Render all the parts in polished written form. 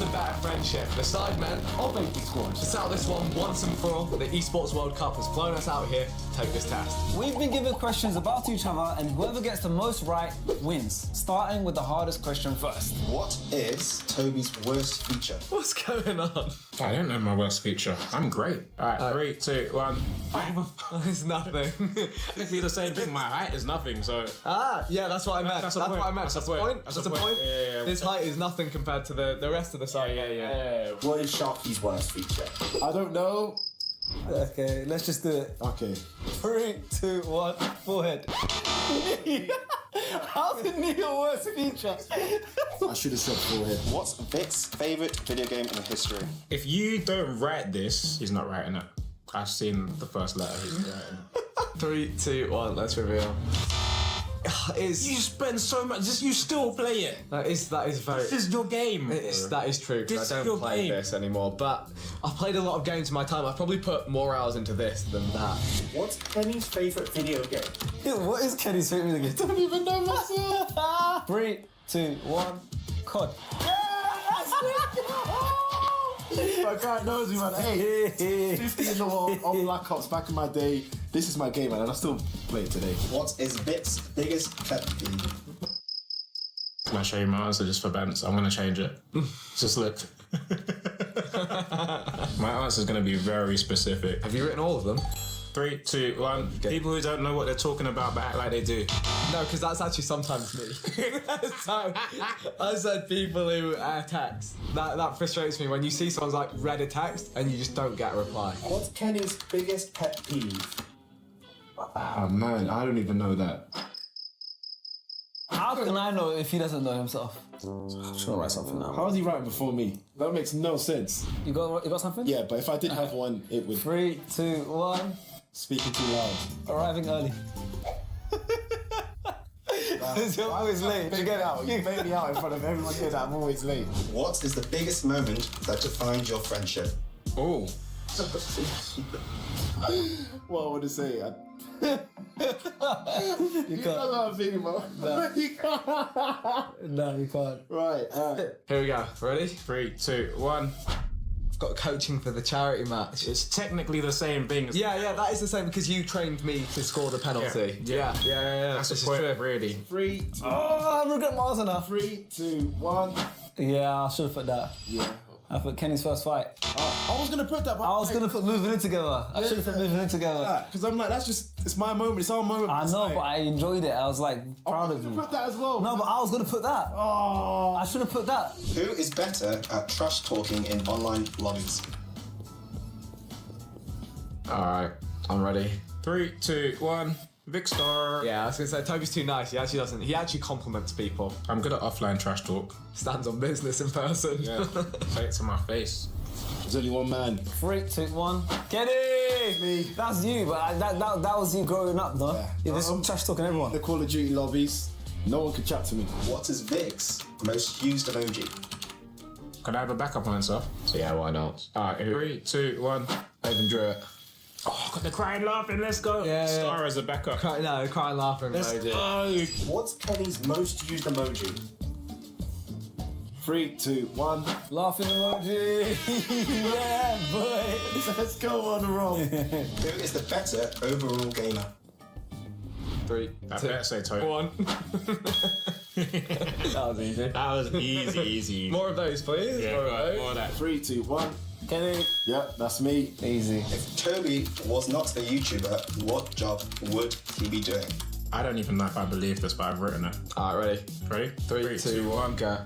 the better friendship, the side men or baby squad? To settle this one once and for all, the Esports World Cup has flown us out here to take this test. We've been given questions about each other, and whoever gets the most right wins. Starting with the hardest question first. What is Toby's worst feature? What's going on? I don't know my worst feature. I'm great. Alright, 3, 2, 1. It's nothing. Technically the same thing. My height is nothing, so. Yeah, that's what I meant. That's What I meant. That's the point. That's the point. Yeah. His height is nothing compared to the rest of the side. Yeah. What is Sharky's worst feature? I don't know. Okay, let's just do it. Okay. 3, 2, 1, forehead. How's it need your worst feature? I should have said forehead. What's Vic's favourite video game in history? If you don't write this, he's not writing it. I've seen the first letter he's writing. 3, 2, 1. Let's reveal. You spend so much. You still play it. That is very. This is your game. That is true. 'Cause This I is don't your play game. this anymore. But I've played a lot of games in my time. I've probably put more hours into this than that. What's Kenny's favourite video game? What is Kenny's favourite again? I don't even know myself. 3, 2, 1, COD. My guy knows me, man. Hey, 50 in the wall on Black Ops back in my day. This is my game, man, and I still play it today. What is Vic's biggest pet peeve? Can I show you my answer just for Bents? I'm gonna change it. Just look. My answer is gonna be very specific. Have you written all of them? 3, 2, 1. People who don't know what they're talking about but act like they do. No, because that's actually sometimes me. So, I said people who text. That frustrates me when you see someone's like read a text and you just don't get a reply. What's Kenny's biggest pet peeve? Oh man, I don't even know that. How can I know if he doesn't know himself? I'm trying to write something now. How is he writing before me? That makes no sense. You got something? Yeah, but if I did have one, it would 3, 2, 1. speaking too loud. Arriving early. You're always late. You get out. You bail me out in front of everyone here that I'm always late. What is the biggest moment that defines your friendship? Oh. What I want to say, You you can't. know what I'm thinking about. You can't. No, you can't. Right. Here we go. Ready? 3, 2, 1. Got coaching for the charity match. It's technically the same thing. As Yeah, that is the same because you trained me to score the penalty. Yeah. That's This the is point, true. really. 3, 2, Oh, I regret my answer now. 3, 2, 1. Yeah, I should have put that. Yeah. I put Kenny's first fight. I was gonna put that. But I was gonna put moving in together. I should have put moving in together. because I'm like, that's just, it's my moment. It's our moment. I know, It's but I enjoyed it. I was like proud of you you. put that as well. No, but I was gonna put that. Oh. I should have put that. Who is better at trash talking in online lobbies? Alright, I'm ready. 3, 2, 1. Victor. Yeah, I was gonna say Toby's too nice. He actually doesn't. He actually compliments people. I'm good at offline trash talk. Stands on business in person. Yeah. Say it to my face. There's only one man. 3, 2, 1. Kenny! Me. That's you, but that was you growing up, though. Yeah, this Um, trash talking everyone. The Call of Duty lobbies, no one can chat to me. What is Vic's most used emoji? Can I have a backup answer? Yeah, why not? Alright, 3, 2, 1. I even drew it. Oh, got the crying laughing, let's go. Yeah. Star as a backup. Crying laughing emoji. What's Kenny's most used emoji? 3, 2, 1. Laughing emoji. Yeah, boy. Let's go on the roll. Who is the better overall gamer? 3, I 2, better say Toby. 1. That was easy. That was easy. More of those, please. Yeah, More of right, those. more of that. 3, 2, 1. Kenny. Yep, that's me. Easy. If Toby was not a YouTuber, what job would he be doing? I don't even know if I believe this, but I've written it. Alright, ready? Ready? 3, 2, 1, go.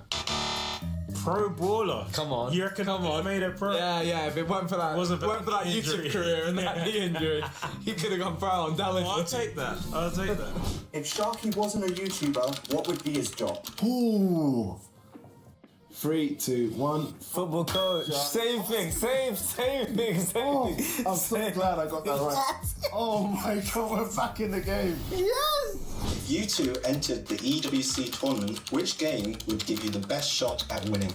Pro brawler. Come on. You reckon he made it pro? Yeah, if it weren't for that, Wasn't for weren't for that injury. YouTube career and that knee injury, he could have gone pro on Dallas. I'll take that. I'll take that. If Sharky wasn't a YouTuber, what would be his job? Ooh. 3, 2, 1. Football coach. Same thing. Same thing. I'm so Same. glad I got that right. Oh my god, we're back in the game. Yes. If you two entered the EWC tournament, which game would give you the best shot at winning?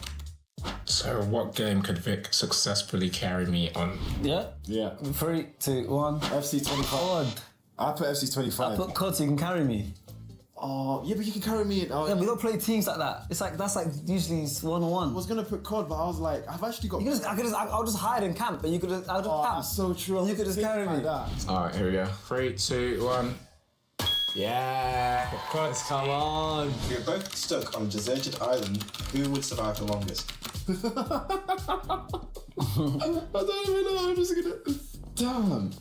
So what game could Vic successfully carry me on? Yeah. Yeah. 3, 2, 1. FC 25. God. I put FC 25. Put COD so you can carry me. Oh, yeah, but you can carry me in. Oh, Yeah, we don't play teams like that. It's like that's like usually one-on-one. I was gonna put COD, but I was like, I've actually got. I'll just hide in camp, and you could just. I'll just camp. That's so true. You could just carry me. That. All right, here we go. 3, 2, 1. Yeah. Come on. If you're both stuck on a deserted island, who would survive the longest? I don't even know. I'm just gonna. Damn.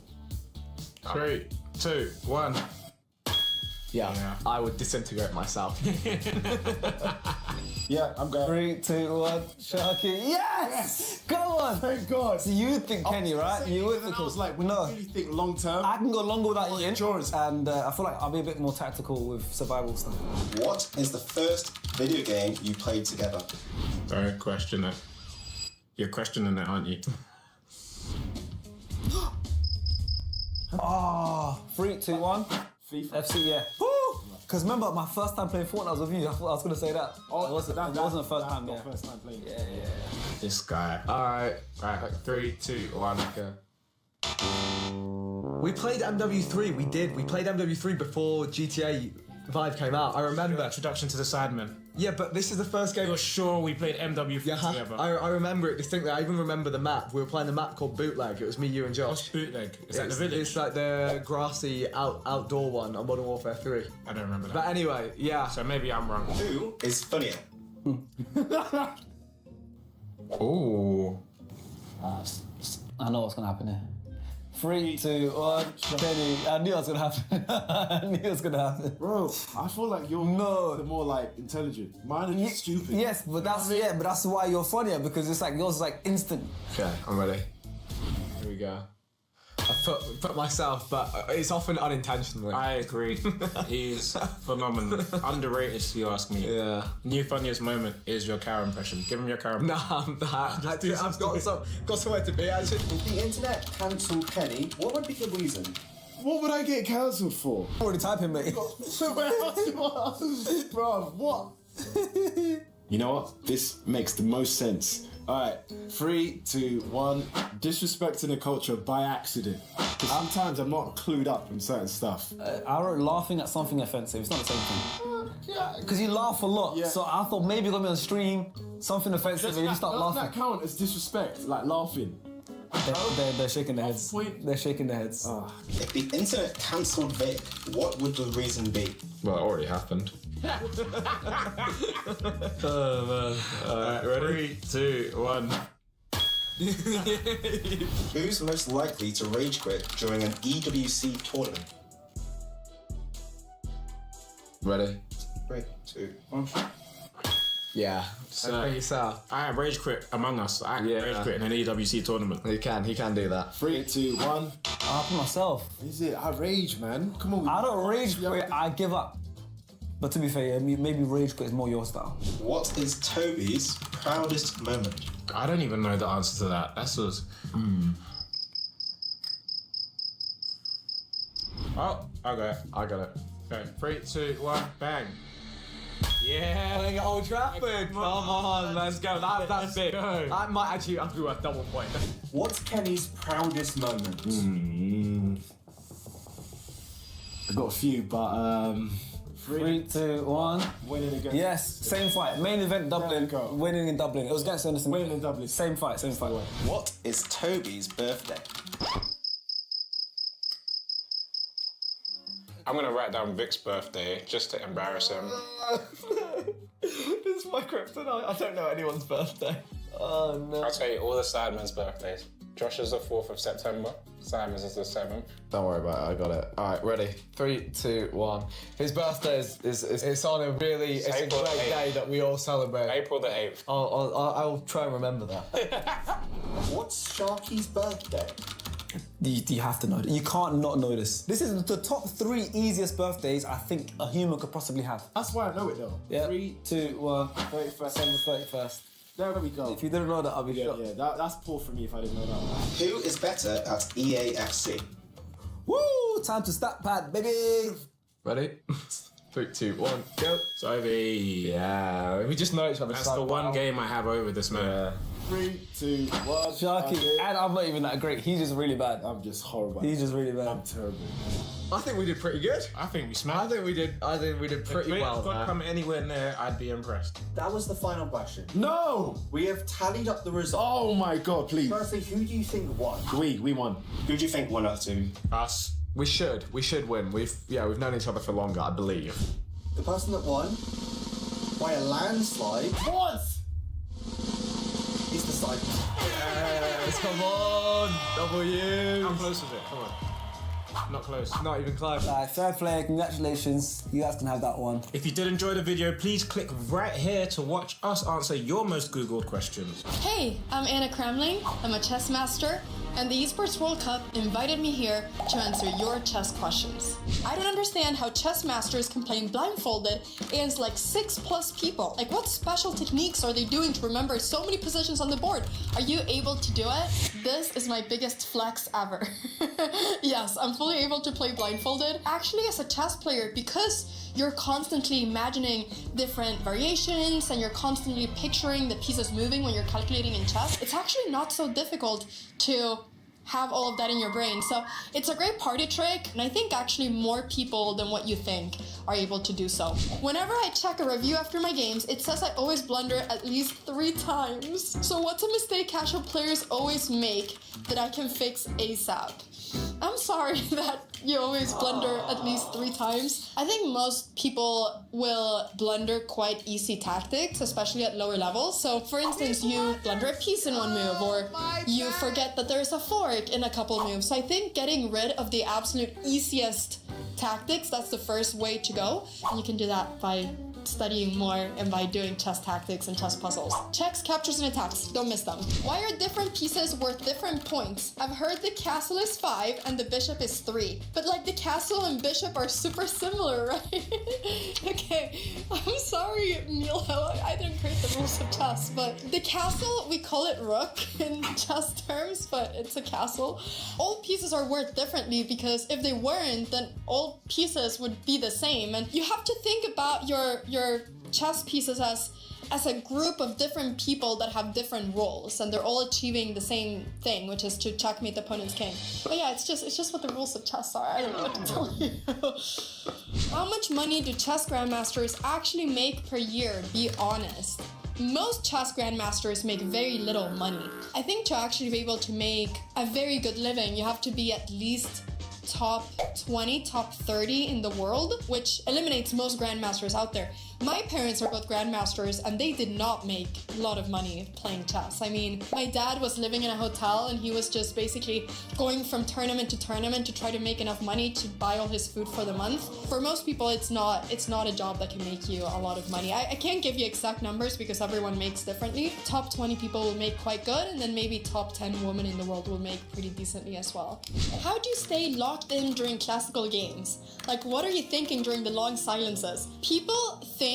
3, 2, 1. Yeah, I would disintegrate myself. Yeah, I'm going. 3, 2, 1. Sharky. Yes! Go on. Thank God. So you would think Kenny, right? You would think. I was like, when you really think long term. I can go longer without eating, endurance. and I feel like I'll be a bit more tactical with survival stuff. What is the first video game you played together? Don't question it. You're questioning it, aren't you? 3, 2, 1. FIFA. FC, yeah. Because remember, my first time playing Fortnite was with you. I thought I was going to say that. It wasn't the first time, yeah. First time playing. Yeah. This guy. Alright. Right, 3, 2, 1. Okay. We played MW3, we did. We played MW3 before GTA 5 came out. I remember. Introduction to the Sidemen. Yeah, but this is the first game. You're sure we played MW3 together? I remember it distinctly. I even remember the map. We were playing the map called Bootleg. It was me, you, and Josh. What's bootleg? Is that the village? It's like the grassy outdoor one on Modern Warfare 3. I don't remember that. But anyway, yeah. So maybe I'm wrong. Who is funnier? Ooh. I know what's going to happen here. 3, 2, 1. Kenny. I knew it was going to happen. I knew it was going to happen. Bro, I feel like you're the more like intelligent. Mine is stupid. Yes, but that's why you're funnier, because it's like yours is like instant. Okay, I'm ready. Here we go. I put myself, but it's often unintentionally. I agree. He's phenomenal. Underrated, if you ask me. Yeah. New funniest moment is your cow impression. Give him your cow impression. Nah, I've got somewhere to be actually. If the internet cancelled Kenny, what would be the reason? What would I get cancelled for? I'm already typing, mate. Bro, what? You know what? This makes the most sense. Alright, 3, 2, 1. Disrespecting the culture by accident. Because sometimes I'm not clued up on certain stuff. I wrote laughing at something offensive. It's not the same thing. Because you laugh a lot. Yeah. So I thought maybe you're going to be on stream, something offensive, and you just start Doesn't laughing. that count as disrespect? Like laughing? They're shaking their heads. Point. They're shaking their heads. If the internet cancelled Vic, what would the reason be? Well, it already happened. Ready? 3, 2, 1. Who's most likely to rage quit during an EWC tournament? Ready? 3, 2, 1. Yeah. So yourself. I rage quit among us. I rage quit in an EWC tournament. He can do that. 3, 2, 1. I for myself. Is it? I rage, man. Come on. I don't rage quit, I give up. But to be fair, maybe rage quit is more your style. What is Toby's proudest moment? I don't even know the answer to that. That's just. Oh, okay. I got it. Okay, 3, 2, 1, bang. Yeah, like Old Trafford. Come on, let's go. That's big. go. That might actually have to be worth double point. What's Kenny's proudest moment? I got a few, but 3, 2, 1. winning against. Yes, same fight. Main event Dublin. Go. Winning in Dublin. It was against Anderson. Winning in Dublin. Same fight. What is Toby's birthday? I'm gonna write down Vic's birthday just to embarrass him. This is my kryptonite. I don't know anyone's birthday. Oh no. I'll tell you all the Sidemen's birthdays. Josh is the 4th of September. Simon's is the 7th. Don't worry about it, I got it. Alright, ready? 3, 2, 1. His birthday is it's on a really it's a April great 8th. day that we all celebrate. April the 8th. I'll try and remember that. What's Sharky's birthday? You have to know this. You can't not know this. This is the top 3 easiest birthdays I think a human could possibly have. That's why I know it though. Yeah. 3, 2, 1. 31st. December 31st. There we go. If you didn't know that, I'll be shocked. Yeah, that's poor for me if I didn't know that. Who is better at EAFC? Woo! Time to stat pad, baby! Ready? 3, 2, 1, go. Toby. Yeah, we just know each other. That's so the one well. game I have over this man. 3, 2, 1. Sharky, and I'm not even that great. He's just really bad. I'm just horrible. He's just really I'm bad. terrible. I think we did pretty good. I think we I smashed. think we did pretty well. If God there. come anywhere near, I'd be impressed. That was the final question. No! We have tallied up the results. Oh my god, please. Firstly, who do you think won? We won. Who do you think won out of two? Us. We should win. We've known each other for longer, I believe. The person that won by a landslide What? is the side. Yes, come on, W. How close is it? Come on. Not close. Not even close. Fair play, congratulations. You guys can have that one. If you did enjoy the video, please click right here to watch us answer your most Googled questions. Hey, I'm Anna Kramling. I'm a chess master, and the Esports World Cup invited me here to answer your chess questions. I don't understand how chess masters can play blindfolded against like 6+ people. Like, what special techniques are they doing to remember so many positions on the board? Are you able to do it? This is my biggest flex ever. Yes, I'm fully able to play blindfolded. Actually, as a chess player, because you're constantly imagining different variations and you're constantly picturing the pieces moving when you're calculating in chess, it's actually not so difficult to have all of that in your brain. So it's a great party trick, and I think actually more people than what you think are able to do so. Whenever I check a review after my games, it says I always blunder at least 3 times. So what's a mistake casual players always make that I can fix ASAP? I'm sorry that you always blunder at least 3 times. I think most people will blunder quite easy tactics, especially at lower levels. So for instance, you blunder a piece in one move, or you forget that there's a fork in a couple moves. So I think getting rid of the absolute easiest tactics, that's the first way to go. And you can do that by studying more and by doing chess tactics and chess puzzles. Checks, captures, and attacks. Don't miss them. Why are different pieces worth different points? I've heard the castle is 5 and the bishop is 3. But like the castle and bishop are super similar, right? Okay, I'm sorry, Milo, I didn't create the rules of chess, but the castle, we call it rook in chess terms, but it's a castle. All pieces are worth differently because if they weren't, then all pieces would be the same. And you have to think about your chess pieces as a group of different people that have different roles, and they're all achieving the same thing, which is to checkmate the opponent's king. But yeah, it's just what the rules of chess are. I don't know what to tell you. How much money do chess grandmasters actually make per year? Be honest. Most chess grandmasters make very little money. I think to actually be able to make a very good living, you have to be at least top 20, top 30 in the world, which eliminates most grandmasters out there. My parents are both grandmasters and they did not make a lot of money playing chess. I mean, my dad was living in a hotel and he was just basically going from tournament to tournament to try to make enough money to buy all his food for the month. For most people, it's not a job that can make you a lot of money. I can't give you exact numbers because everyone makes differently. Top 20 people will make quite good, and then maybe top 10 women in the world will make pretty decently as well. How do you stay locked in during classical games? Like, what are you thinking during the long silences? People think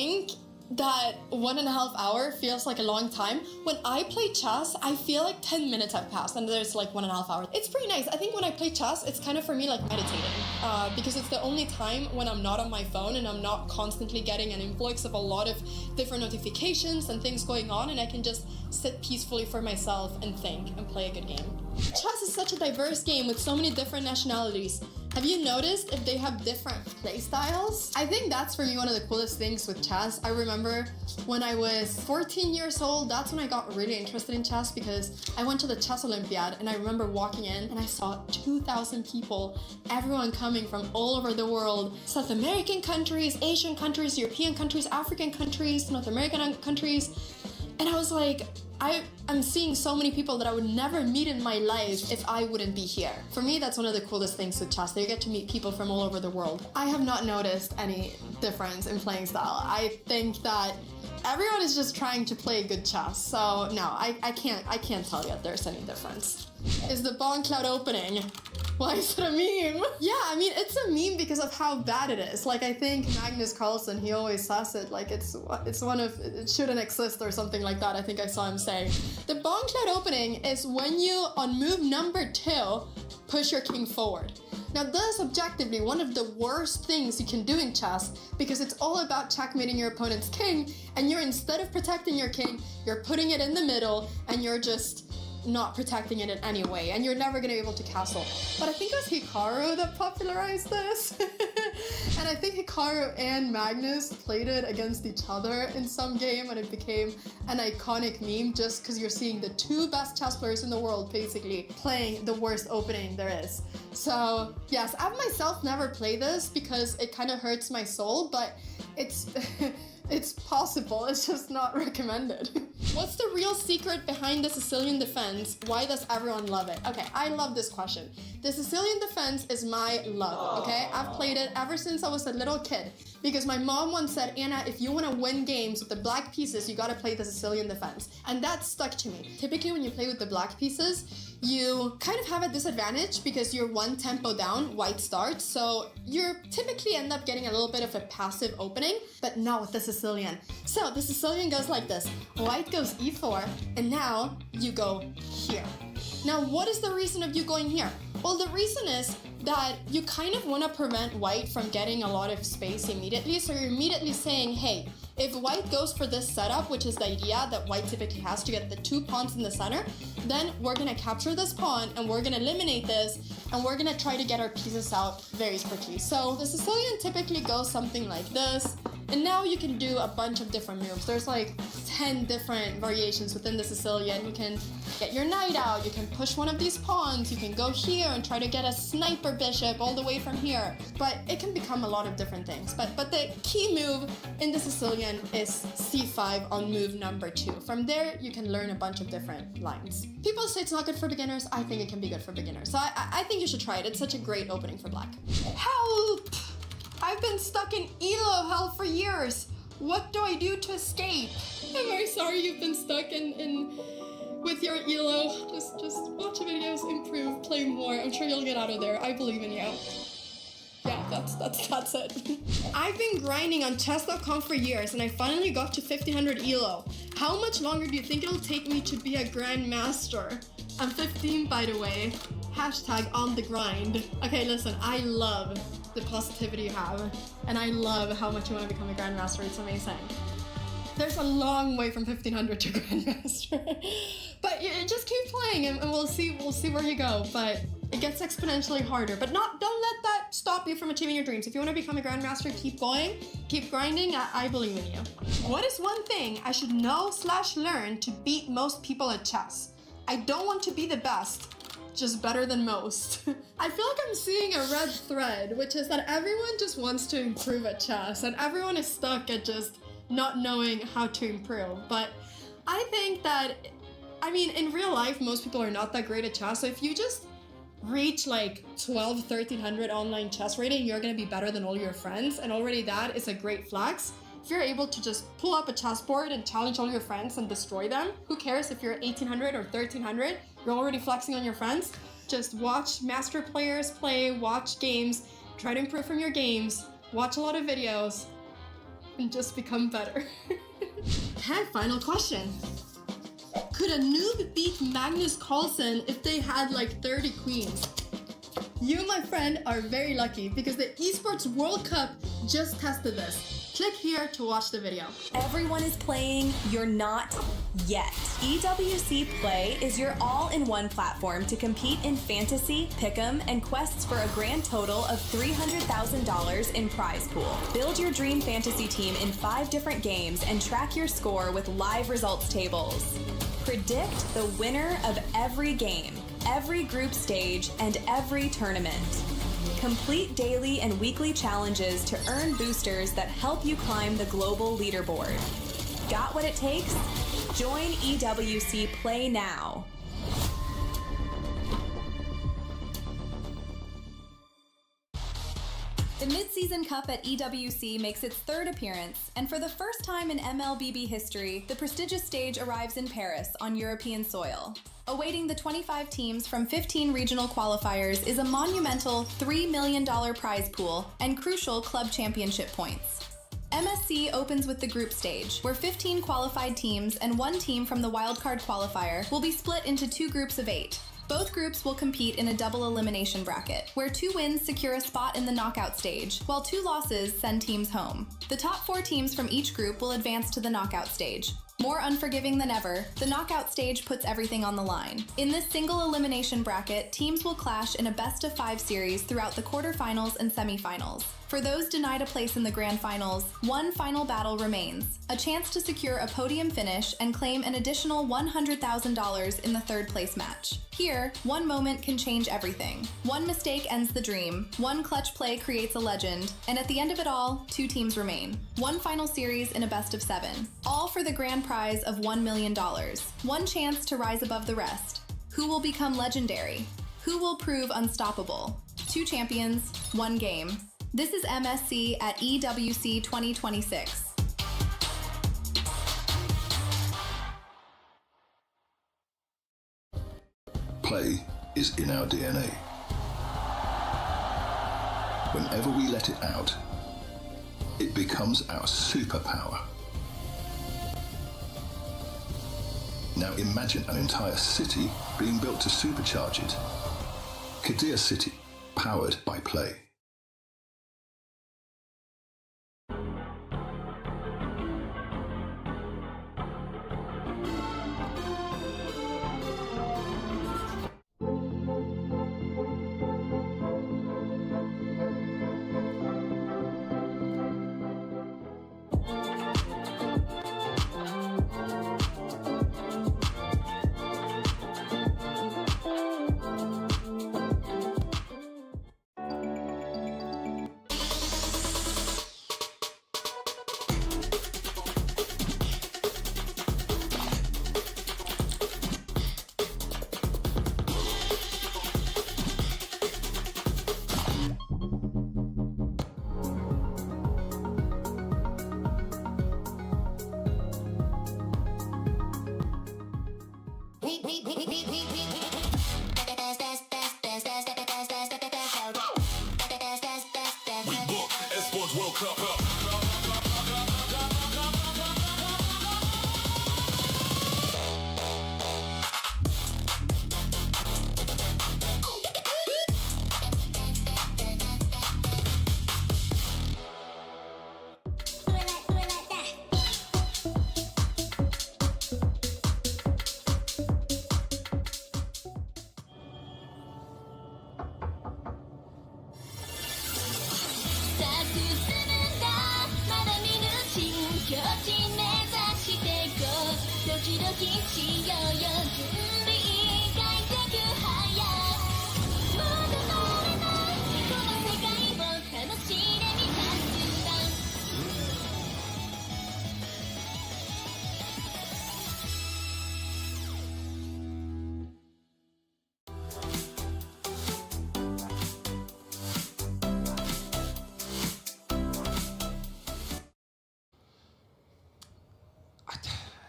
that 1.5 hours feels like a long time. When I play chess, I feel like 10 minutes have passed and there's like 1.5 hours. It's pretty nice. I think when I play chess, it's kind of for me like meditating because it's the only time when I'm not on my phone and I'm not constantly getting an influx of a lot of different notifications and things going on, and I can just sit peacefully for myself and think and play a good game. Chess is such a diverse game with so many different nationalities. Have you noticed if they have different play styles? I think that's for me one of the coolest things with chess. I remember when I was 14 years old, that's when I got really interested in chess because I went to the Chess Olympiad and I remember walking in and I saw 2,000 people, everyone coming from all over the world, South American countries, Asian countries, European countries, African countries, North American countries. And I was like, I'm seeing so many people that I would never meet in my life if I wouldn't be here. For me, that's one of the coolest things with chess, that you get to meet people from all over the world. I have not noticed any difference in playing style. I think that everyone is just trying to play good chess. So no, I can't tell you if there's any difference. Is the Bond Cloud opening? Why is it a meme? Yeah, I mean, it's a meme because of how bad it is. Like, I think Magnus Carlsen, he always says it, like, it's one of, it shouldn't exist or something like that. I think I saw him say. The Bong Cloud opening is when you, on move number 2, push your king forward. Now, this is objectively one of the worst things you can do in chess because it's all about checkmating your opponent's king, and you're, instead of protecting your king, you're putting it in the middle and you're just not protecting it in any way, and you're never gonna be able to castle. But I think it was Hikaru that popularized this. And I think Hikaru and Magnus played it against each other in some game, and it became an iconic meme just because you're seeing the 2 best chess players in the world basically playing the worst opening there is. So yes, I've myself never played this because it kind of hurts my soul, but it's it's possible, it's just not recommended. What's the real secret behind the Sicilian defense? Why does everyone love it? Okay, I love this question. The Sicilian defense is my love, okay? I've played it ever since I was a little kid because my mom once said, Anna, if you want to win games with the black pieces, you gotta play the Sicilian defense. And that stuck to me. Typically when you play with the black pieces, you kind of have a disadvantage because you're 1 tempo down, white starts, so you typically end up getting a little bit of a passive opening, but not with the Sicilian. So the Sicilian goes like this. White goes e4, and now you go here. Now, what is the reason of you going here? Well, the reason is that you kind of want to prevent white from getting a lot of space immediately, so you're immediately saying, hey, if white goes for this setup, which is the idea that white typically has to get the 2 pawns in the center, then we're gonna capture this pawn and we're gonna eliminate this and we're gonna try to get our pieces out very quickly. So the Sicilian typically goes something like this, and now you can do a bunch of different moves. There's like 10 different variations within the Sicilian. You can get your knight out, you can push one of these pawns, you can go here and try to get a sniper bishop all the way from here. But it can become a lot of different things. But the key move in the Sicilian is c5 on move number 2. From there, you can learn a bunch of different lines. People say it's not good for beginners. I think it can be good for beginners. So I think you should try it. It's such a great opening for black. Help! I've been stuck in ELO hell for years. What do I do to escape? I'm very sorry you've been stuck in with your ELO. Just watch videos, improve, play more. I'm sure you'll get out of there. I believe in you. Yeah, that's it. I've been grinding on chess.com for years and I finally got to 1500 ELO. How much longer do you think it'll take me to be a grandmaster? I'm 15, by the way. Hashtag on the grind. Okay, listen, I love the positivity you have, and I love how much you want to become a grandmaster. It's amazing. There's a long way from 1500 to grandmaster, but just keep playing and we'll see where you go. But it gets exponentially harder. But don't let that stop you from achieving your dreams. If you want to become a grandmaster, keep going, keep grinding. I believe in you. What is one thing I should know/learn to beat most people at chess? I don't want to be the best, just better than most. I feel like I'm seeing a red thread, which is that everyone just wants to improve at chess and everyone is stuck at just not knowing how to improve. But I think that, I mean, in real life, most people are not that great at chess. So if you just reach like 1300 online chess rating, you're gonna be better than all your friends. And already that is a great flex. If you're able to just pull up a chessboard and challenge all your friends and destroy them, who cares if you're 1800 or 1300? You're already flexing on your friends. Just watch master players play, watch games, try to improve from your games, watch a lot of videos, and just become better. Okay, final question. Could a noob beat Magnus Carlsen if they had like 30 queens? You, my friend, are very lucky because the Esports World Cup just tested this. Click here to watch the video. Everyone is playing, you're not yet. EWC Play is your all-in-one platform to compete in fantasy, pick'em, and quests for a grand total of $300,000 in prize pool. Build your dream fantasy team in 5 different games and track your score with live results tables. Predict the winner of every game, every group stage, and every tournament. Complete daily and weekly challenges to earn boosters that help you climb the global leaderboard. Got what it takes? Join EWC Play now. The Mid-Season Cup at EWC makes its third appearance, and for the first time in MLBB history, the prestigious stage arrives in Paris on European soil. Awaiting the 25 teams from 15 regional qualifiers is a monumental $3 million prize pool and crucial club championship points. MSC opens with the group stage, where 15 qualified teams and one team from the wildcard qualifier will be split into 2 groups of 8. Both groups will compete in a double elimination bracket, where 2 wins secure a spot in the knockout stage, while 2 losses send teams home. The top 4 teams from each group will advance to the knockout stage. More unforgiving than ever, the knockout stage puts everything on the line. In this single elimination bracket, teams will clash in a best-of-5 series throughout the quarterfinals and semifinals. For those denied a place in the grand finals, one final battle remains, a chance to secure a podium finish and claim an additional $100,000 in the third place match. Here, one moment can change everything. One mistake ends the dream, one clutch play creates a legend, and at the end of it all, 2 teams remain. One final series in a best-of-7, all for the grand prize of $1 million. One chance to rise above the rest. Who will become legendary? Who will prove unstoppable? 2 champions, 1 game. This is MSC at EWC 2026. Play is in our DNA. Whenever we let it out, it becomes our superpower. Now imagine an entire city being built to supercharge it. Kadir City, powered by Play.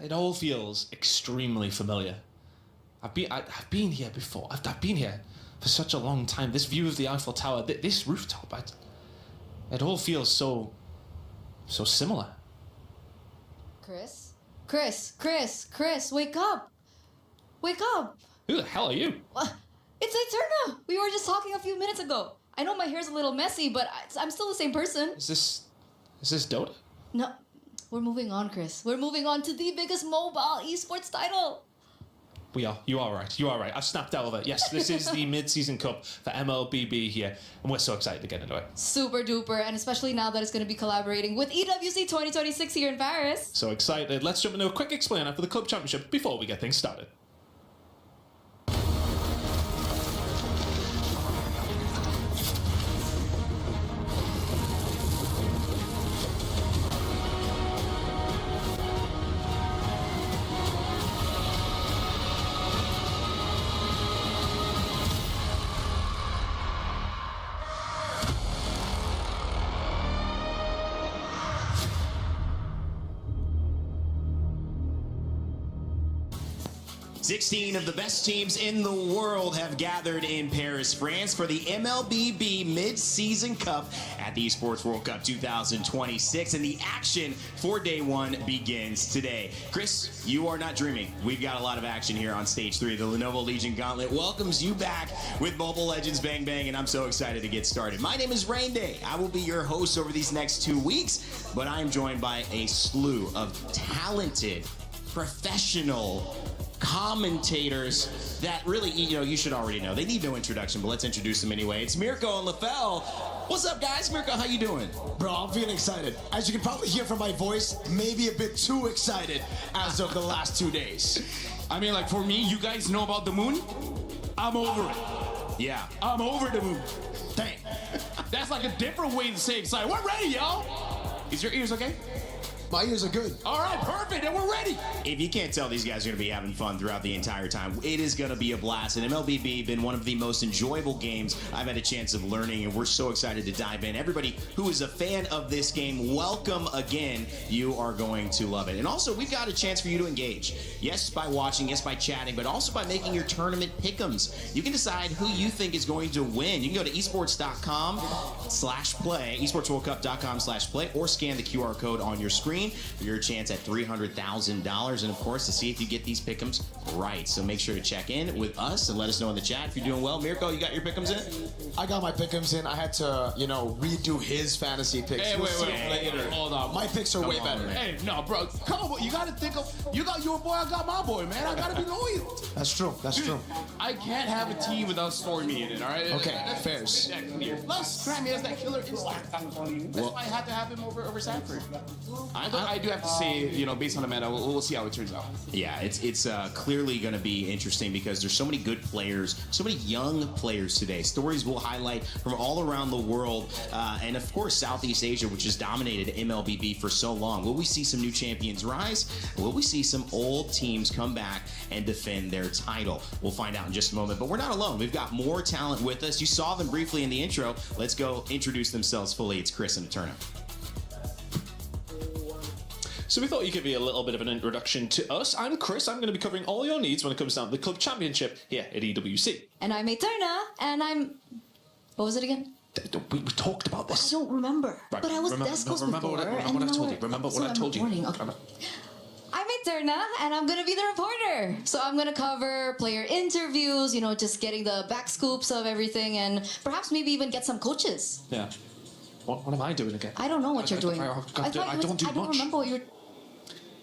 It all feels extremely familiar. I've been here before. I've been here for such a long time. This view of the Eiffel Tower, this rooftop, it all feels so similar. Chris, wake up! Wake up! Who the hell are you? It's Eterna! We were just talking a few minutes ago. I know my hair's a little messy, but I'm still the same person. Is this Dota? No, we're moving on, Chris. We're moving on to the biggest mobile esports title. We are. You are right. You are right. I've snapped out of it. Yes, this is the mid-season cup for MLBB here, and we're so excited to get into it. Super duper, and especially now that it's going to be collaborating with EWC 2026 here in Paris. So excited. Let's jump into a quick explainer for the club championship before we get things started. 16 of the best teams in the world have gathered in Paris, France for the MLBB Mid-Season Cup at the Esports World Cup 2026, and the action for day one begins today. Chris, you are not dreaming. We've got a lot of action here on stage 3. The Lenovo Legion Gauntlet welcomes you back with Mobile Legends Bang Bang, and I'm so excited to get started. My name is Rain Day. I will be your host over these next 2 weeks, but I am joined by a slew of talented, professional commentators that really, you should already know. They need no introduction, but let's introduce them anyway. It's Mirko and LaFell. What's up, guys? Mirko, how you doing? Bro, I'm feeling excited. As you can probably hear from my voice, maybe a bit too excited as of the last 2 days. I mean, like, for me, you guys know about the moon? I'm over it. Yeah. I'm over the moon. Dang. That's like a different way to say excited. We're ready, y'all. Is your ears okay? My ears are good. All right, perfect, and we're ready. If you can't tell, these guys are going to be having fun throughout the entire time. It is going to be a blast. And MLBB been one of the most enjoyable games I've had a chance of learning, and we're so excited to dive in. Everybody who is a fan of this game, welcome again. You are going to love it. And also, we've got a chance for you to engage. Yes, by watching, yes, by chatting, but also by making your tournament pick'ems. You can decide who you think is going to win. You can go to esports.com/play, esportsworldcup.com/play, or scan the QR code on your screen for your chance at $300,000, and of course to see if you get these pick'ems right. So make sure to check in with us and let us know in the chat if you're doing well. Mirko, you got your pick'ems in? I got my pick'ems in. I had to, redo his fantasy picks. Hey, wait, hold on. My picks are way better. Hey, no, bro, come on, you gotta think of, you got your boy, I got my boy, man. I gotta be loyal. That's true, that's true. I can't have a team without Story Me in it, all right? Okay, fairs. Plus, Grammy has that killer instinct. That's why I had to have him over Sanford. I do have to say, based on the meta, we'll see how it turns out. Yeah, it's clearly going to be interesting because there's so many good players, so many young players today. Stories will highlight from all around the world, and of course Southeast Asia, which has dominated MLBB for so long. Will we see some new champions rise? Will we see some old teams come back and defend their title? We'll find out in just a moment, but we're not alone. We've got more talent with us. You saw them briefly in the intro. Let's go introduce themselves fully. It's Chris and Eterna. So we thought you'd give you a little bit of an introduction to us. I'm Chris. I'm going to be covering all your needs when it comes down to the club championship here at EWC. And I'm Eterna, and I'm... What was it again? We talked about this. I don't remember. Right. But I was Descos before. Remember what I told you. Remember what I told you. Okay. I'm Eterna, and I'm going to be the reporter. So I'm going to cover player interviews, just getting the back scoops of everything, and perhaps maybe even get some coaches. Yeah. What am I doing again? I don't know what you're doing. I don't do much. I don't remember what you're...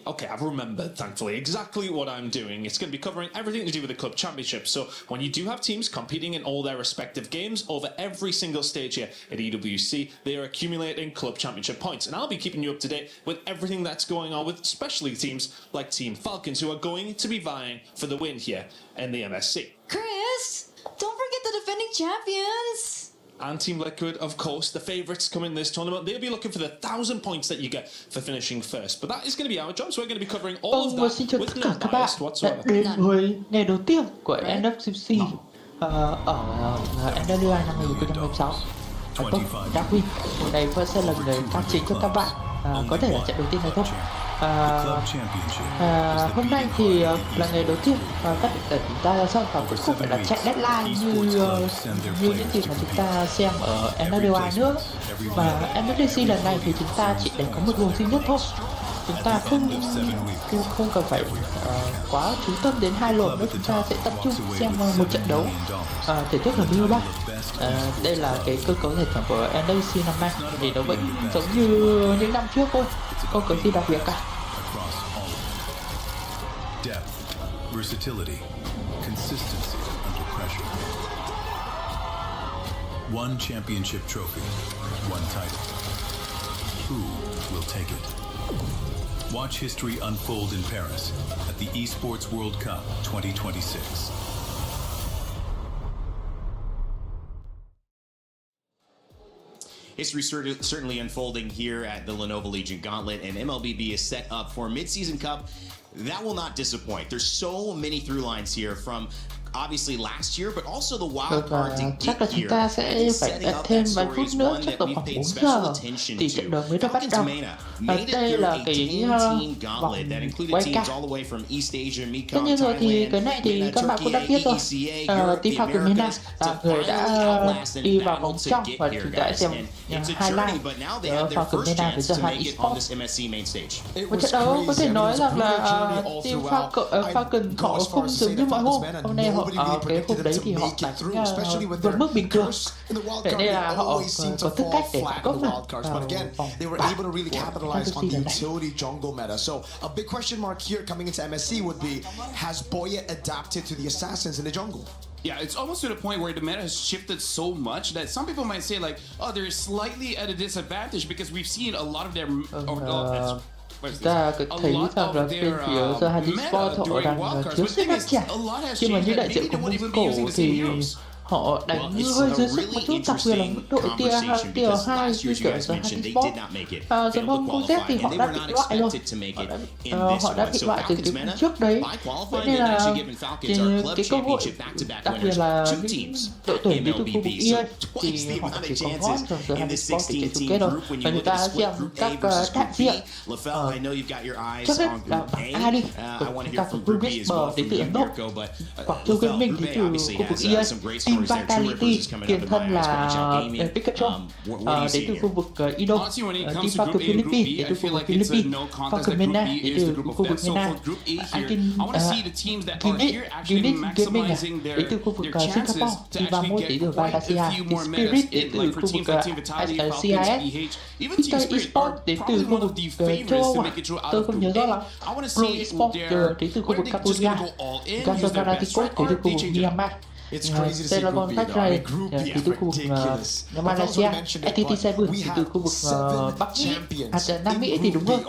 Okay, I've remembered, thankfully, exactly what I'm doing. It's going to be covering everything to do with the club championship. So when you do have teams competing in all their respective games over every single stage here at EWC, they are accumulating club championship points. And I'll be keeping you up to date with everything that's going on with especially teams like Team Falcons, who are going to be vying for the win here in the MSC. Chris, don't forget the defending champions. And Team Liquid, of course, the favourites come in this tournament. They'll be looking for the 1,000 points that you get for finishing first. But that is going to be our job, so we're going to be covering all of that xin chào with tất no cả các bạn bias đã whatsoever. đến với ngày đầu tiên của EWC ở NWI năm 2026. Tốt, Darwin, hôm nay vẫn sẽ là người phát chính cho các bạn. Có thể là trận đầu tiên này thôi. Hôm nay thì là ngày đầu tiên các đội tuyển chúng ta ra sân và cũng không phải là chạy deadline như những gì mà chúng ta xem ở NWI nữa. Và NWC lần này thì chúng ta chỉ đánh có một luồng duy nhất thôi. Chúng ta không cần phải quá chú tâm đến hai luồng nữa. Chúng ta sẽ tập trung xem một trận đấu thể thức là MLBB. Đây là cái cơ cấu giải thưởng của NWC năm nay thì nó vẫn giống như những năm trước thôi, không có gì đặc biệt cả. Depth, versatility, consistency under pressure. One championship trophy, one title. Who will take it? Watch history unfold in Paris at the Esports World Cup 2026. History certainly unfolding here at the Lenovo Legion Gauntlet, and MLBB is set up for a mid-season cup that will not disappoint. There's so many through lines here, from obviously last year, but also the wild Được, card to chắc get là chúng here. ta sẽ And phải setting đợi up thêm that vài story phút is nữa, one chắc that tầm we've khoảng paid 4 special giờ attention thì trận to. đấu mới được bắt Falcons đầu. MENA Và made it đây through là a cái 10-team vòng gauntlet that included quay teams card. all the way from East Asia, Tất Mekong, nhiên rồi thì Thailand, cái này thì MENA, các bạn cũng đã Turkey, biết rồi. EWC, Europe, Team the Falcons MEN Americas to là người đã finally outlast and đi vào battle vòng to trong get và here, chúng ta guys. xem And it's a highlight journey, but now they have their Falcons first MEN với chance The to High make it on Esports. this MSC main stage. Một trận đấu có thể nói rằng là team Falcons họ không giống như mọi hôm nay họ ở cái hôm đấy thì họ đánh vượt mức bình thường. Vậy nên là họ có tư cách để góp mặt vào vòng They were able to really capitalize on the utility jungle meta. So a big question mark here coming into MSC would be, has Boyet adapted to the assassins in the jungle? Yeah, it's almost to the point where the meta has shifted so much that some people might say like, oh, they're slightly at a disadvantage because we've seen a lot of their ta thấy rằng là bên phía The High Esports họ đang thiếu sức áp trả. Khi mà như đại diện của Moscow thì họ đánh hơi dưới sức một chút, đặc biệt là đội tier 2 như kiểu The High Esports. Giống ông Cozet thì họ đã bị loại rồi, họ đã bị loại từ cái trước đấy. Vậy nên là cái cơ hội, đặc biệt là đội tuyển đi từ khu vực EA thì họ chỉ có gót trong The High Esports để chạy chung kết thôi. Và chúng ta xem các đại diện trước hết là bảng A đi, gặp Groupstage đến từ Ấn Độ, Quảng Châu Gaming đến từ khu vực EA, Team Vitality tiền thân là Pikachu đến từ khu vực Indo, Team Falcons Philippines đến từ khu vực Philippines, Falcons MEN đến từ khu vực MENA, Unit Gaming đến từ khu vực Singapore, Team Vòng đến từ Malaysia, Team Spirit đến từ khu vực CIS, Victor Esports đến từ khu vực châu Âu, tôi không nhớ rõ lắm, Pro Esports đến từ khu vực Cambodia, Gaza Galacticos đến từ khu vực Myanmar. Telegon Factory đến từ khu vực Malaysia, NTT7 đến từ khu vực Bắc Mỹ, Nam Mỹ thì đúng rồi,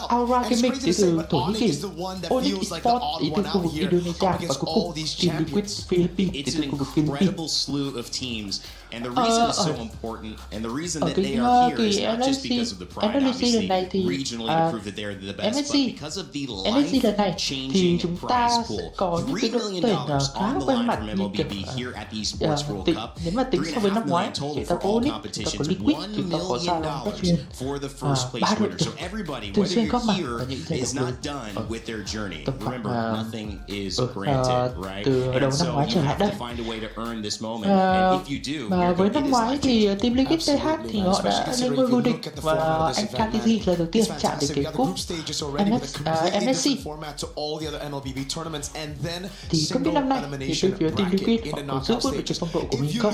Aura Gaming đến từ Thổ Nhĩ Kỳ, Onyx Esports đến từ khu vực Indonesia và cuối cùng Team Liquid Philippines đến từ khu vực Philippines. And the reason it's so important, and the reason that they are here is not just because of the pride, obviously, regionally to prove that they're the best, but because of the life-changing prize pool. $3 million on the line from MLBB here at the Esports World Cup. $3.5 million total for all competitions. $1 million for the first place winner. So everybody, whether you're here, is not done with their journey. Remember, nothing is granted, right? And so you have to find a way to earn this moment. And if you do, với năm ngoái thì Team Liquid TH thì họ đã lên ngôi vô địch và anh KTG lần đầu tiên chạm đến cái cúp MSC. Thì không biết năm nay thì bên phía Team Liquid họ có giữ vững được cái phong độ của mình không?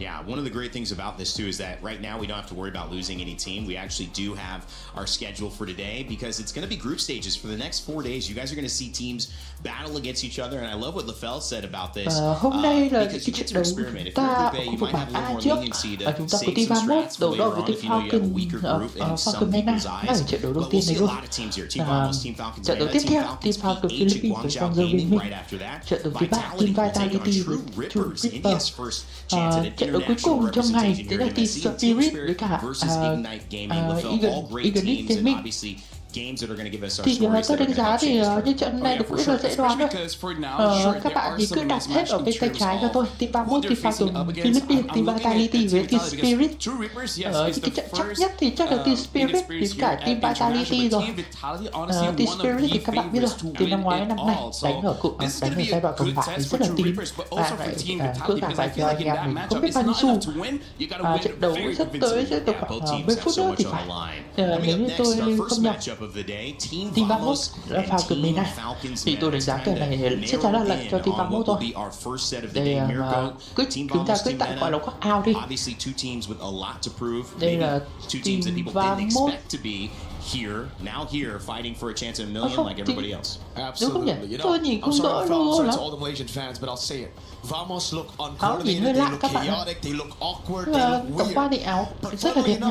Yeah, one of the great things about this too is that right now we don't have to worry about losing any team. We actually do have our schedule for today because it's going to be group stages for the next 4 days. You guys are going to see teams battle against each other, and I love what LaFell said about this. Hôm nay là cái you get trận to đấu experiment. If ta you're ở group A, khu you vực might have bảng a A little trước, more leniency to chúng ta có save Team some 31 strats đấu later đầu với on Team if you know you have a weaker Falcons group in some Falcons MEN people's đó là eyes. trận đấu đầu But tiên we'll này see a luôn. lot of teams here. Team Vamos, Team Falcons Trận đấu MENA, tiếp theo Team Team Falcons Falcons PH, and Philippines với Guangzhou Guangzhou Gaming Gaming. right after that. Trận đấu thứ ba Team Vitality với True Ripper. Trận đấu cuối cùng trong ngày sẽ là Team Spirit với cả Ignite Gaming. Thì tôi đánh giá thì như trận này cũng rất là dễ đoán rồi. Các bạn thì cứ đặt hết ở bên tay trái cho tôi. Team 31, Team Falcons Philippines, Team Vitality với Team Spirit. Thì cái trận chắc nhất thì chắc là Team Spirit với cả Team Vitality rồi. Team Spirit thì các bạn biết rồi, từ năm ngoái năm nay đánh ở giai đoạn còn lại thì rất là tín và lại cỡ cả vài cho anh em mình không biết bao nhiêu xu. Trận đấu sắp tới sẽ được khoảng 10 phút nữa thì phải, nếu như tôi không nhầm. Team 31 là Falcons MEN thì tôi đánh giá kèo này chắc chắn là lệnh cho Team 31 thôi. Đây chúng ta cứ tạm gọi là knock out đi. Đây là Team 31 here, now here, fighting for a chance at a million like everybody else. Absolutely. You know, I'm sorry to all the Malaysian fans, but I'll say it. Vamos look uncoordinated, they look chaotic, they look awkward, they look weird. Tổng quan thì áo rất là đẹp nha.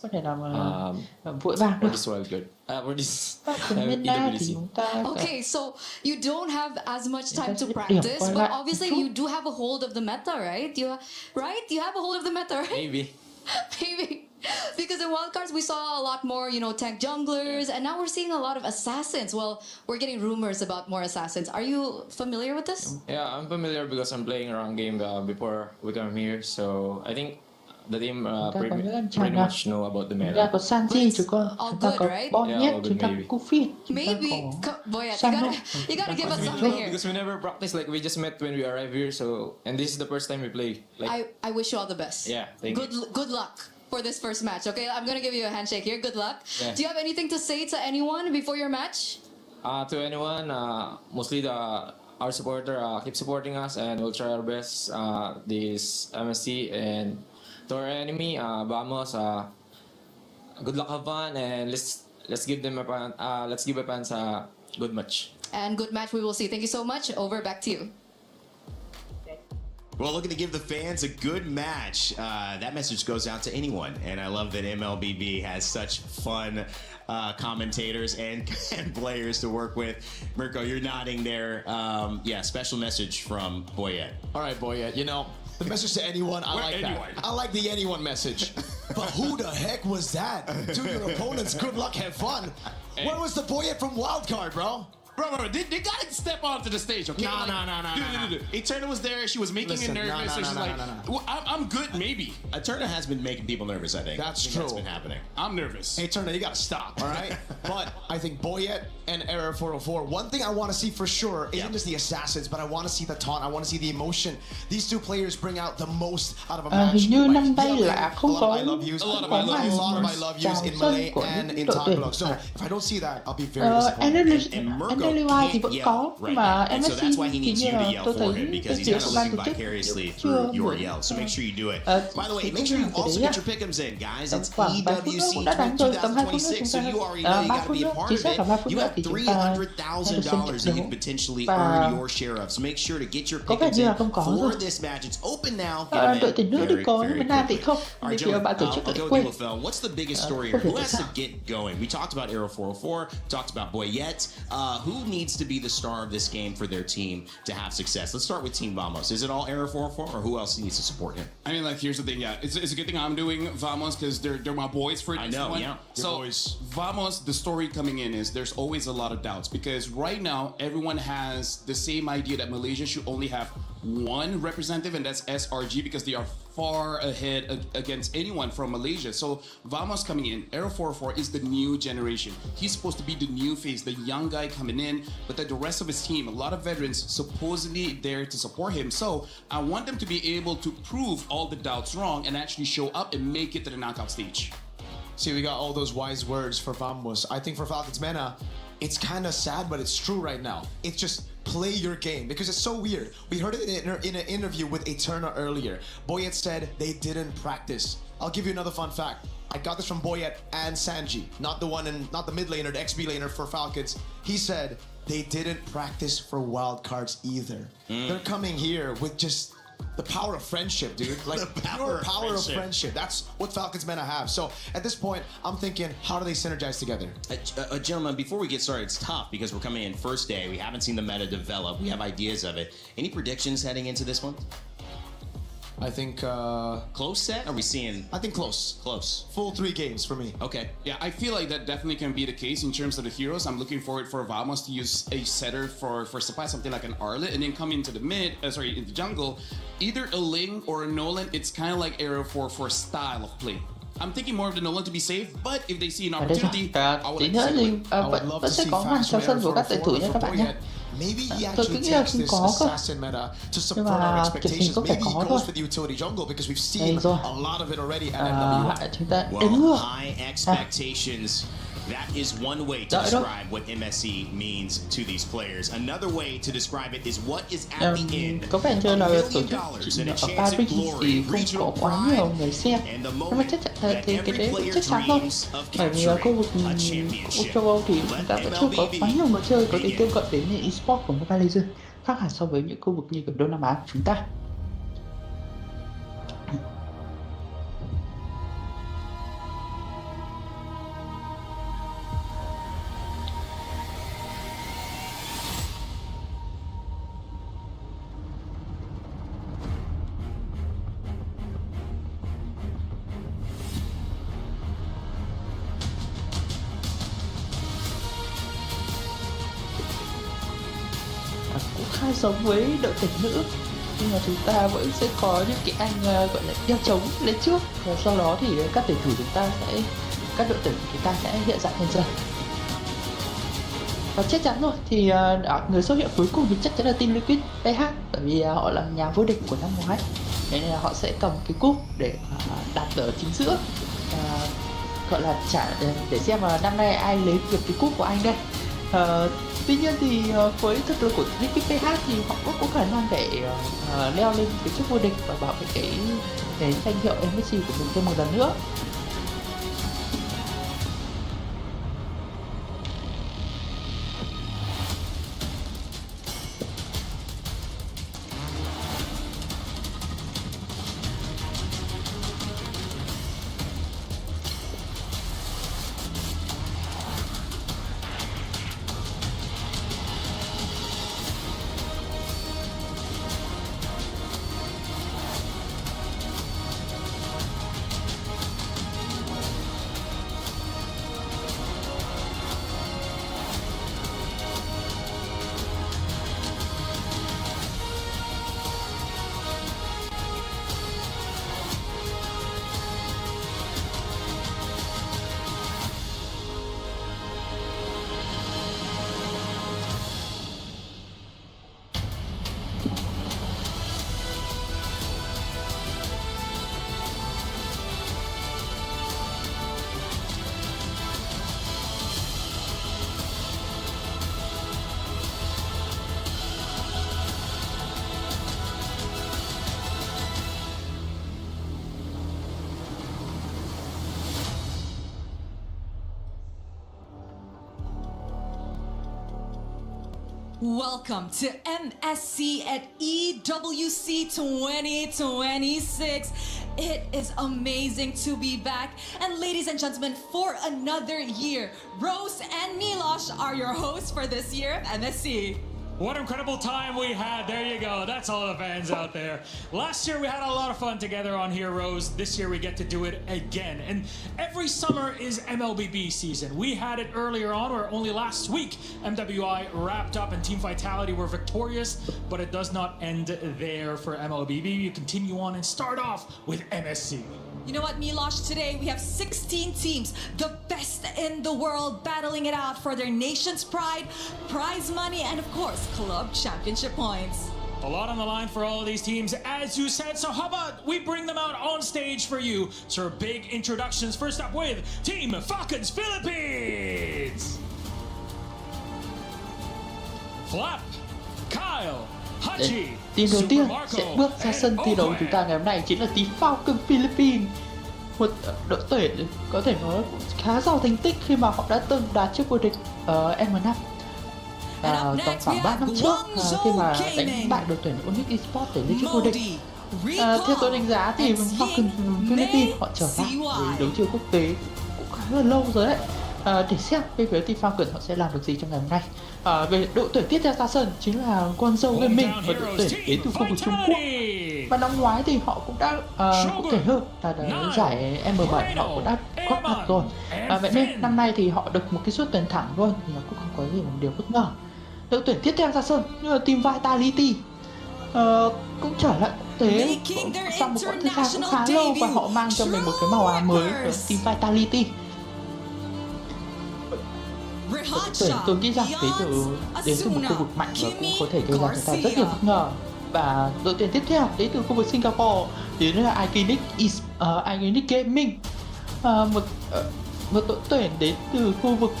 có thể làm vội vàng được. For this World Cup. For this Argentina thì EWC. chúng ta Okay, so you don't have as much time to Điểm practice, còn but lại obviously một chút. you do have a hold of the meta, right? You have a hold of the meta, right? Maybe. Maybe. Because in wildcards we saw a lot more, tank junglers, and now we're seeing a lot of assassins. Well, we're getting rumors about more assassins. Are you familiar with this? Yeah, I'm familiar because I'm playing around game before we come here. So I think the team pretty much know about the Chúng ta meta. có Sanji, chúng ta có Bonnet, chúng ta có Goofy, chúng ta Maybe. có Boy, Sano. you gotta give us something here. Because we never practice, like we just met when we arrived here. So and this is the first time we play. Like I wish you all the best. yeah, thank you. Good luck for this first match. Okay, I'm gonna give you a handshake here. Good luck. Yeah. Do you have anything to say to anyone before your match? To anyone, mostly our supporter, keep supporting us, and we'll try our best this MSC. And to our enemy, vamos. Good luck, have fun, and let's give them a fans a good match. And good match we will see. Thank you so much. Over, back to you. Well, looking to give the fans a good match. That message goes out to anyone. And I love that MLBB has such fun commentators and players to work with. Mirko, you're nodding there. Yeah, special message from Boyette. All right, Boyette, the message to anyone, I like anyone. that. I like the anyone message. But who the heck was that? To your opponents, good luck, have fun. Where was the Boyette from Wildcard, bro? Bro, they gotta step onto the stage, okay? No. Eterna was there. She was making Listen, it nervous. So she's like, well, I'm good, maybe. Eterna has been making people nervous, I think. That's I think true. That's been happening. I'm nervous. Hey, Turner, you gotta stop, all right? But I think Boyette and Error 404, one thing I want to see for sure isn't just the assassins, but I want to see the taunt, I want to see the emotion. These two players bring out the most out of a match. Hình như Like năm nay yelling, là không a lot có of I love yous, không a có lot of màn I love yous chào in sân Malay của and những in đội tuyển. Tagalog. So if I don't see that, I'll be very disappointed. NLY thì vẫn có, Right mà now. And so MSC that's why he thì needs như you to là yell tôi for thấy him, because cái he's việc kind của of ban living tổ chức vicariously chưa through your buổi. yell. So make sure you do it. By the way, Cái make sure you cái also đấy get your pick'ems in, guys. It's khoảng 3 phút nữa cũng đã đánh rồi, tầm 2 phút nữa 2026, so chúng you ta already know you 3 got to phút be a nữa, part chính of xác it. là 3 phút You nữa have thì chúng ta $300,000 được that you đấu. can potentially Và earn your share of. So make sure to get your có vẻ pick'ems như là in không có for rồi. this match. It's open now. Get 'em in Đội tuyển nữ thì very, có, nhưng very mà nam thì quickly. không. All right, Vì ban tổ gentlemen, chức I'll lại go quên. with Vòng. What's the biggest story here? Không hiểu Who tại has to sao. get going? We talked about Arrow 404, talked about Boyette. Who needs to be the star of this game for their team to have success? Let's start with Team Vamos. Is it all Arrow 404, or who else needs to support him? I mean, like, here's the thing. Yeah, it's a good thing I'm doing Vamos because they're my boys for this I know, one. yeah. So Vamos, the story coming in is there's always a lot of doubts because right now everyone has the same idea that Malaysia should only have one representative, and that's SRG because they are far ahead against anyone from Malaysia. So Vamos coming in, Arrow 404 is the new generation. He's supposed to be the new face, the young guy coming in, but then the rest of his team, a lot of veterans supposedly there to support him. So I want them to be able to prove all the doubts wrong and actually show up and make it to the knockout stage. See, we got all those wise words for Vamos. I think for Falcons MENA, it's kind of sad, but it's true right now. It's just play your game because it's so weird. We heard it in an interview with Eterna earlier. Boyette said they didn't practice. I'll give you another fun fact. I got this from Boyette and Sanji, not the mid laner, the XB laner for Falcons. He said they didn't practice for wild cards either. They're coming here with just the power of friendship, dude. Like The pure power of friendship. That's what Falcons MENA have. So at this point, I'm thinking, how do they synergize together? Gentlemen, before we get started, it's tough because we're coming in first day. We haven't seen the meta develop. We have ideas of it. Any predictions heading into this one? I think close set. Are we seeing? I think close. Close. Full 3 games for me. Okay. Yeah, I feel like that definitely can be the case in terms of the heroes. I'm looking forward for Vamos to use a setter for supply, something like an Arlet, and then come into the in the jungle. Either a Ling or a Nolan. It's kind of like Arrow for style of play. I'm thinking more of the Nolan to be safe, but if they see an Ở đây opportunity, I would tí nữa thì vẫn sẽ có màn chào sân của các tuyển thủ nha các bạn nhé. Maybe he Tôi cứ actually nghĩ là takes không this có cơ. assassin meta to Nhưng subvert mà our kiểu gì expectations. cũng phải Maybe he có goes thôi. for the utility jungle because we've seen Đây rồi. a lot of it already at MW. Chúng ta đếm Well, ngược. high expectations. That is one way to describe what MSC means to these players. Another way to describe it is what is at the end. Có vẻ như $1 là million tổ chức and a ở chance Paris at glory, thì không regional có quá nhiều pride, người xem. and the Nhưng mà moment chắc that thì cái every đấy cũng player chắc chắn thôi. dreams of Bởi vì ở khu vực championship. châu Âu thì chúng ta vẫn chưa có quá nhiều người chơi có thể tiếp cận đến nền eSports của Mobile Legends, khác hẳn so với những khu vực như kiểu Đông Nam Á của chúng ta. giống với đội tuyển nữ, nhưng mà chúng ta vẫn sẽ có những cái anh gọi là đeo trống lên trước, và sau đó thì các tuyển thủ các đội tuyển của chúng ta sẽ hiện diện dần dần. Và chắc chắn rồi thì người xuất hiện cuối cùng thì chắc chắn là team Liquid PH, bởi vì họ là nhà vô địch của năm ngoái, nên là họ sẽ cầm cái cúp để đặt ở chính giữa, gọi là để xem là năm nay ai lấy được cái cúp của anh đây. Tuy nhiên thì với thực lực của Liquid PH thì họ cũng có khả năng để leo lên cái chức vô địch và bảo vệ cái danh hiệu MSC của mình thêm một lần nữa. Welcome to MSC at EWC 2026. It is amazing to be back. And ladies and gentlemen, for another year, Rose and Milosh are your hosts for this year of MSC. What incredible time we had. There you go. That's all the fans out there. Last year we had a lot of fun together on here, Rose. This year we get to do it again. And every summer is MLBB season. We had it earlier on, where only last week MWI wrapped up and Team Vitality were victorious, but it does not end there for MLBB. You continue on and start off with MSC. You know what, Milosh? Today we have 16 teams, the best in the world, battling it out for their nation's pride, prize money, and of course, club championship points. A lot on the line for all of these teams, as you said. So how about we bring them out on stage for you? So big introductions. First up with Team Falcons Philippines. Flap, Kyle, Hachi. Team đầu tiên sẽ bước ra sân thi đấu của chúng ta ngày hôm nay chính là team Falcon Philippines, một đội tuyển có thể nói khá giàu thành tích khi mà họ đã từng đạt chức vô địch M5 tầm khoảng 3 năm trước, khi mà đánh bại đội tuyển Onyx Esports để lên chức vô địch. Theo tôi đánh giá thì Falcon Philippines họ trở lại với đấu trường quốc tế cũng khá là lâu rồi đấy. Để xem bên phía team Falcon họ sẽ làm được gì trong ngày hôm nay. Về đội tuyển tiếp theo ra sân chính là Guangzhou Gaming, và đội tuyển đến từ khu vực Trung Quốc. Và năm ngoái thì họ cũng đã cụ thể hơn là giải M7 họ cũng đã góp mặt rồi. Vậy nên năm nay thì họ được một cái suất tuyển thẳng luôn, thì nó cũng không có gì một điều bất ngờ. Đội tuyển tiếp theo ra sân như là team Vitality, cũng trở lại quốc tế sau một quãng thời gian cũng khá lâu, và họ mang cho mình một cái màu áo mới của team Vitality. Tuyển tôi nghĩ rằng đến từ một khu vực mạnh và cũng có thể gây ra chúng ta rất nhiều bất ngờ. Và đội tuyển tiếp theo đến từ khu vực Singapore đến là Iconic Gaming, một đội tuyển đến từ khu vực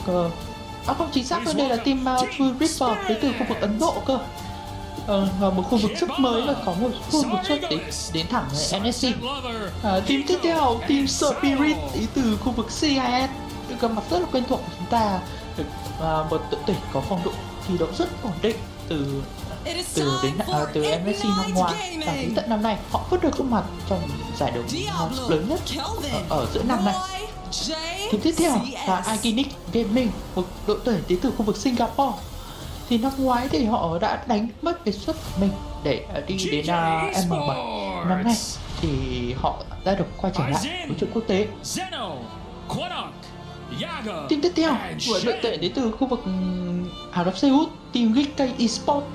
không chính xác hơn, đây là team Full Ripper đến từ khu vực Ấn Độ cơ. Và một khu vực rất mới và có một suất đến thẳng NSC. Team tiếp theo team Spirit đến từ khu vực CIS, gương mặt rất là quen thuộc của chúng ta. Một đội tuyển có phong độ thi đấu rất ổn định từ MSC năm ngoái, và đến tận năm nay họ vẫn được góp mặt trong giải đấu lớn nhất ở giữa năm nay. Thì tiếp theo là Iconic Gaming, một đội tuyển đến từ khu vực Singapore. Thì năm ngoái thì họ đã đánh mất cái suất của mình để đi đến M7. Năm nay thì họ đã được quay trở lại với trường quốc tế. Team tiếp theo của đội tuyển đến từ khu vực Ả Rập Xê Út, team GK Esports.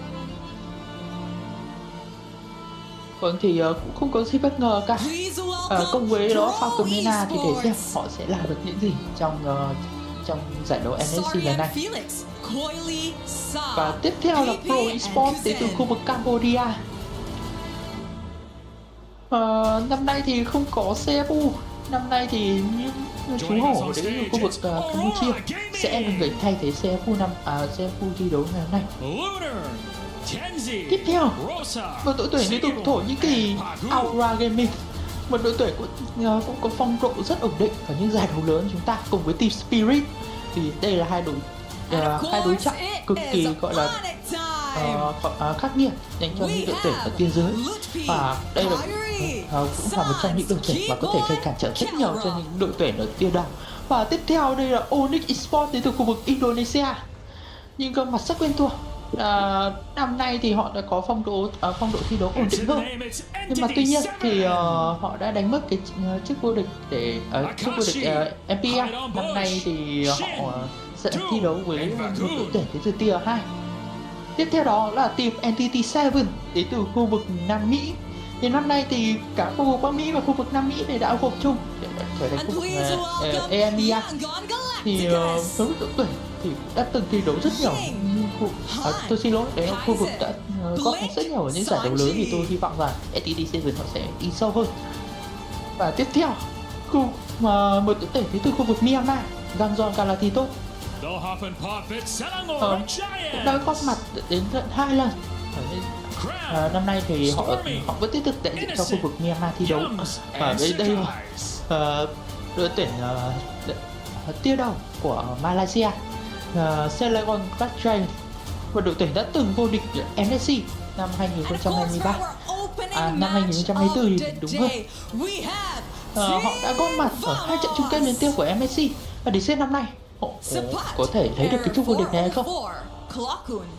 Vâng thì cũng không có gì bất ngờ cả. Cùng với đó Falcon MEN thì để xem họ sẽ làm được những gì trong giải đấu MSC lần này. Và tiếp theo là Pro Esports đến từ khu vực Cambodia. Năm nay thì không có CFU. Năm nay thì những chú hổ đến từ khu vực Campuchia sẽ là người thay thế CFU thi đấu ngày hôm nay. Tiếp theo, một đội tuyển đến từ Thổ Nhĩ Kỳ, Aura Gaming, một đội tuyển cũng có phong độ rất ổn định ở những giải đấu lớn chúng ta cùng với Team Spirit. Thì đây là hai đối trọng cực kỳ gọi là khắc nghiệt dành cho những đội tuyển ở biên giới, và đây là cũng là một trong những đội tuyển mà có thể gây cản trở rất nhiều cho những đội tuyển ở tiêu đảo. Và tiếp theo đây là Onyx Esports đến từ khu vực Indonesia, những gương mặt rất quen thuộc. Năm nay thì họ đã có phong độ thi đấu ổn định hơn, nhưng mà tuy nhiên thì họ đã đánh mất cái chức vô địch MPL. Năm nay thì họ sẽ thi đấu với một đội tuyển đến từ tier 2. Tiếp theo đó là team Entity 7 đến từ khu vực Nam Mỹ. Thì năm nay thì cả khu vực Bắc Mỹ và khu vực Nam Mỹ này đã gộp chung để trở thành khu vực EMEA. Thì đối với đội tuyển thì đã từng thi đấu rất nhiều. Tôi xin lỗi, đấy là khu vực đã góp phần rất nhiều ở những giải đấu lớn, thì tôi hy vọng rằng Entity 7 họ sẽ đi sâu hơn. Và tiếp theo một đội tuyển đến từ khu vực Myanmar, Gangjon Galatito, đã góp mặt đến 2 lần. Năm nay thì họ vẫn tiếp tục đại diện cho khu vực Myanmar thi đấu. Và đây là đội tuyển tiêu đầu của Malaysia, Selegon Costream, một đội tuyển đã từng vô địch MSC năm 2023, năm 2024 thì đúng hơn. Họ đã góp mặt ở 2 trận chung kết liên tiếp của MSC, và để xem năm nay họ có thể lấy được cái chức vô địch này hay không.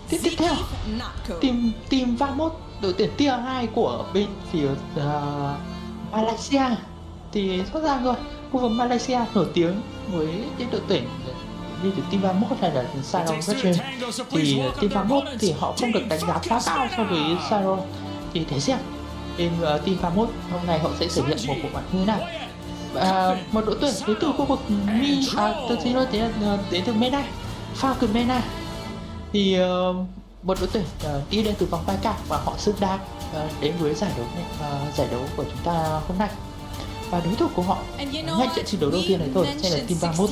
Tiếp theo, team Vamos, đội tuyển tier 2 của bên phía Malaysia. Thì rõ ràng rồi, khu vực Malaysia nổi tiếng với những đội tuyển như team Vamos hay là Saron Retchen. Thì team Vamos thì họ không được đánh giá quá cao so với Saron. Thì để xem bên team Vamos hôm nay họ sẽ thể hiện một bộ mặt như thế nào. Một đội tuyển đến từ khu vực đến từ MENA, Falcon MEN, thì một đội tuyển đi đến từ vòng 8 và họ xứng đáng đến với giải đấu của chúng ta hôm nay. Và đối thủ của họ ngay trận chiến đấu đầu tiên này thôi sẽ là team Vamos.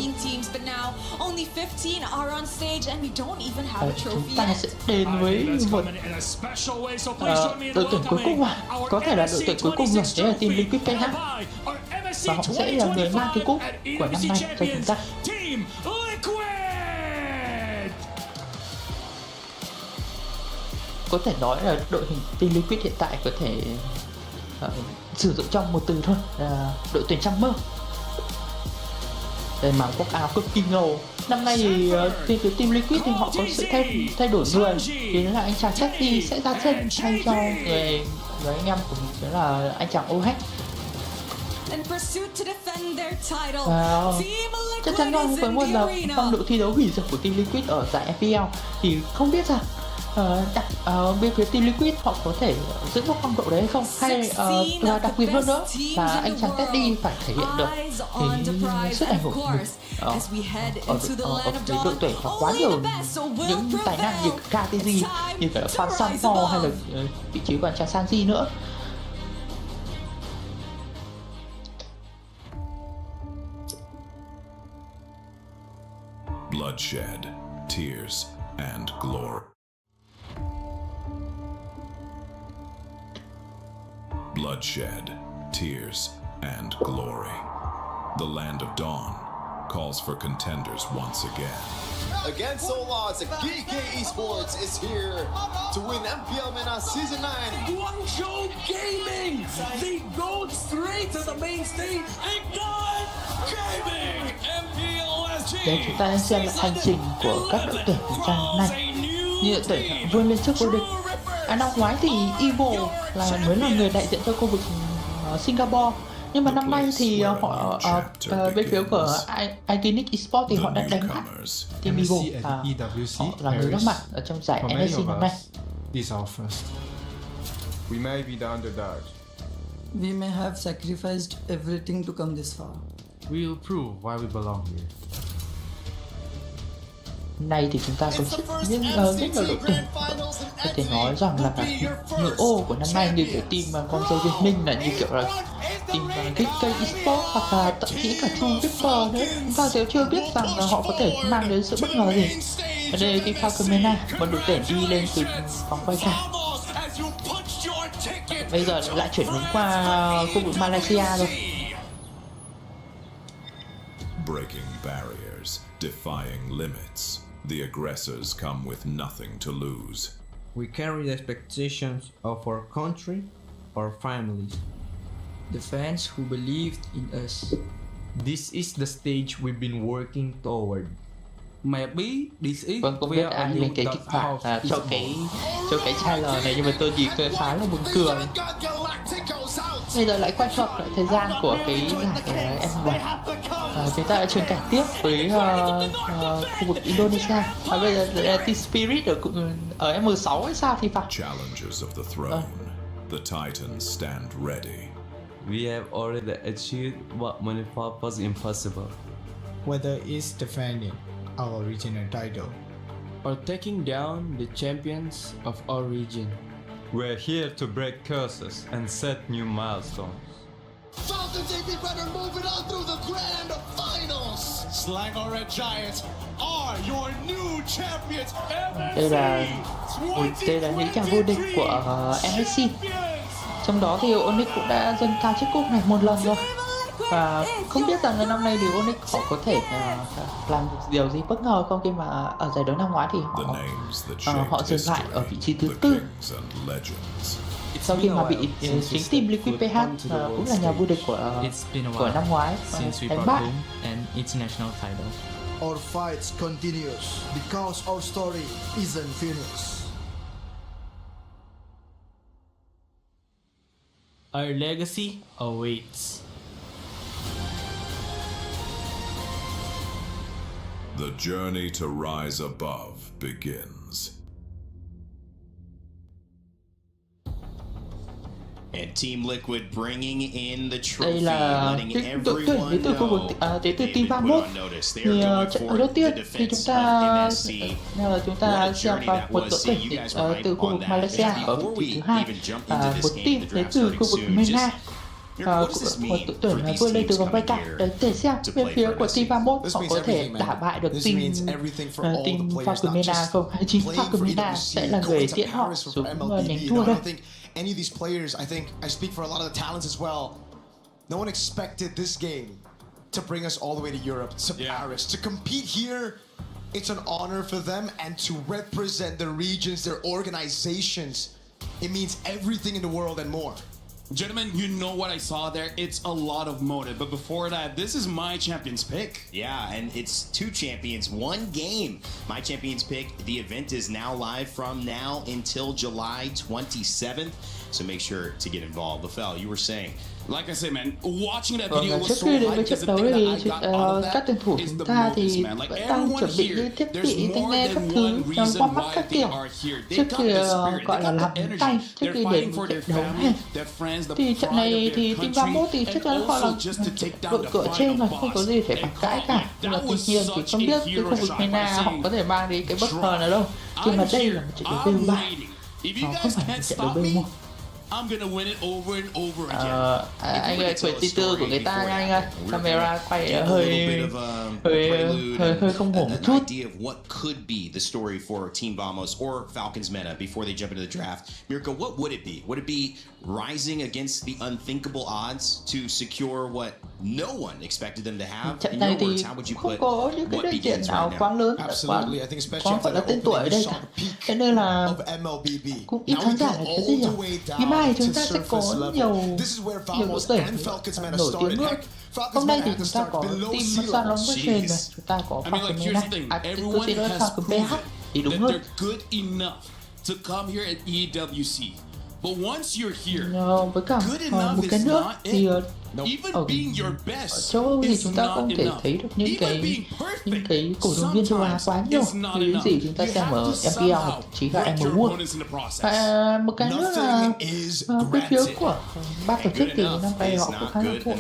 Chúng ta sẽ đến với một đội tuyển cuối cùng, có thể là đội tuyển cuối cùng rồi, đấy là team Liquid PH, và họ sẽ là người mang cái cúp của năm nay cho chúng ta. Có thể nói là đội hình team Liquid hiện tại có thể sử dụng trong một từ thôi là đội tuyển trong mơ. Đây mảng quốc áo cực kỳ ngầu. Năm nay thì bên phía team Liquid thì họ có sự thay đổi người, thì là anh chàng Chetty sẽ ra sân thay cho người anh em của mình, đó là anh chàng OH. Chắc chắn rồi, với một phong độ thi đấu hủy diệt của team Liquid ở giải FPL thì không biết rằng bên phía team Liquid họ có thể giữ một phong độ đấy hay không, hay đặc biệt hơn nữa là anh chàng Teddy phải thể hiện được cái sức ảnh hưởng của mình ở cái đội tuyển có quá nhiều những tài năng như KTG, như cả Phan Sanford hay là vị trí của anh chàng Sanji nữa. Bloodshed, tears, and glory. Bloodshed, tears, and glory. The land of dawn calls for contenders once again. Against all odds, GK Esports is here to win MPL MENA Season 9. Guangzhou Gaming! They go straight to the main stage. Ignite Gaming! MPLSG! Để chúng ta xem lại hành trình của các đội tuyển chúng ta hôm nay. Như đội tuyển vươn lên trước vô địch. Năm ngoái thì Evil mới là người đại diện cho khu vực Singapore, nhưng mà năm nay thì họ bên phía của Iconic Esports thì họ đã đánh bại team Evil, họ là người góp mặt ở trong giải MSC năm nay. We may be the underdogs. We may have sacrificed everything to come this far. We will prove why we belong here. Hôm nay thì chúng ta có rất là đội tuyển có thể nói rằng là người ô của năm nay như kiểu team mà con dâu Việt Minh là như kiểu là team GK Esports hoặc là thậm chí cả True Ripper nữa, chúng ta đều chưa biết rằng là họ có thể mang đến sự bất ngờ gì. Ở đây cái Falcon MEN, một đội tuyển đi lên từ vòng quay cả. Bây giờ lại chuyển đến qua khu vực Malaysia rồi. Breaking barriers, defying limits. The aggressors come with nothing to lose. We carry the expectations of our country, our families. The fans who believed in us. This is the stage we've been working toward. Maybe this is Vâng, không biết ai lên cái kịch bản cho cái trailer này, nhưng mà tôi nhìn tôi khá là buồn cười. Bây giờ lại quay trở lại thời gian của cái giải M7. Chúng ta đã truyền cảnh tiếp với khu vực Indonesia. Bây giờ Team Spirit ở M6 hay sao thì phải. Challengers of the throne, the Titans stand ready. We have already achieved what many thought was impossible. Whether it's defending our regional title or taking down the champions of our region. We're here to break curses and set new milestones. Falcons AB better move it on through the grand finals. Sligo Red Giants are your new champions. Đây là những chàng vô địch của MLBB. Trong đó thì Onyx cũng đã dâng cao chiếc cúp này một lần rồi. Và không biết rằng năm nay thì Onyx họ có thể làm điều gì bất ngờ không, khi mà ở giải đấu năm ngoái thì họ dừng lại ở vị trí thứ 4 sau khi mà bị chính team Liquid PH cũng là nhà vô địch của năm ngoái đánh bại. Our fights continues because our story isn't finished. Our legacy awaits. The journey to rise above begins. And Team Liquid bringing in the trophy, đây là đội tuyển đến từ khu vực đến từ team 31. Thì trận đấu đầu tiên thì chúng ta xem vào một đội tuyển từ khu vực Malaysia ở vị trí thứ 2 và một team đến từ khu vực MENA. Một đội tuyển vươn lên từ vòng quay cả để xem bên phía của team 31 họ có thể đả bại được team Falcon MEN không, hay chính Falcon MEN sẽ là người tiễn họ xuống nhánh thua đây. Any of these players, I think I speak for a lot of the talents as well. No one expected this game to bring us all the way to Europe, to Paris, to compete here. It's an honor for them, and to represent their regions, their organizations. It means everything in the world and more. Gentlemen, you know what I saw there? It's a lot of motive. But before that, this is my champion's pick. Yeah, and it's 2 champions, 1 game. My champion's pick. The event is now live from now until July 27th. So make sure to get involved. Lafel, you were saying. Like I said, man, watching that video was trước so khi đến với hype trận because đấu the thing thì that I got out of các that tuyển thủ is chúng the ta motives, thì man. Like vẫn đang chuẩn bị những thiết bị internet các thứ qua mắt các kiểu trước khi gọi là làm tay trước khi đến một trận đấu này. Thì trận này thì team 31 thì chắc chắn họ là đội cửa trên mà không có gì phải bàn cãi cả. Nhưng mà tuy nhiên thì không biết cái khu vực MENA họ có thể mang đến cái bất ngờ nào đâu. Khi mà đây là một trận đấu B3, nó không phải là một trận đấu B1. I'm gonna win it over and over again. Anh ơi, quên chi tư của người ta nha anh ơi. Camera quay hơi không ổn một chút. Idea of what could be the story for Team Vamos or Falcons MEN before they jump into the draft. Mirko, what would it be? Would it be rising against the unthinkable odds to secure what no one expected them to have? Trận này thì không có những cái đại diện nào quá lớn, quá gọi là tên tuổi ở đây cả. Thế nên là cũng ít khán giả là cái gì nhiều. Ngày mai chúng ta sẽ có nhiều đội tuyển nổi tiếng hơn. Hôm nay thì chúng ta có team Salon Western này, chúng ta có Falcon MEN này, tôi xin lỗi Falcon PH thì đúng hơn. To come here at EWC. But once you're here, với cả một cái nữa thì Even being your Ở best châu Âu thì is chúng ta not không thể enough. thấy được những Even being cái cổ động viên châu Á quá nhiều như những gì chúng ta xem ở MPL hoặc chỉ là M World. Và một cái nữa là bên phía của ban tổ chức thì năm nay họ cũng khá là thua.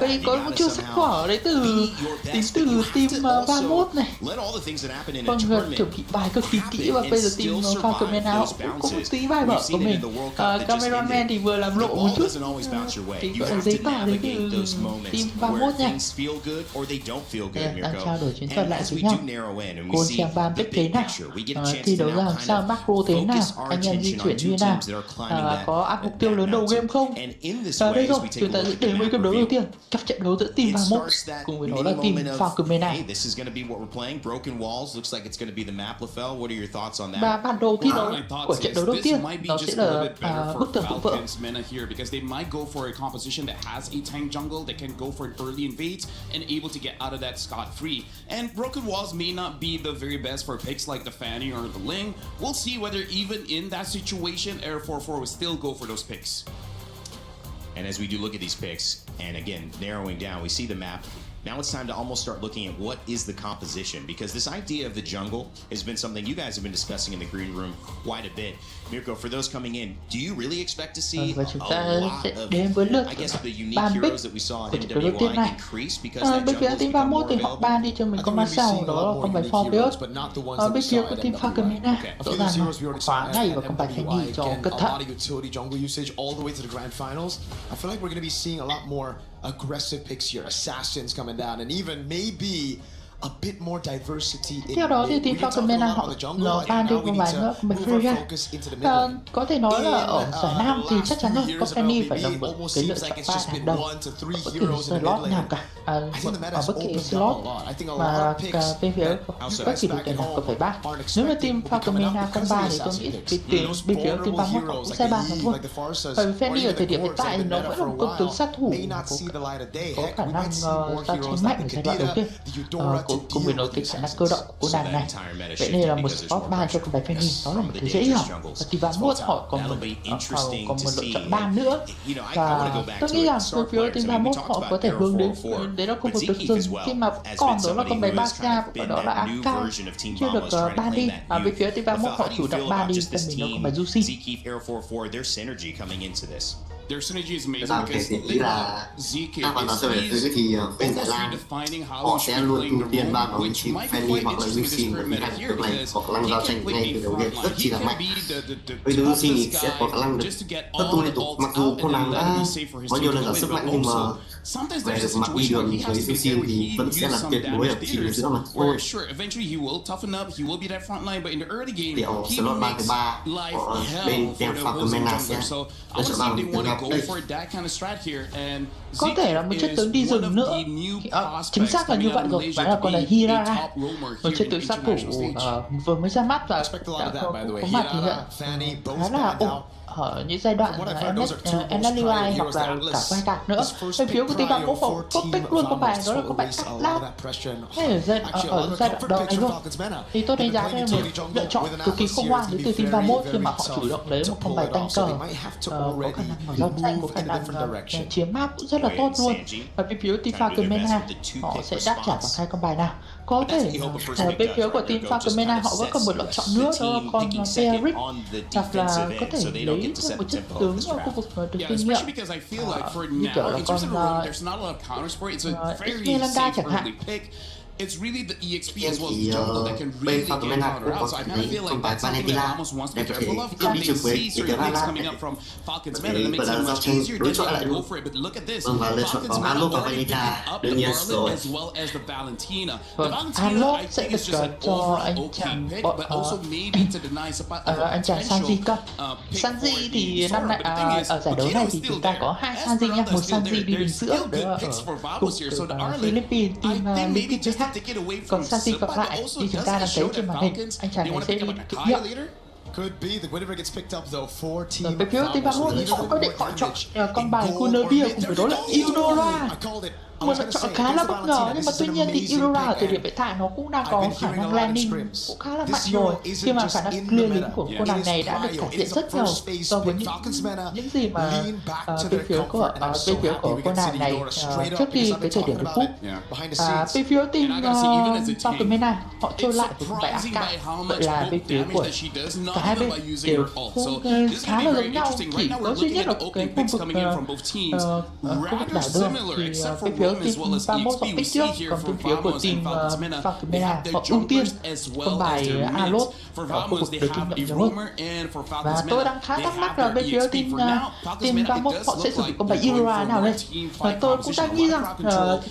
Cái có một chiêu sách quả đấy từ team 31 này. Vâng, chuẩn bị bài cực kỳ kỹ và bây giờ team Falcon Men họ cũng có một tí bài vở của mình. Cameraman thì vừa làm lộ một chút thì gọi là giấy tờ đến từ team 31 nha. Đang trao đổi chiến thuật lại với nhau. Cô xem ban biết thế nào, thi đấu ra làm sao, macro thế nào, anh em di chuyển như nào, có áp mục tiêu lớn đầu game không. Đây rồi, chúng ta sẽ đến với game đấu đầu tiên, các trận đấu giữa team 31 cùng với đó là team Falcon Men. Và bản đồ thi đấu của trận đấu đầu tiên đó sẽ là bức tường vụn vỡ. Because they might go for a composition that has a tank jungle that can go for an early invade and able to get out of that scot-free. And Broken Walls may not be the very best for picks like the Fanny or the Ling. We'll see whether even in that situation, Air 44 will still go for those picks. And as we do look at these picks, and again, narrowing down, we see the map. Now it's time to almost start looking at what is the composition, because this idea of the jungle has been something you guys have been discussing in the green room quite a bit. Mirko, for those coming in, do you really expect to see a lot of, I guess, the unique heroes that we saw in MWI increase because that jungle is become more thì họ ban đi cho mình con ma sao đó là con bài Forbius. Bên kia có team Falcon Men rõ ràng là khóa ngay và con bài Fanny cho cẩn thận. Aggressive picks here, assassins coming down, and even maybe a bit more diversity in theo đó thì team Falcon Men họ ban thêm một vài nữa mình Freya. Có thể nói là ở giải Nam thì chắc chắn rồi, có Fanny phải là một cái lựa chọn 3 hàng đầu bất kỳ slot nào cả, ở bất kỳ slot mà bên phía bất kỳ đội tuyển nào cũng phải ban. Nếu mà team Falcon Men không ban thì tôi nghĩ bên phía team 31 họ cũng sẽ ban nó thôi. Bởi vì Fanny ở thời điểm hiện tại thì nó vẫn là một công tướng sát thủ có khả năng ra chiến mạnh ở giai đoạn đầu tiên. Cùng với nói cái khả năng cơ động của cô nàng này, vậy nên là một spot ban cho con bé Fanny đó là một thứ dễ hiểu. Và thì vào muốt họ còn một lựa chọn ban nữa, và tôi nghĩ rằng từ phía team 31 họ có thể hướng đến đấy là khu vực được dừng khi mà còn đó là con bé Barca và đó là Aka chưa được ban đi. Bên phía team 31 họ chủ động ban đi tên mình nó còn phải Juicy. Their synergy is amazing because nghĩ là các bạn nói về cái thì bên Thái Lan họ sẽ luôn ưu tiên ban vào team Fanny hoặc là Juicy, bởi vì hai đội này có khả năng giao tranh ngay từ đầu game rất chỉ là mạnh. Bây giờ Juicy sẽ có khả năng được tất tung liên tục, mặc dù cô nàng đã có nhiều lần giảm sức mạnh nhưng mà về được mặt đi đường với Juicy thì vẫn sẽ là tuyệt đối ở chỉ giữa mặt thôi. Thì ở slot ban thứ 3 của bên team Falcon Men sẽ lựa chọn ban tiếp theo. Có thể là một chất tướng đi rừng nữa, chính xác là như vậy rồi, và là con là Hirara, một chất tướng sát thủ vừa mới ra mắt và có mặt thì khá là ổn ở những giai đoạn MLBB hoặc là cả quay cạc nữa. Bên phía của team 31 họ có pick luôn con bài đó là con bài cắt lao. Hay ở giai đoạn đầu này thôi thì tôi đánh giá đây là một lựa chọn cực kỳ khôn ngoan đến từ team 31 khi mà họ chủ động lấy một con bài tanker có khả năng mở giao tranh, có khả năng chiếm map cũng rất là tốt luôn. Và bên phía team Falcon Men họ sẽ đáp trả bằng hai con bài nào. Có thể bên phía của team Falcon Men họ vẫn còn một lựa chọn nữa đó là con Peric, hoặc là có thể lấy thêm một chất tướng ở khu vực được kinh nghiệm như kiểu là con Islanda chẳng hạn. It's really the EXP as well as the jungle that can really get counter out. So I kind of feel like that's something that Vamos wants to be careful of. Because they see certain things coming up from Falcon's Men and it makes it much easier. Then they can go for it. But look at this. Falcon's Men already picking up the Marlin as well as the Valentina. The Valentina I think is just an overall okay pick, but also maybe to deny anh chàng Sanji cơ. Sanji thì năm nay ở giải đấu này thì chúng ta có hai Sanji nha, một Sanji đi đường giữa đó ở khu vực Philippines, team Liquid. Còn Sanji còn lại thì chúng ta đang thấy trên màn hình, anh chàng này sẽ đi thực nghiệm. Bên phía team 31 họ có định chọn con bài Gunnerbeer cùng với đó là Eudora. một lựa chọn khá là bất ngờ, nhưng mà tuy nhiên thì Aurora ở thời điểm hiện tại nó cũng đang có khả năng landing cũng khá là mạnh rồi, khi mà khả năng clear lính của cô nàng này đã được cải thiện rất nhiều so với những gì mà bên phía của cô nàng này trước khi cái thời điểm debut. Bên phía team Falcon MEN họ chơi lại với một bài AK, vậy là bên phía của cả hai bên đều khá là giống nhau, chỉ có duy nhất là cái khu vực đảo đường thì bên phía team Vamos họ pick trước, còn bên phía của team Falcon MEN họ ưu tiên con bài Alot ở khu vực để kinh nghiệm nhiều hơn. Và tôi đang khá thắc mắc là bên phía team Vamos họ sẽ sử dụng con bài Aurora nào đây, và tôi cũng đang nghĩ rằng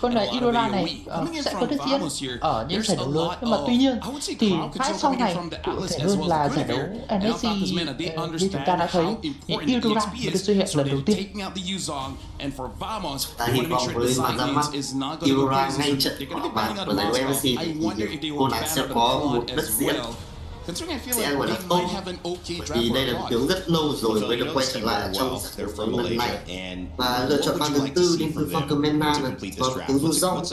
con bài Aurora này sẽ có được diễn ở những giải đấu lớn, nhưng mà tuy nhiên thì mãi sau này cụ thể hơn là giải đấu MSC như chúng ta đã thấy thì Aurora mới được xuất hiện lần đầu tiên. Ta hy vọng với màn ra mắt Aurora ngay trận mở màn của giải đấu MSC thì cô nàng sẽ có một đất diễn sẽ gọi là tốt, vì đây là một tiếng rất lâu rồi mới được quay trở lại trong giải đấu lần này, và lựa chọn ban thứ tư đến từ Falcon MEN là tiếng du rong.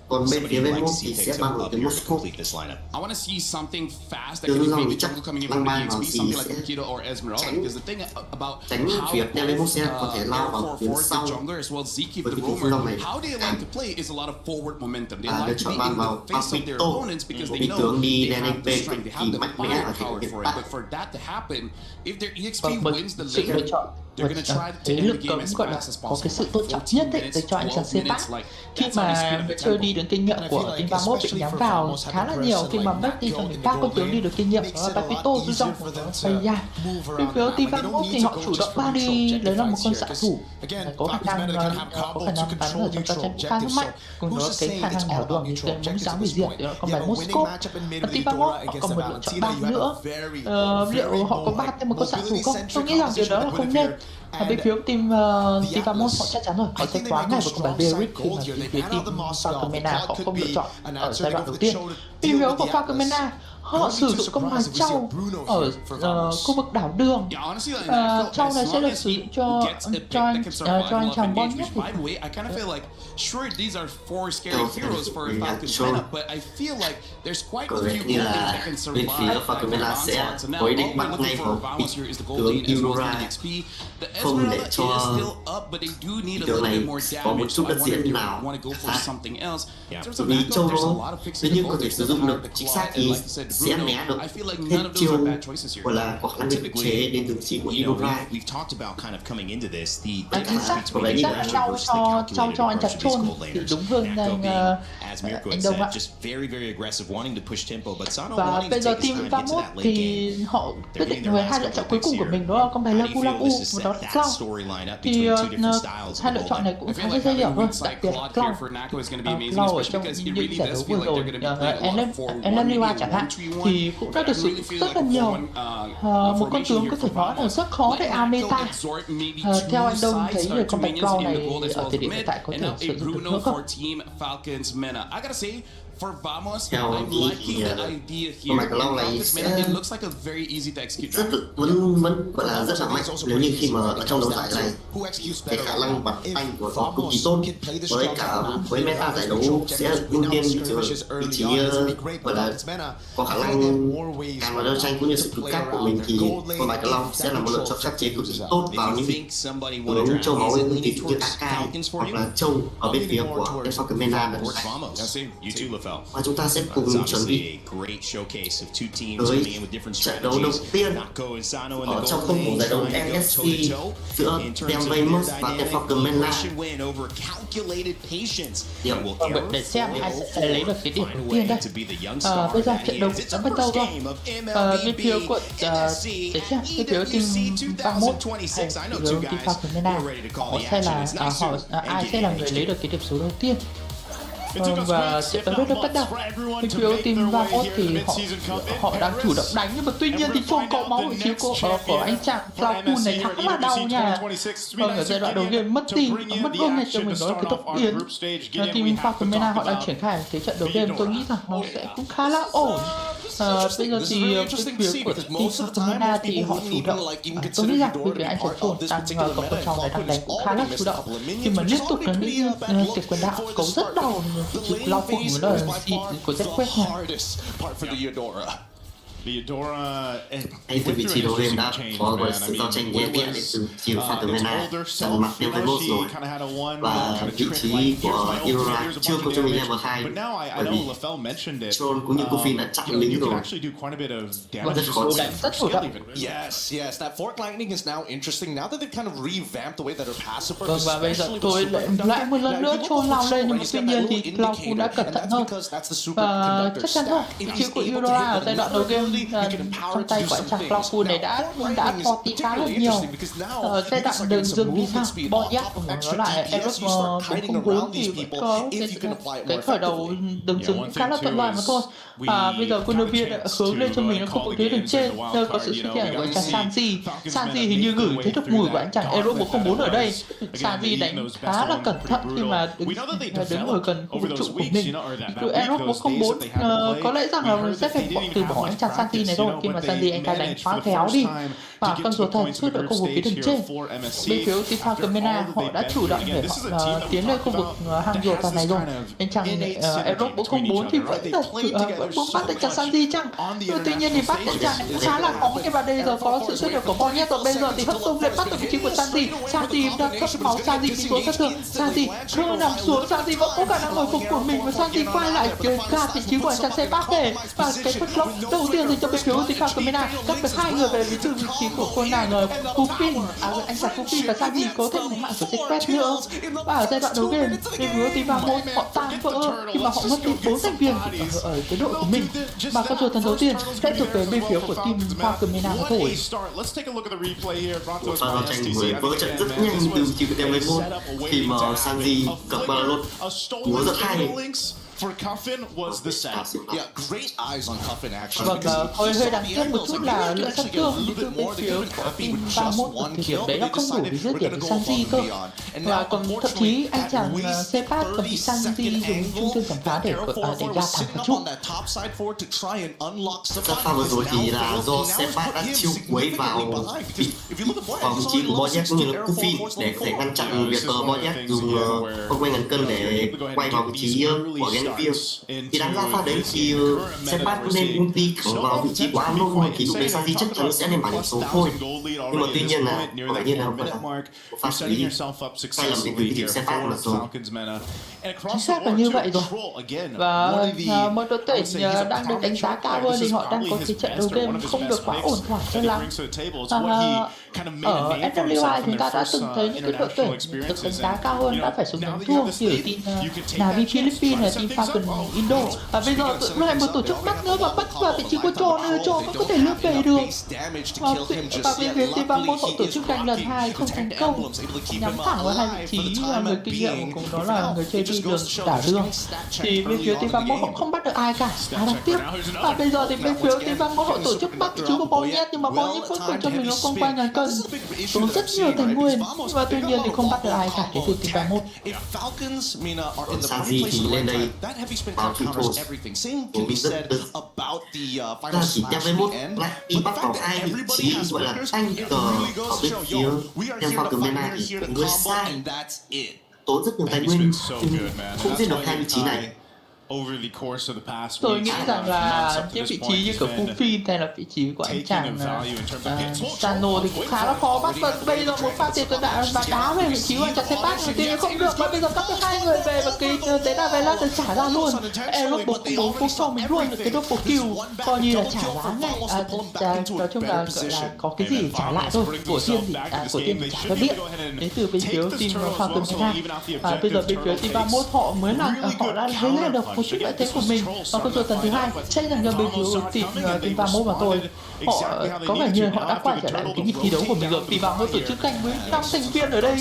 Còn bên phía bên thì sẽ bằng ở tiếng Moscow. Tiếng dòng thì chắc băng bay vào thì sẽ tránh việc đem bên sẽ có thể lao vào tiếng sau với cái tiếng dòng này. Lựa chọn ban vào Papito, vị tướng đi lên AP cực kỳ mạnh mẽ ở thời điểm hiện tại. Và sự lựa chọn cái lực cấm gọi là có cái sự tôn trọng nhất định dành cho anh chàng Sepak, khi mà chơi đi đến kinh nghiệm của team 31 bị nhắm vào khá là nhiều, khi mà mất đi trong những các con tướng đi được kinh nghiệm đó là Papito du rong của Seiya. Bên phía team 31 thì họ chủ động ba đi lấy là một con xạ thủ có khả năng bắn ở trong trận cũng khá là mạnh, cùng với cái khả năng ảo đường như cái bóng dáng hủy diệt thì còn bài Moscow. Và team 31 họ còn một lựa chọn ban nữa, liệu họ có ban thêm một con xạ thủ không? Tôi nghĩ rằng điều đó là không nên. Bên phía team Vamos họ chắc chắn rồi, họ sẽ khóa ngay vào con bài Beric khi mà bên phía team Falcon MEN họ không lựa chọn ở giai đoạn đầu tiên. Bên phía của Falcon MEN họ sử dụng con bài trâu ở khu vực đảo đường. Trâu này sẽ được sử dụng cho anh chàng bon nhất. Sure, these are four scary heroes for Falcon MEN, but I feel like there's quite a few openings that can survive Falcon MEN onslaught. So now all we're looking for Vamos here is the gold as well as the XP. The Esmeralda is still up, but they do need a little bit more damage. So I wonder if they want to go for something else. In terms of backup, there's a lot of picks to go. There's the Mark, the Claw, and like you said, Bruno. I feel like none of those are bad choices here. Typically, we've talked about kind of coming into this, the difference between the pressure versus the calculated approach of these gold laners. Echo being, as Mirko had said, just very, very aggressive, wanting to push tempo, but Sano wanting to take his time, get to that late game. Họ quyết định với hai lựa chọn cuối cùng của mình đó là con bài Lagu Lagu và đó là Cloud. Thì hai lựa chọn này cũng khá là dễ hiểu hơn, đặc biệt là Cloud ở trong những giải đấu vừa rồi MLBB chẳng hạn thì cũng đã được sử dụng rất là nhiều. Một con tướng có thể nói là rất khó để out meta. Theo anh Đông thấy thì con bài Cloud này ở thời điểm hiện tại có thể sử dụng được nữa không? For Vamos, I'm liking the idea here. It looks like a very easy to execute. Vẫn gọi là rất là mạnh nếu như khi mà ở trong đấu giải này cái khả năng bật tay của họ cực kỳ tốt, với meta giải đấu sẽ ưu tiên vị trí gọi là có khả năng càng vào đấu tranh cũng như sự cứng cáp của mình thì con bài Long sẽ là một lựa chọn khắc chế cực kỳ tốt vào những hướng châu máu như tỷ chủ như AK hoặc là châu ở bên phía của Falcon MEN. Và chúng ta sẽ cùng chuẩn bị với trận đấu đầu tiên ở trong khuôn khổ giải đấu MSC giữa Team Vamos và Team Falcon MEN. Để xem ai sẽ lấy được cái điểm đầu tiên đây. Bây giờ trận đấu đã bắt đầu rồi. Bên phía của để xem bên phía team 31 hay team Falcon MEN họ sẽ là ai sẽ là người lấy được cái điểm số đầu tiên. Và trận đấu rất bắt đầu. Bên phía team Vamos thì họ đang chủ động đánh, nhưng mà tuy nhiên thì không có máu ở phía của anh chàng Cloud này khá là đau nha. Ở giai đoạn đầu game mất gôn này cho mình đó là cái tốc biến. Team Falcon MEN họ đang triển khai cái trận đấu game, tôi nghĩ rằng nó sẽ cũng khá là ổn. Bây giờ thì bên phía của team Argentina thì họ chủ động. Tôi nghĩ rằng bên phía anh Trần Chuồn đang cầm con trò này đang đánh cũng khá là chủ động khi mà liên tục là những tiền quyền đạo cấu rất đầu chịu lao phụng với là của rất quét nha. Ngay từ vị trí đầu game đã có sự giao tranh ghê tiện từ chiều pha từ Mena dần mặt đến 21 rồi, và vị trí của Irora chưa có cho mình level 2 bởi vì Tron cũng như Kofi đã chặn lính rồi và rất khó chịu. Rất chủ động. Yes, that Fork Lightning is now interesting now that they've kind of revamped the way that their passive. Vâng, và bây giờ tôi lại một lần nữa Tron lao lên, nhưng mà tuy nhiên thì Lao cũng đã cẩn thận hơn và chắc chắn rồi vị trí của Irora ở giai đoạn đầu game trong tay của anh chàng Cloud này đã thò tí khá là nhiều. Giai đoạn đường dừng thì sao? Boyat của nó lại Eros 404 thì vẫn có cái khởi đầu đường dừng khá là thuận lợi mà thôi. Bây giờ Guinevere đã hướng lên cho mình nó không có thế đường trên, nơi có sự xuất hiện của anh chàng Sanji hình như gửi thấy được mùi của anh chàng Eros 404 ở đây. Sanji đánh khá là cẩn thận khi mà đứng ở gần khu vực trụ của mình. Từ Eros 404 có lẽ rằng là sẽ phải từ bỏ anh chàng Sanji này thôi, khi mà Sanji anh ta đánh phá khéo đi và con rùa thần suốt ở khu vực phía đường trên. Bên phía team Falcon Mena họ đã chủ động để họ tiến lên khu vực hang rùa thần này rồi. Anh chàng Eros 404 thì vẫn muốn bắt anh chàng Sanji chăng? Tuy nhiên thì bắt anh chàng cũng khá là khó, cái và đây giờ có sự xuất hiện của Boyet rồi. Bây giờ thì hất tung lên bắt được vị trí của Sanji đang cấp máu, Sanji bị số sát thương, Sanji không nằm xuống, Sanji vẫn có khả năng hồi phục của mình và Sanji quay lại gạt vị trí của anh chàng Sebat về, và cái phút lốc đầu tiên thì cho bên phía team Falcon Mena cắt được hai người về vị trí của cô nàng Kufin, anh chàng Kufin và Sanji có thêm một mạng của Secret nữa. Và ở giai đoạn đầu game bên phía team Vòng họ tan vỡ khi mà họ mất đi 4 thành viên ở cái đội của mình, và con rùa thần đầu tiên sẽ thuộc về bên phía của team Falcon Mena mà thôi. Pha giao tranh mới vỡ trận rất nhanh từ chiều cái tem 11 khi mà Sanji cầm Balot múa rất hay. For Cuffin was the set. Yeah, great eyes on Cuffin actually. Vâng, hơi đáng tiếc một chút là lượng sát thương từ bên phía của team 31 ở thời điểm đấy nó không đủ để giết điểm Sanji cơ. Và còn thậm chí anh chàng Sepat còn bị Sanji dùng trung thương giảm phá để ra thẳng một chút. Các pha vừa rồi thì là do Sepat đã chiêu cuối vào vị trí của Boyet cũng như là Kofi để có thể ngăn chặn việc Boyet dùng con quay ngàn cân để quay vào vị trí của thì đáng ra pha đấy thì Sepat nên ulti thẳng vào vị trí của Anon, thì lúc đấy Sanji chắc chắn sẽ lên bảng số thôi. Nhưng mà tuy nhiên là có vẻ như là một pha xử lý sai lầm đến từ team Sepat mà rồi. Chính xác là như vậy rồi. Và một đội tuyển đang được đánh giá cao hơn thì họ đang có cái trận đầu game không được quá ổn thỏa cho lắm. Ở EWC chúng ta đã từng thấy những cái đội tuyển được đánh giá cao hơn đã phải xuống nhóm thua như ở team Navi Philippines hay team Falcon Indo. Và bây giờ lại một tổ chức mắt nữa và bắt vào vị trí của Tron nên Tron vẫn có thể lướt về được. Và bên phía team 31 họ tổ chức đánh lần 2 không thành công, nhắm thẳng vào hai vị trí người kinh nghiệm của đó là người chơi đi đường đảo đường. Thì bên phía team 31 họ không bắt được ai cả, khá đáng tiếc. Và bây giờ thì bên phía team 31 họ tổ chức bắt vị trí của Boyet, nhưng mà Boyet vẫn còn cho mình nó con quay ngàn cân, tốn rất nhiều tài nguyên và tuy nhiên thì không bắt được ai cả đến từ team 31. Sanji thì lên đây vào thủ thôn của mình rất đơn ra chỉ tem 21 lại đi bắt vào hai vị trí gọi là tank cờ ở bên phía team Falcon Mena thì người sai, tốn rất nhiều tài nguyên không giết được hai vị trí này. Tôi nghĩ rằng là những vị trí như của Kufin hay là vị trí của anh chàng Sano thì cũng khá là khó bắt. Và bây giờ một pha tiền tôi đã đá về vị trí của anh chàng Sepat rồi, tuy nhiên không được, và bây giờ cắt được hai người về và cái đấy là Velas được trả ra luôn. Eros 404 cho mình luôn được cái double kill, coi như là trả giá ngay. Nói chung là gọi là có cái gì để trả lại thôi. Của tiên thì trả cho biết. Đến từ bên phía team Falcon Mena. Và bây giờ bên phía team 31 họ mới là họ đã lấy lại được một chút lợi thế của mình, và con rùa thần thứ hai sẽ dành cho bên phía team 31 mà thôi. Họ có vẻ như họ đã quay trở lại cái nhịp thi đấu của mình rồi. Team 31 tổ chức canh với 5 thành viên ở đây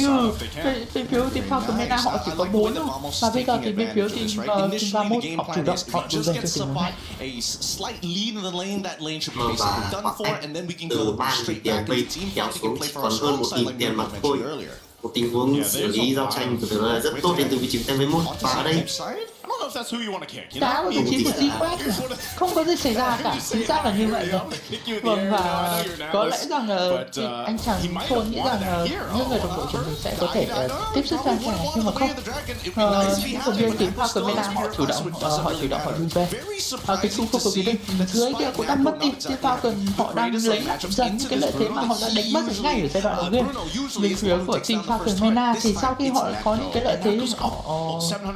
bên phía team Falcon Mena họ chỉ có 4 thôi, và bây giờ thì bên phía team 31 họ chủ động, họ đưa ra cho tình huống này. Và từ 3.000 tiền bây kéo xuống chỉ còn hơn 1.000 tiền mà thôi. Một tình huống xử lý giao tranh của rất tốt đến từ vị trí tem 21, và ở đây know if that's who you want to kick. You Đá know? vào vị trí của G-Quest không có gì xảy ra cả, chính xác là như vậy rồi. Vâng, và có lẽ rằng anh chàng Thôn nghĩ rằng những người đồng đội của mình sẽ có thể tiếp sức sang trận này, nhưng mà không. Những thành viên team Falcon MEN họ chủ động họ lùi về. Cái xu phục của phía bên dưới kia cũng đang mất đi. Team Falcon họ đang lấy lại dần những cái lợi thế mà họ đã đánh mất ngay ở giai đoạn đầu game. Bên phía của team Falcon MEN thì sau khi họ có những cái lợi thế họ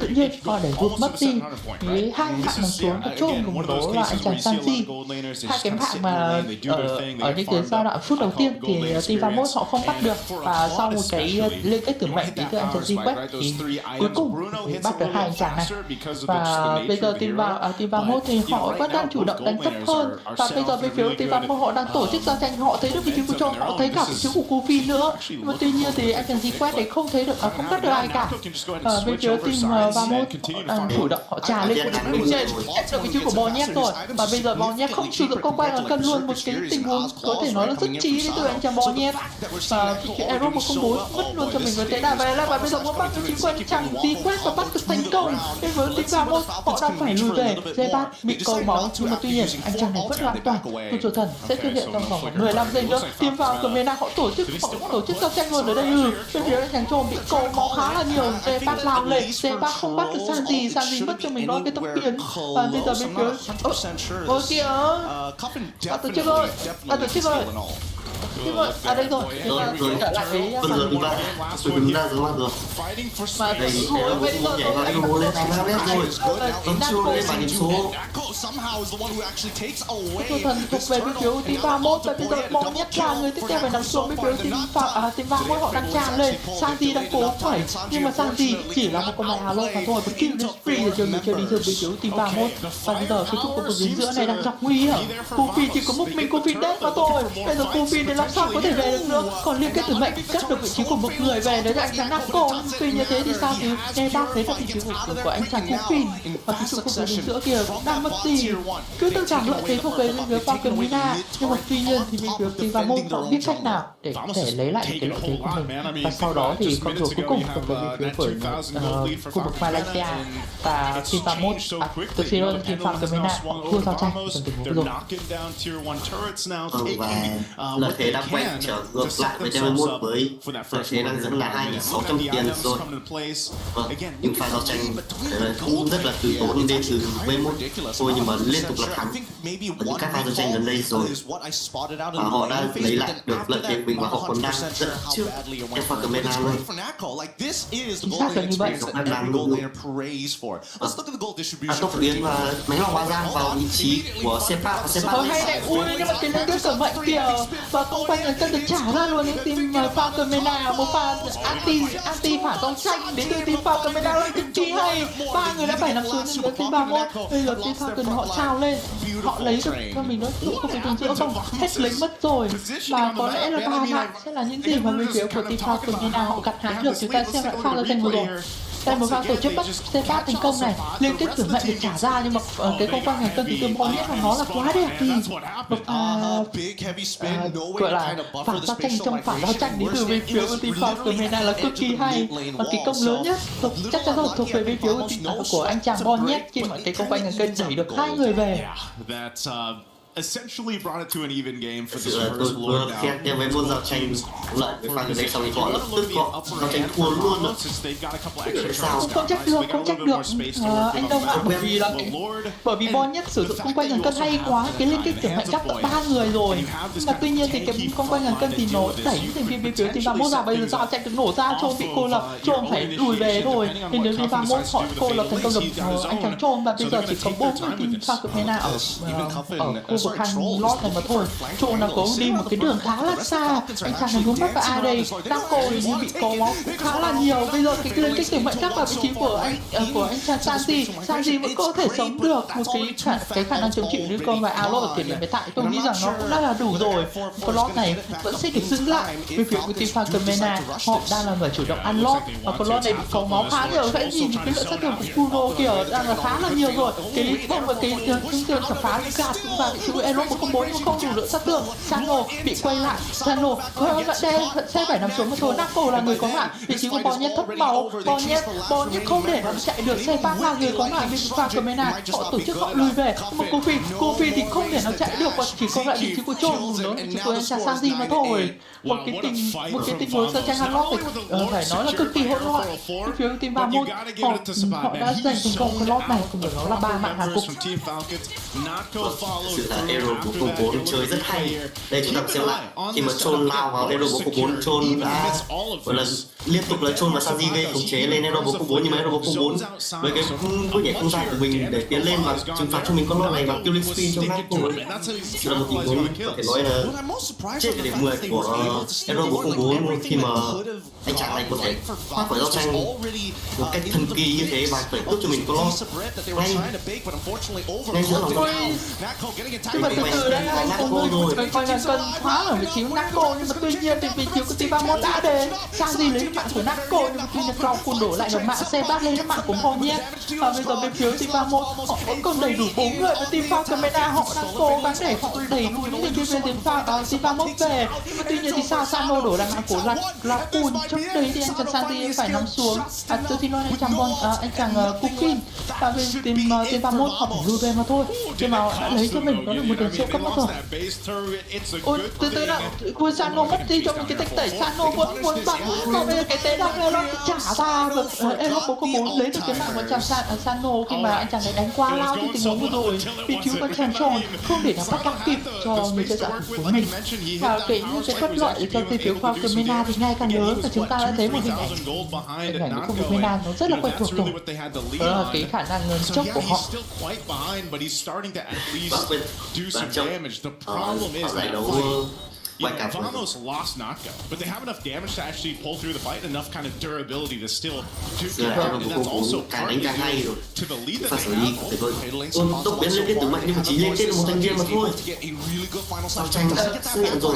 tự nhiên họ để vụt mất đi với hai hạng nằm xuống cái chôn cùng đó là anh chàng Sanji. Hai cái hạng mà ở những cái giai đoạn phút đầu tiên thì team Vamos họ không bắt được, và sau một cái liên kết tử mệnh thì từ anh chàng G-Quest thì cuối cùng thì bắt được hai anh chàng này. Và bây giờ team Vamos thì họ vẫn đang chủ động đánh thấp hơn, và bây giờ bên phía team Vamos họ đang tổ chức giao tranh, họ thấy được vị trí của John, họ thấy cả vị trí của Kofi nữa, nhưng mà tuy nhiên thì anh chàng G-Quest đấy không thấy được, không bắt được ai cả. Bên phía team Vamos đang chủ động họ trà lên được vị trí của Bò Nhét rồi, và bây giờ Bò Nhét không sử dụng công quay là cần luôn một cái tình huống có thể nói là rất trí đến từ anh chàng Bò Nhét, và cái Aero 104 mất luôn cho mình với thế đà về lại, và bây giờ muốn bắt vị trí của anh chàng G-Quest và bắt được thành công. Bên với team Vamos họ đang phải lùi về, J3 bị câu máu, nhưng mà tuy nhiên anh chàng này vẫn an toàn. Con chủ thần sẽ xuất hiện trong vòng 15 giây nữa. Team Falcon MEN họ tổ chức giao tranh luôn ở đây. Bên phía anh chàng Trôm bị câu máu khá là nhiều, J3 lao lên, J3 không bắt được Sanji mất cho mình đó cái tốc biến, và bây giờ bên phía ôi kìa bắt được chưa rồi, đây rồi, trở lại với đứng ra dưới mặt rồi. Mà đây thì nó cũng nhảy vào anh bố lên 9 mét rồi. Vẫn chưa lên bàn điểm số. Thủ thần thuộc về bên phía team Vamos, và bây giờ Bò Nhét là người tiếp theo phải nằm xuống. Bên phía team Vamos họ đang tràn lên, Sanji đang cố phải, nhưng mà Sanji chỉ là một con bài áo lô mà thôi, và kill the spree để chơi đi bên phía team Vamos. Và bây giờ cái trụ của dính giữa này đang gặp nguy hiểm. Kofi chỉ có một mình Kofi dead mà thôi. Bây giờ Kofi để làm sao có thể về được nữa, còn liên kết tử mệnh cắt được vị trí của một người về đấy là anh chàng Nako. Tuy như thế thì sao thì nghe bác thấy được vị trí của anh chàng Kofi, và cái trụ của dính giữa kia cũng đang mất đi. Cứ tư tưởng lợi thế thuộc về bên phía Falcon MEN, nhưng mà tuy nhiên thì bên phía team Vamos họ biết cách nào để có thể lấy lại cái lợi thế của mình, và sau đó thì con rùa cuối cùng thuộc về bên phía của khu vực Malaysia, và team Vamos từ khi đó team Falcon MEN họ thua giao tranh trong tình huống vừa rồi. Và lợi thế đã quay trở ngược lại với level 1 với lợi thế đang dẫn là 2.600 tiền rồi. Nhưng pha giao tranh cũng rất là từ tốn đến từ V1 thôi, nhưng mà liên tục là thắng ở những các pha giao tranh gần đây rồi, và họ đã lấy lại được lợi thế của mình, và họ còn đang rất trước em Falcon MEN luôn. Chính xác là như vậy. Đang làm luôn. Tốc biến và máy lọc hóa giang vào vị trí của Sepa, và Sepa hay này, ui nhưng mà cái liên kết tử mệnh kìa, và công quanh người ta được trả ra luôn những team Falcon MEN, một pha anti phản giao tranh đến từ team Falcon MEN là cực kỳ hay. Ba người đã phải nằm xuống những team Vamos. Bây giờ team Falcon họ trào lên, họ lấy được cho mình nó trụ không phải đường giữa không, hết lấy mất rồi, và có lẽ là ba mạng sẽ là những gì mà bên phía của team Falcon MEN họ gặt hái được. Chúng ta xem lại pha giao tranh vừa rồi. Đây một pha tổ chức bắt C3 thành công này, liên kết tử mệnh được trả ra, nhưng mà cái công quang ngàn cân thì Bò Nhét mà nó là quá đẹp đi. Một gọi là phản giao tranh trong phản giao tranh đến từ bên phía của team Falcon MEN là cực kỳ hay, và cái công lớn nhất chắc chắn là thuộc về bên phía của anh chàng Bò Nhét khi mà cái công quang ngàn cân đẩy được hai người về. Essentially brought it to an even game for this tôi first vừa lord khen theo với môn giao tranh lợi với pha gần đây, xong thì họ lập tức họ giao tranh thua luôn rồi. Sao Không trách được, anh Đông ạ, bởi vì Bò Nhét sử dụng công quay ngàn cân hay quá, cái liên kết tử mệnh cắt tận 3 người rồi, nhưng mà tuy nhiên thì cái công quay ngàn cân thì nó đẩy thành viên bên phía team Vamos ra. Bây giờ giao tranh được nổ ra, Trôm bị cô lập, Trôm phải lùi về rồi, nên nếu team Vamos họ cô lập thành công được anh chàng Trôm, và bây giờ chỉ có 4 người team Falcon MEN ở khu vực hàng lót này mà thôi. Trôm là có đi một cái đường khá là xa, anh chàng này muốn bắt vào ai đây? Nako thì bị có máu cũng khá là nhiều. Bây giờ cái liên kết tử mệnh cắt vào vị trí của anh chàng Sanji vẫn có thể sống được một cái khả năng chống chịu đến con vài alo ở thời điểm hiện tại. Tôi nghĩ rằng nó cũng đã là đủ rồi. Con lót này vẫn sẽ được giữ lại. Về phía của team Falcon MEN, họ đang là người chủ động ăn lót, và con lót này bị có máu khá nhiều. Hãy nhìn cái lượng sát thương của Kuno kìa đang là khá là nhiều rồi. Cái bông và cái thương chập phá gạt vào vị chứ Aero 104 nhưng không đủ lượng sát thương. Sano bị quay lại, Sano vẫn sẽ phải nằm xuống mà thôi. Naco là người có mạng, vị trí của Bonnet thấp máu, Bonnet không để nó chạy được. Sepat là người có mạng, bên pha của Mena họ tổ chức họ lùi về. Mà Kofi thì không để nó chạy được và chỉ còn lại vị trí của John nữa, vị trí của anh chàng Sanji mà thôi. Một cái tình huống sơ tranh Hanlock phải nói là cực kỳ hỗn loạn. Phía team Vamos họ đã giành thành công cái lót này cùng với nó là 3 mạng hàng phục. Sự là Aero 404 chơi rất hay. Đây chúng ta xem lại khi mà Chon lao vào Aero 404, Chon đã gọi là liên tục là Chon và Sanji gây khống chế lên Aero 404, nhưng mà Aero 404 với cái bước nhảy không dài của mình để tiến lên và trừng phạt cho mình con lót này bằng killing spree trong nát của chỉ là một tình huống có thể nói là chết cái điểm 10 của Aero 404 khi mà anh chàng này có thể thoát khỏi giao tranh một cách thần kỳ như thế và phải cướp cho mình con lót ngay giữa lòng nhưng mà từ từ đấy anh không coi là cần thoát ở vị trí của Naco, nhưng mà tuy nhiên thì vị trí của team Vamos đã đến. Sanji lấy được mạng của Naco nhưng mà tuy nhiên Vòng cùng đổ lại được mạng, Sebat lấy được mạng của Bonnet và bây giờ bên phía team Vamos họ vẫn còn đầy đủ 4 người và team Falcomena họ đang cố gắng để họ đẩy lùi những thành viên team Vamos về. Nhưng mà tuy nhiên thì Sano đổ lại mạng của Lapun. Trước đấy thì anh chàng Sanji phải nằm xuống, tôi xin lỗi anh chàng Cookin và bên team Vamos họ phải lùi về mà thôi. Nhưng mà họ đã lấy cho mình đó là một điểm siêu cấp mất rồi. Ôi từ từ nào Sano mất đi cho mình cái tách tẩy. Sano muốn bắn còn bây giờ cái tế đang Aero trả ra được Aero 404 lấy được cái mạng của anh chàng Sano khi mà anh chàng này đánh quá lao trong tình huống vừa rồi. Vị trí của chàng tròn không để nó bắt đắc kịp cho người chơi giả của mình và cái bất lợi cho phía khoa của Mena thì ngay càng lớn và chúng ta đã thấy một hình ảnh của khu vực Mena nó rất là quen thuộc rồi. Đó là cái khả năng chốc của họ. Giải đấu Vamos lost Naka, but they have enough damage to actually pull through the fight, enough kind of durability to still do and that's also part to the lead that they have. Tốc biến lên đến từ mạnh nhưng mà chỉ lên trên một thành viên mà thôi. Giao tranh đã xác nhận rồi.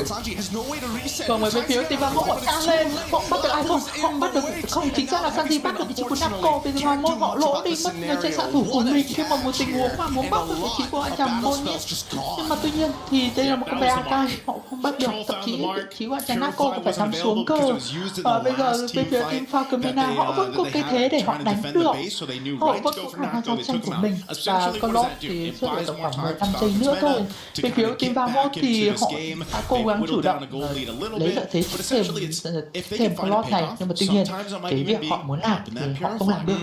Còn với bên phía team Vamos họ tăng lên, họ bắt được ai không? Họ bắt được không, chính xác là Sanji bắt được vị trí của Naco. Bây giờ Vamos họ lỗ đi mất người chơi xạ thủ của mình khi mà một tình huống mà muốn bắt được vị trí của anh chàng Bonnet. Nhưng mà tuy nhiên thì đây là một con bé Akai, họ không bắt được. Thậm chí vị trí của anh chàng Naco cũng phải nằm xuống cơ. Và bây giờ bên phía team Falcomena họ vẫn có cái thế để họ đánh được, họ vẫn có khả năng giao tranh của mình và con lót thì xuất hiện khoảng 15 giây nữa thôi. Bên phía team Vamos thì họ đã cố gắng chủ động lấy lợi thế thêm con lót này, nhưng mà tuy nhiên cái việc họ muốn làm thì họ không làm được.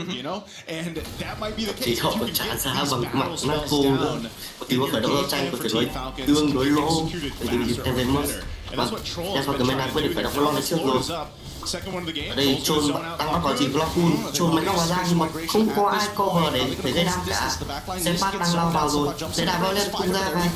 Thì họ còn trả giá bằng mặt Naco nữa. Thì có phải đấu giao tranh có thể nói tương đối lỗ để tìm thấy mất. Và Falcomena quyết định phải đọc con lót này trước rồi. Ở đây Chon đang bắt vào chỉ Glocun, Chon mới lao vào ra nhưng mà không có ai cover để gây đam cả. Sepat đang lao vào rồi, sẽ đạp vào lên tung ra ngay.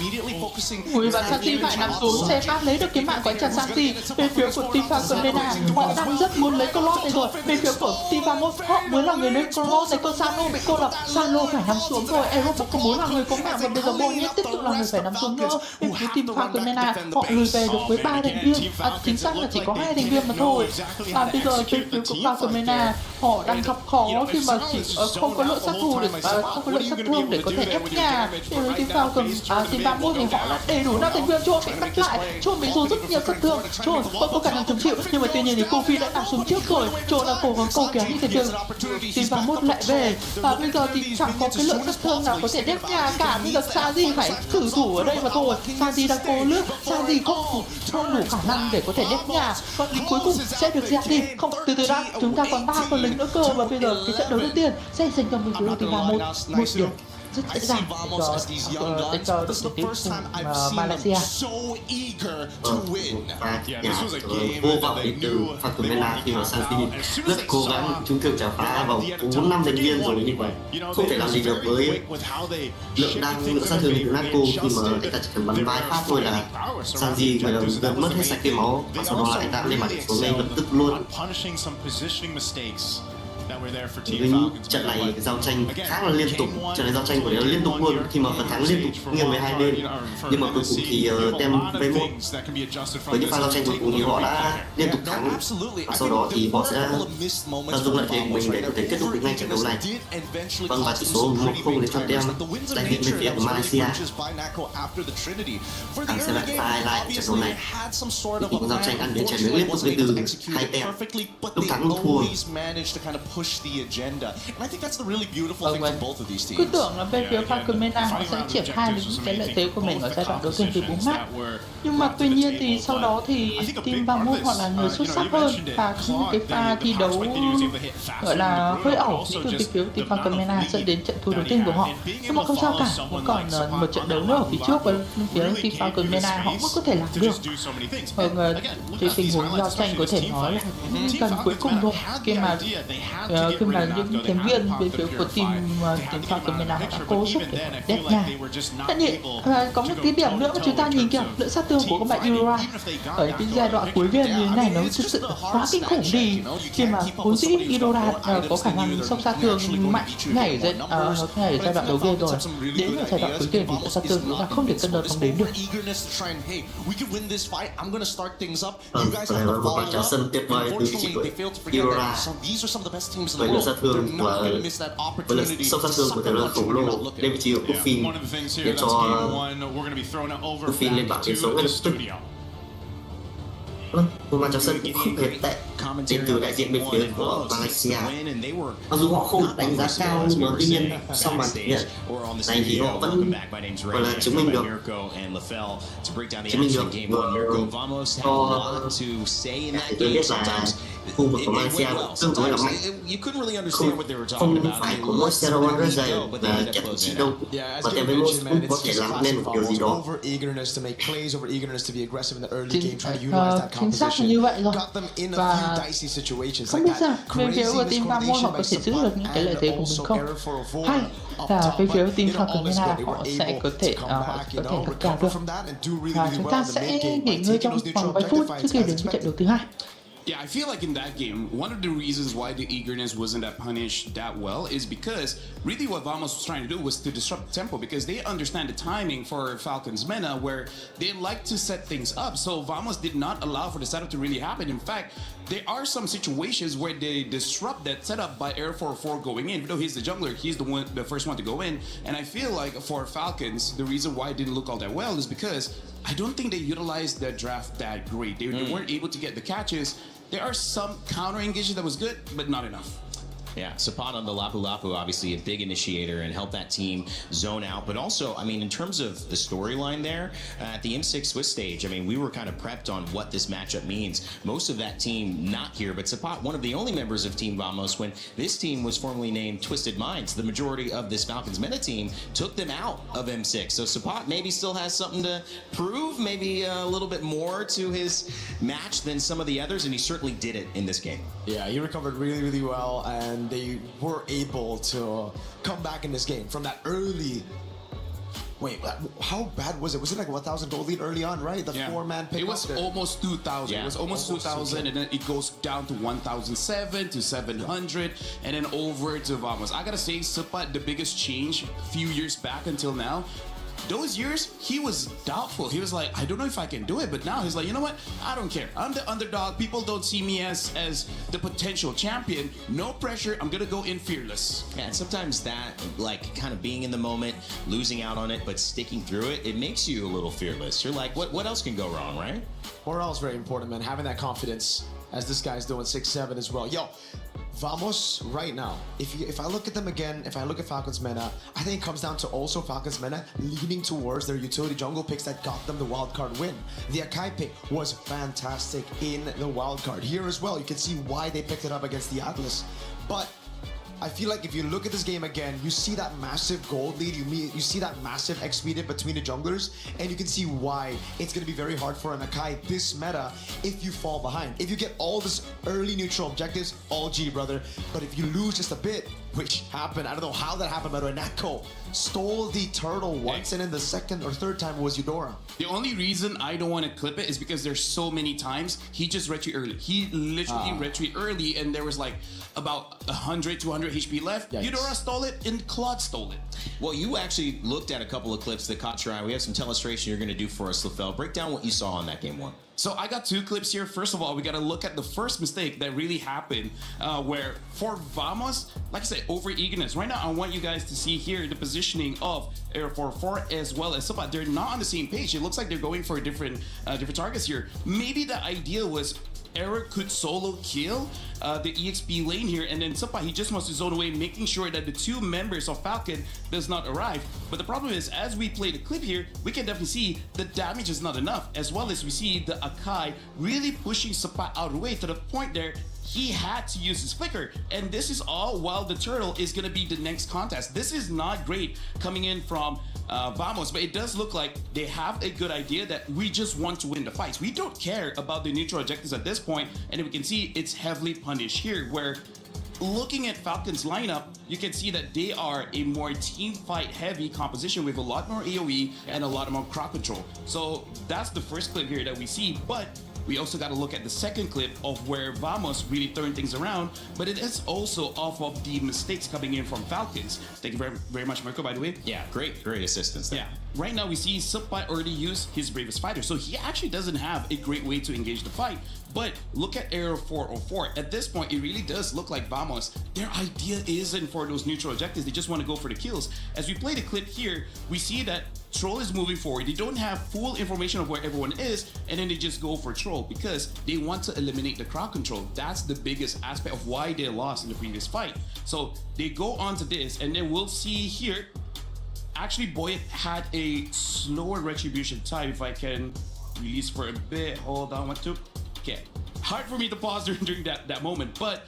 Ui và Sanji phải nằm xuống, Sepat lấy được cái mạng của anh chàng Sanji. Bên phía của team Falcomena họ đang rất muốn lấy con lót này rồi. Bên phía của team Vamos họ mới là người lấy con lót này, con Sano bị cô lập, Sano phải nằm xuống rồi. Aero cũng muốn là người có mạng và bây giờ Bonnet tiếp tục là người phải nằm xuống nữa. Bên phía team Falcomena họ lùi về được với 3 thành viên, chính xác là chỉ có 2 thành viên mà thôi. Và bây giờ bên phía của Falcomena họ đang gặp khó khi mà chỉ không có lượng sát thủ để không có lượng sát thương để có thể ép nhà. Với team team Vamos thì họ là đầy đủ 5 thành viên. Chon bị bắt lại, Chon bị dù rất nhiều sát thương, Chon không có khả năng chống chịu, nhưng mà tuy nhiên thì Kofi đã nằm xuống trước rồi. Chon đã cố gắng cầu kéo những thành viên team Vamos lại về và bây giờ thì chẳng có cái lượng sát thương nào có thể ép nhà cả. Bây giờ Sanji phải thử thủ ở đây mà thôi. Sanji đang cố lướt, Sanji không đủ khả năng để có thể ép nhà và cuối cùng sẽ được dẹp đi. Không, từ từ đã, chúng ta còn 3 con lính nữa cơ và bây giờ cái trận đấu đầu tiên sẽ dành cho mình phía team Vamos một điểm rất dễ dàng cho đội tuyển tiếp cùng Malaysia. Vô vọng đến từ Falcomena khi mà Sanji rất cố gắng chúng thường trả phá vào 4-5 thành viên rồi như vậy, không thể làm gì được với lượng sát thương của Naco khi mà anh ta chỉ cần bắn vài phát thôi là Sanji phải gần mất hết sạch cái máu và sau đó là anh ta lên mặt xuống ngay lập tức luôn. trận này giao tranh khá là liên tục, trận này giao tranh của nó liên tục luôn, khi mà phần thắng liên tục nghiêng về hai bên, nhưng mà cuối cùng thì tem V1 với những pha giao tranh cuối cùng thì họ đã liên tục thắng, và sau đó thì họ sẽ tận dụng lại thế của mình để có thể kết thúc được ngay trận đấu này. Vâng, và tỷ số 1-0 đến cho tem đại diện bên phía của Malaysia. Anh sẽ lại pha lại trận đấu này. Thì cuộc giao tranh ăn đến trận đấu liên tục đến từ hai tem, lúc thắng lúc thua. Cứ tưởng là bên phía Falcon MEN họ sẽ triển khai được những cái lợi thế của mình ở giai đoạn đầu tiên từ 4 match, nhưng mà tuy nhiên thì sau đó thì team Vamos họ là người xuất sắc hơn và có một cái pha thi đấu gọi là hơi ẩu từ bên phía team Falcon MEN dẫn đến trận thua đầu tiên của họ. Nhưng mà không sao cả, vẫn còn một trận đấu nữa ở phía trước, và bên phía team Falcon MEN họ vẫn có thể làm được. Cái tình huống giao tranh có thể nói là gần cuối cùng thôi, khi mà những thành viên bên phía của team Falcon MEN họ đã cố sức để đét nhà. Tất nhiên có một cái điểm nữa mà chúng ta nhìn kìa, lượng sát thương của các bạn Euro ở cái giai đoạn cuối game như thế này nó thực sự quá kinh khủng đi, khi mà vốn dĩ Euro có khả năng sốc sát thương mạnh ngay ở giai đoạn đầu game rồi, đến ở giai đoạn cuối game thì lượng sát thương chúng ta không thể cân đo đong đếm được. Đây là một trận sân tuyệt vời từ chị của Euro với lượng sát thương và lượng sốc sát thương của thể lực khổng lồ lên vị trí của Coffin để cho Coffin lên bảng điểm số ngay lập tức. Một màn chào sân cũng không hề tệ đến từ đại diện bên phía của Malaysia. Mặc dù họ không đánh giá cao, nhưng mà tuy nhiên sau màn thể hiện này thì họ vẫn gọi là chứng minh được tôi biết là khu vực của Malaysia tương đối là mạnh, không phải có mỗi Zero rất dày và kẹp vị trí đâu, và tem với Moss cũng có thể làm nên một điều gì đó. Chính xác là như vậy rồi, và không biết rằng bên phía của team Vamos họ có thể giữ được những cái lợi thế của mình không, hay là bên phía team Falcon MEN họ sẽ có thể gặt gào được. Và chúng ta sẽ nghỉ ngơi trong vòng vài phút trước khi đến với trận đấu thứ hai. Yeah, I feel like in that game, one of the reasons why the eagerness wasn't that punished that well is because really what Vamos was trying to do was to disrupt the tempo, because they understand the timing for Falcons MEN where they like to set things up. So Vamos did not allow for the setup to really happen. In fact, there are some situations where they disrupt that setup by Air 4-4 going in. Even though he's the jungler, he's the first one to go in. And I feel like for Falcons, the reason why it didn't look all that well is because I don't think they utilized their draft that great. They weren't able to get the catches. There are some counter engagement that was good, but not enough. Yeah, Sapat on the Lapu Lapu, obviously a big initiator and helped that team zone out. But also, I mean, in terms of the storyline there, at the M6 Swiss stage, I mean, we were kind of prepped on what this matchup means. Most of that team not here, but Sapat, one of the only members of Team Vamos when this team was formerly named Twisted Minds. The majority of this Falcons MEN team took them out of M6. So Sapat maybe still has something to prove, maybe a little bit more to his match than some of the others, and he certainly did it in this game. Yeah, he recovered really, really well, and they were able to come back in this game from that early. Wait, how bad was it? Was it like 1,000 goal lead early on, right? The four-man pick. It was almost 2,000. Yeah. It was almost 2,000, and then it goes down to 1,007 to 700, and then over to Vamos. I gotta say, Sapat, the biggest change a few years back until now. Those years, he was doubtful. He was like, I don't know if I can do it. But now he's like, you know what? I don't care. I'm the underdog. People don't see me as the potential champion. No pressure. I'm going to go in fearless. Yeah, and sometimes that, like, kind of being in the moment, losing out on it, but sticking through it, it makes you a little fearless. You're like, what else can go wrong, right? Morale is very important, man. Having that confidence, as this guy's doing 6-7 as well. Yo, Vamos right now, if I look at them again, if I look at Falcons MEN, I think it comes down to also Falcons MEN leaning towards their utility jungle picks that got them the wildcard win. The Akai pick was fantastic in the wildcard. Here as well, you can see why they picked it up against the Atlas. But I feel like if you look at this game again, you see that massive gold lead, you see that massive expedient between the junglers, and you can see why it's going to be very hard for an Akai this meta if you fall behind. If you get all this early neutral objectives, all G, brother. But if you lose just a bit, which happened, I don't know how that happened, by the way, Natko stole the turtle once, and then the second or third time was Eudora. The only reason I don't want to clip it is because there's so many times he just retreat early. He literally retreat early, and there was like about 100, 200 HP left. Yikes. Eudora stole it, and Claude stole it. Well, you actually looked at a couple of clips that caught your eye. We have some telestration you're going to do for us, LaFell. Break down what you saw on that game one. So I got 2 clips here. First of all, we got to look at the first mistake that really happened where for Vamos, like I said, over eagerness. Right now, I want you guys to see here the positioning of Air 4 as well as Supa. They're not on the same page. It looks like they're going for different targets here. Maybe the idea was Eric could solo kill the EXP lane here, and then Supa, he just wants to zone away, making sure that the 2 members of Falcon does not arrive. But the problem is, as we play the clip here, we can definitely see the damage is not enough, as well as we see the Akai really pushing Supa out of the way to the point there he had to use his flicker. And this is all while the turtle is going to be the next contest. This is not great coming in from Vamos, but it does look like they have a good idea that we just want to win the fights. We don't care about the neutral objectives at this point, and we can see it's heavily punished here, where looking at Falcon's lineup, you can see that they are a more team fight heavy composition with a lot more AoE and a lot more crowd control. So that's the first clip here that we see, but we also got to look at the second clip of where Vamos really turned things around, but it is also off of the mistakes coming in from Falcons. Thank you very, very much, Mirko, by the way. Yeah, great assistance there. Yeah. Right now we see Supa already use his Bravest Fighter, so he actually doesn't have a great way to engage the fight. But look at Aero 404. At this point, it really does look like Vamos, their idea isn't for those neutral objectives. They just want to go for the kills. As we play the clip here, we see that Troll is moving forward. They don't have full information of where everyone is, and then they just go for Troll because they want to eliminate the crowd control. That's the biggest aspect of why they lost in the previous fight. So they go on to this, and then we'll see here, actually Boyet had a slower retribution time. If I can release for a bit, hold on, 1, 2. Okay, hard for me to pause during that moment, but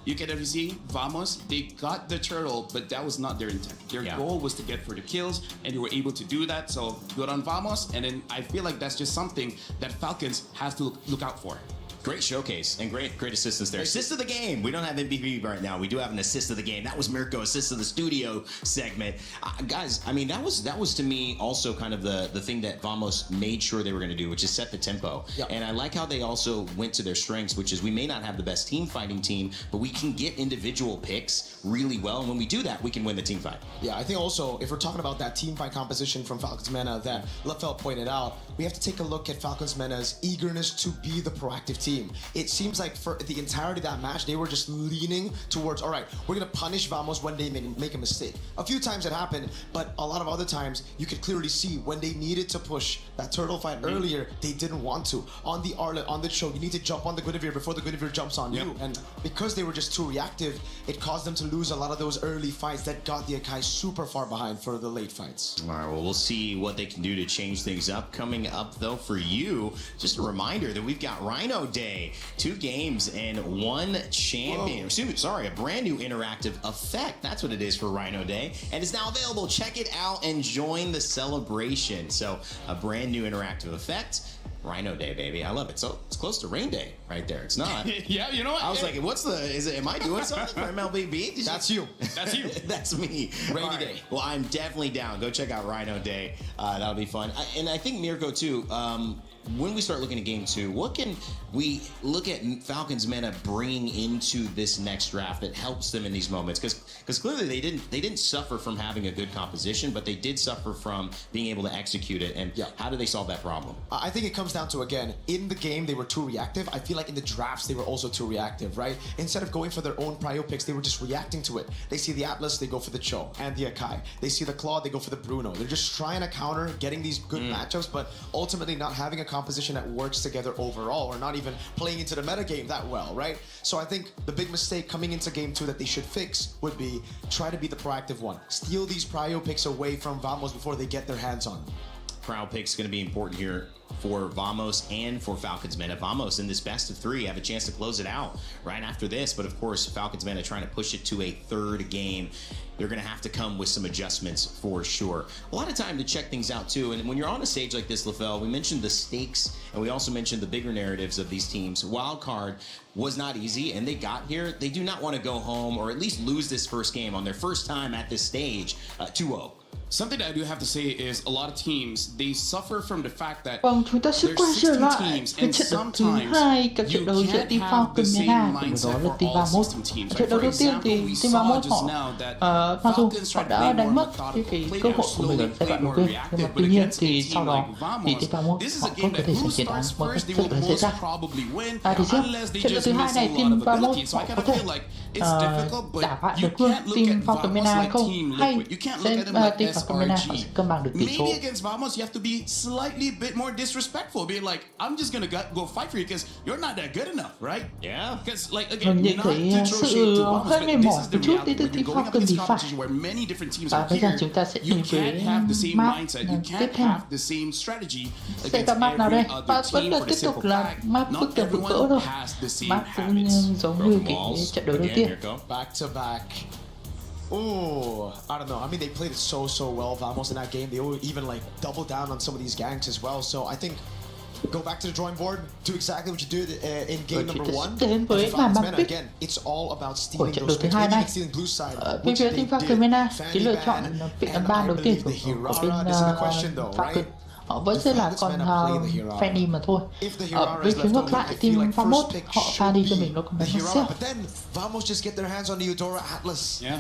you can definitely see Vamos, they got the turtle, but that was not their intent. Their goal was to get for the kills, and they were able to do that, so good on Vamos, and then I feel like that's just something that Falcons has to look out for. Great showcase and great assistance there. Assist of the game. We don't have MLBB right now. We do have an assist of the game. That was Mirko, assist of the studio segment. Guys, I mean, that was to me also kind of the thing that Vamos made sure they were going to do, which is set the tempo. Yep. And I like how they also went to their strengths, which is we may not have the best team fighting team, but we can get individual picks really well. And when we do that, we can win the team fight. Yeah, I think also, if we're talking about that team fight composition from Falcons MENA that LaFell pointed out, we have to take a look at Falcons MENA's eagerness to be the proactive team. It seems like for the entirety of that match, they were just leaning towards, all right, we're going to punish Vamos when they make a mistake. A few times it happened, but a lot of other times, you could clearly see when they needed to push that turtle fight earlier, they didn't want to. On the Arlet, on the show, you need to jump on the Guinevere before the Guinevere jumps on you. And because they were just too reactive, it caused them to lose a lot of those early fights that got the Akai super far behind for the late fights. All right, well, we'll see what they can do to change things up. Coming up, though, for you, just a reminder that we've got Rhino Day. 2 games and 1 champion. Sorry, a brand new interactive effect. That's what it is for Rhino Day. And it's now available. Check it out and join the celebration. So a brand new interactive effect. Rhino Day, baby. I love it. So it's close to Rain Day right there. It's not. Yeah, you know what? I was like, am I doing something for MLBB? That's you. That's you. That's me. Rainy Day. Well, I'm definitely down. Go check out Rhino Day. That'll be fun. And I think Mirko, too, when we start looking at game 2, what can we look at Falcons MENA bringing into this next draft that helps them in these moments? Because clearly they didn't suffer from having a good composition, but they did suffer from being able to execute it. And how do they solve that problem? I think it comes down to, again, in the game they were too reactive. I feel like in the drafts they were also too reactive, right? Instead of going for their own prio picks, they were just reacting to it. They see the Atlas, they go for the Cho and the Akai. They see the Claude, they go for the Bruno. They're just trying to counter, getting these good matchups, but ultimately not having a composition that works together overall, or not even playing into the metagame that well, right? So I think the big mistake coming into game 2 that they should fix would be try to be the proactive one. Steal these prio picks away from Vamos before they get their hands on them. Prio picks going to be important here for Vamos and for Falcons Men. Vamos in this best of 3 have a chance to close it out right after this, but of course Falcons Men are trying to push it to a 3rd game. They're going to have to come with some adjustments for sure. A lot of time to check things out too, and when you're on a stage like this, LaFell, we mentioned the stakes and we also mentioned the bigger narratives of these teams. Wild card was not easy, and they got here. They do not want to go home or at least lose this first game on their first time at this stage 2-0. Something that I do have to say is a lot of teams, they suffer from the fact that Vâng, chúng ta sẽ there's quay trở 16 lại teams cái and trận đấu thứ sometimes 2, các you trận đấu giữa can't team have the Falcon same MEN cùng mindset đó là for team all 31. 16 teams. Trận đấu For đầu tiên example, thì we team saw 31 just họ now that mặc dù Falcons họ tried to đã play đánh more mất methodical, cái play cơ more hội của mình ở slowly, giai play đoạn đầu more tiên, nhưng mà reactive, tuy but nhiên against a thì team sau đó like thì Vamos, team 31 this is họ a cũng game có that thể who giành chiến thắng starts một cách first, they rất will là dễ most dàng. probably win Thì trước unless they trận đấu just thứ hai miss a này lot team of 31 ability. So I họ kind có of thể feel like it's difficult, but đả bại you được luôn can't look team at Falcon MEN Vamos like không, team hay liquid. You can't sẽ look at them like team Falcon MEN họ sẽ SRG. cân bằng được tỷ số. Maybe against Vamos, you have to be slightly bit more disrespectful, being like, I'm just gonna go fight for you because you're not that good enough, right? Yeah. Because like again, Mình nhận not to thấy throw shade sự to Vamos, hơi but mệt this mỏi is the một chút reality. từ When team you're going up Falcon against thì phải. competition where many different teams Và are bây giờ here, chúng ta sẽ you đến với can't have the same map mindset. You tiếp can't theo. have the same strategy Sẽ against là map nào đây? every other Và vẫn team là for the tiếp tục simple là fact map not bức tường vực vỡ everyone thôi. has the same Map cũng habits. giống như cái trận đấu đầu tiên. Back to back. Ooh, I don't know. I mean, they played it so well, Vamos, in that game. They even like doubled down on some of these ganks as well. So I think go back to the drawing board, do exactly what you did in game number 1. Đến And với for màn Falcons băng MEN, tuyết again, it's all about của stealing trận đấu those thứ picks. hai Maybe này. even stealing blue side, Bên which phía they team Falcon did. MEN, cái Fanny lựa ban chọn and ban I đầu tiên believe của the bên Hirara isn't the question though, Falcon, right? họ vẫn sẽ là con Fanny mà thôi. Ở bên phía ngược lại, team 31 họ pha đi cho mình nó còn bắn xeo. But then Vamos just get their hands on the Eudora Atlas. Yeah.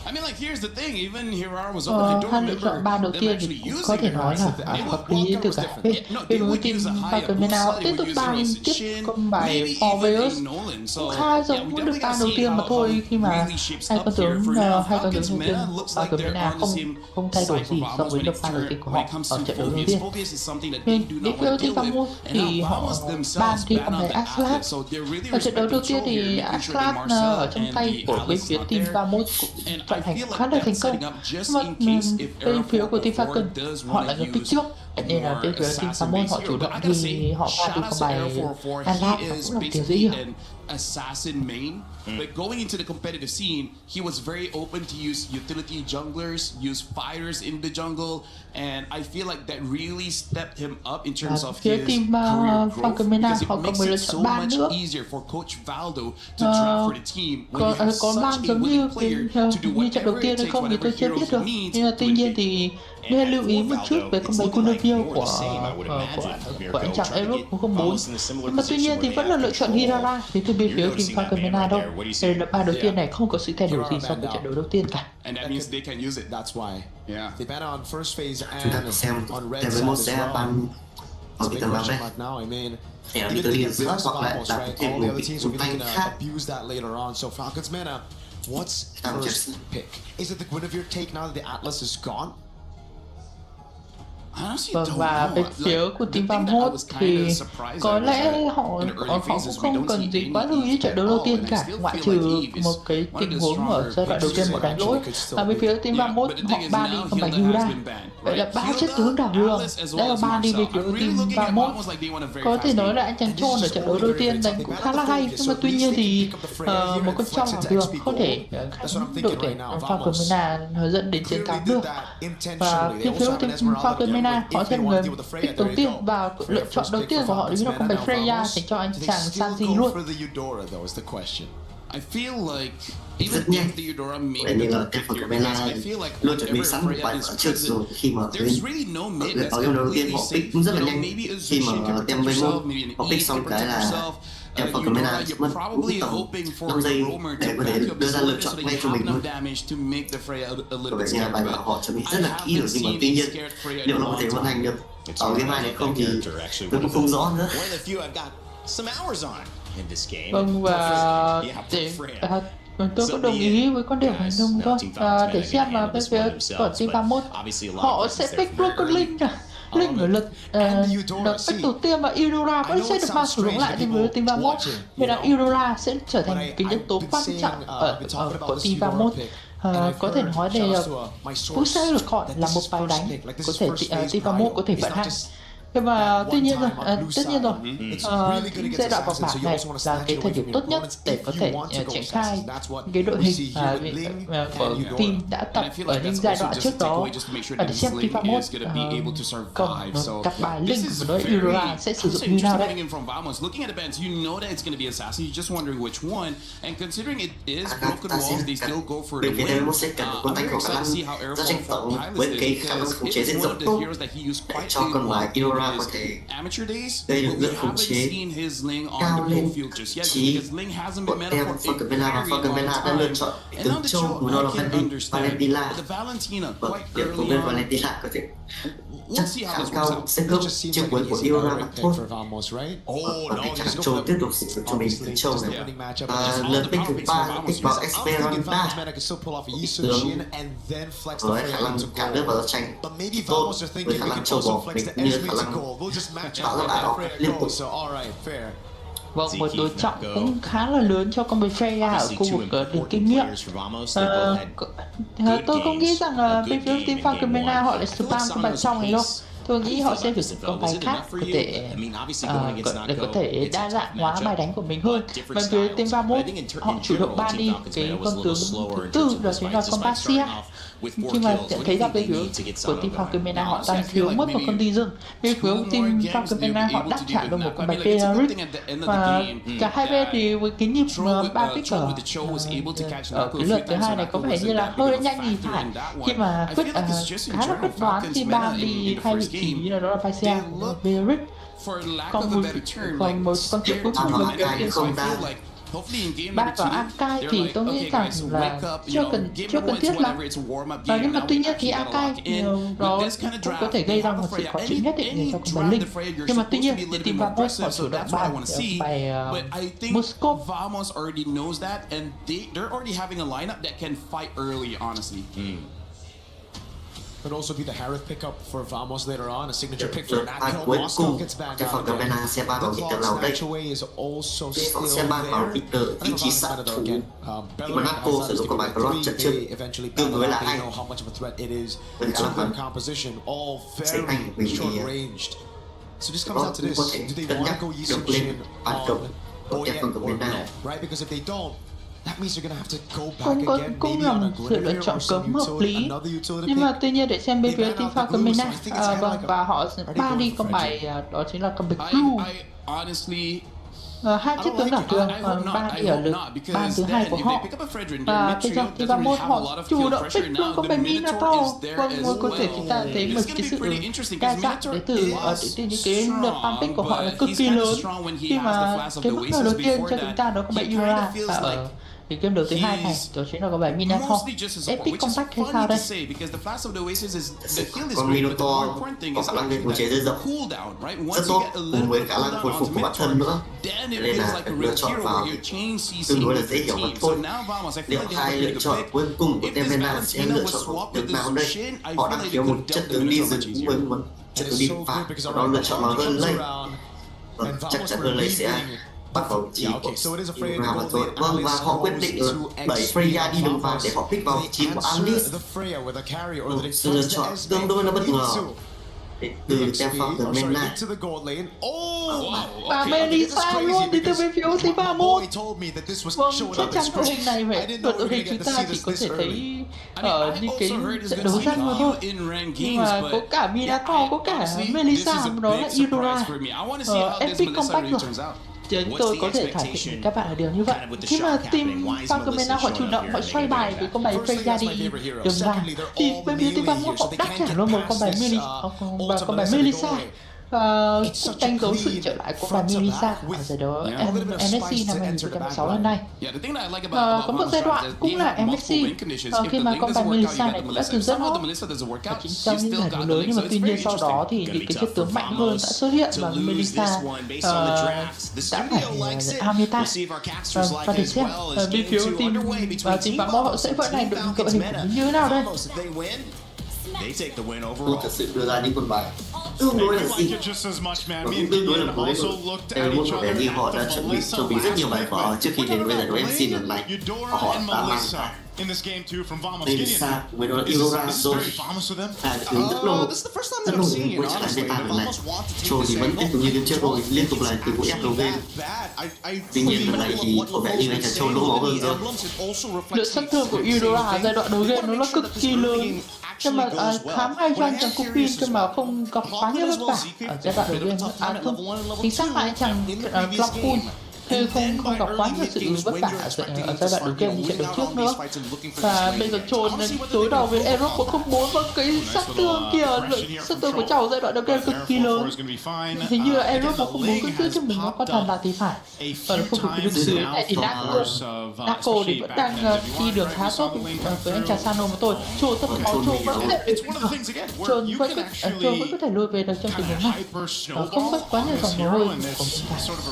I mean, like, here's the thing. Even Hirara was open. I don't Hai lựa chọn ban đầu tiên thì cũng có thể nói là hợp lý từ cả bên. Bên đối team Falcon MEN tiếp tục ban tiếp công bài Forbeus cũng khá giống được ban đầu tiên mà thôi, khi mà hai con tướng đầu tiên Falcon MEN không thay đổi gì so với đợt ban đầu tiên của họ ở trận đấu đầu tiên. Bên phía team 31 thì họ ban đi công bài Aslat. Ở trận đấu đầu tiên thì Aslat ở trong tay của bên phía team 31 cũng vận hành khá là thành công. Nhưng bên phía của team Falcon họ là người pick trước, nên là bên phía team 31 họ chủ động thì họ pha đi công bài Aslat cũng là điều dễ hiểu. Assassin main, but going into the competitive scene, he was very open to use utility junglers, use fighters in the jungle, and I feel like that really stepped him up in terms of his career growth, because it makes it so much easier for Coach Valdo to draft for the team when you have such a willing player to do whatever it takes, whatever heroes you need to tuy nhiên thì nên lưu ý một chút về công bài Kunavio của anh chàng Europe 04. Nhưng mà tuy nhiên thì vẫn là lựa chọn Hirara đến từ bên phía team Falcon MEN đâu. Đây là ba đầu tiên này không có sự thay đổi gì so với trận đấu đầu tiên cả. And that means they can use it. That's why. Yeah. They ban on first phase Chúng ta and xem on red Devil side Mode as sẽ well. ban ở It's a cái big tầm question này. mark now. I mean, Để even từ if liền they giữa get hoặc lại Vamos, là right? thêm All một the other teams will be tay looking to khác. abuse that later on. So Falcons MEN, what's first pick? Is it the Guinevere take now that the Atlas is gone? Vâng, và bên phía của team 31 thì có lẽ họ cũng không cần gì quá lưu ý trận đấu đầu tiên cả, ngoại trừ một cái tình huống ở giai đoạn đầu tiên một đánh lỗi. Và bên phía team 31 họ ban đi công bài Yura. Vậy là 3 chiếc tướng đảo đường, đây là ban đi về phía team 31. Có thể nói là anh chàng Chôn ở trận đấu đầu tiên đánh cũng khá là hay, nhưng mà tuy nhiên thì một con trong đảo đường không thể đội tuyển Falcon MEN dẫn đến chiến thắng được. Và bên phía team Falcon MEN họ sẽ là người pick đầu tiên và lựa chọn đầu tiên của họ đấy là con bài Freya dành cho anh chàng Sanji luôn. I feel like Rất nhanh. Vậy nên là team Falcon MEN luôn chuẩn bị sẵn một bài ở trước rồi khi mà ở game đầu tiên họ pick cũng rất là nhanh. Khi mà team 31 họ pick xong cái là team Falcon MEN mất cũng tầm 5 giây để có thể đưa ra lựa chọn ngay cho mình luôn. Vậy nên là bài của họ chuẩn bị rất là kỹ rồi, nhưng mà tuy nhiên liệu nó có thể vận hành được ở game 2 này không thì tôi cũng không rõ nữa. Vâng, và để tôi cũng đồng ý với quan điểm của anh Đông thôi. Để xem là bên phía của team 31 họ sẽ pick Broken Link à. Linh ở lượt pick đầu tiên và Eudora vẫn sẽ được ban sử dụng lại đến với team 31. Vậy là Eudora sẽ trở thành cái yếu tố quan trọng ở của team 31. Có thể nói đây cũng sẽ được gọi là một bài đánh có thể team 31 có thể vận hành. Nhưng mà tuy nhiên rồi, giai đoạn vòng bảng này là cái thời điểm tốt nhất để có thể triển khai cái đội hình của team đã tập ở những giai đoạn trước đó và để xem FIFA Mode còn cặp bài Link của đội Euro sẽ sử dụng như nào đây. Looking at the bench, you know that it's going to be Assassin. You're just wondering which one. And considering it is broken walls, they still go for the win. I'm very excited to see how Airborne pilots this because it's one of the heroes that he used quite a lot in his amateur days. But we haven't seen his Ling on the pro field just yet because Ling hasn't been meta for a very long time. And on the show, I can understand. But the Valentina, quite early on. We'll see how this works out. It just seems like an easy direct pick for Vamos, right? Oh no, he's going to tiếp tục sử dụng cho mình từ châu này. Lượt pick thứ 3 là pick vào Esperanza. Với khả năng cả nước vào giao tranh tốt, với khả năng châu bò mình như khả năng tạo ra ảo liên tục. Vâng, một đối trọng cũng khá là lớn cho con Freya ở khu vực đường kinh nghiệm. Tôi không nghĩ rằng bên phía team Falcon MEN họ lại spam con bài trong này đâu. Tôi nghĩ họ sẽ phải sử dụng bài khác để có thể đa dạng hóa bài đánh của mình hơn. Bên phía team Vamos họ chủ động ban đi cái con tướng thứ tư, đó chính là con Basia. Khi mà thấy rằng bên phía của team Falcon MEN họ đang thiếu mất một con đi rừng, bên phía team Falcon MEN họ đáp trả được một con bài Pelaris, và cả hai bên thì với cái nhịp ba pick ở cái lượt thứ hai này có vẻ như là hơi nhanh thì phải, khi mà khá là quyết đoán khi ba đi hai vị trí như là đó là Basia và Pelaris. Còn một con tướng cuối cùng là cái Bác vào Akai thì tôi nghĩ rằng là chưa cần thiết lắm. Nhưng mà tuy nhiên thì Akai đó cũng có thể gây ra một sự khó chịu nhất định để cho con bài Linh. Nhưng mà tuy nhiên thì team Vamos họ chủ động bàn bài Moscow. Vamos already knows that and they're already having a lineup that can fight early, honestly. Could also be the Harith pickup for Vamos later on, a signature pick for Natco. Moscow gets back out there. The clock snatch away is also still there. I don't know again. Bellerin has to go with 3 eventually. I don't know how much of a threat it is. It's a good composition, all very short-ranged. So this comes down to this. Do they want to go Yisung Shin on Boyet or no? Right? Because if they don't, that means you're gonna have to go back again, maybe on a sự lựa chọn cấm hợp lý. Nhưng mà tuy nhiên để xem bên phía team Falcon MEN và họ ba đi con bài đó chính là con bài Blue. Hai chiếc tướng đảo thường ba đi ở lượt bàn thứ hai của họ, và bây giờ thì Vamos họ chủ động pick luôn con bài Minato. Vâng, có thể chúng ta thấy một cái sự đa dạng đến từ những cái lượt farm pick của họ là cực kỳ lớn, khi mà cái bất ngờ đầu tiên cho chúng ta đó có bài Yura, và ở cái game đầu thứ hai này đó chính là có bài Minato. Epic Compact hay sao đây? Con Minato có khả năng gây khống chế rất rộng, rất tốt, cùng với khả năng hồi phục của bản thân nữa, nên là được lựa chọn vào tương đối là dễ hiểu mà thôi. Liệu hai lựa chọn cuối cùng của team MEN sẽ lựa chọn được nào đây? Họ đang thiếu một chất tướng đi rừng với một chất tướng đi phạt, đó lựa chọn vào Gurley. Chắc chắn Gurley sẽ bắt vào vị trí của Yura và rồi. Vâng, và họ quyết định đẩy Freya đi đường vào để họ pick vào vị trí của Alice. Sự lựa chọn tương đối là bất ngờ từ team Falcon MEN. Và Melissa luôn đi từ bên phía team Vamos. Vâng, chắc chắn đội hình này đội hình chúng ta chỉ có thể thấy ở những cái trận đấu danh mà thôi. Nhưng mà có cả Minato, có cả Melissa, đó là Yura. Epic Compact rồi. Chúng tôi có thể khẳng định các bạn ở điều như vậy. Khi mà team Falcon MEN họ chủ động, họ xoay bài với con bài Freya đi đường vàng, thì bên phía team Vamos họ đáp trả luôn một con bài Melissa. Cũng đánh dấu sự trở lại của bà Melissa ở giải đấu MSC năm 2016 lần này. Có một giai đoạn cũng là MSC khi mà con bà Melissa này cũng đã từng rất hot trong những giải đấu lớn, nhưng mà tuy nhiên sau đó thì những cái chất tướng mạnh hơn đã xuất hiện và Melissa đã phải Ameta. Và để xem bên phía team Vamos họ sẽ vận hành đội hình như thế nào đây. Tôi thật sự đưa ra những con bài tương đối là xinh và cũng tương đối là cố rồi. Em muốn có vẻ như họ đã chuẩn bị rất nhiều bài vở trước khi đến với giải đấu MC lần này. Họ đã mang in this game too from Vòng. Đây xa với đó là Iora rồi. Phản ứng rất lâu mới trở lại meta lần này. Trôi thì vẫn tiếp tục như đêm trước rồi, liên tục là từ vụ ép đầu game. Tuy nhiên lần này thì có vẻ như anh chàng Trôi lỗ máu hơn rồi. Lượng sát thương của Iora giai đoạn đầu game nó là cực kỳ lớn. Nhưng mà khám hay cho anh chàng Copin cơ mà không gặp quá nhiều vất vả ở giai đoạn đầu game. Không, chính xác là anh chàng Clockpool thì không gặp quá nhiều sự vất vả ở giai đoạn đầu game như trận đấu trước nữa. Và bây giờ Trồn đối đầu với Aerox 404 và cái sát thương kia, lượng sát thương của cháu giai đoạn đầu game cực kỳ lớn. Hình như là Aerox 404 cứ giữ cho mình nó có thần là thì phải. Và không được đứng dưới này thì Naco thì vẫn đang đi đường khá tốt với anh chàng Sano mà tôi. Trồn rất máu, Trồn vẫn có thể lùi về được trong tình huống này. Không mất quá nhiều dòng máu hơi của mình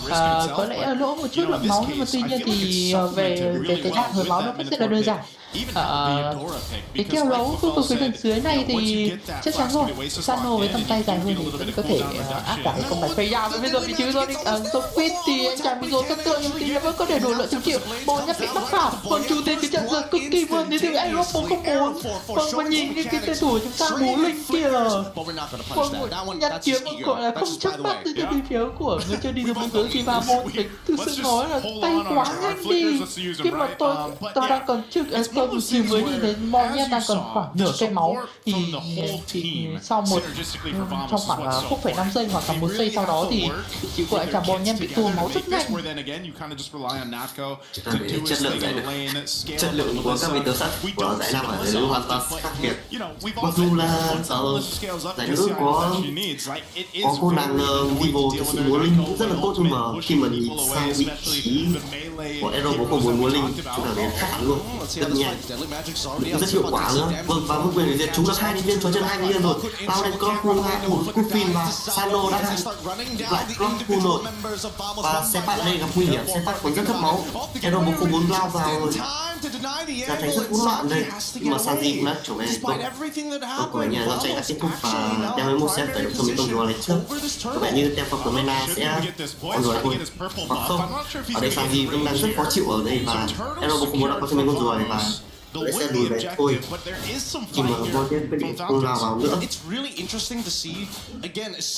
cả. Có lẽ lỗ một chút lượng máu, nhưng mà tuy nhiên thì về cái hạn hồi máu nó vẫn rất là đơn giản. Cái keo lỗ khu vực phía bên dưới này thì chắc chắn rồi, Sano với tầm tay dài hơn thì vẫn có thể áp đảo cái công bài Freya. Và bây giờ vị trí rồi Quýt thì anh chàng bị dồn sát thương nhưng tí vẫn có thể đủ lượng chịu. Bồ nhắc bị mắc phạt, còn chủ tên cái trận giờ cực kỳ vươn đến từ Aerox 404. Và nhìn cái tên thủ chúng ta bố linh kia, nhặt kiếm gọi là không chắc bắt từ phía của người chơi đi được một hướng gì vào một. Thực sự nói là tay quá nhanh đi. Khi mà tôi đang còn trước tôi chỉ mới nhìn thấy Mon đang còn khoảng nửa cây máu thì sau trong khoảng 0,5 giây hoặc là 1 giây sau đó thì vị trí của anh chàng Mon bị tua máu rất nhanh. Chất lượng của các vị tướng sắt của giải nam ở giải nữ hoàn toàn khác biệt. Mặc dù là ở giải nữ có cô nàng Vivo thực sự múa linh rất là tốt, nhưng mà khi mà nhìn sang vị trí của Aerox 404 múa linh chúng ta thấy khác luôn, rất nhanh, rất hiệu quả nữa. Vâng, và mức quyền diệt chúng được 2 nhân viên cho chân 2 nhân viên rồi. Bao lên Clockpool, Cupin và Sano đã lại Clockpool rồi. Và Sepat đây gặp nguy hiểm, Sepat còn rất thấp máu. Aerox 404 lao vào rồi. Ra thấy rất hỗn loạn đây, nhưng mà Sanji cũng đã chủ này tốt. Có vẻ như là giao tranh đã kết thúc và đem với một set tẩy độc cho mình con rùa này trước. Có vẻ như tem phẩm của Mena sẽ con rùa này thôi, hoặc không. Ở đây Sanji vẫn đang rất khó chịu ở đây và Aerox 404 đã có cho mình con rùa này và Đấy sẽ lùi về thôi. Khi mà vô tiên quyết định không lao vào nữa.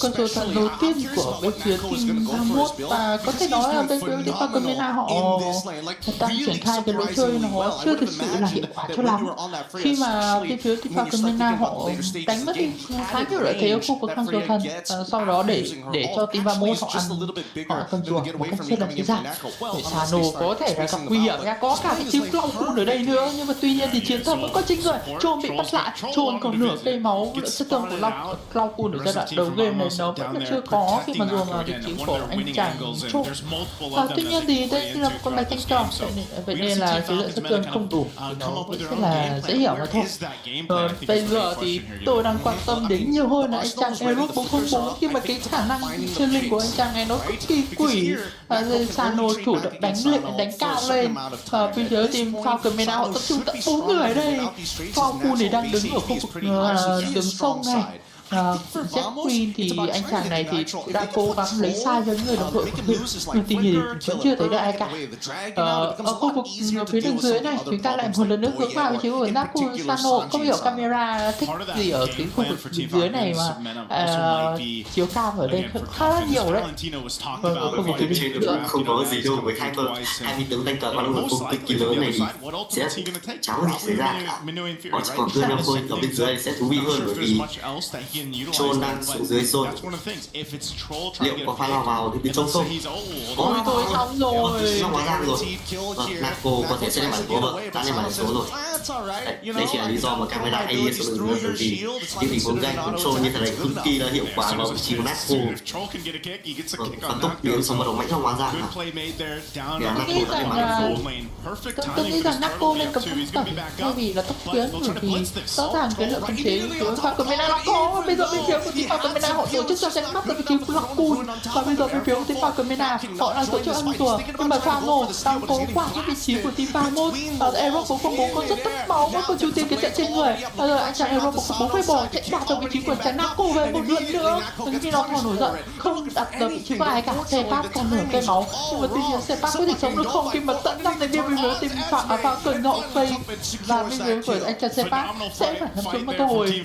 Con số trận đầu tiên của bên phía team 21 và có thể nói là bên phía team Falcon họ đang triển khai cái lối chơi nó chưa thực sự là hiệu quả cho lắm. Khi mà bên phía team Falcon họ đánh mất đi khá nhiều lợi thế ở khu vực con số thần, sau đó để cho team 31 họ ăn con rùa một cách rất là dễ dàng. Để Sano có thể là gặp nguy hiểm nha, có cả cái chiếc long phun ở đây nữa, nhưng mà tuy nhiên thì chiến thuật vẫn có chính rồi. Trôn bị bắt lại, Trôn còn nửa cây máu. Lượng sức tương của Long Phun ở giai đoạn đầu game này nó vẫn là chưa có khi mà dồn vào vị trí của anh chàng Trôn. Tuy nhiên thì đây là một con bài thanh trò, vậy nên là cái lượng sức tương không đủ thì nó vẫn sẽ là dễ hiểu mà thôi. Bây giờ thì tôi đang quan tâm đến nhiều hơn là anh chàng Aerox 404 khi mà cái khả năng chơi linh của anh chàng này nó cực kỳ quỷ. Sano chủ động đánh cao lên và bây giờ team Falcon MEN họ tập trung tận 4 người ở đây. Falcon thì đang đứng ở khu vực đường sông này. Jet Queen thì anh chàng này thì đã cố gắng lấy sai cho những người đồng đội của mình, nhưng tuy nhiên vẫn chưa thấy được ai cả. Ở khu vực phía đường dưới này chúng ta lại một lần nữa hướng vào vị trí của Naku Sano. Không hiểu camera thích gì ở cái khu vực dưới này mà chiếu cam ở đây khá là nhiều đấy. Khu vực trên đường không có gì đâu, với hai vị tướng đánh cờ con một cực kỳ lớn này thì sẽ chẳng gì xảy ra cả. Họ chỉ còn cưa nhau thôi, ở bên dưới sẽ thú vị hơn bởi vì Troll đang xuống dưới rồi. Liệu có pha lao vào thì bên trong không? Ôi tôi xong rồi. Xong hóa ra rồi. Naco có thể sẽ lên bản số rồi, đã lên bản số rồi. Đây chỉ là lý do mà camera hay đi xuống đường bởi vì những tình huống ganh của Troll như thế này cực kỳ là hiệu quả vào vị trí của Naco. Và tốc biến xuống một đầu mạnh trong hóa ra thì là Naco đã lên bản số. Tôi nghĩ rằng Naco lên cầm thắng tẩy thay vì là tốc biến, bởi vì rõ ràng cái lượng khống chế của Falcon MEN nó có. Bây giờ bên phía của team Falcon MEN họ tổ chức cho đánh mắt ở vị trí của Lockpool, và bây giờ bên phía của team Falcon MEN họ đang tổ chức ăn rùa, nhưng mà Famo đang cố qua cái vị trí của team 31 và Aerox 404 có rất mất máu và còn chủ tiền cái trận trên người. Bây giờ anh chàng Hero cũng phải bỏ chạy đạt được vị trí của chàng Nako về một lần nữa. Khi nó còn nổi giận, không đặt được vị trí của ai cả. Sepak còn nửa cây máu, nhưng mà tuy nhiên Sepak có thể sống được không khi mà tận 5 thành viên bên phía team Falcon họ phây và bên phía của anh chàng Sepak sẽ phải nằm xuống mà thôi.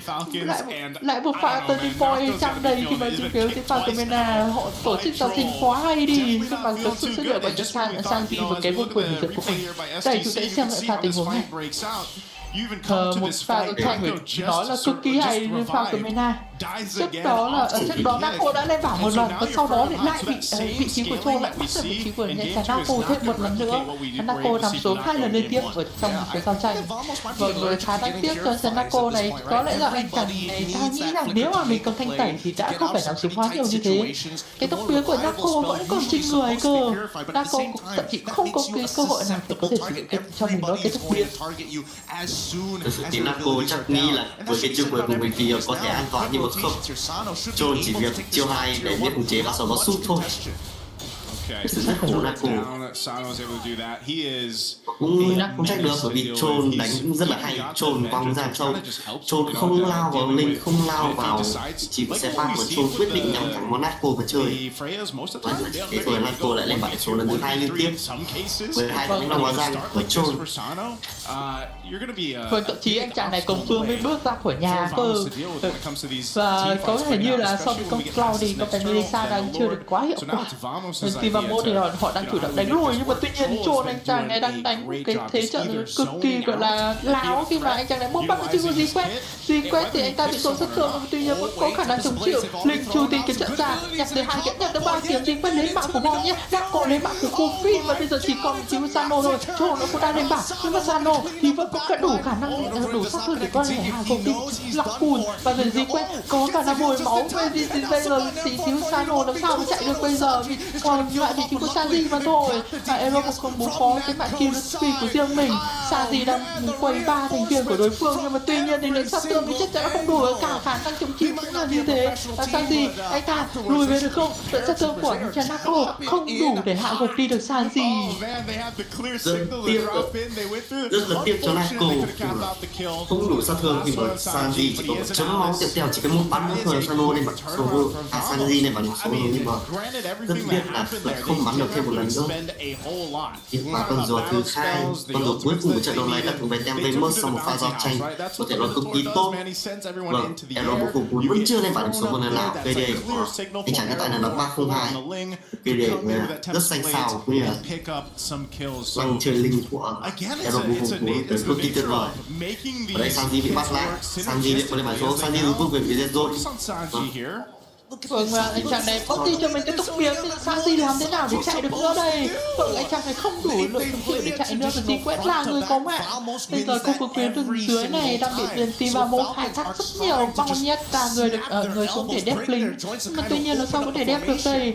Lại một pha turning point trong đây khi mà bên phía team Falcon MEN họ tổ chức giao tranh quá hay đi, nhưng mà có sự xuất hiện của anh Sanji và cái vô quyền hình của mình. Đây chúng ta xem lại pha tình huống này. Một pha đấu tranh nói là cực kỳ hay nên Falcon MEN. Trước đó Nako đã lên bảng một lần và sau đó thì lại vị trí của Cho lại bắt được vị trí của nhà chàng Nako thêm một lần nữa. Nako nằm xuống 2 lần liên tiếp ở trong cái giao tranh. Và người khá đáng tiếc cho chàng Nako này, có lẽ là anh chàng này ta nghĩ rằng nếu mà mình còn thanh tẩy thì đã không phải nằm xuống quá nhiều như thế. Cái tốc biến của Nako vẫn còn trên người cơ. Nako cũng thậm chí không có cái cơ hội nào để có thể sử dụng cho mình đó cái tốc biến. Thực sự thì Nako chắc nghĩ là với cái chiêu cuối của mình thì có thể an toàn, nhưng mà không. John chỉ việc chiêu 2 để biết khống chế và sau đó sút thôi. Sự rất khủng bố Nako. Cũng trách được bởi vì John đánh cũng rất là hay. John vòng ra sâu. John không lao vào link, không lao vào chỉ của Sepak, mà John quyết định nhắm thẳng vào Nako và chơi. Thế rồi Nako lại lên bảng số lần thứ 2 liên tiếp với 2 đánh đầu hóa giang của John. Vâng, thậm chí anh chàng này còn phương mới bước ra khỏi nhà cơ. Và có thể như là so với công Cloud thì có vẻ Melissa đang chưa được quá hiệu quả. Thì vào môn thì họ đang chủ động đánh lùi, nhưng mà tuy nhiên John anh chàng này đang đánh cái thế trận cực kỳ gọi là láo khi mà anh chàng này muốn bắt cái chiêu Duy quét thì anh ta bị tổn sát thương, tuy nhiên vẫn có khả năng chống chịu. Linh chu tin cái trận ra, nhặt được 2 kiếm, nhặt được 3 kiếm, Duy quét lấy mạng của Vòng nhé. Đang có lấy mạng của Kofi và bây giờ chỉ còn chỉ của Sano thôi. John nó cũng đang lên bảng, nhưng mà Sano thì vẫn có đủ khả năng đủ sát thương để có thể hạ Kofi lọc cùn. Và rồi Duy quét có khả năng bồi máu về thì bây giờ thì thiếu Sano làm sao mà chạy được bây giờ, vì còn lại thì chỉ có Sanji mà thôi. Và Ero không muốn có cái mạng kill speed của riêng mình. Sanji đang quay 3 thành viên của đối phương, nhưng mà tuy nhiên thì lấy sát thương thì chắc chắn là không đủ, cả khả năng chống chịu cũng là như thế. Và Sanji anh ta lùi về được không? Vậy sát thương của chàng Nako không đủ để hạ gục đi được Sanji. Rất là tiếc cho Nako, không đủ sát thương thì mà Sanji chỉ có một chấm máu tiếp theo, chỉ có một bắn nữa thôi. Sano lên bảng số Sanji lên bảng số, nhưng mà rất tiếc là lại không bắn được thêm một lần nữa. Và con rùa thứ 2, con rùa cuối cùng của trận đấu này đã thuộc về tem Famous sau một pha giao tranh có thể nói cực kỳ tốt. Vâng, Ero của Cùng vẫn chưa lên bảng số một lần nào. PD anh chàng hiện tại là nó 302. PD rất xanh xao cũng như là năng chơi linh của Ero của Cùng cực kỳ tuyệt vời. Ở đây Sanji bị bắt lại, Sanji có lên bảng số, Sanji rút về phía rồi. Vâng, mà anh chàng này bóc đi cho mình cái tốc biến thì Sanji làm thế nào để chạy được nữa đây? Vâng, anh chàng này không đủ lượng chống chịu để chạy nữa, và Duy quét là người có mạng. Bây giờ khu vực tuyến đường dưới này đang bị tiền team Vamo khai thác rất nhiều, bao nhiêu cả người được người xuống để đép lính. Nhưng mà tuy nhiên là sao có thể đép được đây?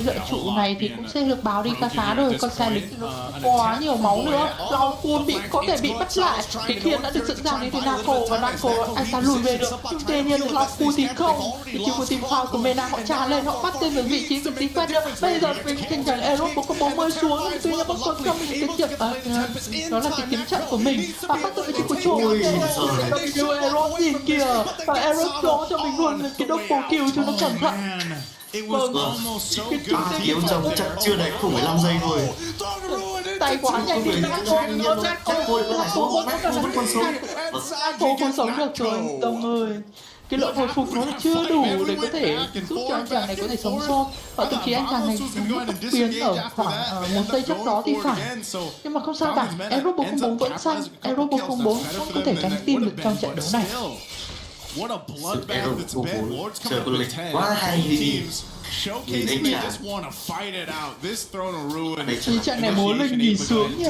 Lợi trụ này thì cũng sẽ được báo đi khá rồi, còn xe lính nó quá nhiều máu nữa. Lau Kun có thể bị bắt lại. Cái khiên đã được dựng ra đến từ Nako và Nako anh ta lùi về được. Nhưng tuy nhiên thì Lau Kun thì không. Vị trí của team của MEN họ trà lên, họ bắt tên được vị trí của tí quét nữa. Bây giờ mình trên chàng Ero có 40 xuống, nhưng tuy nhiên vẫn còn cho mình cái chuyện đó là cái kiếm trận của mình và bắt được vị trí của Cho. Ero nhìn kìa, và Ero cho mình luôn cái double kill cho nó cẩn thận. Vâng, kiếm trong trận chưa đầy 0,5 giây thôi. Tay quá nhanh thì Nako còn sống được rồi, đồng ơi. Cái lượng hồi phục nó chưa đủ để có thể giúp cho anh chàng này có thể sống sót. Và thậm chí anh chàng này mất tốc biến ở khoảng 1 giây trước đó thì phải. Nhưng mà không sao cả, Ero 404 vẫn xanh, Ero 404 vẫn có thể gánh team được trong trận đấu này. Sự Ero 404 chơi con lịch quá hay đi. Nhìn anh chàng thì trận này bố Linh nhìn sướng nhỉ.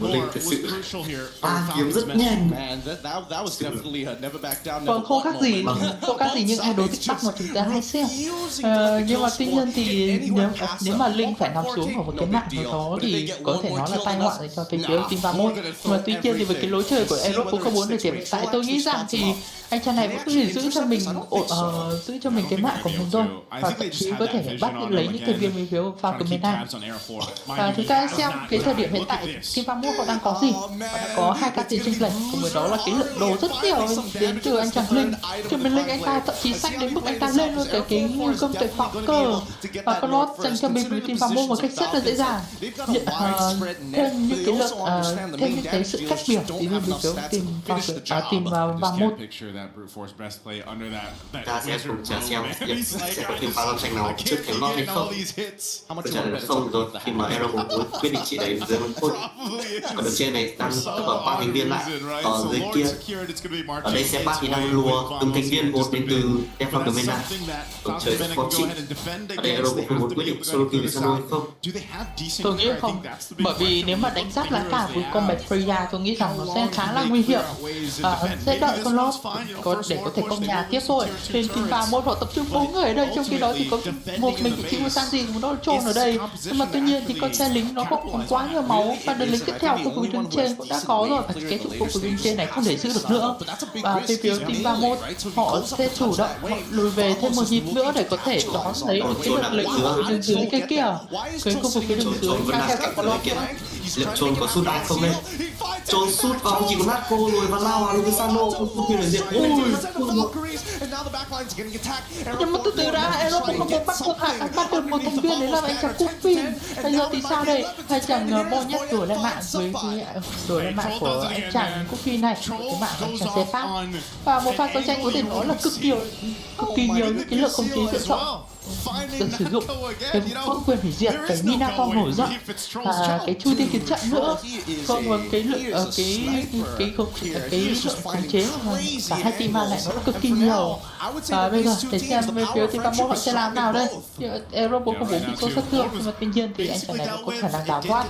Linh thực sự 3 kiếm rất nhanh. Vâng, không khác gì những idol TikTok mà chúng ta hay xem. Nhưng mà tuy nhiên thì nếu mà Linh phải nằm xuống ở một cái mạng nào đó thì có thể nói là tai họa dành cho phía team Vamo. Nhưng mà tuy nhiên thì với cái lối chơi của Europe cũng không muốn để hiện tại tôi nghĩ rằng thì anh chàng này vẫn có thể giữ cho mình cái mạng của mình thôi, và thậm chí có thể bắt lấy những thành viên bên phía Falcon MEN. Và chúng ta xem cái thời điểm điểm hiện tại Team Vamos họ đang có gì? Họ đã có 2 cá tiền chênh lệch, cùng với đó là cái lượng đồ rất nhiều đến từ anh chàng Linh. Từ mình Linh anh ta thậm chí xanh đến mức anh ta lên luôn cái gươm tuyệt vọng cơ, và con lót dành cho bên phía Team Vamos một cách rất là dễ dàng. Thêm những cái lượng thêm những cái sự cách biệt thì bên phía Team Vamos. Ta sẽ cùng chờ xem sẽ có thêm pha giao tranh nào trước thềm lót hay không. Câu trả lời là không rồi, khi mà Aero muốn quyết định chỉ đẩy dưới 1 phút. Còn đường trên này đang tập hợp 3 thành viên lại, ở dưới kia ở đây xe bát thì đang lùa từng thành viên một đến từ Vòng MEN. Ông trời rất khó chịu. Ở đây Aero cũng muốn quyết định solo kill với Sano hay không? Tôi nghĩ không, bởi vì nếu mà đánh giáp lá cả với combat Freya, tôi nghĩ rằng nó sẽ khá là nguy hiểm. Sẽ đợi con lót để có thể công nhà tiếp thôi. Trên Team Vamos họ tập trung 4 người ở đây, trong khi đó thì có một mình chỉ có Sanji của nó trôn ở đây. Nhưng mà tuy nhiên thì con xe lính nó không còn quá nhiều máu, và đường lính tiếp theo khu vực đường trên cũng đã có rồi, và cái trụ khu vực đường trên này không thể giữ được nữa. Và về phía Team Vamos họ sẽ chủ động họ lùi về thêm một nhịp nữa để có thể đón lấy được cái lượng lính của đường dưới cái kia. Cái khu vực cái đường dưới đang theo cạnh con lót kia. Liệu trôn có sút ai không đây? Trôn sút vào chỉ có Naco rồi và lao vào với Sano không khi là diện. Nhưng mà từ từ đã, Aero cũng không muốn bắt được một thành viên, đấy là anh chàng Costream. Bây giờ thì sao đây? Hai chàng bo nhất đổi lại mạng với đổi lại mạng của anh chàng Costream này, cái mạng của anh chàng xe pháp. Và một pha giao tranh có thể nói là cực kỳ nhiều những cái lượng không chế lựa chọn được sử dụng, cái vũ quyền hủy diệt, cái Minato nổi giận và cái chui tiên kiếm trận nữa, còn một cái lượng cái lượng khống chế của cả hai team này nó là cực kỳ nhiều. Và bây giờ để xem về phía Team Vamos họ sẽ làm nào đây. Aero 404 bị số sát thương, nhưng mà tuy nhiên thì anh chàng này có khả năng đào thoát.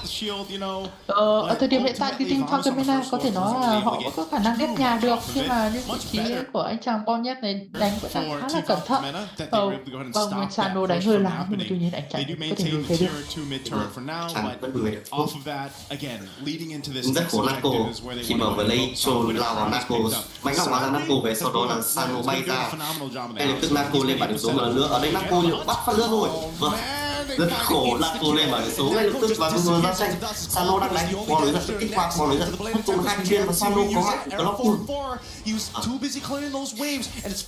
Ở thời điểm hiện tại thì Team MEN có thể nói là họ vẫn có khả năng ép nhà được, nhưng mà những vị trí của anh chàng bon nhất này đánh vẫn đang khá là cẩn thận. Vâng, Sano đánh hơi lắm, nhưng mà tuy nhiên anh chàng có thể lùi về được. Chẳng vẫn lùi được. Rất khổ Naco khi mà vừa lấy trôn lao vào Naco, bánh ngọc vào Naco về, sau đó là Sano bay ra. Ngay lập tức Naco lên bản điểm số một lần nữa. Ở đây Naco liệu bắt phát lướt rồi. Vâng, rất khổ Naco lên bản điểm số ngay lập tức, và vừa giao tranh Sano đang đánh bò lưới giật, kích hoạt bò lưới giật, cuối cùng hai thành viên và Sano có mặt ở Block Pool.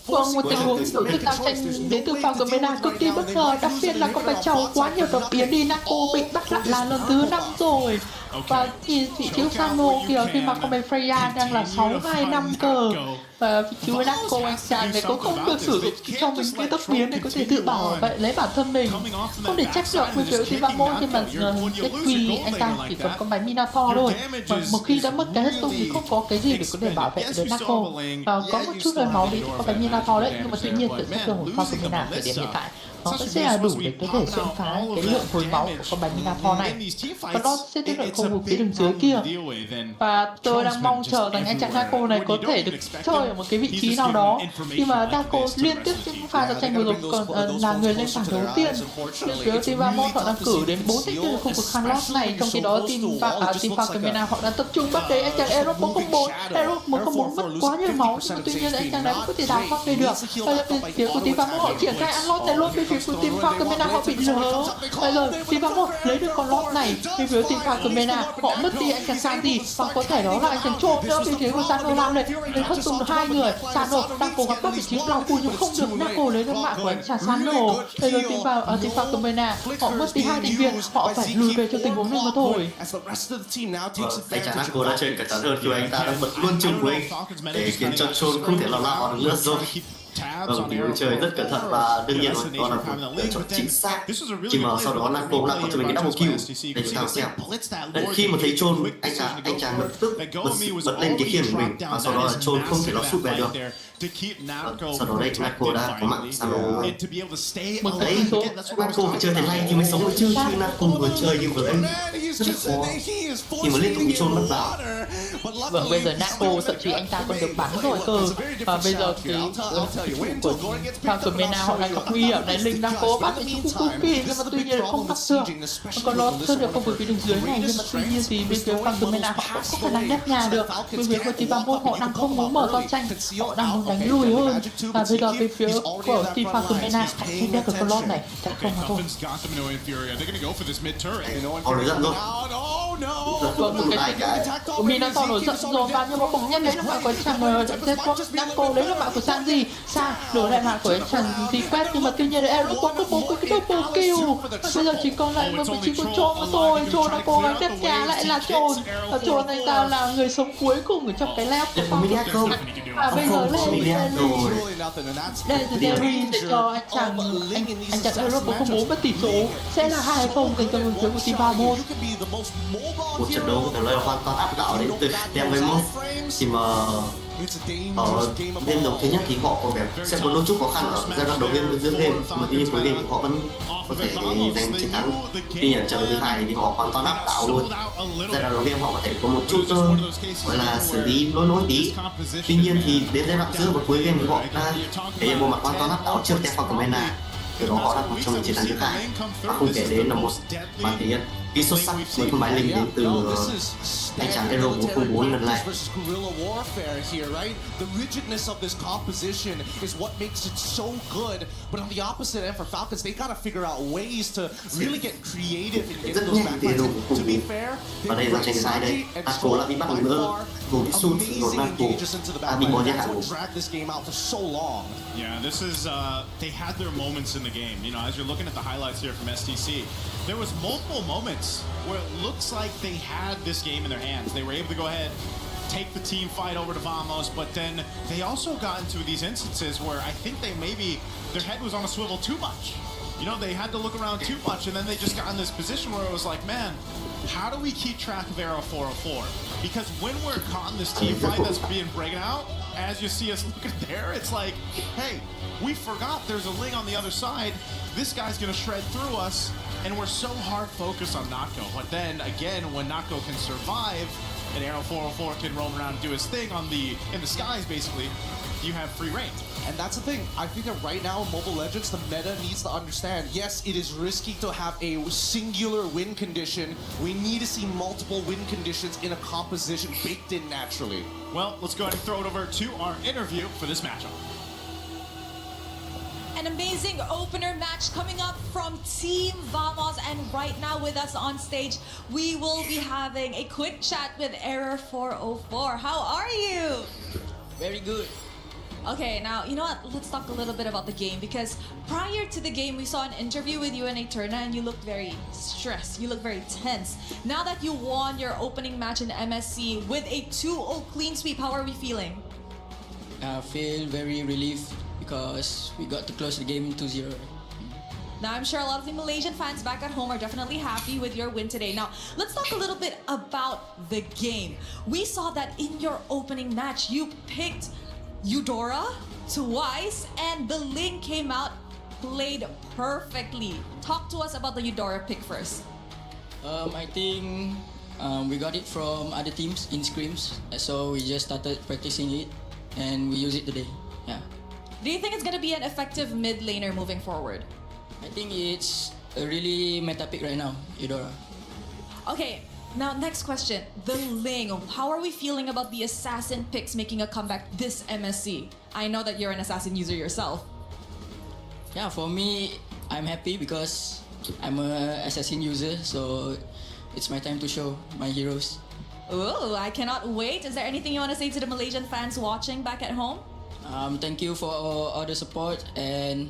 Vâng, một tình huống tổ chức giao tranh đến từ Vòng MEN cực kỳ bất ngờ, đặc biệt là có cái chầu quá nhiều đột biến đi. Naco bị bắt lại là lần thứ 5 rồi. Và thì vị trí Sano kìa, khi mà combat Freya đang là 6-2-5 cơ. Và vị trí với Naco anh chàng này cũng không được sử dụng cho mình cái tốc biến để có thể tự bảo vệ lấy bản thân mình. Không thể trách được với phía Team Vamos, nhưng mà cái quy anh ta chỉ còn combat Minato thôi. Và một khi đã mất cái hết tung thì không có cái gì để có thể bảo vệ được Naco. Và có một chút lời máu đi combat Minato đấy, nhưng mà tuy nhiên tự sát thương của Vòng MEN thời điểm hiện tại nó sẽ là đủ để có thể xuyên phá cái lượng hồi máu của con bánh Minato này, và nó sẽ tiếp tục không phía đường dưới kia. Và tôi đang mong chờ rằng anh chàng Naco này có thể được chơi ở một cái vị trí nào đó, nhưng mà Naco liên tiếp những pha giao tranh vừa rồi còn là người lên bảng đầu tiên. Bên phía Team Vamos họ đang cử đến 4 thành viên ở khu vực Hanlot này, trong khi đó Team Vòng MEN họ đang tập trung bắt đấy anh chàng Aero 404. Aero 404 mất quá nhiều máu, nhưng mà tuy nhiên anh chàng này cũng có thể đào thoát về được. Và bên phía của Team Vamos họ triển khai ăn lót này luôn. Bên phía của Team MEN họ bị lỡ. Bây giờ Team Vamos lấy được con lót này. Bên phía Team MEN họ mất đi anh chàng Sanji, và có thể đó là anh chàng trộm nữa. Bên phía của Sano lao lên hất tung được 2 người. Sano đang cố gắng bắt vị trí lao cùi nhưng không được. Naco lấy được mạng của anh chàng Sano. Bây giờ Team MEN họ mất đi 2 thành viên, họ phải lùi về cho tình huống này mà thôi. Anh chàng Naco đã chơi cẩn thận hơn khi anh ta đang bật luôn chung của anh để khiến cho Chôn không thể lao vào được nữa rồi. Thì chơi rất cẩn thận, và đương nhiên nó là một lựa chọn chính xác. Chỉ mà sau đó Naco lại có cho mình cái double kill để chúng ta xem. Khi mà thấy Chôn, anh chàng lập tức bật lên cái khiên của mình, và sau đó là Chôn không thể nó sút về được. Sau đó đây Naco đã có mạng Sano. Đấy, Naco phải chơi thế này thì mới sống được chứ. Naco vừa chơi nhưng vừa đánh rất khó khi mà liên tục bị Chôn mất vào. Vâng, bây giờ Naco thậm chí anh ta còn được bắn rồi cơ. Và bây giờ cái của Falcon MEN họ lại gặp nguy hiểm này. Linh Naco bắn đến khu kỳ nhưng mà tuy nhiên không bắt được. Còn nó rất được không với cái đường dưới này, nhưng mà tuy nhiên thì bên phía Falcon MEN họ không có khả năng đép nhà được. Bên phía của team Vamos họ đang không muốn mở con tranh, họ đang muốn đánh lùi hơn. Và bây giờ bên phía của team Falcon MEN không đép được con lót này, chắc không mà thôi. Vâng, cái Minato nổi giận rồi và nhưng mà bỗng nhiên đấy là mạng của chàng Naco, đấy là mạng của Sanji. Sa đổi lại mạng của chàng gì quét, nhưng mà tuy nhiên Ero có cái double kill. Bây giờ chỉ còn lại một vị trí của Chon mà thôi. Chon đang cố gắng đép nhà lại là Chon. Và Chon anh ta là người sống cuối cùng ở trong cái lab của Falcon. Và bây giờ lên đây từ Jerry để cho anh chàng Ero không muốn mất tỷ số, sẽ là 2-0 dành cho người phía của team Vamos. Một trận đấu có thể nói là hoàn toàn áp đảo đến từ team Vamos. Thì mà ở game đấu thứ nhất thì họ có vẻ sẽ có đôi chút khó khăn ở giai đoạn đầu game giữa game, mà tuy nhiên cuối game thì họ vẫn có thể giành chiến thắng. Tuy nhiên trận đấu thứ hai thì họ hoàn toàn áp đảo luôn. Giai đoạn đầu game họ có thể có một chút gọi là xử lý lỗi tí. Tuy nhiên thì đến giai đoạn giữa và cuối game thì họ đã thể hiện bộ mặt hoàn toàn áp đảo trước team Falcon MEN. Từ đó họ đã một trong những chiến thắng thứ hai, và không kể đến là một màn thể hiện cái xuất sắc với con bài linh đến từ anh chàng Hero 404 lần này. The rigidness of this composition is what makes it so good, but on the opposite end for Falcons, they gotta figure out ways to really get creative and get those backfires. To be fair, và đây là tranh sai đây, Naco lại bị bắt nữa, gồm sút rồi Naco bị bỏ ra hạng. Yeah, this is they had their moments in the game. You know, as you're looking at the highlights here from STC, there was multiple moments where it looks like they had this game in their hands. They were able to go ahead, take the team fight over to Vamos, but then they also got into these instances where I think their head was on a swivel too much. You know, they had to look around too much, and then they just got in this position where it was like, man, how do we keep track of Arrow 404? Because when we're caught in this team fight that's being breaking out, as you see us looking there, it's like, hey, we forgot there's a Ling on the other side. This guy's gonna shred through us, and we're so hard focused on Nako. But then again, when Nako can survive, and Arrow 404 can roam around and do his thing in the skies, basically, you have free reign. And that's the thing. I think that right now in Mobile Legends, the meta needs to understand, yes, it is risky to have a singular win condition. We need to see multiple win conditions in a composition baked in naturally. Well, let's go ahead and throw it over to our interview for this matchup. An amazing opener match coming up from Team Vamos, and right now with us on stage, we will be having a quick chat with Error 404. How are you? Very good. Okay, now, you know what? Let's talk a little bit about the game, because prior to the game, we saw an interview with you and Eterna, and you looked very stressed. You looked very tense. Now that you won your opening match in MSC with a 2-0 clean sweep, how are we feeling? I feel very relieved because we got to close the game 2-0. Now, I'm sure a lot of the Malaysian fans back at home are definitely happy with your win today. Now, let's talk a little bit about the game. We saw that in your opening match, you picked Eudora twice, and the Ling came out, played perfectly. Talk to us about the Eudora pick first. I think we got it from other teams in scrims, so we just started practicing it, and we use it today. Yeah. Do you think it's going to be an effective mid laner moving forward? I think it's a really meta pick right now, Eudora. Okay, now next question. The Ling. How are we feeling about the assassin picks making a comeback this MSC? I know that you're an assassin user yourself. Yeah, for me, I'm happy because I'm an assassin user, so it's my time to show my heroes. Oh, I cannot wait. Is there anything you want to say to the Malaysian fans watching back at home? Thank you for all the support, and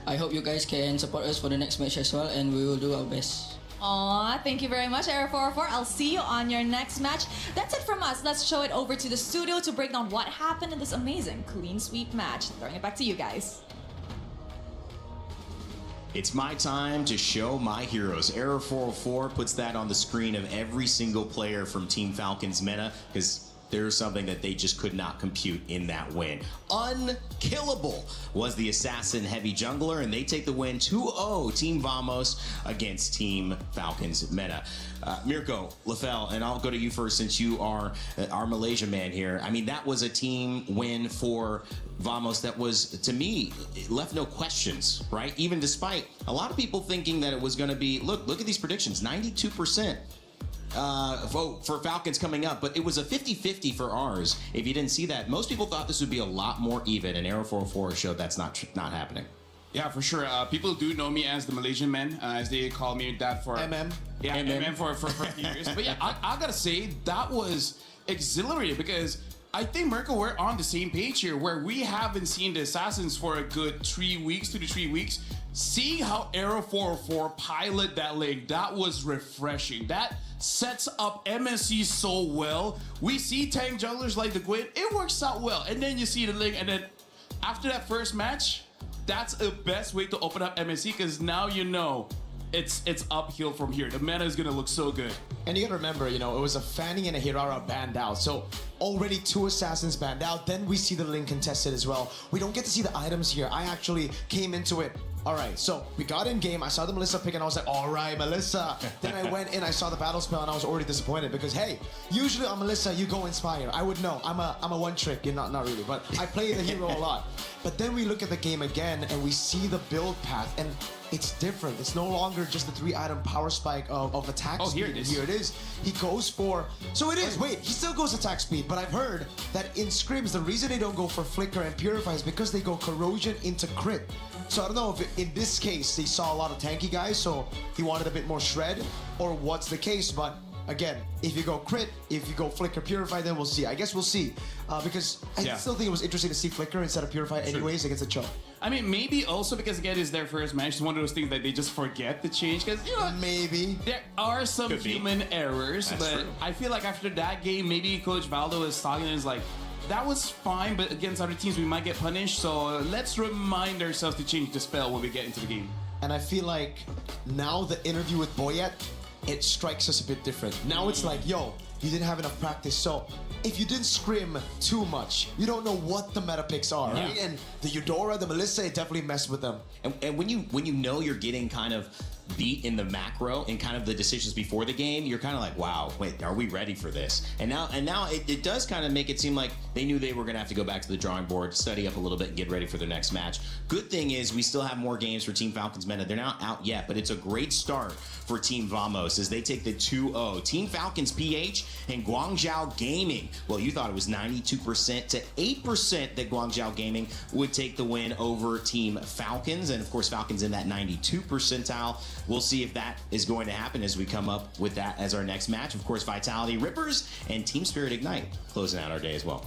I hope you guys can support us for the next match as well, and we will do our best. Aw, thank you very much, Era404. I'll see you on your next match. That's it from us. Let's show it over to the studio to break down what happened in this amazing clean sweep match. Throwing it back to you guys. It's my time to show my heroes. Error 404 puts that on the screen of every single player from Team Falcon's meta, because there's something that they just could not compute in that win. Unkillable was the assassin heavy jungler, and they take the win 2-0 Team Vamos against Team Falcons Meta. Mirko, Lefel, and I'll go to you first since you are our Malaysia man here. I mean, that was a team win for Vamos that was, to me, it left no questions, right? Even despite a lot of people thinking that it was going to be, look at these predictions, 92% vote for Falcons coming up, but it was a 50-50 for ours. If you didn't see that, most people thought this would be a lot more even, and Arrow 404 showed that's not happening. Yeah, for sure. People do know me as the Malaysian man, as they call me that for MM. Yeah, MM for a few years. But yeah, I gotta say that was exhilarating because I think, Mirko, we're on the same page here, where we haven't seen the Assassins for a good 3 weeks, 2 to 3 weeks. Seeing how Arrow 404 pilot that lane, that was refreshing. That sets up MSC so well. We see tank junglers like the Gwyn, it works out well. And then you see the link, and then after that first match, that's the best way to open up MSC because now you know it's uphill from here. The meta is gonna look so good. And you gotta remember, it was a Fanny and a Hirara banned out. So already 2 assassins banned out. Then we see the lane contested as well. We don't get to see the items here. I actually came into it. All right, so we got in game. I saw the Melissa pick and I was like, all right, Melissa. Then I went in, I saw the battle spell and I was already disappointed because, hey, usually on Melissa, you go Inspire. I would know. I'm a one trick. Not really, but I play the hero a lot. But then we look at the game again and we see the build path and it's different. It's no longer just the 3-item power spike of attack speed. Here it is. Here it is. He goes for... So it is. Wait, he still goes attack speed, but I've heard that in scrims, the reason they don't go for Flicker and Purify is because they go Corrosion into crit. So I don't know if in this case they saw a lot of tanky guys, so he wanted a bit more shred, or what's the case, but again, if you go crit, if you go Flicker Purify, then we'll see. I guess we'll see, because I still think it was interesting to see Flicker instead of Purify anyways against the Choke. I mean, maybe also because, again, it's their first match. It's one of those things that they just forget to change, because, maybe there are some human errors, That's but true. I feel like after that game, maybe Coach Valdo is talking and is like, that was fine, but against other teams, we might get punished, so let's remind ourselves to change the spell when we get into the game. And I feel like now the interview with Boyet, it strikes us a bit different. Now it's like, yo, you didn't have enough practice, so if you didn't scrim too much, you don't know what the meta picks are, right? And the Eudora, the Melissa, it definitely messed with them. And when you know you're getting kind of beat in the macro and kind of the decisions before the game, you're kind of like, wow, wait, are we ready for this? And now it does kind of make it seem like they knew they were going to have to go back to the drawing board, study up a little bit, and get ready for their next match. Good thing is we still have more games for Team Falcons Meta. They're not out yet, but it's a great start for Team Vamos as they take the 2-0. Team Falcons PH and Guangzhou Gaming. Well, you thought it was 92% to 8% that Guangzhou Gaming would take the win over Team Falcons. And of course, Falcons in that 92 percentile. We'll see if that is going to happen as we come up with that as our next match. Of course, Vitality Rippers and Team Spirit Ignite closing out our day as well.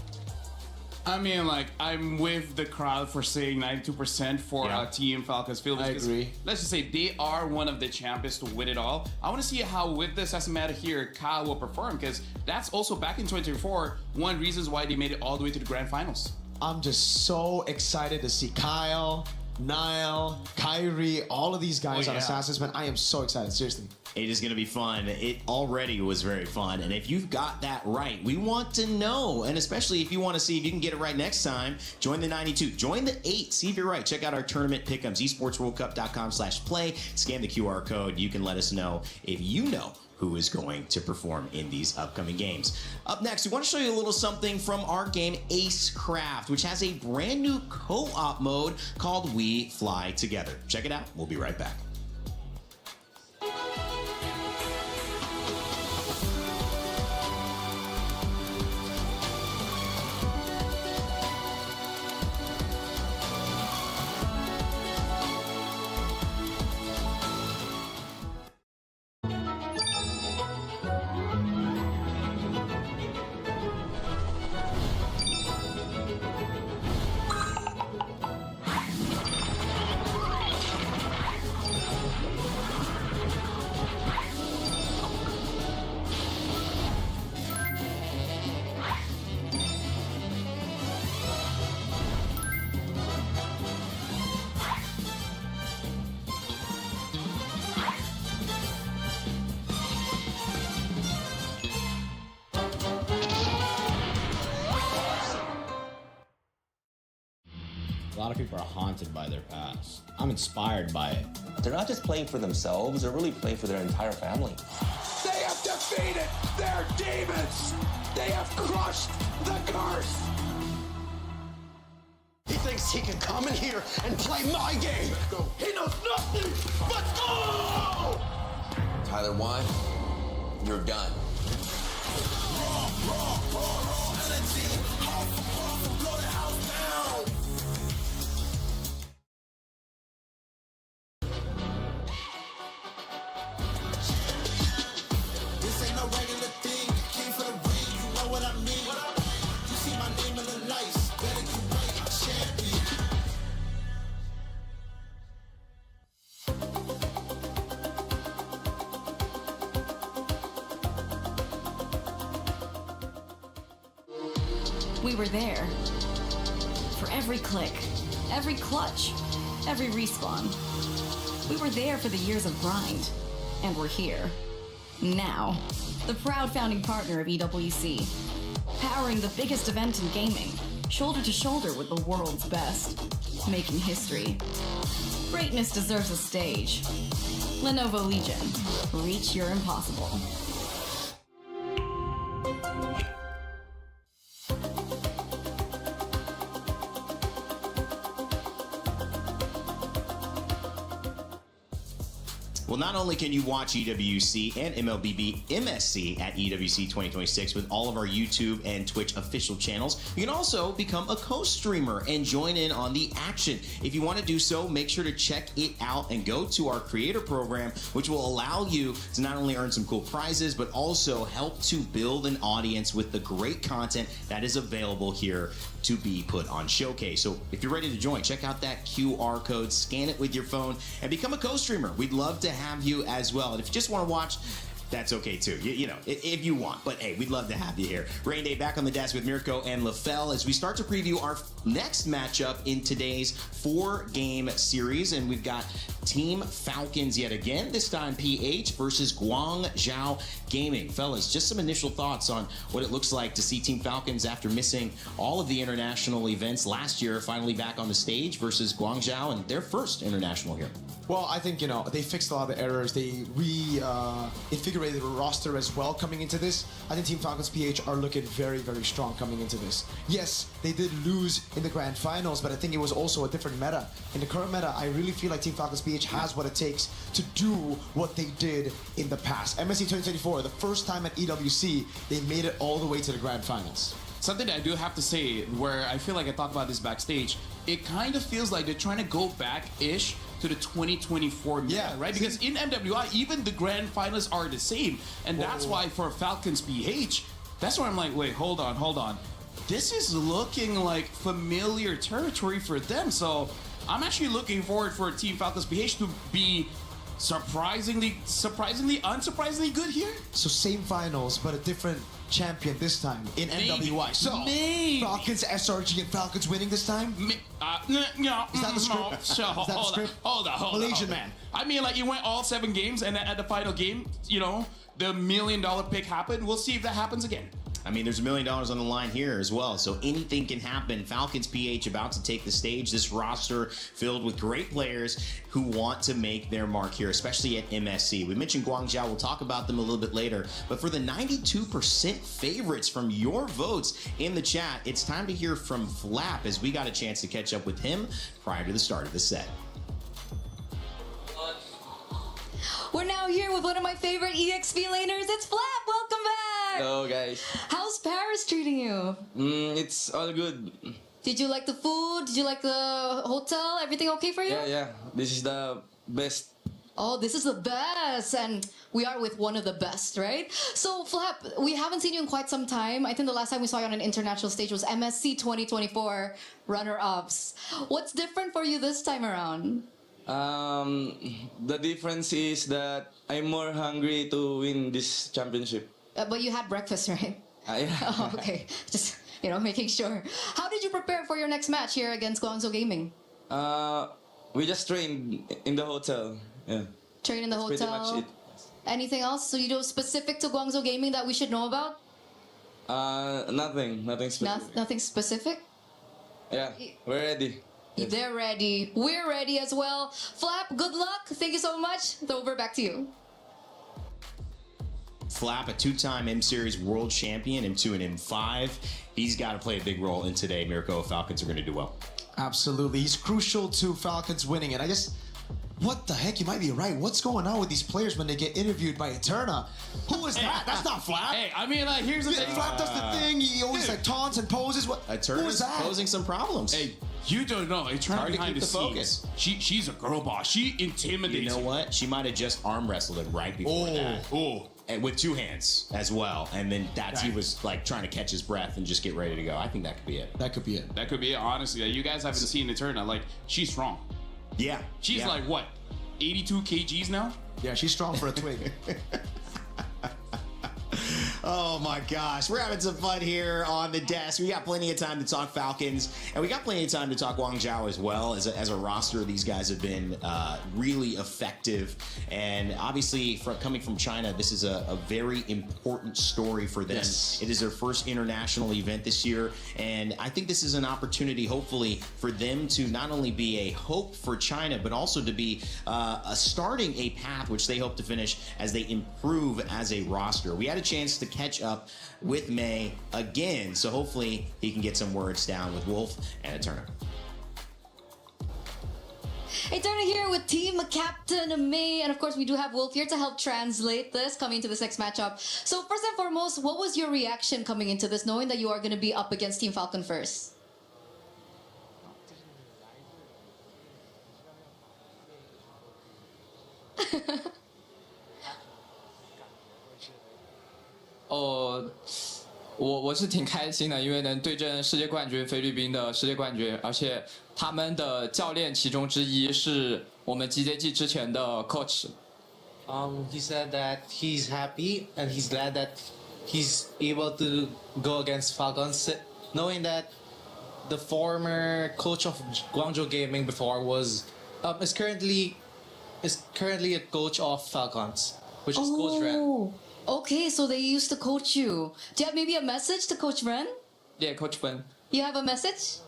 I mean, like, I'm with the crowd for saying 92% for Team Falcons Field. I agree. Let's just say they are one of the champions to win it all. I want to see how, with this as a matter here, Kyle will perform, because that's also back in 2024, one reasons why they made it all the way to the grand finals. I'm just so excited to see Kyle, Niall, Kyrie, all of these guys on Assassins, man. I am so excited, seriously. It is going to be fun. It already was very fun. And if you've got that right, we want to know. And especially if you want to see if you can get it right next time, join the 92. Join the 8. See if you're right. Check out our tournament pick'ems, esportsworldcup.com/play. Scan the QR code. You can let us know if you know who is going to perform in these upcoming games. Up next, we want to show you a little something from our game Ace Craft, which has a brand new co-op mode called We Fly Together. Check it out. We'll be right back. A lot of people are haunted by their past. I'm inspired by it. They're not just playing for themselves, they're really playing for their entire family. They have defeated their demons! They have crushed the curse! He thinks he can come in here and play my game! He knows nothing but go! Tyler 1, you're done. This ain't no regular thing. Came for the ring, you know what I mean. You see my name in the lights. Better get right, I'm champion. We were there. For every click, every clutch, every respawn. We were there for the years of grind. And we're here. Now. The proud founding partner of EWC. Powering the biggest event in gaming. Shoulder to shoulder with the world's best. Making history. Greatness deserves a stage. Lenovo Legion. Reach your impossible. Well, not only can you watch EWC and MLBB MSC at EWC 2026 with all of our YouTube and Twitch official channels, you can also become a co-streamer and join in on the action. If you want to do so, make sure to check it out and go to our creator program, which will allow you to not only earn some cool prizes, but also help to build an audience with the great content that is available here to be put on Showcase. So if you're ready to join, check out that QR code, scan it with your phone, and become a co-streamer. We'd love to have you as well. And if you just want to watch, that's okay too. You know, if you want. But hey, we'd love to have you here. Rain Day back on the desk with Mirko and LaFell as we start to preview our next matchup in today's 4-game series. And we've got Team Falcons yet again, this time PH versus Guangzhou Gaming. Fellas, just some initial thoughts on what it looks like to see Team Falcons after missing all of the international events last year, finally back on the stage versus Guangzhou and their first international here. Well, I think, you know, they fixed a lot of the errors. They invigorated the roster as well coming into this. I think Team Falcons PH are looking very, very strong coming into this. Yes, they did lose in the grand finals, but I think it was also a different meta. In the current meta, I really feel like Team Falcons PH has what it takes to do what they did in the past. MSC 2024, the first time at EWC, they made it all the way to the grand finals. Something that I do have to say, where I feel like I talked about this backstage, it kind of feels like they're trying to go back-ish to the 2024 meta, right? Because in MWI, even the grand finalists are the same. And that's why for Falcons PH, that's where I'm like, wait, hold on. This is looking like familiar territory for them. So I'm actually looking forward for Team Falcons PH to be surprisingly, unsurprisingly good here. So same finals, but a different champion this time in MWI. So Falcons SRG and Falcons winning this time? No. Is that the script? Is that the script? Hold on. Malaysian man. I mean, like, it went all 7 games, and at the final game, you know, the $1 million pick happened. We'll see if that happens again. I mean, there's $1 million on the line here as well, so anything can happen. Falcons PH about to take the stage. This roster filled with great players who want to make their mark here, especially at MSC. We mentioned Guangzhou. We'll talk about them a little bit later. But for the 92% favorites from your votes in the chat, it's time to hear from Flap as we got a chance to catch up with him prior to the start of the set. We're now here with one of my favorite EXP laners. It's Flap. Welcome back. Hello, guys. How's Paris treating you? It's all good. Did you like the food? Did you like the hotel? Everything okay for you? Yeah. This is the best. Oh, this is the best. And we are with one of the best, right? So, Flap, we haven't seen you in quite some time. I think the last time we saw you on an international stage was MSC 2024 runner-ups. What's different for you this time around? The difference is that I'm more hungry to win this championship. But you had breakfast, right? Yeah. Oh, okay. Just, making sure. How did you prepare for your next match here against Guangzhou Gaming? We just trained in the hotel. Yeah. Train in the That's hotel? pretty much it. Anything else? So you do specific to Guangzhou Gaming that we should know about? Nothing specific. Nothing specific? Yeah, we're ready. They're ready. We're ready as well. Flap, good luck. Thank you so much. Over back to you. Flap, a two-time M Series world champion, M2 and M5. He's got to play a big role in today, Mirko, if Falcons are going to do well. Absolutely. He's crucial to Falcons winning. And I guess, what the heck? You might be right. What's going on with these players when they get interviewed by Eterna? Who is that? That's not Flap. Hey, I mean, like, here's the thing. Flap does the thing. He always like taunts and poses. What? Who is that? Posing some problems. Hey, you don't know. Eterna behind the scenes. She's a girl boss. She intimidates. You know what? She might have just arm wrestled him right before that. Oh. And with two hands as well. And then he was like trying to catch his breath and just get ready to go. I think that could be it. That could be it. That could be it, honestly. You guys haven't seen Eterna. Like, she's strong. Yeah. She's like, what, 82 kgs now? Yeah, she's strong for a twig. Oh my gosh, we're having some fun here on the desk. We got plenty of time to talk Falcons, and we got plenty of time to talk Guangzhou as well. As a roster, these guys have been really effective, and obviously coming from China, this is a very important story for them. Yes. It is their first international event this year, and I think this is an opportunity, hopefully, for them to not only be a hope for China, but also to be starting a path which they hope to finish as they improve as a roster. We had a chance to catch up with May again, so hopefully he can get some words down with Wolf and Eterna. Eterna here with Team Captain May, and of course we do have Wolf here to help translate this coming into this next matchup. So first and foremost, what was your reaction coming into this, knowing that you are going to be up against Team Falcon first?我是挺开心的，因为能对阵世界冠军菲律宾的世界冠军，而且他们的教练其中之一是我们 GJG 之前的 coach。 He said that he's happy and he's glad that he's able to go against Falcons, knowing that the former coach of Guangzhou Gaming before is currently a coach of Falcons, which is Coach Ren. Okay, so they used to coach you. Do you have maybe a message to Coach Ren? Yeah, Coach Ren. You have a message?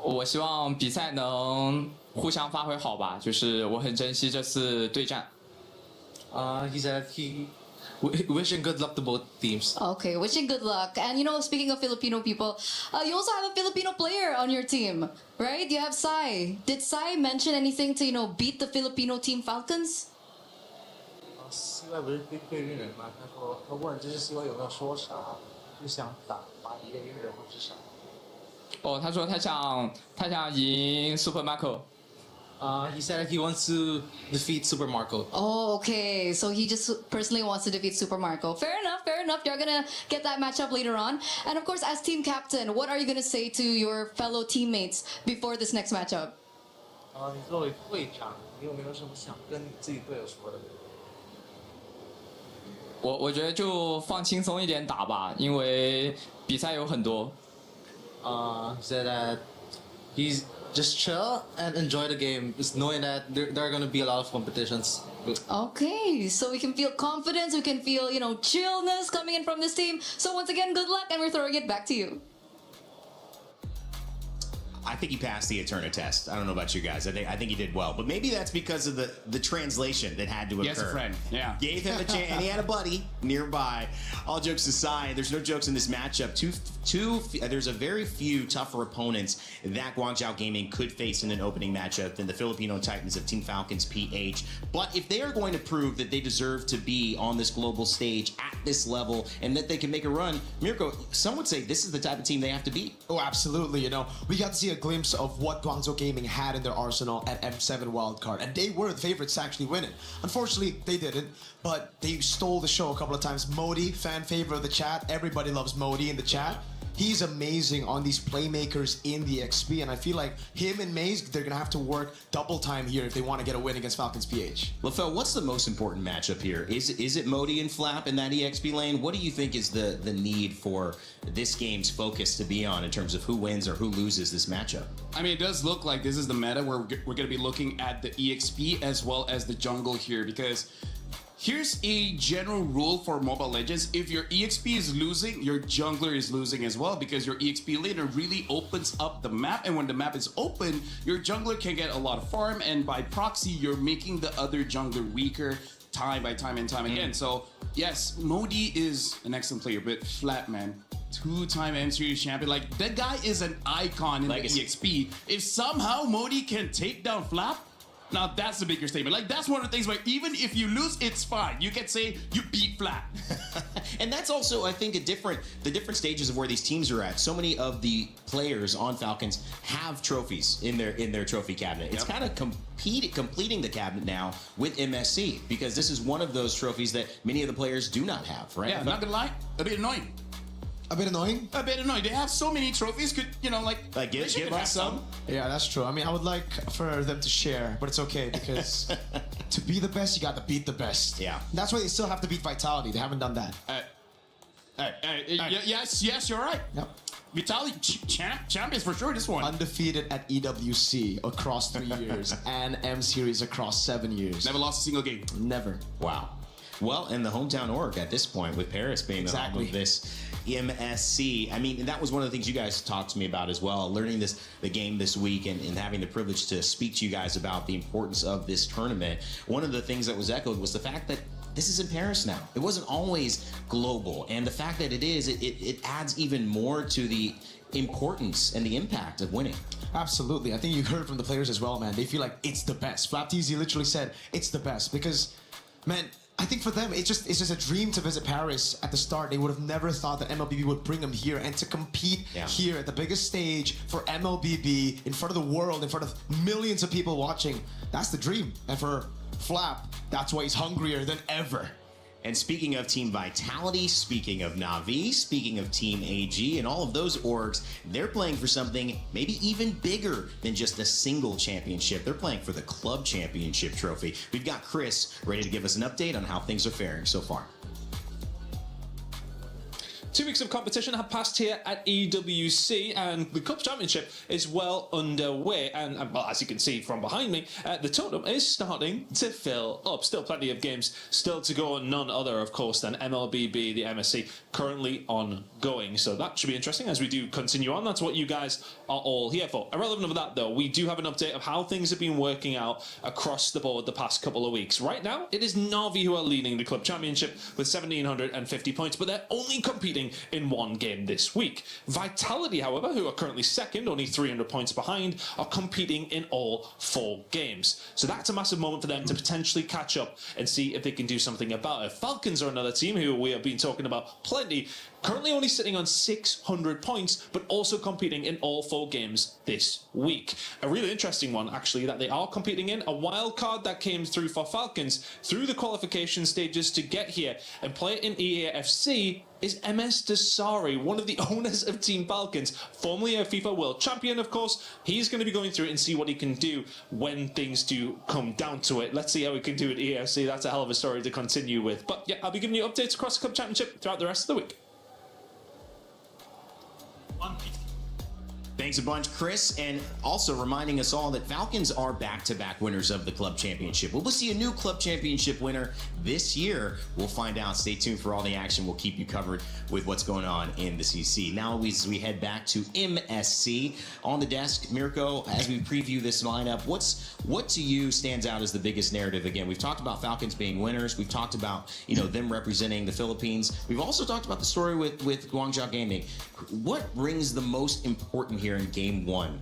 我希望比赛能互相发挥好吧，就是我很珍惜这次对战。He said he wishing good luck to both teams. Okay, wishing good luck. And you know, speaking of Filipino people, you also have a Filipino player on your team, right? You have Sai. Did Sai mention anything to, you know, beat the Filipino team Falcons? 西外不是对日人吗？他问这是西外有没有说啥，就想把一个日人或是啥。他说他想赢 Super Marco。 He said he wants to defeat Super Marco. Oh, okay. So he just personally wants to defeat Super Marco. Fair enough, fair enough. You're gonna get that matchup later on. And of course, as team captain, what are you gonna say to your fellow teammates before this next matchup? 你作为队长，你有没有什么想跟自己队友说的？我觉得就放轻松一点打吧，因为比赛有很多。He said that he's just chill and enjoy the game, just knowing that there are going to be a lot of competitions. Okay, so we can feel confidence, we can feel, you know, chillness coming in from this team. So once again, good luck, and we're throwing it back to you. I think he passed the Eterna test. I don't know about you guys. I think he did well, but maybe that's because of the translation that had to occur. He has a friend, yeah. Gave him a chance, and he had a buddy nearby. All jokes aside, there's no jokes in this matchup. There's a very few tougher opponents that Guangzhou Gaming could face in an opening matchup than the Filipino Titans of Team Falcons PH. But if they are going to prove that they deserve to be on this global stage at this level and that they can make a run, Mirko, some would say this is the type of team they have to beat. Oh, absolutely. You know, we got to see a glimpse of what Guangzhou Gaming had in their arsenal at M7 wildcard, and they were the favorites to actually win it. Unfortunately, they didn't, but they stole the show a couple of times. Modi, fan favorite of the chat. Everybody loves Modi in the chat. He's amazing on these playmakers in the XP, and I feel like him and Maze, they're going to have to work double time here if they want to get a win against Falcons PH. LaFell, what's the most important matchup here? Is it Modi and Flap in that EXP lane? What do you think is the need for this game's focus to be on in terms of who wins or who loses this matchup? I mean, it does look like this is the meta where we're going to be looking at the EXP as well as the jungle here, because Here's a general rule for Mobile Legends. If your EXP is losing, your jungler is losing as well, because your EXP laner really opens up the map, and when the map is open, your jungler can get a lot of farm, and by proxy, you're making the other jungler weaker time by time and time again. So yes, Modi is an excellent player, but flat, man. 2-time M Series champion. Like, that guy is an icon in Legacy. the EXP. If somehow Modi can take down Flap, now that's the bigger statement. Like, that's one of the things where even if you lose, it's fine. You can say you beat Flap. And that's also, I think, the different stages of where these teams are at. So many of the players on Falcons have trophies in their trophy cabinet. It's kind of completing the cabinet now with MSC, because this is one of those trophies that many of the players do not have, right? Yeah, I'm not gonna lie, a bit annoying. A bit annoying? A bit annoying. They have so many trophies, could, you know, like give us some. Yeah, that's true. I mean, I would like for them to share, but it's okay, because to be the best, you got to beat the best. Yeah. That's why they still have to beat Vitality. They haven't done that. Yes, you're right. Yep. Vitality champions for sure this one. Undefeated at EWC across 3 years and M Series across 7 years. Never lost a single game. Never. Wow. Well, and the hometown org at this point, with Paris being the home of this MSC. I mean, that was one of the things you guys talked to me about as well, learning the game this week and having the privilege to speak to you guys about the importance of this tournament. One of the things that was echoed was the fact that this is in Paris now. It wasn't always global. And the fact that it is, it adds even more to the importance and the impact of winning. Absolutely. I think you heard from the players as well, man. They feel like it's the best. FlapTZ literally said it's the best because, man, I think for them, it's just a dream to visit Paris at the start. They would have never thought that MLBB would bring them here, and to compete here at the biggest stage for MLBB in front of the world, in front of millions of people watching. That's the dream. And for Flap, that's why he's hungrier than ever. And speaking of Team Vitality, speaking of Na'Vi, speaking of Team AG, and all of those orgs, they're playing for something maybe even bigger than just a single championship. They're playing for the club championship trophy. We've got Chris ready to give us an update on how things are faring so far. 2 weeks of competition have passed here at EWC, and the Cup Championship is well underway. And well, as you can see from behind me, the totem is starting to fill up. Still plenty of games still to go, none other, of course, than MLBB, the MSC, currently ongoing. So that should be interesting as we do continue on. That's what you guys are all here for. Irrelevant of that, though, we do have an update of how things have been working out across the board the past couple of weeks. Right now, it is Na'Vi who are leading the Club Championship with 1,750 points, but they're only competing in one game this week. Vitality, however, who are currently second, only 300 points behind, are competing in all 4 games. So that's a massive moment for them to potentially catch up and see if they can do something about it. Falcons are another team who we have been talking about plenty, currently only sitting on 600 points, but also competing in all 4 games this week. A really interesting one, actually, that they are competing in. A wild card that came through for Falcons through the qualification stages to get here and play in EAFC is MS Desari, one of the owners of Team Falcons, formerly a FIFA World Champion, of course. He's going to be going through it and see what he can do when things do come down to it. Let's see how he can do at EAFC. That's a hell of a story to continue with. But yeah, I'll be giving you updates across the Club Championship throughout the rest of the week. Thanks a bunch, Chris, and also reminding us all that Falcons are back-to-back winners of the Club Championship. Will we see a new Club Championship winner this year? We'll find out. Stay tuned for all the action. We'll keep you covered with what's going on in the CC. Now, as we head back to MSC, on the desk, Mirko, as we preview this lineup, what to you stands out as the biggest narrative? Again, we've talked about Falcons being winners. We've talked about, them representing the Philippines. We've also talked about the story with Guangzhou Gaming. What rings the most important here in game 1?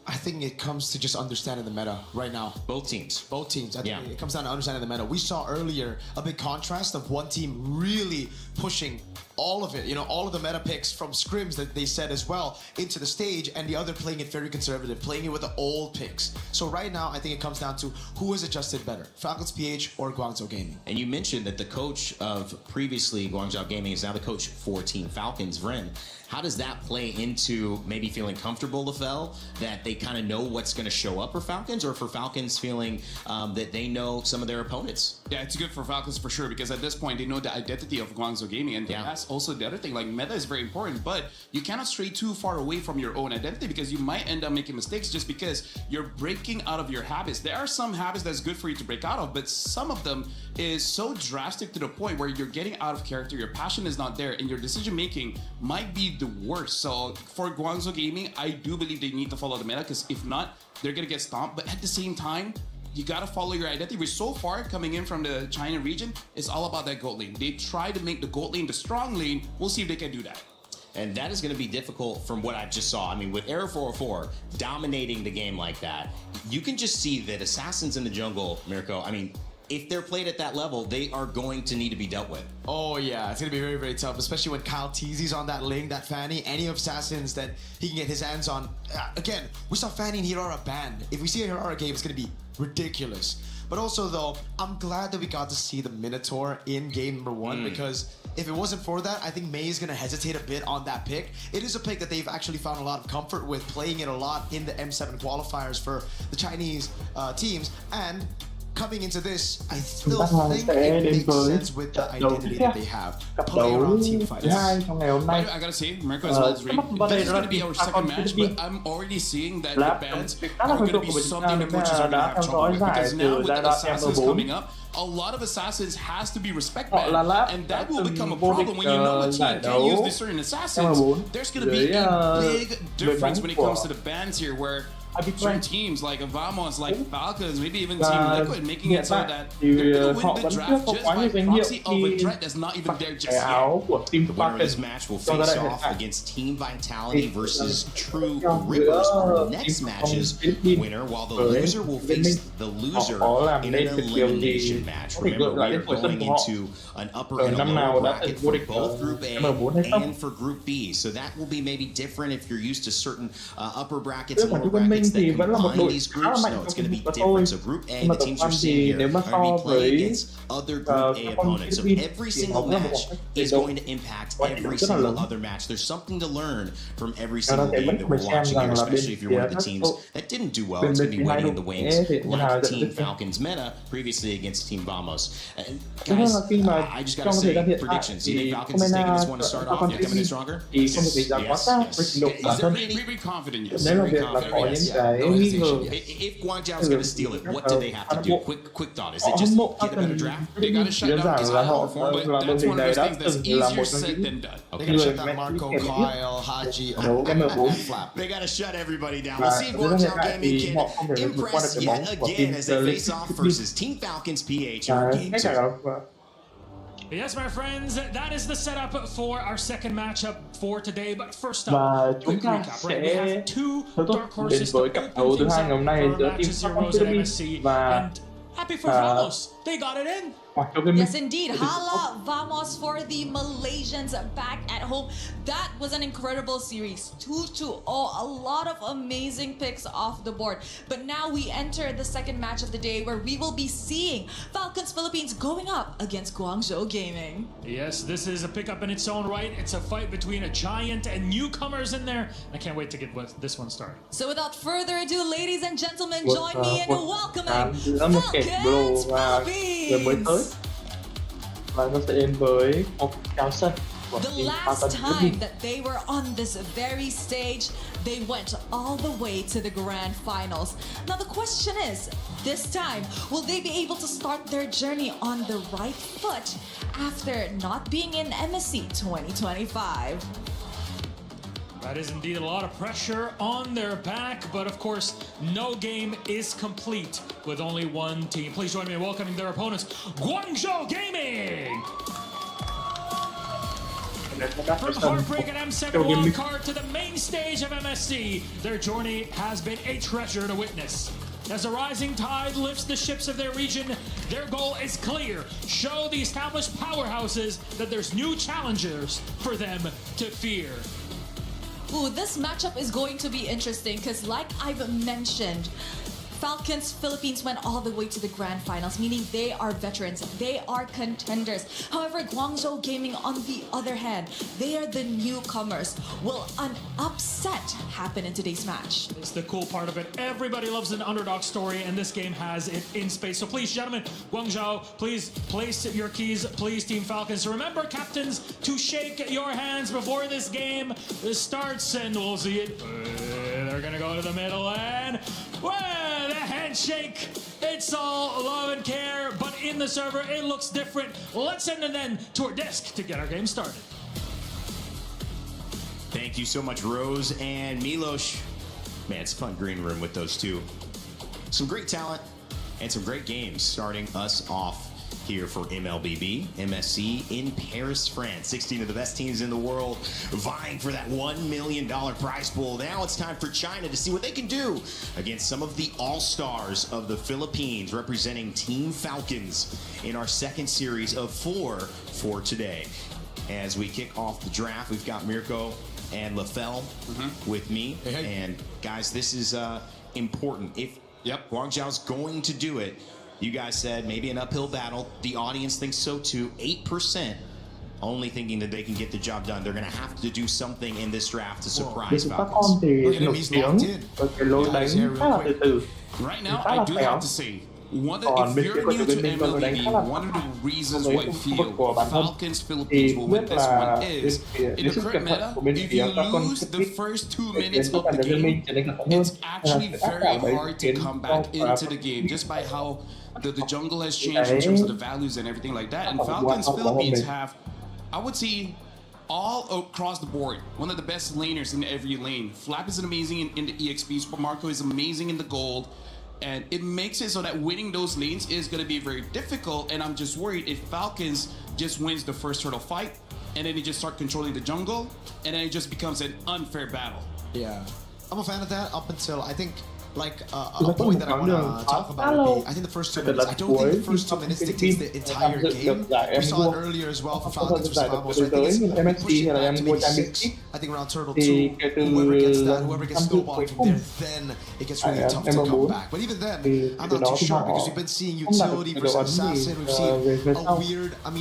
I think it comes to just understanding the meta right now. Both teams. Both teams. I think it comes down to understanding the meta. We saw earlier a big contrast of one team really pushing all of it, all of the meta picks from scrims that they said as well into the stage, and the other playing it very conservative, playing it with the old picks. So right now, I think it comes down to who has adjusted better, Falcons PH or Guangzhou Gaming. And you mentioned that the coach of previously Guangzhou Gaming is now the coach for Team Falcons, Vren. How does that play into maybe feeling comfortable, LaFell, that they kind kind of know what's going to show up for Falcons, or for Falcons feeling that they know some of their opponents? Yeah, it's good for Falcons for sure, because at this point they know the identity of Guangzhou Gaming, and that's also the other thing. Like, meta is very important, but you cannot stray too far away from your own identity, because you might end up making mistakes just because you're breaking out of your habits. There are some habits that's good for you to break out of, but some of them is so drastic to the point where you're getting out of character, your passion is not there, and your decision making might be the worst. So for Guangzhou Gaming, I do believe they need to follow the meta, because if not, they're gonna get stomped. But at the same time, you gotta follow your identity. Which so far, coming in from the China region, is all about that gold lane. They try to make the gold lane the strong lane. We'll see if they can do that. And that is going to be difficult from what I just saw. I mean, with Era 404 dominating the game like that, you can just see that assassins in the jungle, Mirko, I mean, if they're played at that level, they are going to need to be dealt with. Oh yeah, it's going to be very, very tough, especially when Kyle Teasy's on that lane, that Fanny, any assassins that he can get his hands on. Again, we saw Fanny and Hirara banned. If we see a Hirara game, it's going to be ridiculous. But also though, I'm glad that we got to see the Minotaur in game number 1, because if it wasn't for that, I think May is going to hesitate a bit on that pick. It is a pick that they've actually found a lot of comfort with, playing it a lot in the M7 qualifiers for the Chinese teams, and coming into this, I still think it makes sense with the identity that they have. Play around team fights. I gotta say, Mirko as well as Ray, this is gonna be our second match, but I'm already seeing that the bans are gonna be something the coaches are gonna have trouble with, because now with the assassins coming up, a lot of assassins has to be respect banned, and that will become a problem when you know a team can use these certain assassins. There's gonna be a big difference when it comes to the bans here, where certain teams like Vamos, like Falcons, maybe even Team Liquid, making it so that they're gonna win the draft just by proxy of a threat that's not even there just yet. The winner of this match will face off against Team Vitality versus True Rippers. Our next match's winner, while the loser will face the loser in an elimination match. Remember, we are going into an upper and a lower bracket for both Group A and for Group B. So that will be maybe different if you're used to certain upper brackets and lower brackets that combine these groups. No, it's going to be different. So Group A, the teams you're seeing here, are going to be playing against other Group A opponents. So every single match is going to impact every single other match. There's something to learn from every single game that we're watching here, especially if you're one of the teams that didn't do well. It's going to be waiting in the wings like Team Falcons Meta previously against Team Vamos. Guys, I just got to say, predictions. You think Falcons is taking this one to start off? You're coming in stronger? Yes. They're pretty confident, yes. Very confident, yes. If Guangzhou's going to steal it, what do they have to do? Quick thought. Is it just get a better draft? They got to shut down because I perform, but that's one of those things that's easier said than done. They got to shut down Marco, Kyle, Haji, Flap. They got to shut everybody down. We'll see if Guangzhou Gaming can impress yet again as they face off versus Team Falcons PH in Game 2. Yes, my friends, that is the setup for our second matchup for today. But first up, quick recap, right? We have two dark horses to open things up for matches Zeros and MSC. And happy for Vamos, they got it in. Yes, indeed. Hala Vamos for the Malaysians back at home. That was an incredible series. 2-2. A lot of amazing picks off the board. But now we enter the second match of the day, where we will be seeing Falcons Philippines going up against Guangzhou Gaming. Yes, this is a pickup in its own right. It's a fight between a giant and newcomers in there. I can't wait to get this one started. So without further ado, ladies and gentlemen, join me in welcoming Falcons Philippines. Và nó sẽ đến với một cao sân của The team last Falcons time Philippines. that they were on this very stage, they went all the way to the grand finals. Now the question is, this time, will they be able to start their journey on the right foot after not being in MSC 2025? That is indeed a lot of pressure on their back, but of course, no game is complete with only one team. Please join me in welcoming their opponents, Guangzhou Gaming! From Heartbreak at M7 wildcard to the main stage of MSC, their journey has been a treasure to witness. As the rising tide lifts the ships of their region, their goal is clear. Show the established powerhouses that there's new challengers for them to fear. Ooh, this matchup is going to be interesting because, like I've mentioned, Falcons Philippines went all the way to the grand finals, meaning they are veterans, they are contenders. However, Guangzhou Gaming, on the other hand, they are the newcomers. Will an upset happen in today's match? It's the cool part of it. Everybody loves an underdog story, and this game has it in space. So please, gentlemen, Guangzhou, please place your keys, please, Team Falcons. Remember, captains, to shake your hands before this game starts, and we'll see it. They're gonna go to the middle, and well, the handshake. It's all love and care, but in the server, it looks different. Let's send them then to our desk to get our game started. Thank you so much, Rose and Milos. Man, it's a fun green room with those two. Some great talent and some great games starting us off here for MLBB, MSC in Paris, France. 16 of the best teams in the world vying for that $1 million prize pool. Now it's time for China to see what they can do against some of the all-stars of the Philippines representing Team Falcons in our second series of 4 for today. As we kick off the draft, we've got Mirko and Lefel with me. And guys, this is important. If Guangzhou's going to do it, you guys said maybe an uphill battle. The audience thinks so too. 8% only thinking that they can get the job done. They're going to have to do something in this draft to surprise Falcons. Right now, I do have to say, if you're new to MLBB, one of the reasons why I feel Falcons Philippines will win this one is, in the current meta, if you lose the first 2 minutes of the game, it's actually very hard to come back into the game just by how the jungle has changed in terms of the values and everything like that. And Falcons Philippines have, I would say, all across the board, one of the best laners in every lane. Flap is amazing in the EXP, Super Marco is amazing in the gold. And it makes it so that winning those lanes is going to be very difficult. And I'm just worried if Falcons just wins the first turtle fight, and then they just start controlling the jungle, and then it just becomes an unfair battle. Yeah, I'm a fan of that up until, I think, like a point that I want to talk about would be, I think the first 2 minutes. I don't think the first 2 minutes dictates the entire game. We saw it earlier as well for Falcons versus Vamos. I think push it back to maybe 6. I think around Turtle 2, whoever gets that, whoever gets snowballed from there, then it gets really tough to come back. But even then, I'm not too sure because we've been seeing utility versus assassin. We've seen a weird, off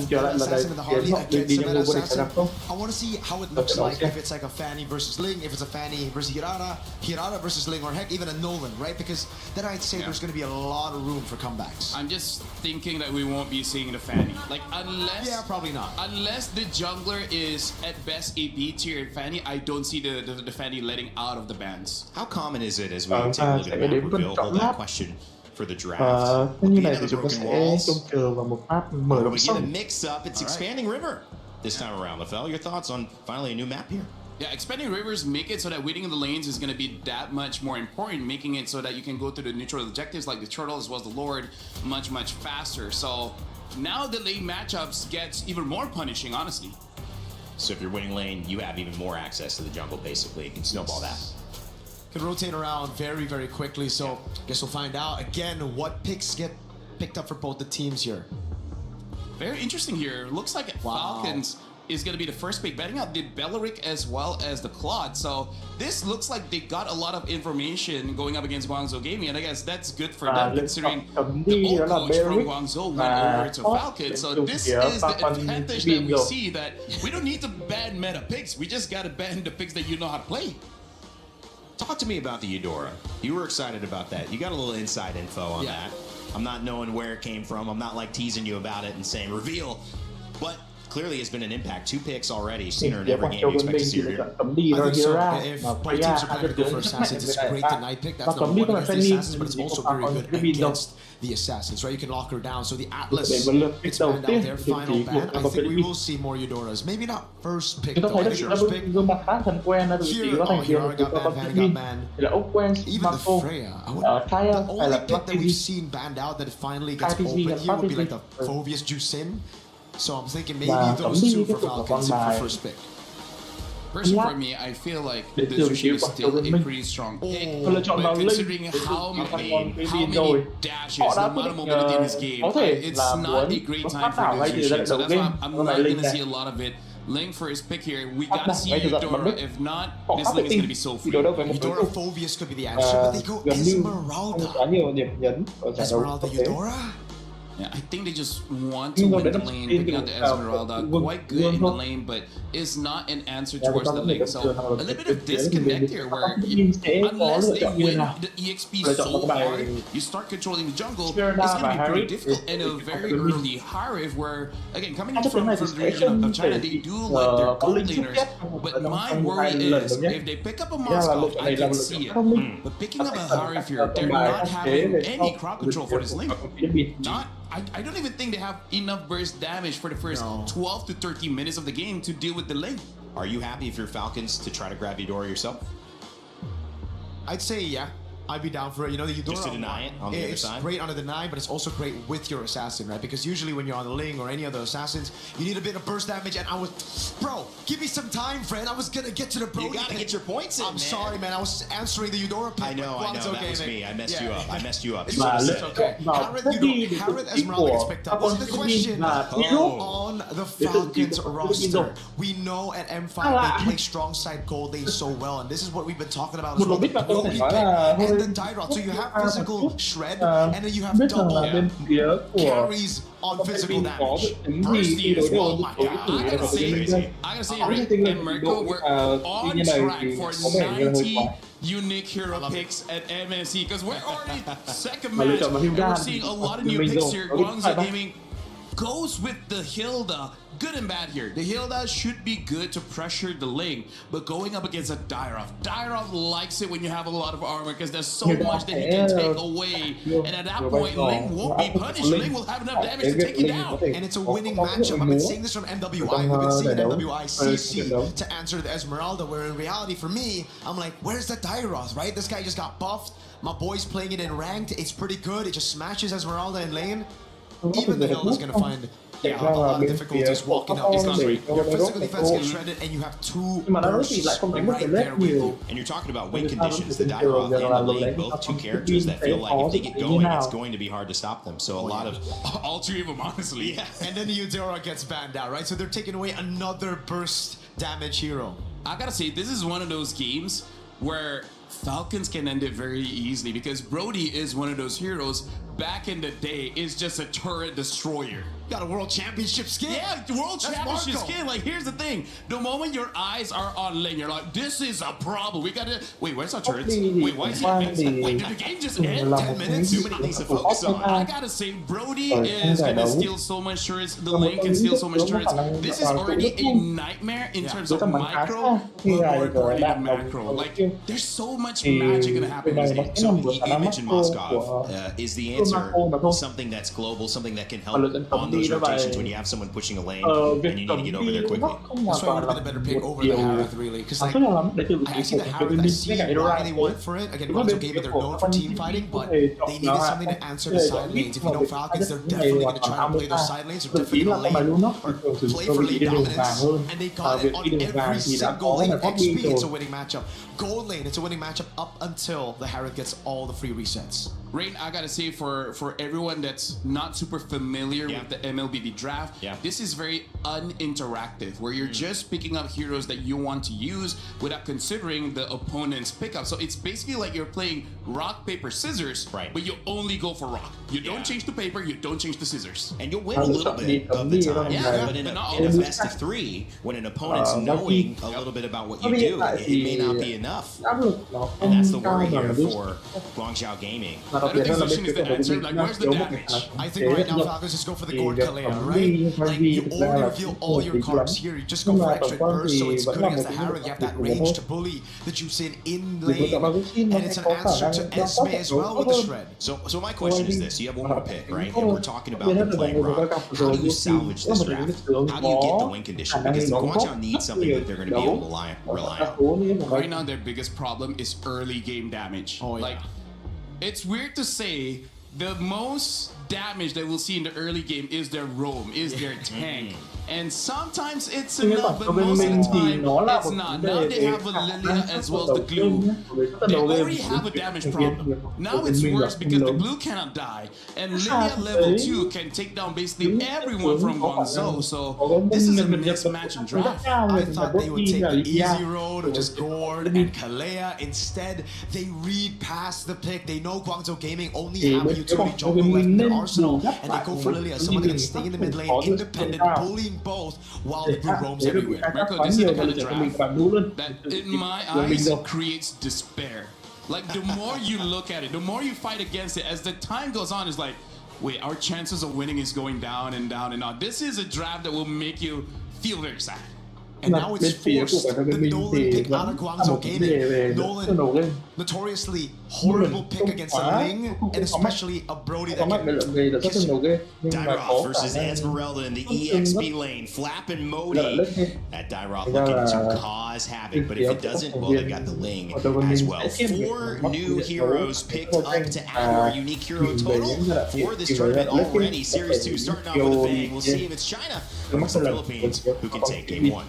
the assassin and the Harley against the meta assassin. I want to see how it looks like if it's like a Fanny versus Ling, if it's a Fanny versus Hirata versus Ling, or heck, even a Nolan, right? Because then I'd say there's going to be a lot of room for comebacks. I'm just thinking that we won't be seeing the Fanny. Like, unless... Yeah, probably not. Unless the jungler is, at best, a B tier Fanny, I don't see the Fanny letting out of the bans. How common is it, as we take a look at the map reveal, hold that question for the draft? Như này thì chúng ta sẽ trông chờ vào một map mở rộng sông. We get a mix-up, it's Expanding River this time around. Lefel, your thoughts on finally a new map here? Yeah, expanding rivers make it so that winning the lanes is going to be that much more important, making it so that you can go through the neutral objectives like the turtle as well as the lord much faster. So now the lane matchups gets even more punishing, honestly. So if you're winning lane, you have even more access to the jungle, basically. You can snowball that. Can rotate around very quickly, so guess we'll find out again what picks get picked up for both the teams here. Very interesting here. Looks like Falcons is going to be the first pick, betting out the Belleric as well as the Claude. So this looks like they got a lot of information going up against Guangzhou Gaming, and I guess that's good for them considering the old coach from Guangzhou went over to Falcons. So this is the advantage that we see, that we don't need to ban meta picks. We just got to ban the picks that you know how to play. Talk to me about the Eudora. You were excited about that. You got a little inside info on that. I'm not knowing where it came from. I'm not like teasing you about it and saying reveal, but clearly has been an impact. 2 picks already. Seen her in every game. You expect to see her here. I think so. If both teams are planning to go for Assassins, it's great to night pick. That's number 1 against the Assassins, but it's also very good against the Assassins, right? You can lock her down. So the Atlas gets banned out their final ban. I think we will see more Eudoras. Maybe not first pick, though. I think first pick. Here, Hirara got banned, Vanny got banned. Even the Freya. The only pick that we've seen banned out that finally gets open here would be like the Phoveus Jusin. So I'm thinking maybe those 2 for Falcons for first pick. Personally, for me, I feel like the Zushi is still a pretty strong pick, but considering how many dashes, the amount of mobility in this game, it's not a great time for the Zushi. So that's why I'm not going to see a lot of it Ling for his pick here. We gotta see Eudora. If not, this Ling is gonna be so free. Eudora Phobius could be the answer, but they go Esmeralda. Esmeralda Eudora? Yeah, I think they just want to win the lane, picking out the Esmeralda. Quite good in the lane, but is not an answer towards the lane. So a little bit of disconnect here where unless they win the EXP so hard, you start controlling the jungle, it's going to be pretty difficult. And a very early Harif where, again, coming in from the region of China, they do like their gold laners. But my worry is, if they pick up a Moscow, I can see it. But picking up a Harif here, they're not having any crowd control for this lane. I don't even think they have enough burst damage for the first 12 to 13 minutes of the game to deal with the lane. Are you happy if you're Falcons to try to grab Eudora yourself? I'd say yeah. I'd be down for it. You know, the Eudora, just to deny it on the other side? It's great on the deny, but it's also great with your assassin, right? Because usually when you're on the Ling or any other assassins, you need a bit of burst damage, and bro, give me some time, friend. I was gonna get to the Brody. You gotta get your points in, I'm sorry, man. I was answering the Eudora pick. I know. Okay, that was me. I messed you up. I messed you up. It's okay. Harith Esmeralda gets picked up. What's the question? On the Falcons roster, we know at M5 they play strong side gold lane so well, and this is what we've been talking about as well. The Brody pick and the Dyrod. So you have physical shred, and then you have double carries on physical damage. Bursty as well. I gotta say, Rick and Mirko were on track for 90 unique hero picks at MSC because we're already second match, and we're seeing a lot of new picks here. Guangzhou Gaming goes with the Hilda. Good and bad here. The Hilda should be good to pressure the Ling, but going up against a Dyrov likes it when you have a lot of armor because there's so much that he can take away. And at that point, Ling won't be punished. Ling will have enough damage to take you down. And it's a winning matchup. I've been seeing this from MWI. We've been seeing MWI CC to answer the Esmeralda, where in reality for me, I'm like, where's the Dyrov, right? This guy just got buffed. My boy's playing it in ranked. It's pretty good. It just smashes Esmeralda in lane. Even the Hilda's gonna find a lot of difficulties walking up. Your physical defense gets shredded, and you have two bursts right there with you. And you're talking about win conditions. The Dyrod and the lane, both two characters that feel like if they get going, it's going to be hard to stop them. So a lot of all three of them, honestly. Yeah. And then the Eudora gets banned out, right? So they're taking away another burst damage hero. I gotta say, this is one of those games where Falcons can end it very easily because Brody is one of those heroes back in the day is just a turret destroyer. Got a world championship skin? Yeah, world championship skin. Like, here's the thing. The moment your eyes are on lane, you're like, this is a problem. We gotta... Wait, where's our turrets? Wait, why is he advancing? Wait, did the game just end? 10 minutes? Too many things to focus on. I gotta say, Brody is gonna steal so much turrets. The lane can steal so much turrets. This is already a nightmare in terms of micro, but more importantly, the macro. Like, there's so much magic gonna happen in this game. So you mentioned Moscow. Is the answer something that's global, something that can help on those rotations when you have someone pushing a lane and you need to get over there quickly? That's why it would have been a better pick over the Harith, really. Because like, I see the Harith, I see why they went for it. Again, Guangzhou Gaming, they're known for team fighting, but they needed something to answer the side lanes. If you know Falcons, they're definitely going to try to play those side lanes. They're definitely going to lane or play for lane dominance. And they got it on every single lane. XP, it's a winning matchup. Gold lane, it's a winning matchup up until the Harith gets all the free resets. Rain, I gotta say, for everyone that's not super familiar with the MLBB draft, this is very uninteractive, where you're just picking up heroes that you want to use without considering the opponent's pickup. So it's basically like you're playing rock, paper, scissors, but you only go for rock. You don't change the paper, you don't change the scissors. And you'll win a little bit of the time. But in a best of three, when an opponent's knowing a little bit about what you do, it may not be enough. And that's the worry here for Guangzhou Gaming. I don't think Zushin is the answer. Like, where's the damage? I think right now Falcons just go for the Gord Kalea, right? Like, you only reveal all your cards here. You just go for extra burst, so it's good against the Harith. You have that range to bully the juice in lane. And it's an answer to Esme as well with the shred. So my question is this. You have one more pick, right? And we're talking about them playing rock. How do you salvage this draft? How do you get the win condition? Because Guangzhou needs something that they're going to be able to rely on. Right now, their biggest problem is early game damage. Like, it's weird to say the most damage that we'll see in the early game is their roam, is their tank. And sometimes it's Nhưng enough, bản but của bên most of mình the thì time nó là it's một not. vấn Now đề they về have a khả Lilia năng as các well as đầu the tiên glue. nhé. Bởi vì các They đầu game already have a damage thực problem. hiện Now của it's mình là worse không because the lớn. glue cannot die. And Cái Lilia hạt level đấy 2 can take down basically everyone from có khả Guangzhou. năng So có cái this is a mình nhập mismatch in rất draft. cao I về thought bot they would team take là the Lydia. easy road of just Gord and Kalea. Instead, they read past the pick. They know Guangzhou Gaming only Thì have a bên phía utility bọn jungle left mình in their nên arsenal, bù đắp and they lại go một for chút Lilia, cái someone that can mình stay in the mình mid lane, có được independent, cao bullying both, while để the blue roams để được everywhere. khai thác Mirko, quá this is nhiều the và kind lựa of chọn mình draft toàn đu luôn. that in my Là mình eyes rồi. creates despair. Like the more you look at it, the more you fight against it, as the time goes on, it's like, wait, our chances of winning is going down and down and down. This is a draft that will make you feel very sad. And now it's forced the Nolan pick out of Guangzhou Gaming. Nolan, notoriously horrible pick against a Ling, and especially a Brody that can Dairoff versus Esmeralda in the EXP lane. Flap and Modi. That Dairoff looking to cause havoc, but if it doesn't, well, they got the Ling as well. 4 new heroes picked up to add to our unique hero total for this tournament already. Series 2 starting off with a bang. We'll see if it's China or the Philippines who can take game 1.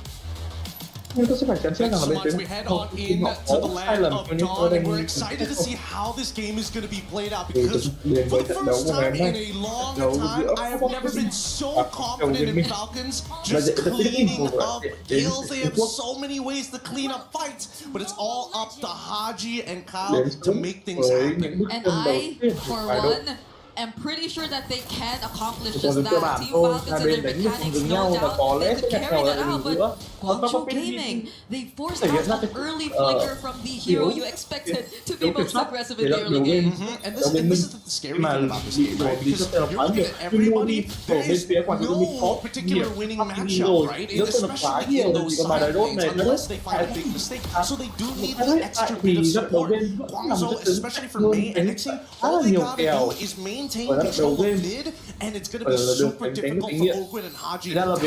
Thanks so much. We head on in to the land of Dawn, and we're excited to see how this game is going to be played out, because for the first time in a long time, I have never been so confident in Falcons just cleaning up kills. They have so many ways to clean up fights, but it's all up to Haji and Kyle to make things happen. And I, for one, am pretty sure that they can accomplish just that. Team Falcons and their mechanics, no doubt, they could carry that out, but Guangzhou Gaming, they forced out an early flicker from the hero you expected to be most aggressive in the early game. And this is the scary thing about this game, right? Because you're looking at everybody, there is no particular winning matchup, right? Especially in those side lanes, unless they find a big mistake. So they do need the extra bit of support. Guangzhou, especially for May and Nixie, all they gotta do is maintain control of mid, and it's gonna be super difficult for Oakwood and Haji to have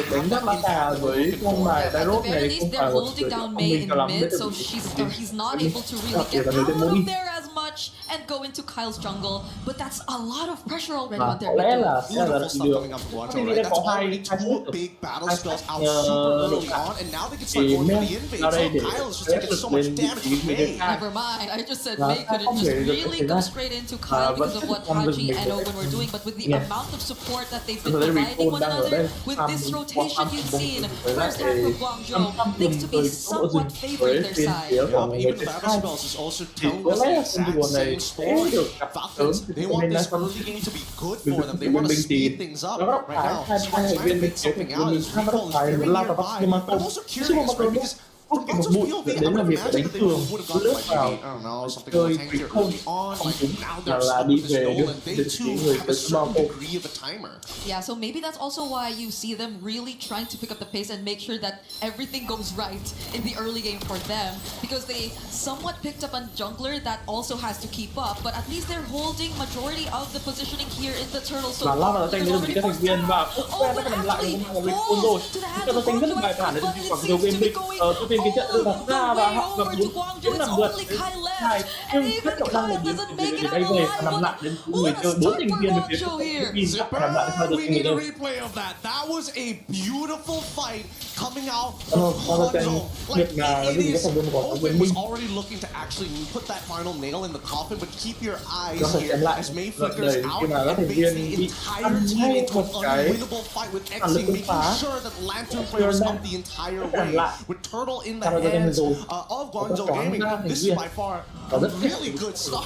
that At the very least, they're holding down May in mid, so he's not able to really get out of there as much and go into Kyle's jungle. But that's a lot of pressure already on their middle. Beautiful stuff coming up from Guangzhou, right? That's already 2 big battle spells out super early on, and now they can start going for the invade. So Kyle is just taking so much damage from May. Never mind, I just said May couldn't just really go straight into Kyle because of what Haji and Owen were doing, but with the amount of support that they've been providing one another, with this rotation you've seen, first half of Guangzhou, things to be somewhat favoring their side. Even the battle spells is also telling us the exact same story. Falcons, they want this early game to be good for them. They want to speed things up right now. Trying to make something out as Recall is very nearby. But I'm also curious, right? Because from Guangzou POV, I would imagine that they would have gone for like maybe, I don't know, something like tank here early on. Like now they're stuck with this Nolan. They too have a certain degree of a timer. Yeah, so maybe that's also why you see them really trying to pick up the pace and make sure that everything goes right in the early game for them, because they somewhat picked up a jungler that also has to keep up, but at least they're holding majority of the positioning here in the turtle. So Là ra tranh được cái thành viên và Oakwood đã làm lại một mình full rồi. Cho nó tranh rất là bài bản để đi Guangzhou Gaming. Tôi tin cái trận đặt ra và họ gặp 4 năm lượt này, nhưng rất trọng năng là biến để đây về và làm lại đến người chơi 4 thành viên được phía làm lại theo được We need a replay of that. That was a beautiful fight coming out of Guangzhou. Like Owen was already looking to actually put that final nail in the coffin, but keep your eyes here as May flickers out and baits the entire team into an unwinnable fight with Xing, making sure that Lantern players up the entire way. With Turtle in the hands of Guangzhou Gaming, this is by far a really good start.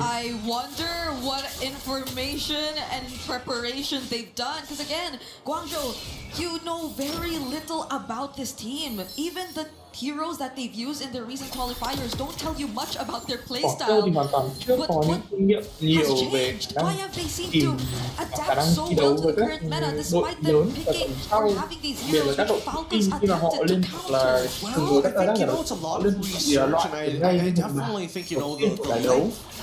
I wonder what information and preparation they've done, because again, Guangzhou, you know very little about this team. Even the heroes that they've used in their recent qualifiers don't tell you much about their playstyle. But what has changed? Why have they seemed to adapt so well to the current meta despite them picking or having these heroes which Falcons attempted to counter? Well, I think, it's a lot of research, and I definitely think, the life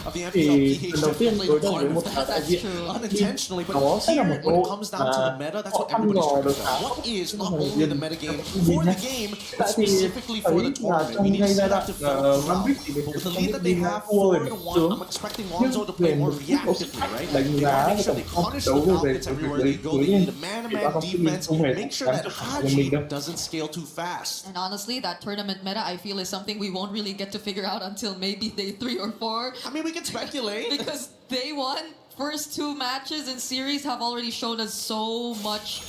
of the MLBB played a part of that. That's true. Unintentionally, but here, when it comes down to the meta, that's what everybody's trying to figure out. What is not only the metagame for the game, but specifically perfectly for the tournament. We need to see that to fill out. But with the lead that they have 4-1, I'm expecting Guangzhou to play more reactively, right? They want to make sure they punish the Falcons everywhere they go. They need a man-to-man defense. Make sure that Haji doesn't scale too fast. And honestly, that tournament meta, I feel, is something we won't really get to figure out until maybe day 3 or 4. I mean, we can speculate. Because day 1, first 2 matches in series have already shown us so much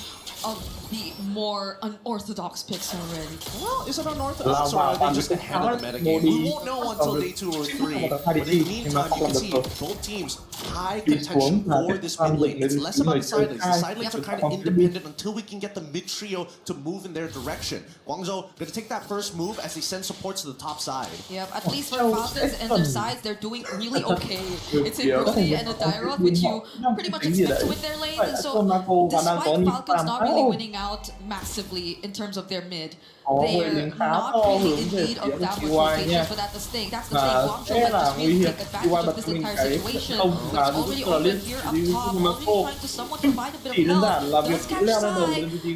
of the more unorthodox picks already. Well, is it unorthodox or are they just ahead of the metagame? We won't know until day 2 or 3. But in the meantime, you can see both teams high contention for this mid lane. It's less about the side lanes. The side lanes are kind of independent until we can get the mid trio to move in their direction. Guangzhou going to take that first move as they send support to the top side. Yep, at least for Falcons and their sides, they're doing really okay. It's a Brody and a Dyrok, which you pretty much expect to win their lane. And so, despite Falcons not really winning out massively in terms of their mid, they're not really in need of that much rotation for that to stay. That's the thing. Guangzhou might just really take advantage of this entire situation. It's already open here up top, already trying to somewhat provide a bit of help. Let's catch side,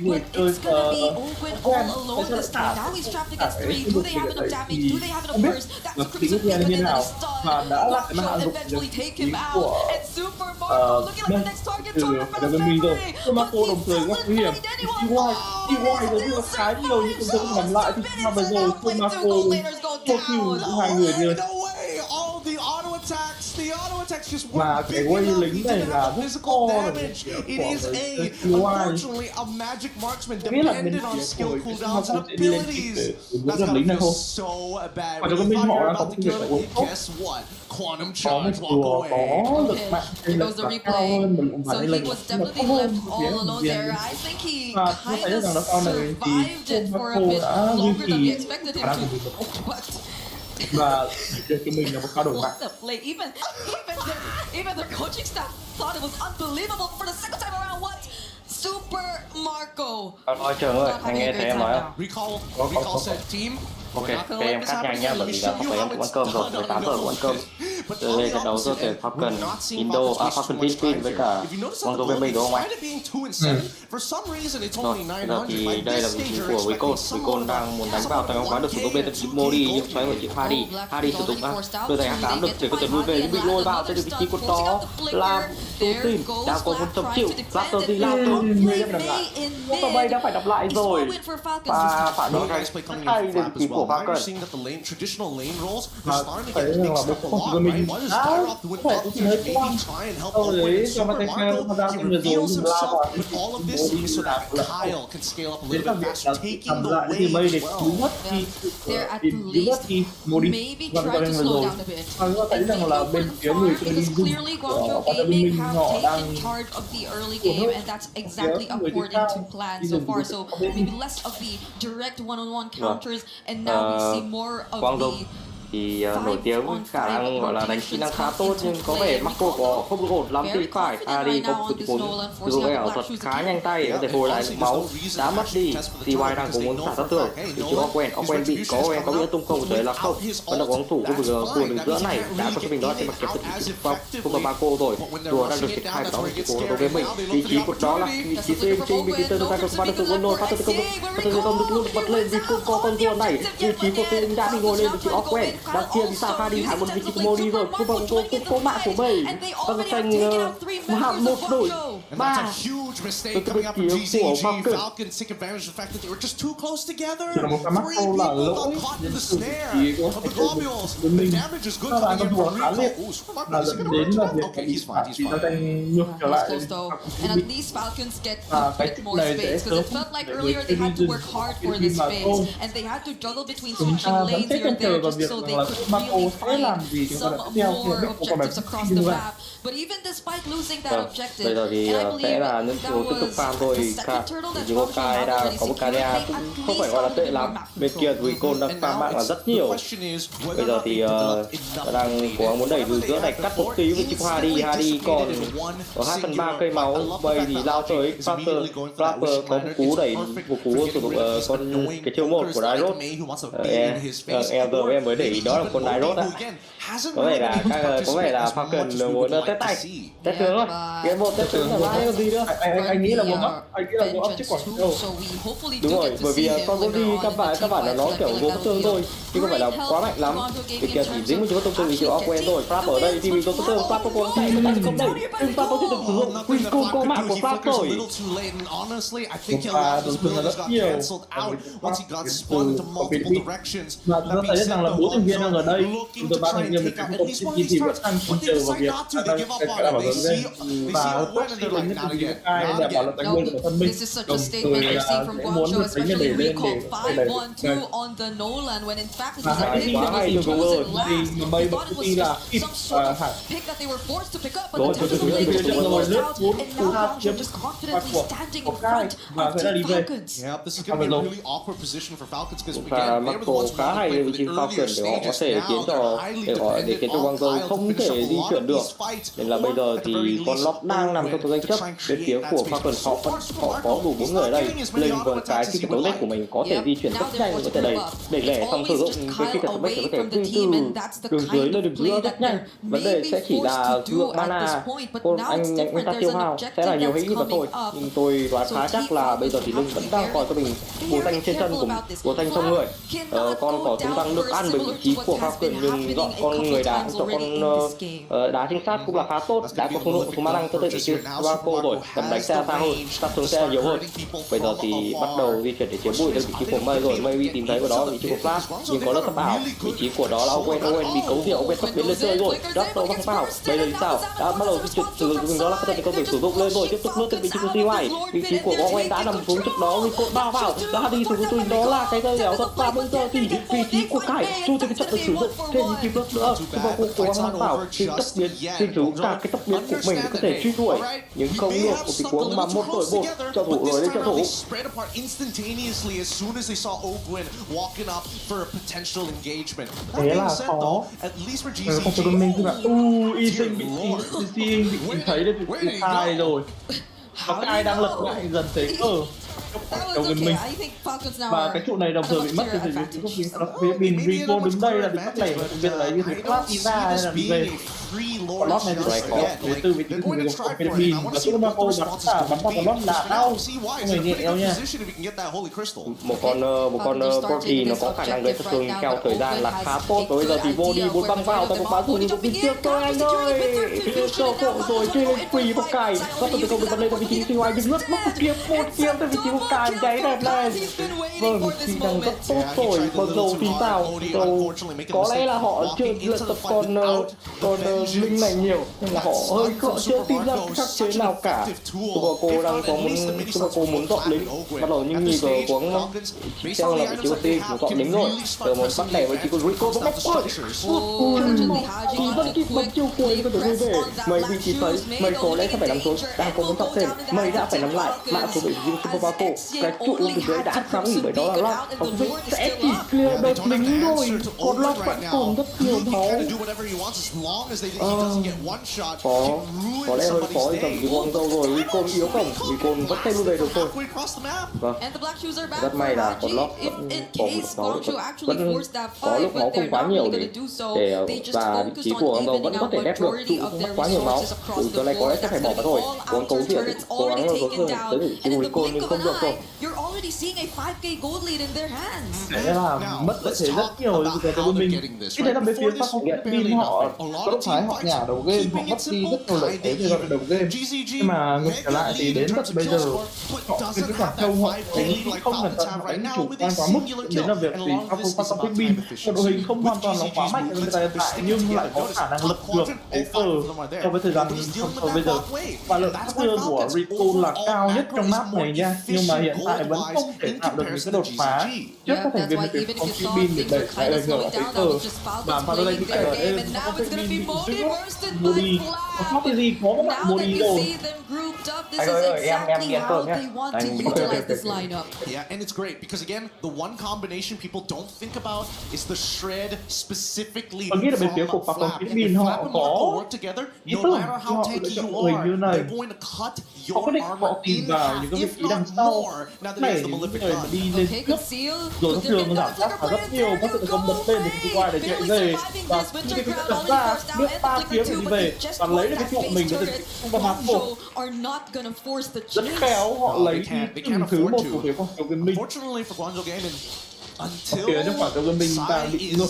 but it's gonna be open all alone this time. Now he's trapped against 3. Do they have enough damage? Do they have enough burst? That's Crimson Peak, but then that is done. Guangzhou eventually take him out. And Super Marco looking like the next target for the family. But he's still not find anyone. Làm lại thì mà bây giờ Marco hai người kia all the auto attacks just work big enough physical damage. It is unfortunately a magic marksman dependent on skill cooldowns and abilities. That's gotta feel so bad. When you thought you were about to kill it, guess what? Quantum charge, walk away. Okay, here goes the replay. So he was definitely left all alone there. I think he kind of survived it for a bit longer than we expected him to. But và cho mình là một cao độ mạnh. Even the coaching staff thought it was unbelievable for the second time around. What? Super Marco. Thôi Trường ơi, anh nghe thấy em nói không? Recall set team. Ok, các em cắt nhanh nha, bởi vì là phải em cũng ăn cơm rồi, 18 giờ cũng ăn cơm. Từ đây trận đấu giữa tuyển Falcon Falcon Philippines với cả Guangzhou bên mình đúng không anh? Rồi, bây giờ thì đây là vị trí của Wicon đang muốn đánh vào tầng ống khóa được sử dụng bên tầng Modi nhưng xoáy vào chữ Hardy sử dụng đưa tay H8 được chỉ có thể lui về nhưng bị lôi vào tới vị trí của đó là Team đã có 100 triệu Raptor thì lao tới người em đập lại và bay đã phải đập lại rồi và phản đối hay đến vị trí của Falcon phải rằng là một không chỉ có mình phải cũng chỉ hơi quăng sau đấy cho mà take care mà ra cái người rồi dùng lao vào thì đi làm lại đến là việc là làm lại thì mây để cứu mất thì Modi và cho nên là rồi và chúng ta thấy rằng là bên phía người chơi đi dùng ở bên mình họ đang Guangzhou thì nổi tiếng khả năng gọi là đánh kỹ năng khá tốt nhưng có vẻ Marco có không được ổn lắm thì phải Hardy có một tình huống sử dụng cái ảo thuật khá nhanh tay để có thể hồi lại lượng máu đã mất đi thì White đang có muốn xả sát thương thì chỉ Owen bị có bị tung không đấy là không vẫn là bóng thủ của đường giữa này đã có cho mình đó sẽ mặc kẹp được không có Marco rồi đùa đang được triển khai đó của đối với mình vị trí của đó là vị trí trên vị trí tên được phát được quân nổi phát được công được luôn bật lên vì có con rùa này vị trí của tên đã bị ngồi lên vị trí Owen đang chia đi xa pha đi hẳn một vị trí của Modi rồi cũng có mạng của bảy và có tranh hạng một đổi 3 từ cái bên phía của Falcon chỉ là một cái mắc câu là lỗi đến từ vị trí của bên mình các bạn con thua khá liệt là dẫn đến là việc phải bị phạt thì nó tranh ngược trở lại và cái tip này sẽ sớm để người chơi đi dừng khi mà thôi chúng ta vẫn sẽ trông chờ vào việc là Marco sẽ làm gì chúng ta đã tiếp theo thì biết của con bài như vậy. Bây giờ thì sẽ là những điều tiếp tục farm thôi. Chỉ có Kai đang có một Kaya cũng không phải gọi là tệ lắm. Bên kia thì Wicon đang farm mạng là rất nhiều. Bây giờ thì đang cố gắng muốn đẩy từ giữa này cắt một tí với chip Hardy còn có 2/3 cây máu. Bây thì lao tới Flapper có một cú đẩy một cú sử dụng con cái chiêu 1 của Dyrot. Elder với em mới để ý đó là con Dyrot á. Có vẻ là Falcon muốn test tướng thôi. Game 1 test tướng là ai còn gì nữa. Anh nghĩ là warm up chứ còn đâu. Đúng rồi, bởi vì con Goldie các bạn là nó kiểu gồm bất tương thôi, chứ không phải là quá mạnh lắm. Vì kìa chỉ dính một chút tương tự thì chịu quen rồi. Flap ở đây thì mình có tương Flap có con chạy nó không đây. Nhưng Flap có chưa từng sử dụng Wincon có mạng của Flap rồi. Và thường thường là rất nhiều mà chúng ta thấy rằng là 4 thành viên đang ở đây, chúng tôi 3 thành viên mình cũng không thì vẫn đang còn chờ vào việc cái đảm bảo dẫn lên và Costream MEN nhất thì ai đảm bảo là tài nguyên của thân mình, đồng thời là sẽ muốn được đánh để lên để và hãy đi quá hay cho rồi thì bay bật đi là kịp hẳn rồi lướt 4 cú hạt chiếm và của Kai và thế là đi về. Và Marco khá hay ở vị trí Falcon để họ có thể khiến cho Guangzhou không thể di chuyển được, nên là bây giờ thì con Lock đang nằm trong tranh chấp bên phía của Falcon. Họ có đủ 4 người ở đây, Linh và cái khi đấu deck của mình có thể di chuyển rất nhanh, có thể đẩy lẻ xong sử dụng cái khi đấu deck có thể từ đường dưới lên đường giữa rất nhanh. Vấn đề sẽ chỉ là lượng mana anh ta tiêu hao sẽ là nhiều hay ít mà thôi, nhưng tôi đoán khá chắc là bây giờ thì Linh vẫn đang còn cho mình bùa xanh trên chân cùng bùa xanh trong người. Con cỏ tung tăng được ăn với vị trí của Falcon, nhưng dọn con người đá cho con đá trinh sát cũng là khá tốt, đã có số ma năng tới vị trí Marco rồi, tầm đánh xa hơn, sát thương sẽ nhiều hơn. Bây giờ thì bắt đầu di chuyển để chiếm bụi tới vị trí của May rồi. May bị tìm thấy vào đó vị trí của Flash, nhưng có lớp thấp ảo vị trí của đó là Owen bị cấu rượu, Owen sắp biến lên chơi rồi, Raptor băng vào. Bây giờ thì sao? Đã bắt đầu di chuyển sử dụng đó là có thể công việc sử dụng lên rồi, tiếp tục lướt tới vị trí của CY. Vị trí của Owen đã nằm xuống trước đó, Rico bao vào đã đi sử dụng đó là cái dây đéo thật. Và bây giờ thì vị trí của Kai dù cái trận được sử dụng thêm những kịp bước nữa, và cô cố gắng bảo thì tốc biến sử dụng cả cái tốc biến của mình để có thể truy đuổi, nhưng không được một tình huống mà một đội một trợ thủ rồi đến trợ thủ. Thế là khó. Không phải mình cứ là y sinh bị tìm thấy được bị sai rồi. Và Kai đang lật lại dần thấy đầu gần mình, và cái trụ này đồng thời bị mất thì phía bên Rico đứng đây là bị mất lẻ, việc lấy như thế class đi ra hay là đi về. Còn lót này thì có thứ tư vị trí của người của Philippines và chúng ta cô bắn ra con lót là đau, không hề nhẹ đâu nha. Một con Porky nó có khả năng gây sát thương theo thời gian là khá tốt. Bây giờ thì vô đi muốn băng vào tại một bá thủ nhưng bên trước thôi anh ơi, cho cộ rồi chơi lên quỳ một cài có thể không được bật lên tại vị trí bên ngoài, nhưng mất một kiếm tại vị trí một cài cháy đẹp lên. Vâng, thì đang rất tốt rồi. Còn dầu thì sao? Dầu có lẽ là họ chưa luyện tập con Linh này nhiều nên là họ hơi chưa tìm ra khắc chế nào cả. Cô đang có cô muốn dọn lính bắt đầu nhưng nhìn vào cuống theo là vị trí của team muốn dọn lính rồi, giờ muốn bắt đẻ với chỉ con Rico bóc rồi. Thì vẫn kịp bật chiêu cuối có thể vui vẻ. Mày vị trí thấy mày có lẽ sẽ phải nằm xuống, đang có muốn tóc thêm mày đã phải nằm lại mạng số vị trí Super Paco. Cái trụ từ dưới đã sáng nghỉ bởi đó là Lock, ông Vic sẽ chỉ clear được lính rồi, còn Lock vẫn còn rất nhiều máu. Có lẽ hơi khó thì cầm con dâu rồi. Recon yếu không? Recon vẫn thay lui về được thôi. Vâng, rất may là con Lock vẫn có một máu, vẫn có lúc máu không quá nhiều để và vị trí của con dâu vẫn có thể đép được, trụ không mất quá nhiều máu. Giờ này có lẽ sẽ phải bỏ vào thôi. Con cấu diện cố gắng rồi tới vị trí của Recon nhưng không được rồi. Thế là mất lợi thế rất nhiều từ cái bên mình. Cái đấy là bên phía Philippines họ có lúc thái họ nhả đầu game, họ mất đi rất nhiều lợi thế về đầu game. Nhưng mà ngược trở lại thì đến tận bây giờ họ cái khoảng trông họ đánh không cẩn thận, họ đánh chủ quan quá mức, đến là việc thì Philippines một đội hình không hoàn toàn là quá mạnh hiện tại nhưng lại có khả năng lật ngược cái cờ trong cái thời gian không bây giờ. Và lượng sát thương của Rico là cao nhất trong map này nha, nhưng mà hiện tại vẫn không thể tạo được những cái đột phá trước các thành viên bên phía Philippines để đẩy lại ảnh hưởng ở cái cờ. Và vào đây thì cái ở đây có Philippines bị giữ Modi, có sót cái gì có các bạn Modi rồi. Anh ơi, em nghiền cờ nhé. Yeah, and it's great because again, the one combination people don't think about is the shred specifically. Tôi nghĩ là bên phía của Philippines họ có ý tưởng họ lựa chọn đội hình như này. Họ quyết định họ tìm vào những cái vị trí đằng sau này những người mà đi lên trước rồi nó thường giảm sát và rất nhiều các sự công bật lên để từ ngoài để chạy về và khi cái đặt ra nước 3 kiếm thì đi về và lấy được cái trụ mình để không có bắn một gonna force the rất chase. khéo, họ lấy they từng can't thứ afford một to. của phía Guangzhou Gaming. Unfortunately for Guangzhou Gaming, until Phía cho Guangzhou Gaming đang bị ngược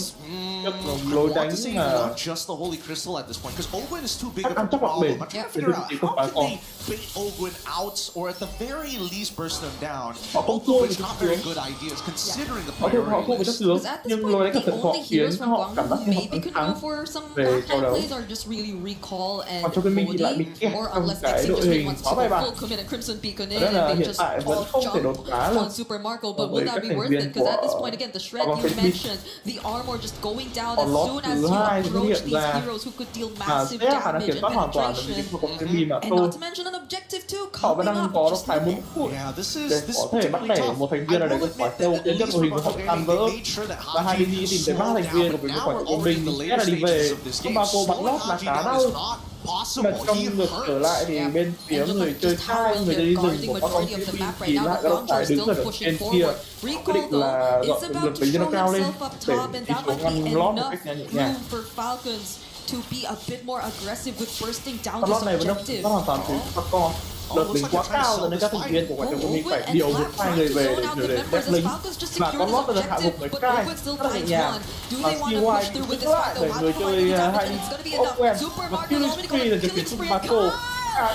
trước lối đánh not just the Holy Crystal at this point, because Ogwin is too big of a chắc là bền. problem. I'm trying to figure out how can they bait Ogwin out, or at the very least burst them down. Họ không Both thua of với which chất not very tướng. good ideas considering the Họ thua với chất priority. tướng, nhưng lối đánh cẩn thận của họ khiến họ cảm giác như họ Maybe could thắng go for some về backhand trận đấu. plays or just really recall and Guangzhou Gaming thì lại bị body, kẹt or trong unless cái Exing đội just hình wants quá to bài go bản. full commit and Crimson Beacon in Đó and là they hiện just tại vẫn all không thể đột phá jump được on Super Marco, but với will that các be thành worth viên it? Because at this của point again, the shred Vòng you Philippines. mentioned, the armor just going down Còn as lót soon as thứ you hai xuất approach hiện these ra heroes who could deal mà massive sẽ khả năng damage kiểm and soát hoàn toàn penetration. của Vòng Philippines mà And thôi. not to mention an objective too Họ vẫn coming đang up có just phải 4 phút để có thể bắt đẩy một thành viên nào đấy khỏi sâu khiến cho đội hình của họ tan vỡ, và hai DG tìm tới 3 thành viên của mình khỏi của mình sẽ là đi về. Không bao cô bắn lót là khá đau. Mà trong ngược trở lại thì bên phía người chơi trai, người chơi đi rừng của các con Philippines thì lại các tài đứng ở trên kia quyết định là dọn lực tính cho nó cao lên để đi xuống ngăn lót một cách nhẹ nhàng. to be a bit more aggressive with bursting down Lót này this vẫn objective. hoàn toàn thiếu các con. Đợt lính quá cao rồi nên các thành viên của ngoại trưởng mình phải điều một hai người về để đép lính, và con lót là hạ gục người trai rất là nhẹ nhàng. Và CY thì giữ lại để người chơi hay Owen và Philippines là điều khiển chung Marco.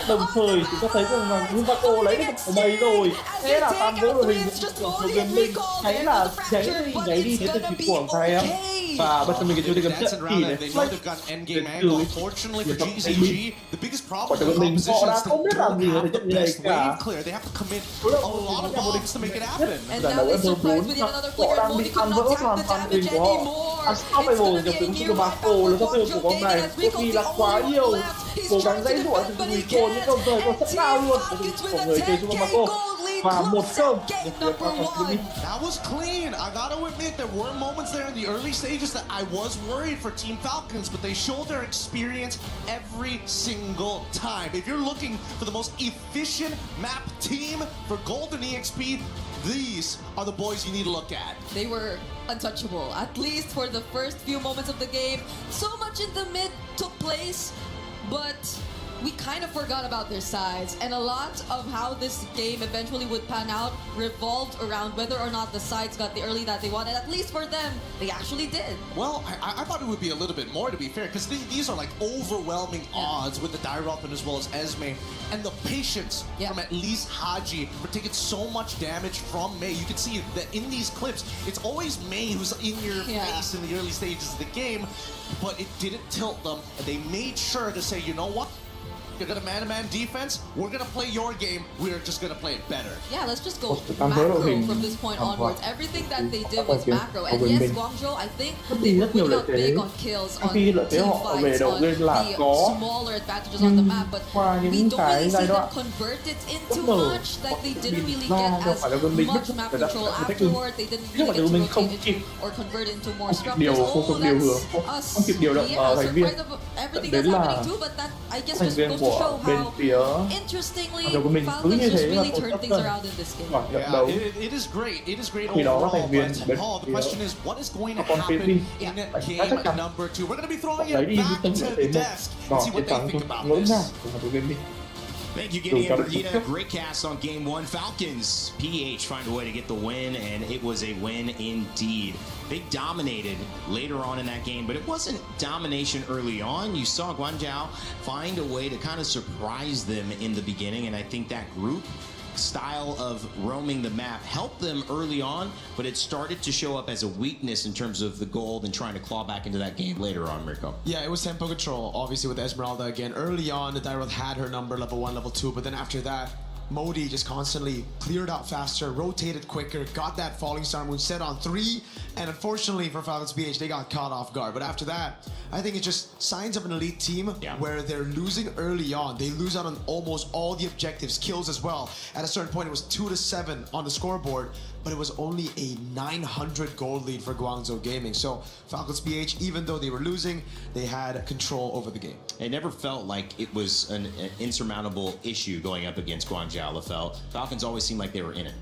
Đồng thời chúng ta thấy rằng là Marco lấy được của bầy rồi, thế là tan vỡ đội hình của Game Minh, thấy là nháy đi thế từ chỉ của thầy em. Và bây giờ mình cái game trận kỳ này flex để trừ việc tập baby. Quả trận mình họ đã không biết làm gì ở trận như này cả. Đối lượng một giải đấu Ever 4 họ đang bị tan vỡ hoàn toàn hình của họ. Unstoppable trong tiếng Super Marco là các tư của con này đôi khi là quá nhiều, cố gắng dãy đuổi từ người cô nhưng đồng thời còn rất cao luôn của người chơi Super Marco. Và 1-0 That was clean. I gotta admit there were moments there in the early stages that I was worried for Team Falcons, but they showed their experience every single time. If you're looking for the most efficient map team for Golden EXP, these are the boys you need to look at. They were untouchable, at least for the first few moments of the game. So much in the mid took place, but we kind of forgot about their sides, and a lot of how this game eventually would pan out revolved around whether or not the sides got the early that they wanted. At least for them, they actually did. Well, I thought it would be a little bit more, to be fair, because these are like overwhelming odds with the Dairopen as well as Esme, and the patience from at least Haji for taking so much damage from Mei. You can see that in these clips, it's always Mei who's in your face in the early stages of the game, but it didn't tilt them, and they made sure to say, you know what? You're gonna man-to-man defense. We're gonna play your game. We're just gonna play it better. Yeah, let's just go macro from this point onwards. Everything that they did was macro. And yes, Guangzhou, I think they were putting out big on kills, on team fights, on the smaller advantages on the map. But we don't really see them convert it into much. Like they didn't really get as much map control afterward. They didn't really get to rotate into or convert into more structures. Oh, that's us. Yeah, surprised of everything that's happening too. But that, I guess, just goes to show how interestingly Falcons just really turned things around in this game. Yeah, it is great. It is great overall. But Paul, the question is, what is going to happen in game number 2? We're going to be throwing it back to the desk and see what they think about this. Thank you, Gideon and Brigitte. Great cast on game 1. Falcons, PH find a way to get the win, and it was a win indeed. They dominated later on in that game, but it wasn't domination early on. You saw Guangzhou find a way to kind of surprise them in the beginning, and I think that group style of roaming the map helped them early on, but it started to show up as a weakness in terms of the gold and trying to claw back into that game later on, Mirko. Yeah, it was tempo control, obviously with Esmeralda again. Early on, the Dairoth had her number, level 1, level 2, but then after that, Modi just constantly cleared out faster, rotated quicker, got that falling star moon set on 3, and unfortunately for Falcons BH, they got caught off guard. But after that, I think it's just signs of an elite team where they're losing early on. They lose out on almost all the objectives, kills as well. At a certain point, it was 2-7 on the scoreboard, but it was only a 900 gold lead for Guangzhou Gaming. So Falcons BH, even though they were losing, they had control over the game. It never felt like it was an insurmountable issue going up against Guangzhou. Falcons always seemed like they were in it.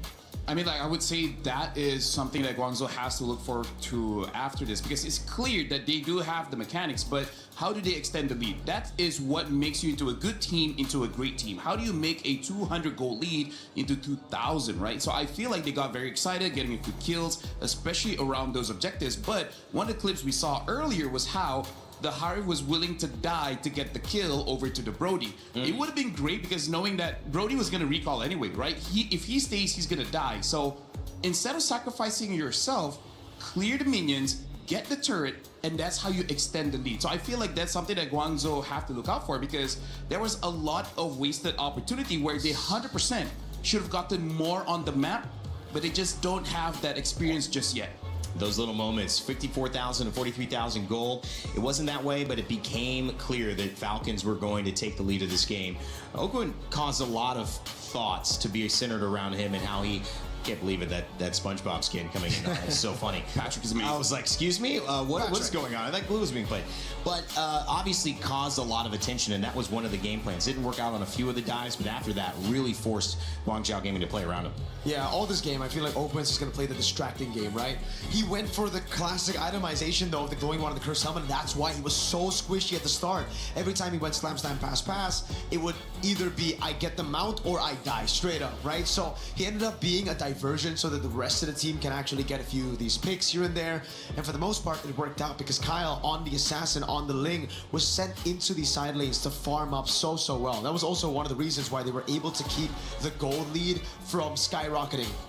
I mean, like, I would say that is something that Guangzhou has to look forward to after this, because it's clear that they do have the mechanics, but how do they extend the lead? That is what makes you into a good team, into a great team. How do you make a 200-goal lead into 2,000, right? So I feel like they got very excited, getting a few kills, especially around those objectives. But one of the clips we saw earlier was how the Harry was willing to die to get the kill over to the Brody. It would have been great because knowing that Brody was going to recall anyway, right? If he stays, he's going to die. So instead of sacrificing yourself, clear the minions, get the turret, and that's how you extend the lead. So I feel like that's something that Guangzhou have to look out for, because there was a lot of wasted opportunity where they 100% should have gotten more on the map, but they just don't have that experience just yet. Those little moments, 54,000 and 43,000 goal. It wasn't that way, but it became clear that Falcons were going to take the lead of this game. Ogwin caused a lot of thoughts to be centered around him and how he can't believe it, that SpongeBob skin coming in. It's so funny. Patrick is amazing. I was like, excuse me? What's going on? I thought glue was being played. But obviously caused a lot of attention, and that was one of the game plans. Didn't work out on a few of the dives, but after that, really forced Guangzhou Gaming to play around him. Yeah, all this game, I feel like Ogwin's is going to play the distracting game, right? He went for the classic itemization, though, of the glowing one of the cursed helmet, and that's why he was so squishy at the start. Every time he went slam, pass, it would either be I get the mount or I die, straight up, right? So he ended up being a diversion so that the rest of the team can actually get a few of these picks here and there. And for the most part, it worked out because Kyle on the Assassin, on the Ling, was sent into these side lanes to farm up so well. That was also one of the reasons why they were able to keep the gold lead from skyrocketing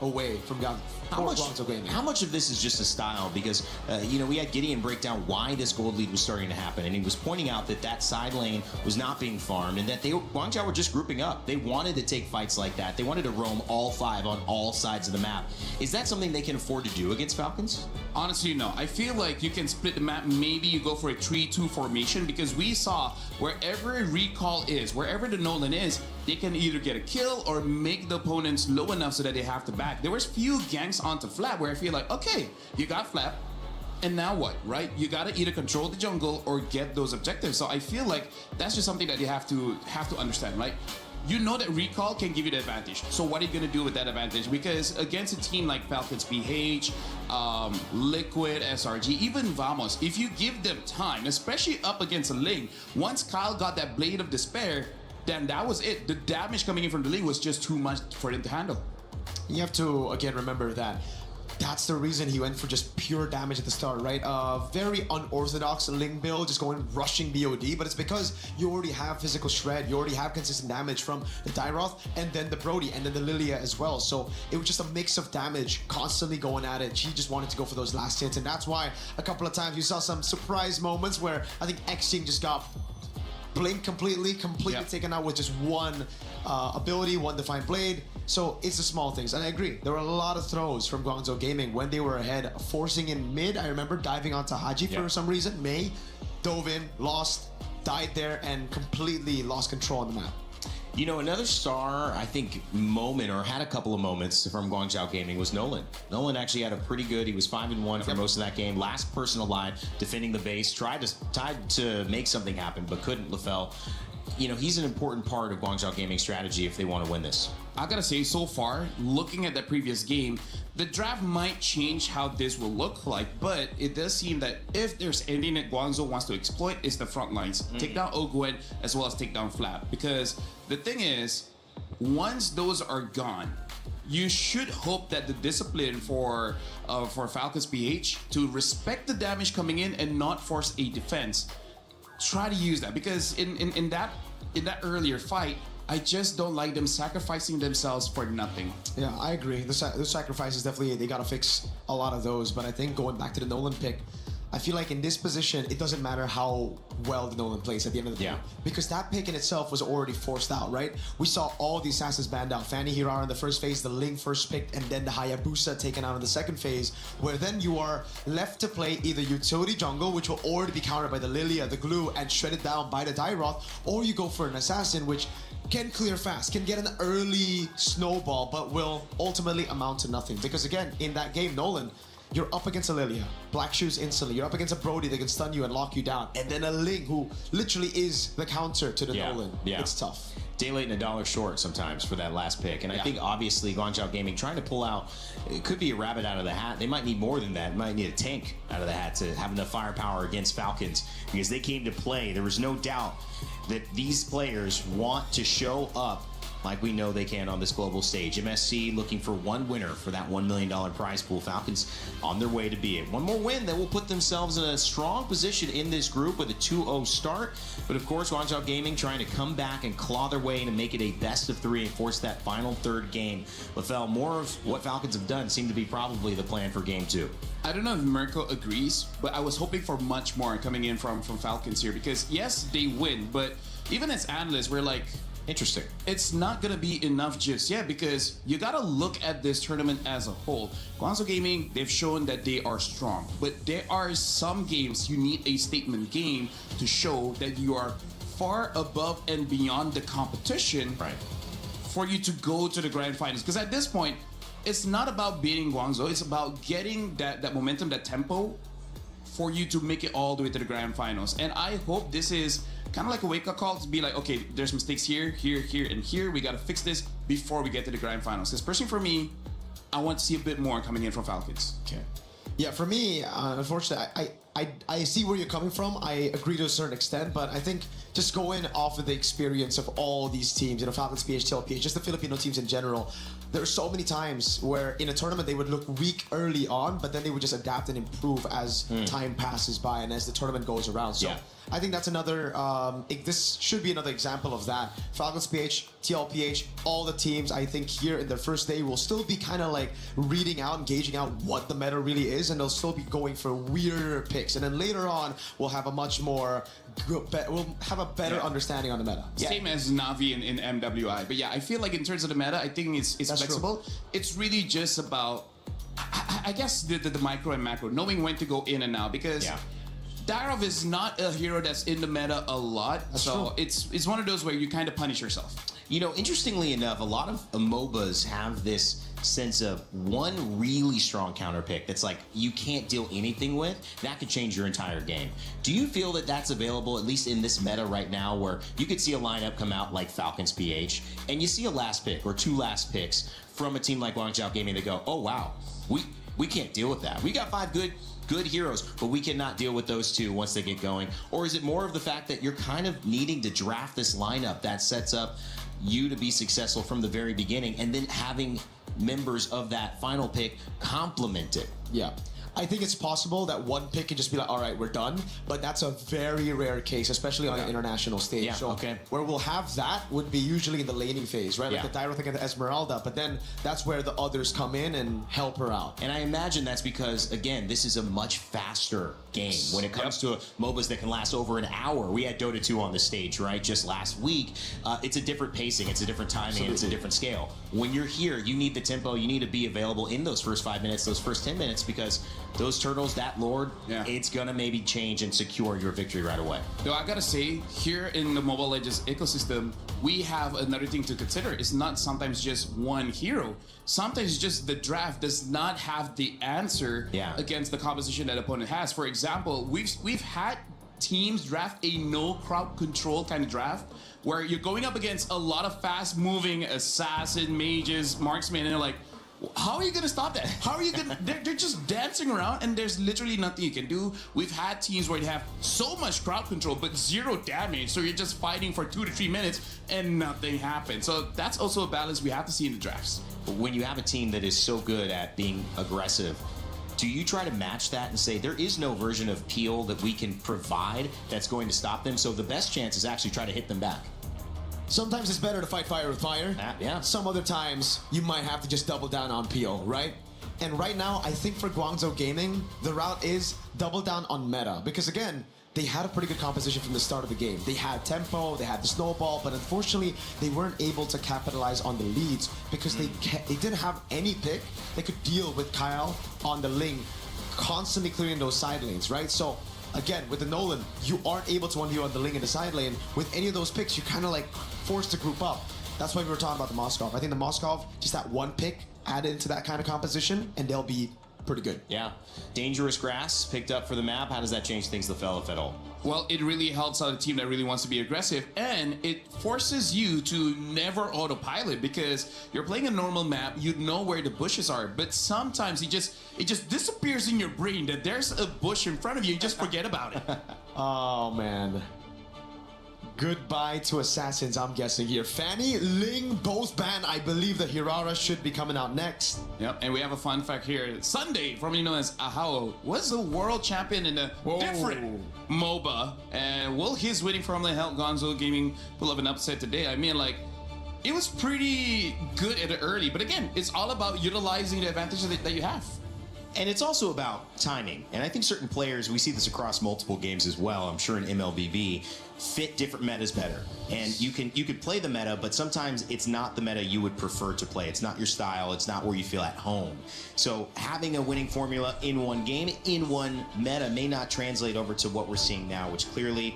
away from Guangzhou Gaming. How much of this is just a style? Because, we had Gideon break down why this gold lead was starting to happen, and he was pointing out that side lane was not being farmed, and that Guangzhou were just grouping up. They wanted to take fights like that. They wanted to roam all 5 on all sides of the map. Is that something they can afford to do against Falcons? Honestly, no. I feel like you can split the map. Maybe you go for a 3-2 formation, because we saw wherever a recall is, wherever the Nolan is, they can either get a kill or make the opponents low enough so that they have to back. There was few ganks onto Flap where I feel like, okay, you got Flap, and now what, right? You gotta either control the jungle or get those objectives. So I feel like that's just something that you have to understand, right? You know that recall can give you the advantage. So what are you gonna do with that advantage? Because against a team like Falcons PH, Liquid, SRG, even Vamos, if you give them time, especially up against a Ling, once Kyle got that Blade of Despair, then that was it. The damage coming in from the Ling was just too much for them to handle. You have to, again, remember that that's the reason he went for just pure damage at the start, right? Very unorthodox Ling build, just going rushing BOD, but it's because you already have physical shred, you already have consistent damage from the Dairoth, and then the Brody, and then the Lilia as well. So it was just a mix of damage, constantly going at it. She just wanted to go for those last hits, and that's why a couple of times you saw some surprise moments where I think Xing just got blinked completely taken out with just one ability, one Defiant Blade. So it's the small things, and I agree. There were a lot of throws from Guangzhou Gaming when they were ahead, forcing in mid. I remember diving onto Haji for some reason. May dove in, lost, died there, and completely lost control on the map. Another star, I think, moment, or had a couple of moments from Guangzhou Gaming was Nolan. Nolan actually had a pretty good, he was 5-1 for most of that game. Last person alive, defending the base, tried to make something happen, but couldn't. LaFell, he's an important part of Guangzhou Gaming's strategy if they want to win this. I gotta say, so far, looking at that previous game, the draft might change how this will look like, but it does seem that if there's anything that Guangzhou wants to exploit, it's the front lines. Take down Ogwen as well as take down Flap. Because the thing is, once those are gone, you should hope that the discipline for Falcons PH to respect the damage coming in and not force a defense. Try to use that, because in that earlier fight, I just don't like them sacrificing themselves for nothing. Yeah, I agree. The sacrifices, definitely, they gotta fix a lot of those. But I think going back to the Nolan pick, I feel like in this position, it doesn't matter how well the Nolan plays at the end of the day. Because that pick in itself was already forced out, right? We saw all the assassins banned out. Fanny Hirara in the first phase, the Ling first picked, and then the Hayabusa taken out in the second phase, where then you are left to play either utility jungle, which will already be countered by the Lilia, the Glue, and shredded down by the Dairoth, or you go for an assassin, which can clear fast, can get an early snowball, but will ultimately amount to nothing. Because again, in that game, Nolan, you're up against a Lilia, Black Shoes instantly. You're up against a Brody that can stun you and lock you down. And then a Ling who literally is the counter to the Nolan. Yeah. It's tough. Day late and $1 short sometimes for that last pick. And I think obviously Guangzhou Gaming trying to pull out, it could be a rabbit out of the hat. They might need more than that. Might need a tank out of the hat to have enough firepower against Falcons, because they came to play. There was no doubt that these players want to show up like we know they can on this global stage. MSC looking for one winner for that $1 million prize pool. Falcons on their way to be it. One more win that will put themselves in a strong position in this group with a 2-0 start. But of course, Guangzhou Gaming trying to come back and claw their way in and make it a best of 3 and force that final third game. LaFell, more of what Falcons have done seemed to be probably the plan for game 2. I don't know if Mirko agrees, but I was hoping for much more coming in from Falcons here, because yes, they win, but even as analysts, we're like, interesting. It's not going to be enough just yet, because you got to look at this tournament as a whole. Guangzhou Gaming, they've shown that they are strong, but there are some games you need a statement game to show that you are far above and beyond the competition for you to go to the grand finals. Because at this point, it's not about beating Guangzhou, it's about getting that momentum, that tempo for you to make it all the way to the grand finals. And I hope this is kind of like a wake-up call to be like, okay, there's mistakes here, here, here, and here. We got to fix this before we get to the grand finals. Because personally for me, I want to see a bit more coming in from Falcons. Okay. Yeah, for me, unfortunately, I see where you're coming from. I agree to a certain extent, but I think just going off of the experience of all these teams, you know, Falcons, PH, TLPH, just the Filipino teams in general, there are so many times where in a tournament they would look weak early on, but then they would just adapt and improve as time passes by and as the tournament goes around. So I think that's another, this should be another example of that. Falcons, PH, TLPH, all the teams, I think here in their first day will still be kind of like reading out and gauging out what the meta really is, and they'll still be going for weirder picks. And then later on, we'll have a much more, we'll have a better understanding on the meta. Same as Navi in MWI. But yeah, I feel like in terms of the meta, I think it's flexible. True. It's really just about, I guess, the micro and macro, knowing when to go in and out, because Dyrov is not a hero that's in the meta a lot. It's one of those where you kind of punish yourself. You know, interestingly enough, a lot of MOBAs have this sense of one really strong counter pick that's like you can't deal anything with. That could change your entire game. Do you feel that that's available, at least in this meta right now, where you could see a lineup come out like Falcons PH, and you see a last pick or 2 last picks from a team like Guangzhou Gaming that go, oh wow, we can't deal with that. We got 5 good heroes, but we cannot deal with those 2 once they get going? Or is it more of the fact that you're kind of needing to draft this lineup that sets up you to be successful from the very beginning, and then having members of that final pick complement it? Yeah. I think it's possible that one pick can just be like, all right, we're done. But that's a very rare case, especially on an international stage. Yeah, so where we'll have that would be usually in the laning phase, right? Like the Dyro thing and the Esmeralda. But then that's where the others come in and help her out. And I imagine that's because, again, this is a much faster game. When it comes to MOBAs that can last over an hour, we had Dota 2 on the stage, right, just last week. It's a different pacing, it's a different timing, and it's a different scale. When you're here, you need the tempo, you need to be available in those first 5 minutes, those first 10 minutes, because those turtles, that Lord, it's gonna maybe change and secure your victory right away. Though I gotta say, here in the Mobile Legends ecosystem, we have another thing to consider. It's not sometimes just one hero. Sometimes just the draft does not have the answer against the composition that opponent has. For example, we've had teams draft a no crowd control kind of draft where you're going up against a lot of fast moving assassin, mages, marksmen, and they're like, how are you going to stop that? How are you going to... They're just dancing around, and there's literally nothing you can do. We've had teams where you have so much crowd control, but 0 damage, so you're just fighting for 2 to 3 minutes, and nothing happens. So that's also a balance we have to see in the drafts. When you have a team that is so good at being aggressive, do you try to match that and say there is no version of Peel that we can provide that's going to stop them? So the best chance is actually try to hit them back. Sometimes it's better to fight fire with fire. Some other times you might have to just double down on Peel, right? And right now, I think for Guangzhou Gaming, the route is double down on meta. Because again, they had a pretty good composition from the start of the game. They had tempo, they had the snowball, but unfortunately, they weren't able to capitalize on the leads because they didn't have any pick that could deal with Kyle on the Ling, constantly clearing those side lanes, right? So again, with the Nolan, you aren't able to 1v on the Ling in the side lane. With any of those picks, you're kind of like forced to group up. That's why we were talking about the Moskov. I think the Moskov, just that one pick added into that kind of composition, and they'll be pretty good. Yeah. Dangerous grass picked up for the map. How does that change things, LaFell, if at all? Well, it really helps out a team that really wants to be aggressive, and it forces you to never autopilot because you're playing a normal map, you know where the bushes are, but sometimes it just disappears in your brain that there's a bush in front of you, you just forget about it. Oh, man. Goodbye to Assassins, I'm guessing here. Fanny, Ling, both banned. I believe that Hirara should be coming out next. Yep, and we have a fun fact here. Sunday, formerly known as Ahao, was a world champion in a different MOBA. And will his winning formerly help Gonzo Gaming pull up an upset today? I mean, like, it was pretty good at the early, but again, it's all about utilizing the advantages that you have. And it's also about timing. And I think certain players, we see this across multiple games as well, I'm sure in MLBB, fit different metas better. And you could play the meta, but sometimes it's not the meta you would prefer to play. It's not your style, it's not where you feel at home. So having a winning formula in one game, in one meta, may not translate over to what we're seeing now, which clearly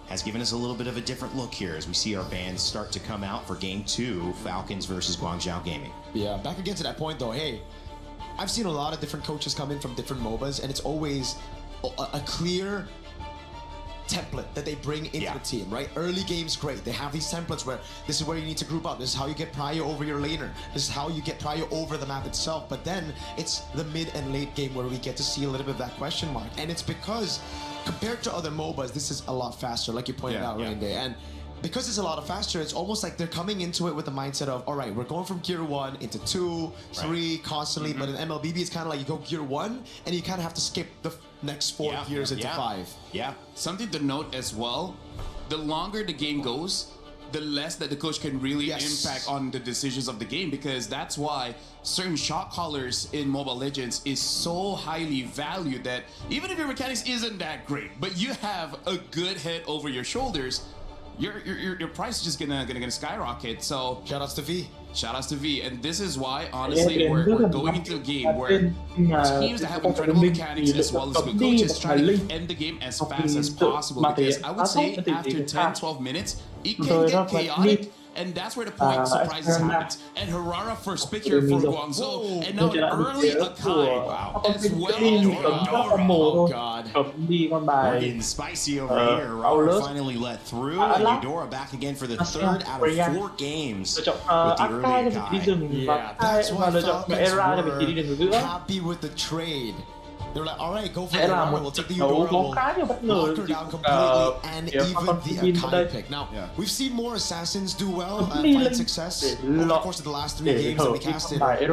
has given us a little bit of a different look here as we see our bands start to come out for Game 2, Falcons versus Guangzhou Gaming. Yeah, back again to that point though, hey, I've seen a lot of different coaches come in from different MOBAs, and it's always a clear template that they bring into the team, right? Early games, great. They have these templates where this is where you need to group up. This is how you get prio over your laner. This is how you get prio over the map itself. But then it's the mid and late game where we get to see a little bit of that question mark. And it's because compared to other MOBAs, this is a lot faster, like you pointed out, Rain Day. And because it's a lot faster, it's almost like they're coming into it with the mindset of, all right, we're going from gear 1 into 2, 3, constantly. But in MLBB, it's kind of like you go gear 1, and you kind of have to skip the next 4 gears into 5. Yeah. Something to note as well, the longer the game goes, the less that the coach can really impact on the decisions of the game, because that's why certain shot callers in Mobile Legends is so highly valued that even if your mechanics isn't that great, but you have a good head over your shoulders, your price is just gonna skyrocket. So shoutouts to V. Shoutouts to V. And this is why, honestly, we're going into a game where teams that have incredible mechanics as well as good coaches try to end the game as fast as possible. Because I would say after 10-12 minutes, it can get chaotic. And that's where the point surprises happens. And Hirara first pick here for Guangzhou. And now an early Akai as well. Oh god. We're getting spicy over here. Hirara finally let through. And Eudora back again for the 3rd out of 4 games with the early Akai. Yeah, that's why Falcons were happy with the trade. They're like, all right, go for it. We'll take the Eudora, we'll lock her down completely, and even the Akai pick. Now, we've seen more Assassins do well, find success over the course of the last 3 games that we casted, that we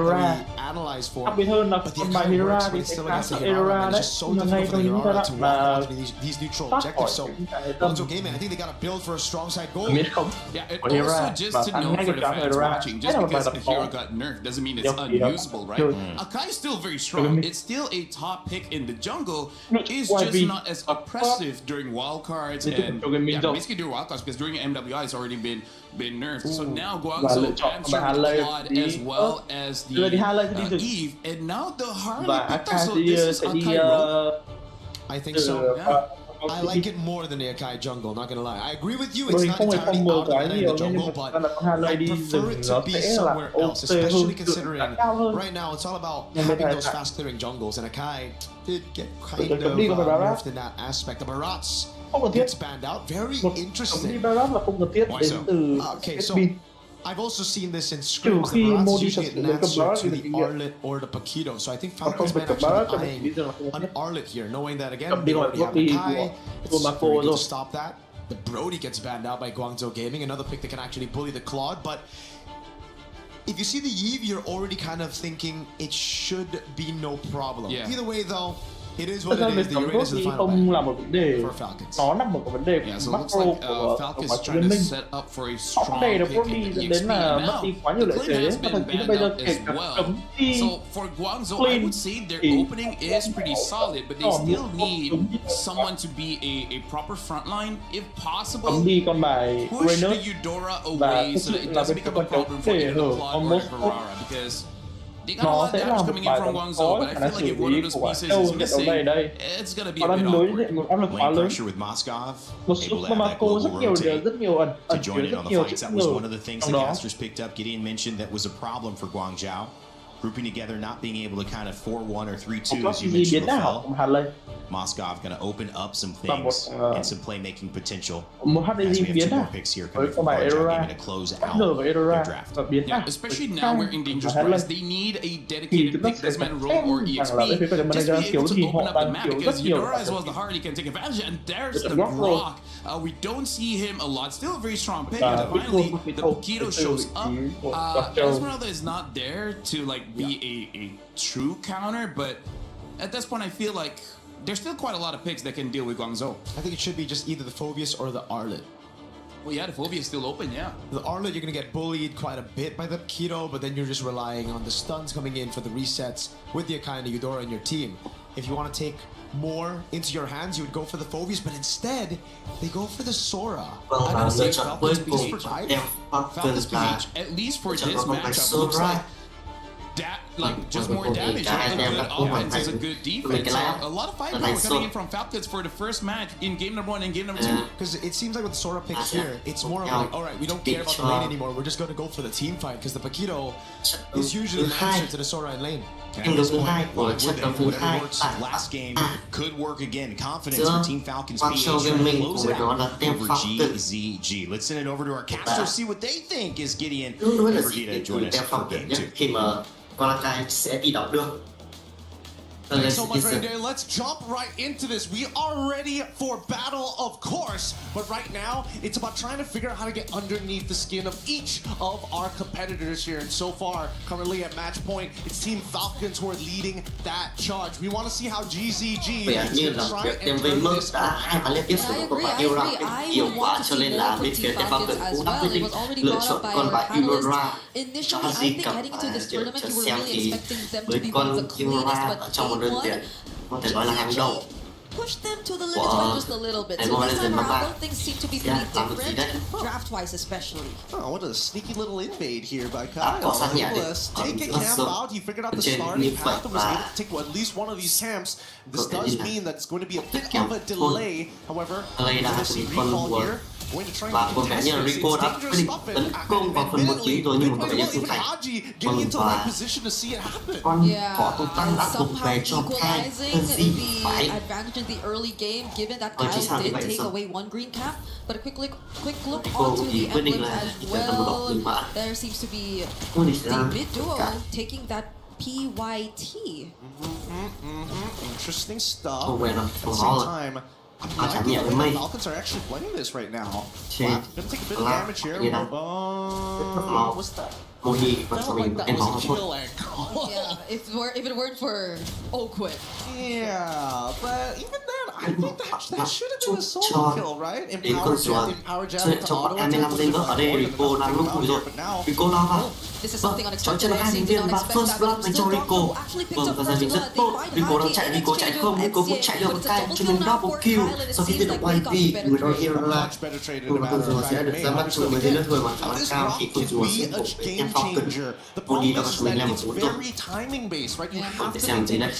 analyzed for. But the Akai works when it's still against the Hirara, and it's just so difficult for the Hirara to walk onto these neutral objectives. So, Guangzhou Gaming, I think they got to build for a strong side goal. Yeah, and also just to note for the fans watching, just because the hero got nerfed doesn't mean it's unusable, right? Akai is still very strong. It's still a top pick in the jungle. Is just not as oppressive during wildcards and basically during wildcards, because during MWI it's already been nerfed. So now Guangzhou answered the Claude as well as the Eve, and now the Harley Pictor. So this is Akai role. I think so. I like it more than the Akai jungle, not gonna lie. I agree with you, it's not entirely out of the jungle, but I prefer it to be somewhere else, especially considering right now it's all about having those fast clearing jungles, and Akai did get kind of nerfed in that aspect. The Barats gets banned out, very interesting. Why so? Okay, so I've also seen this in scrims. The Barats usually get an answer to the Arlet or the Paquito. So I think Falcons might actually be eyeing an Arlet here, knowing that again, they already have Akai. It's very good to stop that. The Brody gets banned out by Guangzhou Gaming, another pick that can actually bully the Claude. But if you see the Eve, you're already kind of thinking it should be no problem. Either way though, it is what it is. The Uranus is the final for Falcons. Yeah, so it looks like Falcons is trying to set up for a strong pick in the EXP. Now, the Clint has been banned out as well. So for Guangzhou, I would say their opening is pretty solid, but they still need someone to be a proper frontline, if possible. Push the Eudora away so that it doesn't become a problem for either the Claude or the Herrera, because they got a lot of damage coming in from Guangzhou, but I feel like if one of those pieces is missing, it's gonna be a bit awkward. Laying pressure with Moskov, able to have that global rotate to join in on the fights. That was one of the things that Casters picked up. Gideon mentioned that was a problem for Guangzhou. grouping together, not being able to kind of 4-1 or 3-2 có as you gì biến mentioned nào before. cũng hạt lên. Moscow going to open up some Và things một, and some playmaking potential một as we HDG have biến two nào more picks here với coming câu from bài Vòng Aurora, game to close bất out ngờ với Aurora their draft. và biến Yeah, nào. especially now we're in dangerous Và price. They need a thì dedicated chúng ta pick sẽ Desmond xem role or rằng EXP là bên phía của just Jamaica to be kiểu able to thì open họ up the đang map kiểu rất because nhiều Eudora as well as the heart he can take advantage and there's It's a the rock roll. Rock. We don't see him a lot. Still a very strong pick. Và And cuối finally, cùng thì the thôi, Paquito từ shows vị up. trí của Costream. Esmeralda is not there to like be a true counter, but at this point I feel like there's still quite a lot of picks that can deal with Guangzhou. I think it should be just either the Phobius or the Arlet. Well, yeah, the Phobia is still open, yeah. The Arlet, you're going to get bullied quite a bit by the Keto, but then you're just relying on the stuns coming in for the resets with the Akaina Eudora in your team. If you want to take more into your hands, you would go for the Phobius, but instead, they go for the Sora. Vâng, và lựa chọn cuối cùng đem Falcons là at least for chọn this một bài matchup looks Sora. like like just more damage and a good offense as a good defense. So a lot of firepower coming in from Falcons for the first match in game number 1 and game number 2. Because it seems like with the Sora pick here, it's more of like, alright, we don't care about the lane anymore, we're just going to go for the team fight, because the Paquito is usually the answer to the Sora in lane. At this point, why would they? Whatever works last game could work again. Confidence for Team Falcons PH trying to close it out over GZG. Let's send it over to our casters, see what they think is Gideon and Brigida join us for game 2. Khi mà Qualify sẽ đi đọc được. Thanks so much, Reindeer. Let's jump right into this. We are ready for battle, of course. But right now, it's about trying to figure out how to get underneath the skin of each of our competitors here. And so far, currently at match point, it's Team Falcons who are leading that charge. We want to see how GZG is try and turn this hiệu quả cho nên là bên phía Team Falcons cũng đã quyết định lựa chọn con bài Aurora cho Haji cầm cho xem thì với con Aurora ở trong một đơn tiền có thể nói là hàng đầu Push them to the limit just a little bit. So this time around, both things seem to be pretty different, draft-wise especially. Oh, what a sneaky little invade here by Kyle. Take a camp out. He figured out the starting path and was able to take at least one of these camps. This does mean that it's going to be a bit of a delay. However, we're going to see recall here. Và có vẻ như là Rico đã quyết định tấn công vào phần 19 rồi nhưng mà có vẻ như không thành. Còn võ tụ tăng đã thuộc về cho Kai Kenzie phải. Chỉ sao như vậy sao? Rico thì quyết định là chỉ cần tầm độ nhưng mà không thì sẽ ra cả. Interesting stuff. Không về đâu, không nó rồi. Trải nghiệm với mây. Falcons are actually playing this right now. Trên là gì đó. What's that? Một gì và cho mình em bóng thôi. Yeah, if it weren't for Oakwood. Yeah, but even then, I think that should have been a solo kill, right? Empower Jab cho bọn em 15 giây nữa ở đây Rico đang lúc rồi. Rico lao vào. Chọn chân là 2 thành viên và first blood dành cho Rico. Vâng, và gia đình rất tốt. Rico đang chạy, Rico chạy không, Rico cũng chạy được một cái cho mình double kill. Sau khi tiếp tục YP, người đó Irola. Con rùa sẽ được ra mắt cho 10 giây nữa thôi mà khả năng cao khi con rùa sẽ thuộc về em Falcon. Một đi đó cho mình làm một 4 rồi. Để xem gì đấy.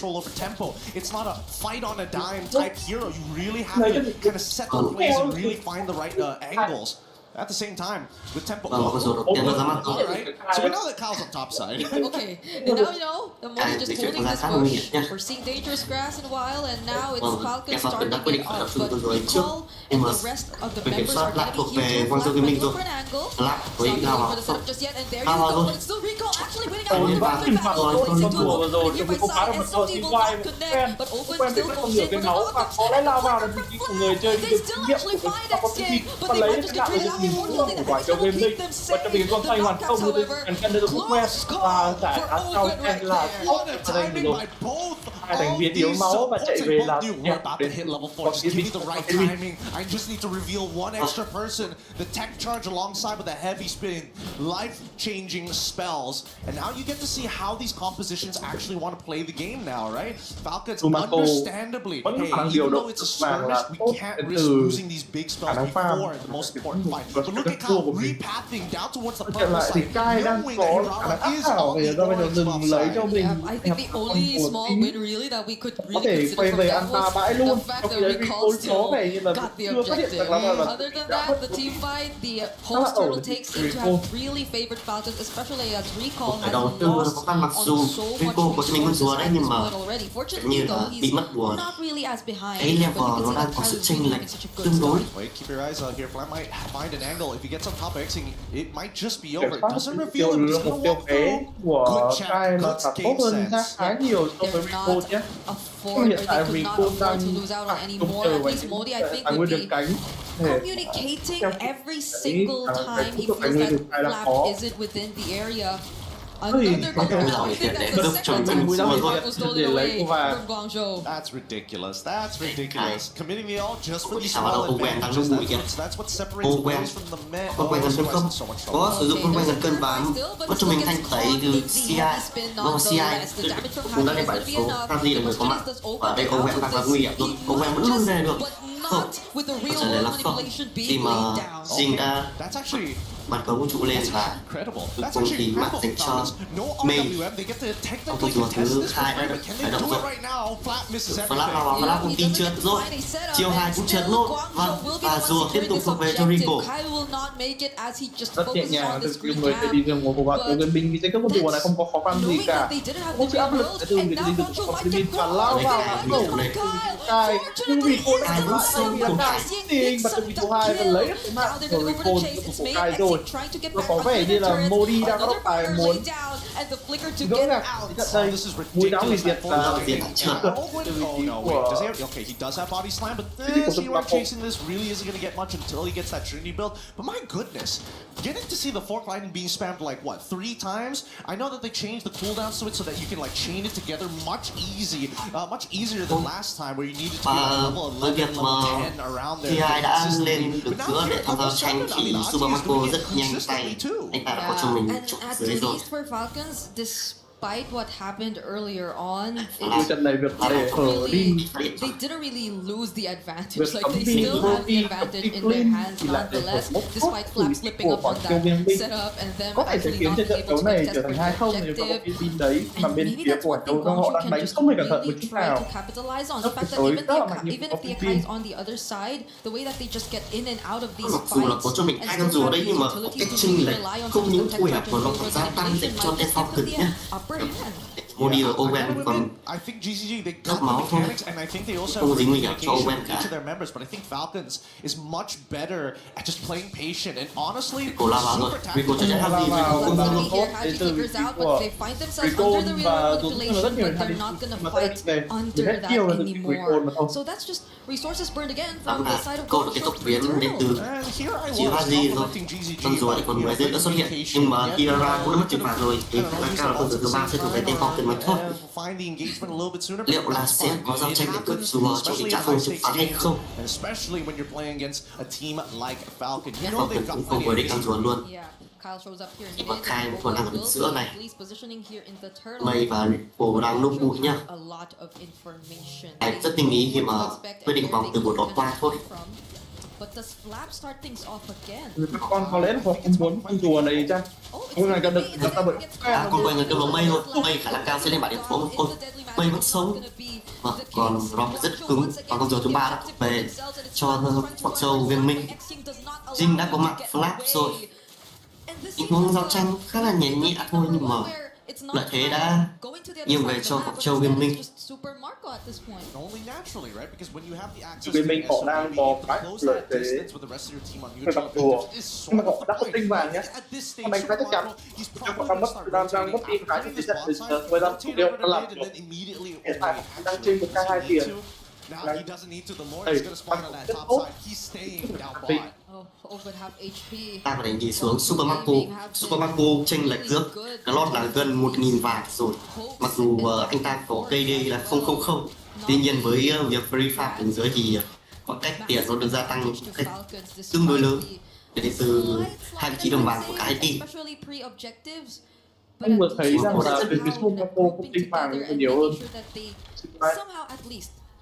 It's not a fight on a dime type hero. You really have to kind of set the plays and really find the right angles. At the same time, with tempo. Alright, so we know that Kyle's on top side. Okay, and now you know, the Mo's just holding this push. We're seeing dangerous grass in a while, and now it's Falcon starting to get up. But Cole and the rest of the members are going to be here to left with different angle. So not going for the setup just yet, and there you go. But it's still Rico actually winning out the perfect battle. Placing into a nearby side, and SLD will not connect. But Open still goes in for the knock. They still actually find XJ, but they might just get traded out. Unfortunately, that is going to keep them safe. The knockouts, however, close score for Open right there. What a timing by both. Hai thành viên yếu máu và chạy về là We're about to hit level 4. Just give me the right timing. I just need to reveal one extra person. The tech charge alongside with the heavy spin, life-changing spells. And now you get to see how these compositions actually want to play the game now, right? Falcons, understandably, hey, even though it's a skirmish, we can't risk losing these big spells before the most important fight. But look at Kyle repathing down towards the purple side, knowing that Hirama is on the board as well. I think the only small win really really that we could có really thể consider quay from về that ăn ba was bãi the luôn. fact Trong that khi đấy Recall Recall có still vẻ như là got the chưa phát hiện objective. rằng là Other than đã that, mất the team fight, the khá là post ổn turtle để takes seem to Recall. have really favored Falcons, especially as Recall Ở has đầu tư là lost khó khăn, mặc on dù so much Rico có cho mình con resources rùa đấy at nhưng this mà point already. như Fortunately là though, bị he's mất bùa. not really as behind. Cái But level you can nó see đang that có sự Tyler's chênh been lệch having such a good tương đối. start. Wait, keep your eyes out here. Flat might find an angle. If he gets on top of Xing, it might just be Kiểm over. It soát doesn't mục reveal tiêu him. He's mục gonna tiêu walk kế through. của Good Kai chat, là good tốt game hơn sense. khá nhiều so với They're Rico not nhé. afford, Hiện or tại they could not Rico afford đang to lose out on không anymore. chờ At với least Modi, I think, tài would nguyên be đường cánh. communicating every single time he feels that Flap isn't within the area. Another goal. I think that's the second time Sparkle stole it away from Guangzhou. That's ridiculous. That's ridiculous. Committing the all just for these Sao mà đâu small không quen đang advantages. lúc bụi kìa. That's what separates Không quen. players from the men. Không quen gần cân không? Có sử dụng không quen gần cân và mất cho mình thanh tẩy từ CI. Vâng, CI cũng đã lên bài số. Tazi là người có mặt. Và đây ông quen đang là nguy hiểm luôn. Ông quen vẫn luôn về được. Không. Câu trả lời là không. Khi mà Jing đã bắn cầu vũ trụ lên và cuối cùng thì mạng dành cho mình. Ông tôi rùa thứ 2 đã được khởi động rồi. Flap cũng tin trượt rồi. Chiều 2 cũng trượt luôn. Và rùa tiếp tục thuộc về cho Rico. Rất nhẹ nhàng từ người tại vì rằng một quả của người mình vì cái cấp độ này không có khó khăn gì cả. Không chịu áp lực từ việc gì được không thì và lao vào cầu Kai nhưng vì cô đã rất là Kai tiền và từ vị thứ 2 và lấy được cái mạng của Rico của Kai rồi. Nó có vẻ như là Modi đang có tài muốn gỡ gạc trận đây mũi đáo người Việt là trượt Okay, he does have body slam, but G1 chasing this really isn't going to get much until he gets that Trinity build. But my goodness, getting to see the fork lightning being spammed like what, 3 times? I know that they changed the cooldowns to it so that you can like chain it together much easier than last time where you needed to be like level 11, level 10 around there. Thì ai đã lên được giữa để tham gia tranh thì Super Marco rất nhanh tay. Anh ta đã có cho mình chụp dưới rồi. At least for Falcons, despite what happened earlier on, trận này việc để ở đi they didn't really lose the advantage. Like they still have the advantage in their hands nonetheless, despite Flap slipping up on that setup and them có thể sẽ actually khiến not cho being trận able đấu to này trở contest thành 2-0 their nếu có một objective. cái tin đấy mà bên phía của Châu họ đang đánh không hề cẩn thận một chút Try nào. to capitalize on the fact that even if the Akai is on the other side, the way that they just get in and out of these Mặc dù là có cho mình fights hai con rùa đấy nhưng mà có cách chênh lệch không những thu hẹp mà nó còn gia tăng dành cho tên Falcon nhé. Modi ở Owen còn I think GCG they rất got the máu thôi. mechanics and I think they also Không have dính nguy hiểm cho communication Owen with each cả. of their members, but I think Falcons is much better at just playing patient and honestly Rico la vào rồi. Rico chắc chắn làm gì Rico cũng Let's luôn see here how he figures out, but they find themselves under the real manipulation, but they're not gonna fight under that anymore. So that's just resources burned again from the side of câu được kết thúc biến đến từ chỉ Haji rồi. Con rùa lại còn người dưới đã xuất hiện nhưng mà Kirara cũng đã mất trừng phạt rồi thì khả năng cao là con rùa thứ 3 sẽ thuộc về tên Falcon mà thôi. Liệu là sẽ có giao tranh để cướp rùa trong tình trạng không trừng phạt hay không? Especially when you're playing against a team like Falcon. You know Falcon they've cũng got không vừa định ăn rùa luôn. Kyle shows up here Nhưng mà Kai còn đang ở bên giữa này. at least positioning here in the turtle. Mây và Rico đang núp bụi nhá. A lot of information. Anh rất tinh ý khi mà quyết định vòng từ buổi đó qua thôi. But does Flap start things off again? Con có lẽ là không muốn con rùa này chăng? Hôm nay cần được ta bởi Con quay người kêu là Mây thôi. Mây khả năng cao sẽ lên bảng điểm số một con. Mây vẫn sống. Còn Rock rất cứng và con rùa thứ 3 đã về cho bọn châu viên minh. Jing đã có mặt Flap rồi. Tình huống giao tranh khá là nhẹ nhẹ thôi nhưng mà lợi thế đã nghiêng về cho bọn châu viên minh. Viên minh họ đang có cái lợi thế về mặt rùa nhưng mà họ đã không tinh vàng nhé. Con đánh khá chắc chắn nhưng mà đang mất tin khá như thế trận với 15 điều đã làm được. Hiện tại đang trên một K2 tiền. Now he doesn't need to. The more he's gonna spawn on that top side, he's staying down bot. Over half HP. Ta phải đánh gì xuống Super Marco. Super Marco chênh lệch trước. Cái lót là gần 1000 vàng rồi. Mặc dù anh ta có KD là 000. Tuy nhiên với việc free farm bên dưới thì khoảng cách tiền nó được gia tăng một cách tương đối lớn để từ 2 vị trí đồng vàng của cả hai team. Anh vừa thấy rằng là bên phía Super Marco cũng tinh vàng nhiều hơn.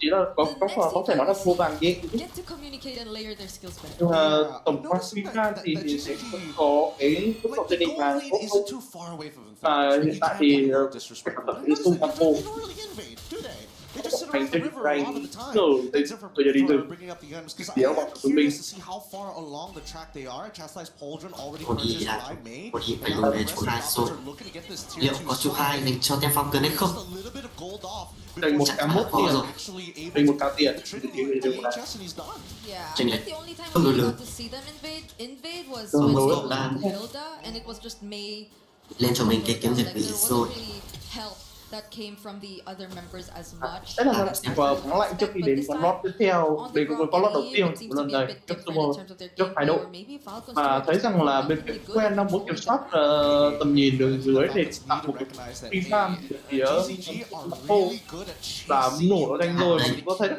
Chỉ là có thể nói là vô vàng nhẹ nhưng mà tổng quan suy ra thì sẽ không có cái mức độ trên đỉnh vàng tốt hơn và hiện tại thì Super Marco thành trên rank rồi tới giờ đi từ đéo vào tụi mình Một hiệp phải lùi về chỗ 2 rồi. Liệu có chỗ 2 dành cho tem Falcon hay không? Dành một cá mốt tiền, dành một cá tiền. Chênh lệch không đổi lớn. Rồi là lên cho mình cái kiếm dịch vị rồi. Đấy là và thắng lạnh trước khi đến con lót tiếp theo. Đây cũng có lót đầu tiên của lần này trước hai đội. Mà thấy rằng là bên phía quen đang muốn kiểm soát tầm nhìn đường dưới để tạo một cái free farm phía Marco là nổ nó nhanh rồi. Mình có thấy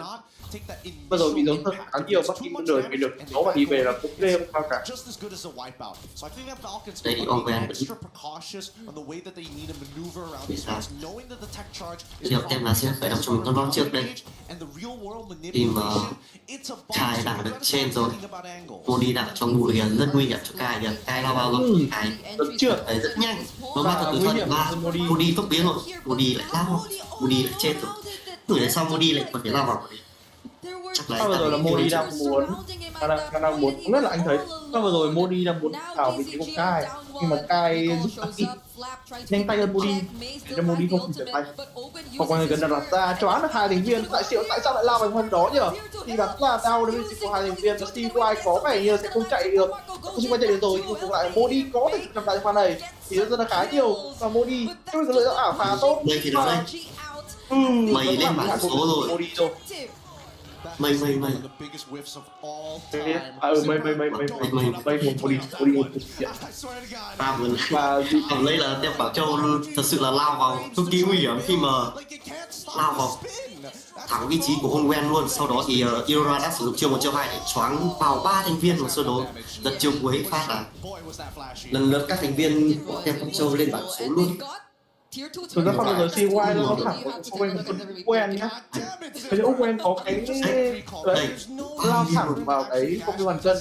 bây giờ bị giống thật khá nhiều bắt khi con đời bị được nó và đi về là cũng ghê không sao cả. Đây thì ông quen liệu tem là sẽ phải đọc cho mình con lót trước đây. Khi mà Kai đang được trên rồi, Modi đang ở trong bụi kìa, rất nguy hiểm cho Kai kìa. Kai lao vào rồi, Kai đấy rất nhanh. Nó bắt được từ thuận và Modi tốc biến rồi, Modi lại lao, Modi lại chết rồi. Từ đấy sau Modi lại còn phải lao vào. Sao vừa rồi là Modi đang muốn không biết là anh thấy sao vừa rồi Modi đang muốn vào vị trí của Kai nhưng mà Kai giúp nhanh tay hơn Modi để cho Modi không thể tay hoặc mọi người cần đặt ra choáng được hai thành viên tại sao lại lao vào hôm đó nhỉ thì đặt ra đau đến vị trí của hai thành viên và CY có vẻ như sẽ không chạy được không chạy được rồi nhưng mà lại Modi có thể làm lại khoa này thì rất là khá nhiều và Modi cái lựa chọn ảo khá tốt đây thì nó đây mày lên bảng số rồi mày mày và còn đây là tem Bảo Châu thật sự là lao vào cực kỳ nguy hiểm khi mà lao vào thẳng vị trí của Onwen luôn. Sau đó thì Iora đã sử dụng chiêu 1 chiêu 2 để choáng vào 3 thành viên và sau đó giật chiêu cuối phát là lần lượt các thành viên của tem Bảo Châu lên bảng số luôn. Thực ra không bao giờ CY nó thẳng quen nhá. Cái quen có cái đấy lao thẳng vào cái không cái bàn chân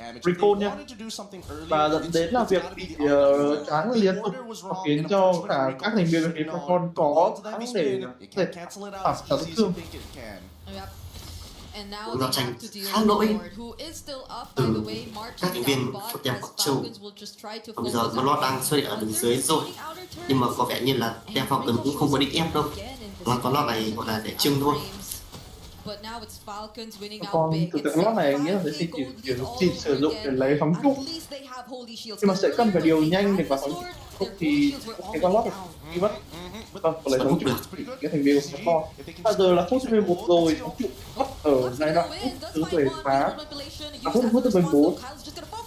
recall nhá và dẫn đến là việc bị choáng liên tục khiến cho cả các thành viên phía con có thắng để tạo thương. Nó tranh khá lỗi từ các thành viên của tem Bảo Châu. Và bây giờ nó đang xuất hiện ở đường dưới rồi nhưng mà có vẻ như là tem Falcon cũng không có định ép đâu mà con lót này gọi là để trưng thôi. Còn thực tượng lót này nghĩa là sẽ chỉ sử dụng để lấy phóng trụ nhưng mà sẽ cần phải điều nhanh để vào phóng trụ thì cái con lót này đi mất. Vâng, lấy phóng trụ cái thành viên của con bây giờ là phút 11 rồi phóng trụ mất ở giai đoạn thứ về phá là phút thứ 14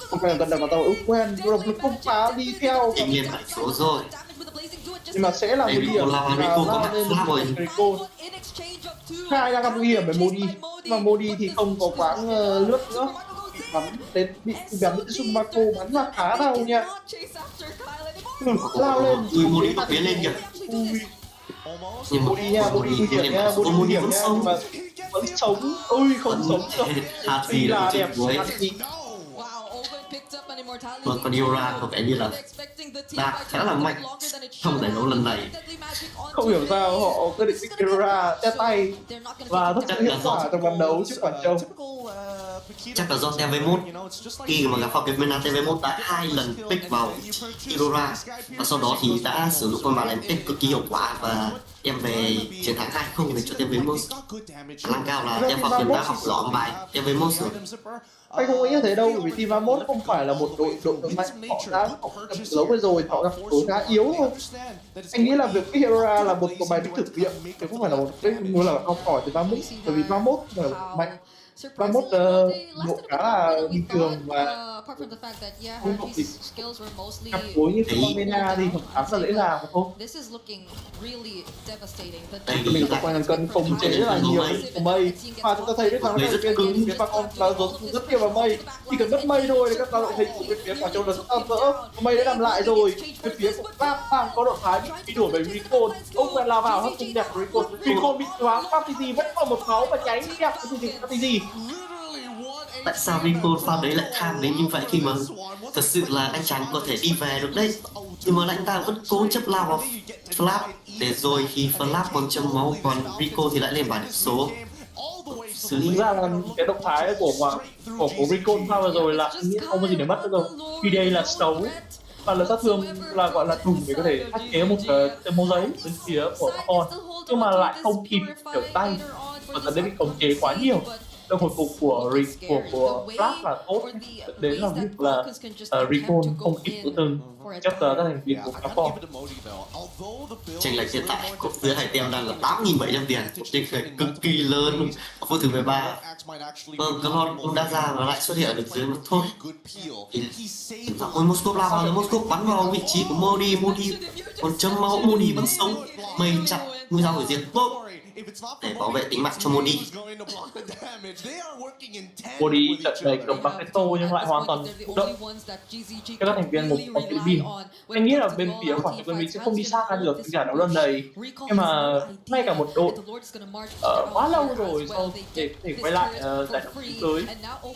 không phải là cần đặt vào tàu quen rồi không phá đi theo kinh nghiệm lại số rồi nhưng mà sẽ là nguy hiểm là lên Rico hai đang gặp nguy hiểm với Modi nhưng mà Modi thì không có quãng lướt nữa bắn đến bị bắn đến Sumaco bắn là khá đau nha lao lên Modi có biến lên kìa nhưng Modi nha Modi nguy hiểm nha Modi vẫn sống mà vẫn sống ôi không sống được thì là đẹp còn Iora có vẻ như là đã khá là mạnh trong giải đấu lần này. Không hiểu sao họ quyết định pick Iora test tay và rất hiệu quả trong ván đấu trước Quảng Châu. Chắc là do TV1 khi mà gặp Falcon MEN TV1 đã 2 lần pick vào Iora và sau đó thì đã sử dụng con bài làm pick cực kỳ hiệu quả và đem về chiến thắng 2-0 để cho TV1. Khả năng cao là tem Falcon đã học lỏm bài TV1 rồi. Anh không nghĩ như thế đâu, bởi vì Team 31 không phải là một đội mạnh, họ đã gặp đấu vừa rồi, họ gặp đối khá yếu thôi. Anh nghĩ là việc Hera là một bài thử nghiệm, chứ không phải là một cái muốn là học hỏi từ 31, bởi vì 31 là mạnh. 31 bộ khá là bình thường và không có gì cặp phối như con Mena thì khá là dễ dàng thôi. Mình có quan cân không chế rất là nhiều của mây và chúng ta thấy cái thằng này rất cứng cái con là rất nhiều vào mây chỉ cần mất mây thôi các ta đội hình của bên phía Quảng Châu là rất tan vỡ mây đã làm lại rồi bên phía của Pháp đang có động thái bị đuổi bởi Recon ông quen lao vào hất tung đẹp Recon bị thoáng Pháp TG vẫn còn một máu và cháy đẹp cái gì Tại sao Rico pha đấy lại tham đến như vậy khi mà thật sự là anh chàng có thể đi về được đấy, nhưng mà anh ta vẫn cố chấp lao vào flap để rồi khi flap còn chấm máu, còn Rico thì lại lên bàn điểm số. Xử lý ra là cái động thái của Rico pha vừa rồi là không có gì để mất nữa rồi. Vì đây là xấu và lực sát thương là gọi là đủ để có thể áp chế một cái mẫu giấy bên phía của Falcon, nhưng mà lại không kịp trở tay và dẫn đến bị khống chế quá nhiều. Trong hồi phục của Flash là tốt, đến là việc là Recon không kịp tự từng chấp các thành viên của Capcom. Chênh lệch hiện tại của giữa hai team đang là 8.700 tiền, một chênh lệch cực kỳ lớn luôn. Ở phút thứ 13, Clon cũng đã ra và lại xuất hiện được dưới một thôi. Ôi Moscow lao vào, Moscow bắn vào vị trí của Modi còn chấm máu, Modi vẫn sống, mây chặt mũi dao hủy diệt tốt để bảo vệ tính mạng cho Modi. Modi trận này cầm Paketo nhưng lại hoàn toàn thụ động cho các thành viên một con Philippines. Anh nghĩ là bên phía khoảng đội mình sẽ không đi xa được trong giải đấu lần này, nhưng mà ngay cả một đội quá lâu rồi sau để quay lại giải đấu thế giới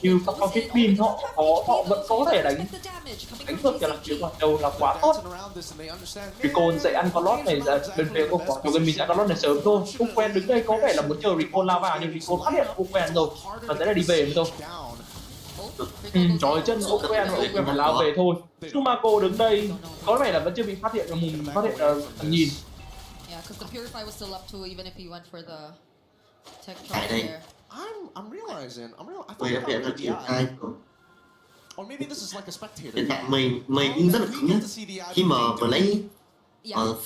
như các con Philippines, họ vẫn có thể đánh vượt cả là phía Quảng Châu là quá tốt. Recon sẽ ăn con lót này ra bên phía của Quảng Châu, bên mình sẽ ăn con lót này sớm thôi. Không quen đứng đây có vẻ là muốn chờ Recon lao vào, nhưng Recon phát hiện không quen rồi và sẽ là đi về thôi. Trời ơi, chân không quen phải lao về thôi. Sumako đứng đây có vẻ là vẫn chưa bị phát hiện, mình phát hiện tầm nhìn. Tại đây tôi đã là triển khai hiện tại mình cũng rất là cứng nhá. Khi mà vừa lấy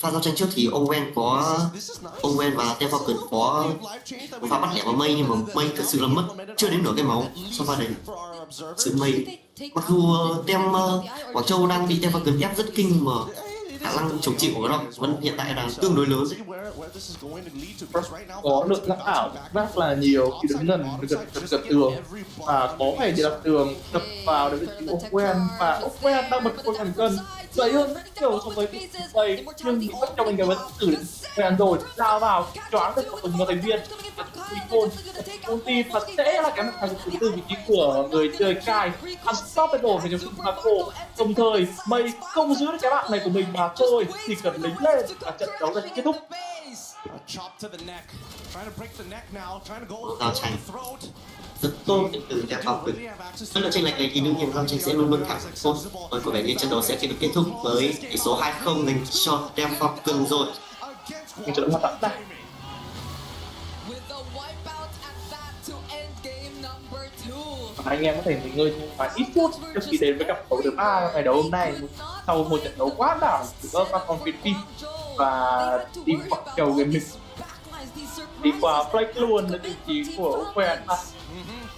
pha giao tranh trước thì Owen và Tem Falcon có pha bắt lẻ vào Mây, nhưng mà Mây thật sự là mất chưa đến nửa cái máu sau pha đấy. Sự Mây mặc dù Tem Quảng Châu đang bị Tem Falcon ép rất kinh mà khả năng chống chịu của nó vẫn hiện tại là tương đối lớn. Có lượng lãng ảo rất là nhiều khi đứng gần tường và có vẻ như là tường đập vào để bị Owen và Owen đang bật con thành cân dày hơn rất nhiều so với dày, nhưng bị mất trong mình cái vấn xử Owen rồi lao vào choáng được một thành viên công ty và sẽ là cái mặt hàng thứ tư vị trí của người chơi cai unstoppable về trong Sumako. Đồng thời Mây không giữ được cái bạn này của mình mà thôi thì cần lính lên và trận đấu sẽ kết thúc. Giao tranh rất tốt từ Tem Falcon. Rất là chênh lệch này thì đương nhiên giao tranh sẽ luôn luôn thắng tốt. Và có vẻ như trận đấu sẽ được kết thúc với tỷ số 2-0 dành cho Tem Falcon rồi. Trận đấu hoạt động này. Anh em có thể nghỉ ngơi vài ít phút trước khi đến với cặp đấu thứ 3 ngày đấu hôm nay, sau một trận đấu quá đảo giữa các con Philippines và team Quảng Châu Gaming. Đi qua flag luôn là vị trí của Owen.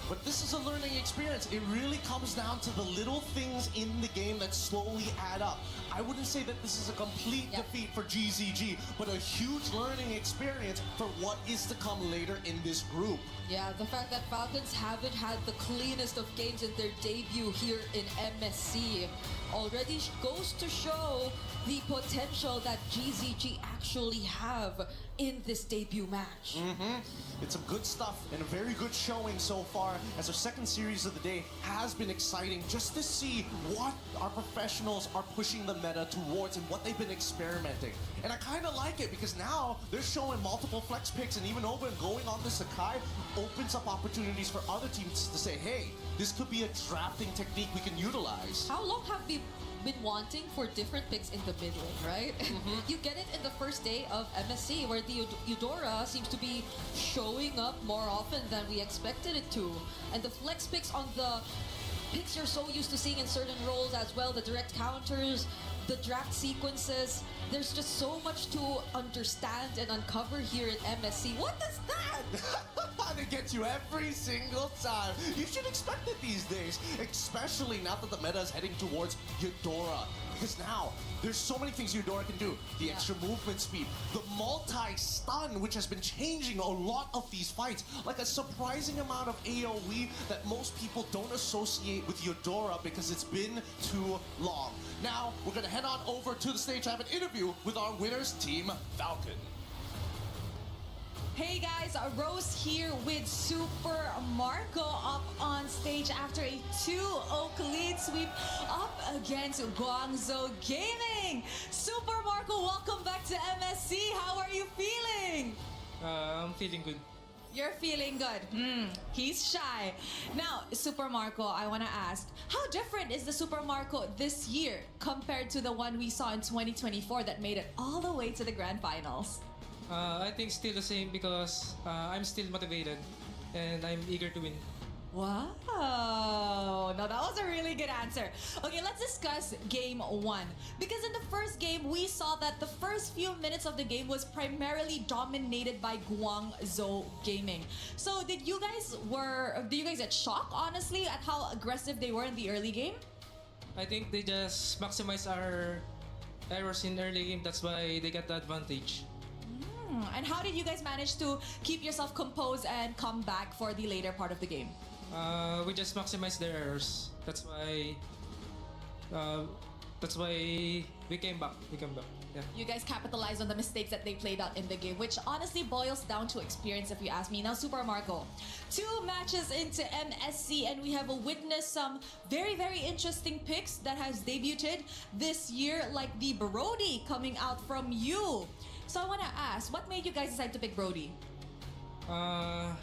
But this is a learning experience. It really comes down to the little things in the game that slowly add up. I wouldn't say that this is a complete defeat for GZG, but a huge learning experience for what is to come later in this group. Yeah, the fact that Falcons haven't had the cleanest of games in their debut here in MSC already goes to show the potential that GZG actually have in this debut match. It's some good stuff and a very good showing so far, as our second series of the day has been exciting just to see what our professionals are pushing the meta towards and what they've been experimenting. And I kind of like it because now they're showing multiple flex picks, and even over and going on the Sakai opens up opportunities for other teams to say, hey, this could be a drafting technique we can utilize. How long have we been wanting for different picks in the mid lane, right? You get it in the first day of MSC, where the Eudora seems to be showing up more often than we expected it to. And the flex picks on the picks you're so used to seeing in certain roles as well, the direct counters, the draft sequences, there's just so much to understand and uncover here in MSC. What is that? They get you every single time. You should expect it these days, especially now that the meta is heading towards Eudora. Because now, there's so many things Eudora can do. The extra movement speed, the multi-stun, which has been changing a lot of these fights. Like a surprising amount of AoE that most people don't associate with Eudora because it's been too long. Now, we're going to head on over to the stage to have an interview with our winners, Team Falcon. Hey guys, Rose here with Super Marco up on stage after a 2-0 clean sweep up against Guangzhou Gaming. Super Marco, welcome back to MSC. How are you feeling? I'm feeling good. You're feeling good. He's shy. Now, Super Marco, I want to ask, how different is the Super Marco this year compared to the one we saw in 2024 that made it all the way to the grand finals? I think still the same because I'm still motivated and I'm eager to win. Wow. No, that was a really good answer. Okay, let's discuss game 1. Because in the first game, we saw that the first few minutes of the game was primarily dominated by Guangzhou Gaming. So did you guys get shocked, honestly, at how aggressive they were in the early game? I think they just maximize our errors in early game. That's why they got the advantage. And how did you guys manage to keep yourself composed and come back for the later part of the game? We just maximize their errors. That's why we came back. Yeah. You guys capitalized on the mistakes that they played out in the game, which honestly boils down to experience if you ask me. Now, Super Marco, 2 matches into MSC and we have witnessed some very, very interesting picks that has debuted this year, like the Brody coming out from you. So I want to ask, what made you guys decide to pick Brody? I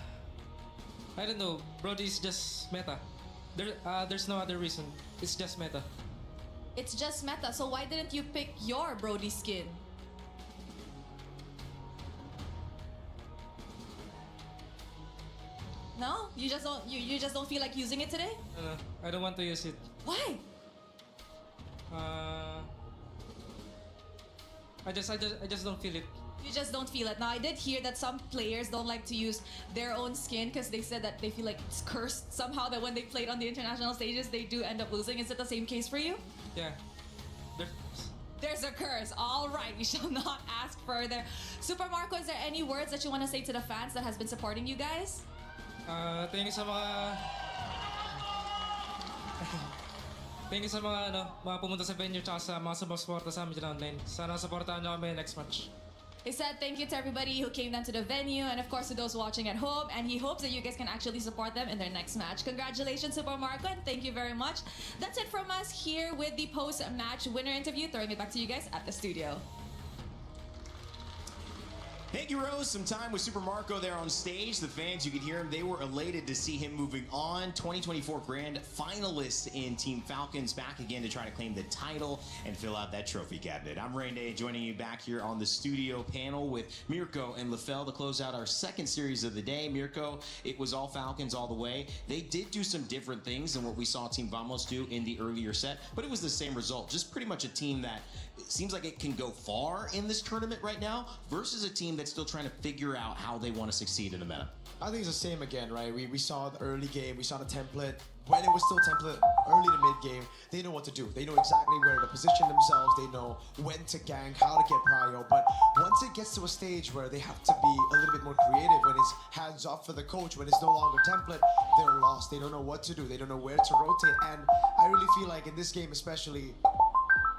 don't know. Brody's just meta. There's no other reason. It's just meta. It's just meta. So why didn't you pick your Brody skin? No? You just don't feel like using it today? No, I don't want to use it. Why? I just don't feel it. You just don't feel it. Now, I did hear that some players don't like to use their own skin because they said that they feel like it's cursed somehow, that when they played on the international stages, they do end up losing. Is it the same case for you? Yeah. There's a curse. All right, we shall not ask further. Super Marco, is there any words that you want to say to the fans that has been supporting you guys? Thank you sa mga... Thank you sa mga pumunta sa venue tsaka sa mga sumusuporta sa amin dyan online. Sana supportahan nyo kami next match. He said thank you to everybody who came down to the venue and of course to those watching at home, and he hopes that you guys can actually support them in their next match. Congratulations, Super Marco, and thank you very much. That's it from us here with the post-match winner interview. Throwing it back to you guys at the studio. Thank you, Rose. Some time with Super Marco there on stage. The fans, you could hear him, they were elated to see him moving on. 2024 grand finalist in Team Falcons, back again to try to claim the title and fill out that trophy cabinet. I'm Rain Day, joining you back here on the studio panel with Mirko and Lefel to close out our second series of the day. Mirko, it was all Falcons all the way. They did do some different things than what we saw Team Vamos do in the earlier set, but it was the same result. Just pretty much a team that seems like it can go far in this tournament right now versus a team that's still trying to figure out how they want to succeed in the meta. I think it's the same again, right? We saw the early game, we saw the template. When it was still template early to mid game, they know what to do. They know exactly where to position themselves. They know when to gank, how to get prio. But once it gets to a stage where they have to be a little bit more creative, when it's hands off for the coach, when it's no longer template, they're lost. They don't know what to do. They don't know where to rotate. And I really feel like in this game especially,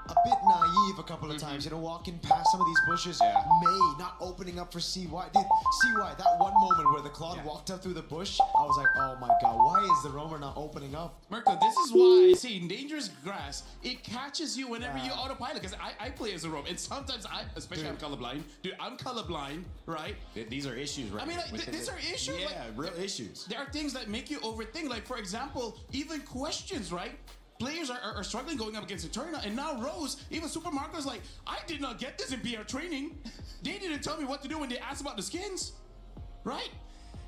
a bit naive a couple of times, you know, walking past some of these bushes. May not opening up for CY. CY, that one moment where the Claude walked up through the bush, I was like, oh my god, why is the roamer not opening up? Mirko, this is why, see, in dangerous grass, it catches you whenever you autopilot, because I play as a roamer, and sometimes especially I'm colorblind. Dude, I'm colorblind, right? These are issues, right? I mean, like, these are issues. Yeah, like, real issues. There are things that make you overthink, like, for example, even questions, right? Players are struggling going up against Eterna, and now Rose, even Super Marco's like, I did not get this in PR training. They didn't tell me what to do when they asked about the skins, right?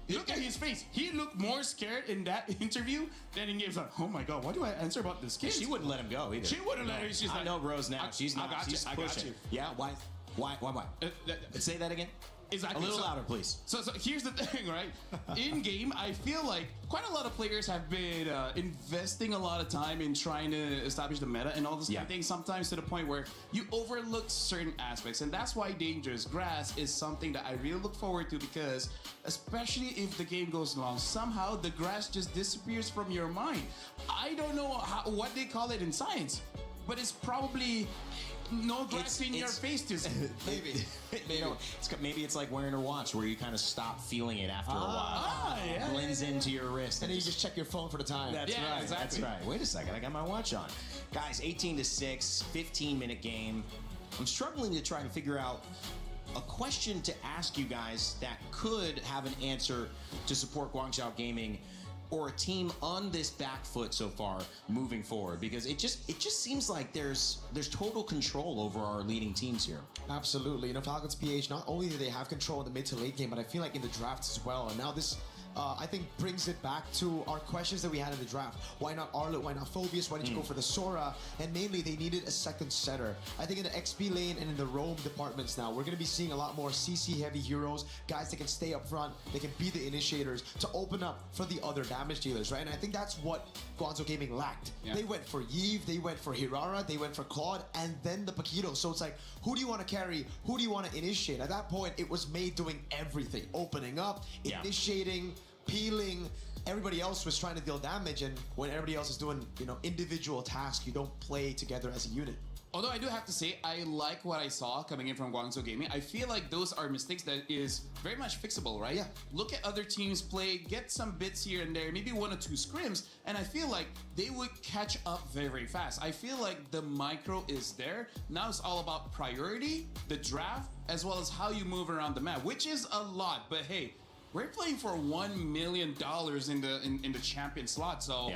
Look at his face. He looked more scared in that interview than in games. Like, oh my god, what do I answer about the skins? She wouldn't let him go either. She wouldn't let him. She's I like, know Rose now. She's not. She's pushing. I got you. Yeah. Why? Say that again. Exactly. A little louder, please. So here's the thing, right? In game, I feel like quite a lot of players have been investing a lot of time in trying to establish the meta and all this kind of thing, sometimes to the point where you overlook certain aspects. And that's why Dangerous Grass is something that I really look forward to, because especially if the game goes long, somehow the grass just disappears from your mind. I don't know what they call it in science, but it's probably no grass in your face to see. Maybe. Maybe it's like wearing a watch where you kind of stop feeling it after a while. Yeah. Blends into your wrist. And then you just check your phone for the time. That's right. Exactly. That's right. Wait a second. I got my watch on. Guys, 18-6, 15-minute game. I'm struggling to try to figure out a question to ask you guys that could have an answer to support Guangzhou Gaming or a team on this back foot so far moving forward, because it just seems like there's total control over our leading teams here. Absolutely. You know, Falcons PH, not only do they have control in the mid to late game, but I feel like in the drafts as well. And now this I think brings it back to our questions that we had in the draft. Why not Arlet? Why not Phobius? Why didn't you go for the Sora? And mainly, they needed a second setter. I think in the XP lane and in the roam departments now, we're going to be seeing a lot more CC-heavy heroes, guys that can stay up front, they can be the initiators to open up for the other damage dealers, right? And I think that's what Guangzhou Gaming lacked. Yeah. They went for Yves, they went for Hirara, they went for Claude, and then the Paquito. So it's like, who do you want to carry? Who do you want to initiate? At that point, it was Mei doing everything. Opening up, initiating, peeling. Everybody else was trying to deal damage, and when everybody else is doing, you know, individual tasks, you don't play together as a unit. Although I do have to say, I like what I saw coming in from Guangzhou Gaming. I feel like those are mistakes that is very much fixable, right? Yeah. Look at other teams play, get some bits here and there, maybe 1 or 2 scrims, and I feel like they would catch up very, very fast. I feel like the micro is there. Now it's all about priority, the draft, as well as how you move around the map, which is a lot. But hey, we're playing for $1 million in the champion slot, so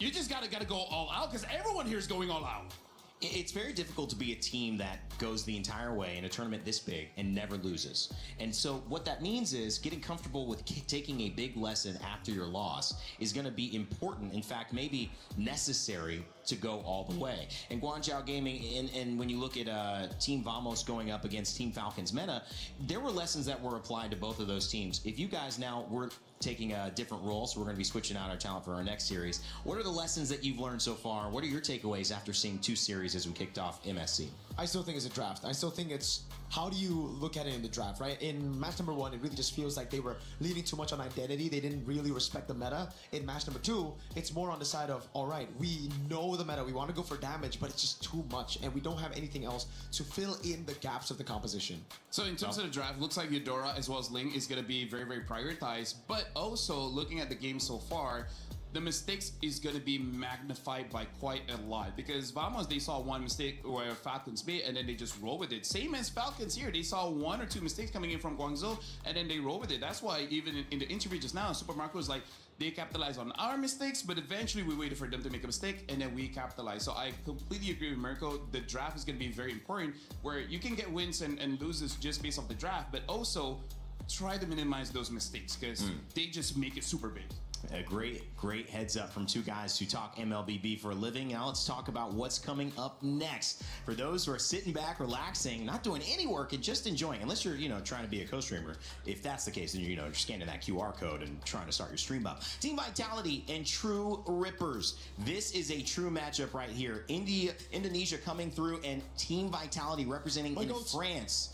you just gotta go all out, because everyone here is going all out. It's very difficult to be a team that goes the entire way in a tournament this big and never loses. And so what that means is getting comfortable with taking a big lesson after your loss is going to be important. In fact, maybe necessary to go all the way. And Guangzhou Gaming, and when you look at Team Vamos going up against Team Falcons MEN, there were lessons that were applied to both of those teams. If you guys now were taking a different role, so we're going to be switching out our talent for our next series. What are the lessons that you've learned so far? What are your takeaways after seeing 2 series as we kicked off MSC? I still think it's a draft. I still think it's how do you look at it in the draft, right? In match number 1, it really just feels like they were leaning too much on identity. They didn't really respect the meta. In match number 2, it's more on the side of, all right, we know the meta. We want to go for damage, but it's just too much, and we don't have anything else to fill in the gaps of the composition. So in terms of the draft, looks like Eudora as well as Ling is going to be very, very prioritized, but also looking at the game so far, the mistakes is going to be magnified by quite a lot, because Vamos, they saw 1 mistake where Falcons made and then they just roll with it. Same as Falcons here, they saw 1 or 2 mistakes coming in from Guangzhou and then they roll with it. That's why even in the interview just now, Super Marco was like, they capitalize on our mistakes, but eventually we waited for them to make a mistake and then we capitalize. So I completely agree with Mirko. The draft is going to be very important, where you can get wins and loses just based off the draft, but also try to minimize those mistakes, because they just make it super big. A great heads up from 2 guys who talk MLBB for a living. Now let's talk about what's coming up next. For those who are sitting back, relaxing, not doing any work and just enjoying, unless you're, trying to be a co-streamer. If that's the case, then you're scanning that QR code and trying to start your stream up. Team Vitality and True Rippers. This is a true matchup right here. Indonesia coming through, and Team Vitality representing France.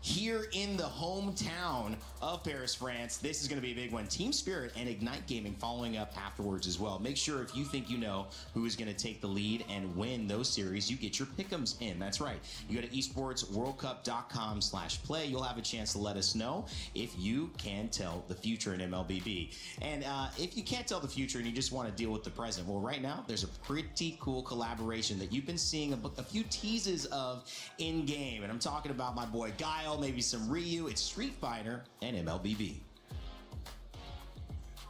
Here in the hometown of Paris, France. This is going to be a big one. Team Spirit and Ignite Gaming following up afterwards as well. Make sure if you think you know who is going to take the lead and win those series, you get your pick'ems in. That's right. You go to esportsworldcup.com/play. You'll have a chance to let us know if you can tell the future in MLBB. And if you can't tell the future and you just want to deal with the present, well, right now there's a pretty cool collaboration that you've been seeing a few teases of in-game. And I'm talking about my boy Guile, maybe some Ryu. It's Street Fighter and MLBB.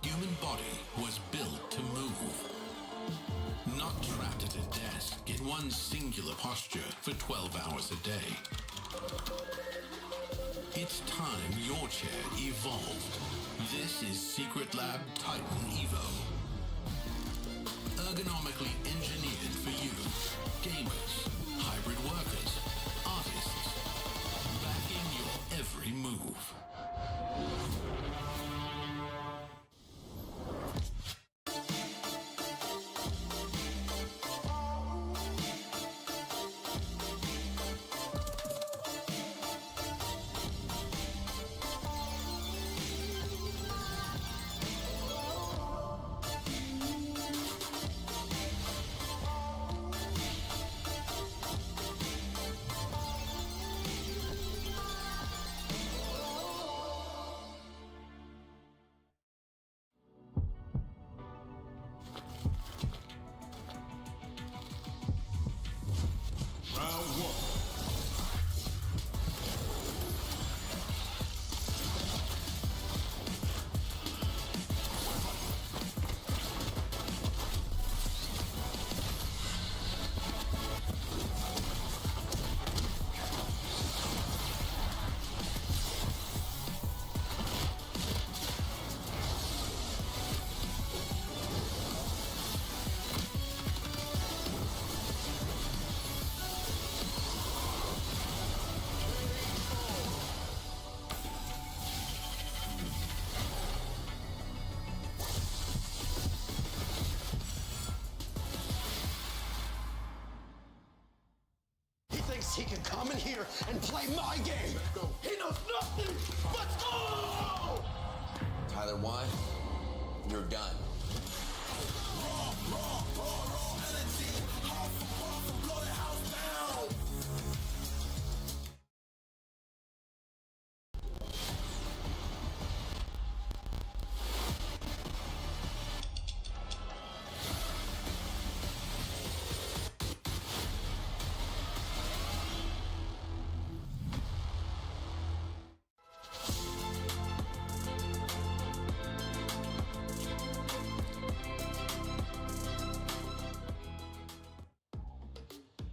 Human body was built to move, not trapped at a desk in one singular posture for 12 hours a day. It's time your chair evolved. This is Secret Lab Titan Evo. Ergonomically engineered for you, gamers, hybrid workers, artists, backing your every move. he can come in here and play my game. He knows nothing but go! Tyler, why? You're done.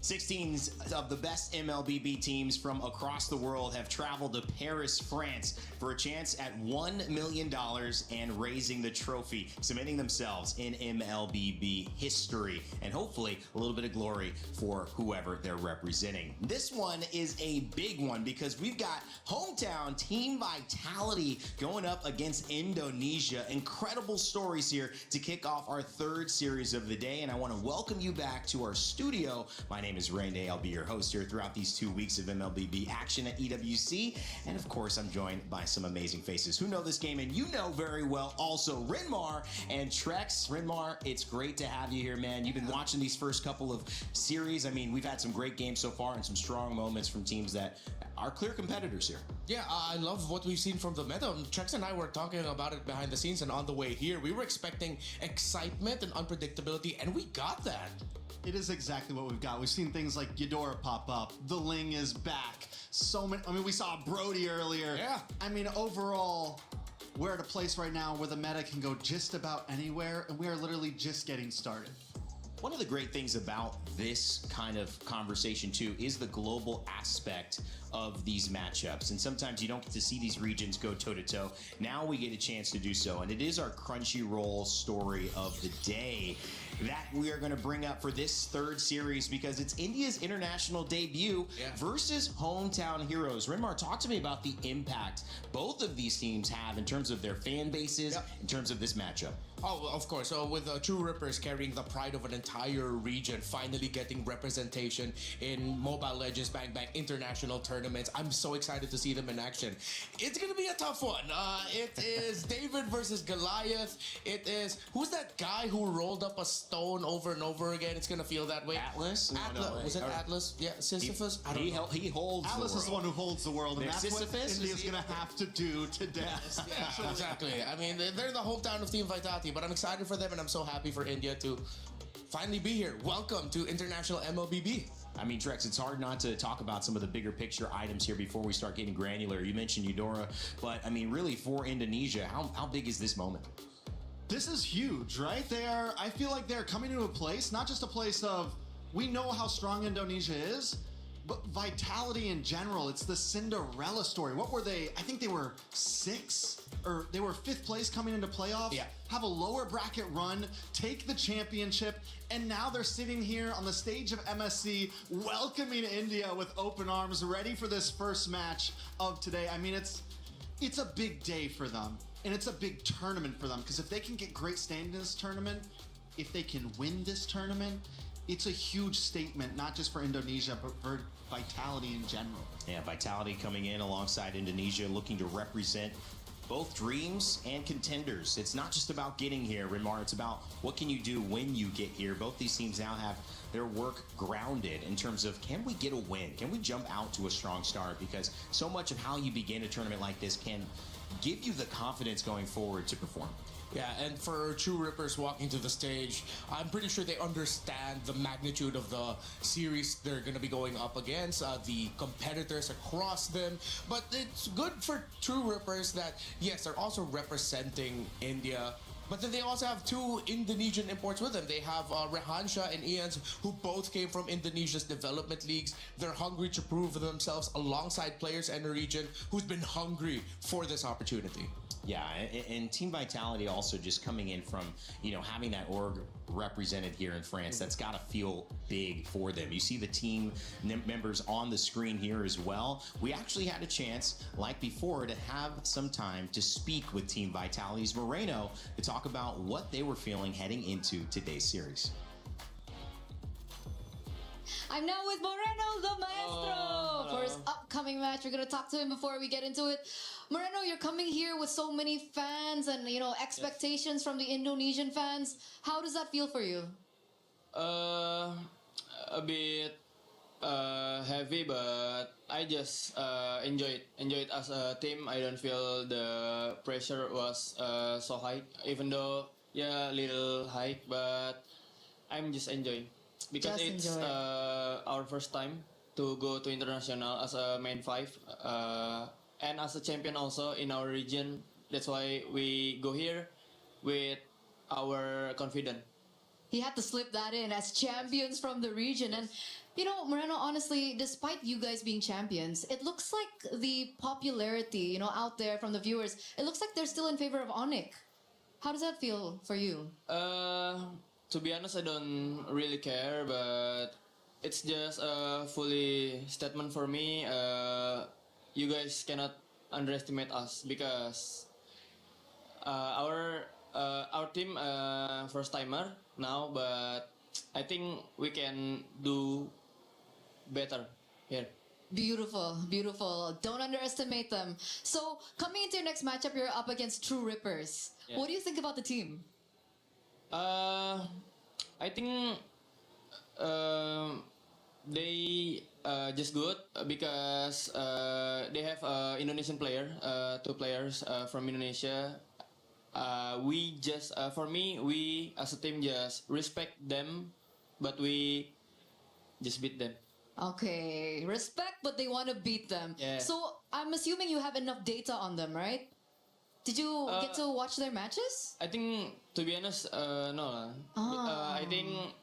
Sixteens of the best MLBB teams from across the world have traveled to Paris, France for a chance at $1 million and raising the trophy, cementing themselves in MLBB history, and hopefully a little bit of glory for whoever they're representing. This one is a big one because we've got hometown Team Vitality going up against Indonesia. Incredible stories here to kick off our third series of the day, and I want to welcome you back to our studio. My name is Rain Day. I'll be your host here throughout these 2 weeks of MLBB action at EWC. And of course, I'm joined by some amazing faces who know this game and you know very well also, Rinmar and Trex. Rinmar, it's great to have you here, man. You've been watching these first couple of series. I mean, we've had some great games so far and some strong moments from teams that are clear competitors here. Yeah, I love what we've seen from the meta. Trex and I were talking about it behind the scenes and on the way here. We were expecting excitement and unpredictability, and we got that. It is exactly what we've got. We've seen things like Ghidorah pop up. The Ling is back. So many. I mean, we saw Brody earlier. Yeah. I mean, overall, we're at a place right now where the meta can go just about anywhere, and we are literally just getting started. One of the great things about this kind of conversation too is the global aspect of these matchups. And sometimes you don't get to see these regions go toe-to-toe. Now we get a chance to do so. And it is our Crunchyroll story of the day that we are going to bring up for this third series because it's India's international debut versus hometown heroes. Rinmar, talk to me about the impact both of these teams have in terms of their fan bases, in terms of this matchup. Oh, of course. So with True Rippers carrying the pride of an entire region, finally getting representation in Mobile Legends Bang Bang international tournaments, I'm so excited to see them in action. It's going to be a tough one. It is David versus Goliath. It is, who's that guy who rolled up a stone over and over again? It's going to feel that way. Atlas? Atlas. Was it Atlas? Yeah, Sisyphus? I don't know. He holds Atlas the is the one who holds the world, and that's Sisyphus? what India's going to have to do today. Yeah, exactly. I mean, they're the hometown of Team Vitality, but I'm excited for them, and I'm so happy for India to finally be here. Welcome to International MLBB. I mean, Trex, it's hard not to talk about some of the bigger picture items here before we start getting granular. You mentioned Eudora, but I mean, really for Indonesia, how big is this moment? This is huge, right? I feel like they're coming to a place, not just a place of, we know how strong Indonesia is, but Vitality in general. It's the Cinderella story. What were they? I think they were 6th, or they were 5th place coming into playoffs. Yeah. Have a lower bracket run, take the championship, and now they're sitting here on the stage of MSC, welcoming India with open arms, ready for this first match of today. I mean, it's a big day for them, and it's a big tournament for them, because if they can get great standing in this tournament, if they can win this tournament, it's a huge statement, not just for Indonesia, but for Vitality in general. Yeah, Vitality coming in alongside Indonesia, looking to represent both dreams and contenders. It's not just about getting here, Rinmar. It's about what can you do when you get here. Both these teams now have their work grounded in terms of, can we get a win? Can we jump out to a strong start? Because so much of how you begin a tournament like this can give you the confidence going forward to perform. Yeah, and for True Rippers walking to the stage, I'm pretty sure they understand the magnitude of the series they're going to be going up against, the competitors across them. But it's good for True Rippers that, yes, they're also representing India, but then they also have 2 Indonesian imports with them. They have Rehansha and Ians, who both came from Indonesia's development leagues. They're hungry to prove themselves alongside players in the region who's been hungry for this opportunity. Yeah, and Team Vitality also just coming in from, having that org represented here in France, that's got to feel big for them. You see the team members on the screen here as well. We actually had a chance, like before, to have some time to speak with Team Vitality's Moreno to talk about what they were feeling heading into today's series. I'm now with Moreno, the maestro, for his upcoming match. We're going to talk to him before we get into it. Moreno, you're coming here with so many fans and, you know, expectations from the Indonesian fans. How does that feel for you? A bit heavy, but I just enjoy it as a team. I don't feel the pressure was so high, even though little high, but I'm just enjoying because it's our first time to go to international as a main 5 and as a champion also in our region. That's why we go here with our confidence. He had to slip that in as champions from the region. And, you know, Moreno, honestly, despite you guys being champions, it looks like the popularity, you know, out there from the viewers, it looks like they're still in favor of Onyx. How does that feel for you? To be honest, I don't really care, but it's just a fully statement for me. You guys cannot underestimate us because our team first timer now, but I think we can do better here. Beautiful, beautiful. Don't underestimate them. So, coming into your next matchup, you're up against True Rippers. Yeah. What do you think about the team? I think they just good because they have Indonesian player, 2 players from Indonesia. We just, for me, we as a team just respect them, but we just beat them. Okay, respect, but they want to beat them. Yeah. So, I'm assuming you have enough data on them, right? Did you get to watch their matches? I think, to be honest, no. I think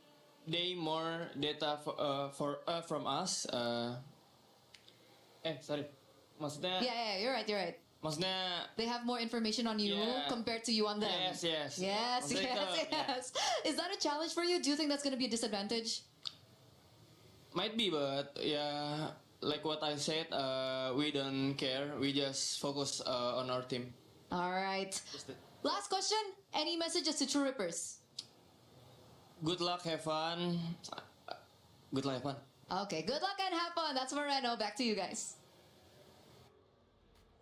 they more data from us. Sorry. Maksudnya... Yeah, you're right. Maksudnya... They have more information on you compared to you on them. Yes. Yes. Is that a challenge for you? Do you think that's going to be a disadvantage? Might be, but yeah, like what I said, we don't care. We just focus on our team. All right. Last question. Any messages to True Rippers? Good luck, have fun. Good luck, have fun. Okay, good luck and have fun. That's Moreno. Back to you guys.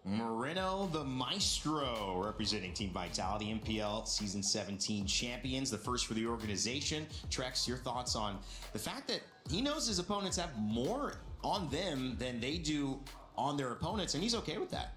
Moreno, the maestro, representing Team Vitality, MPL Season 17 champions, the first for the organization. Trex, your thoughts on the fact that he knows his opponents have more on them than they do on their opponents, and he's okay with that.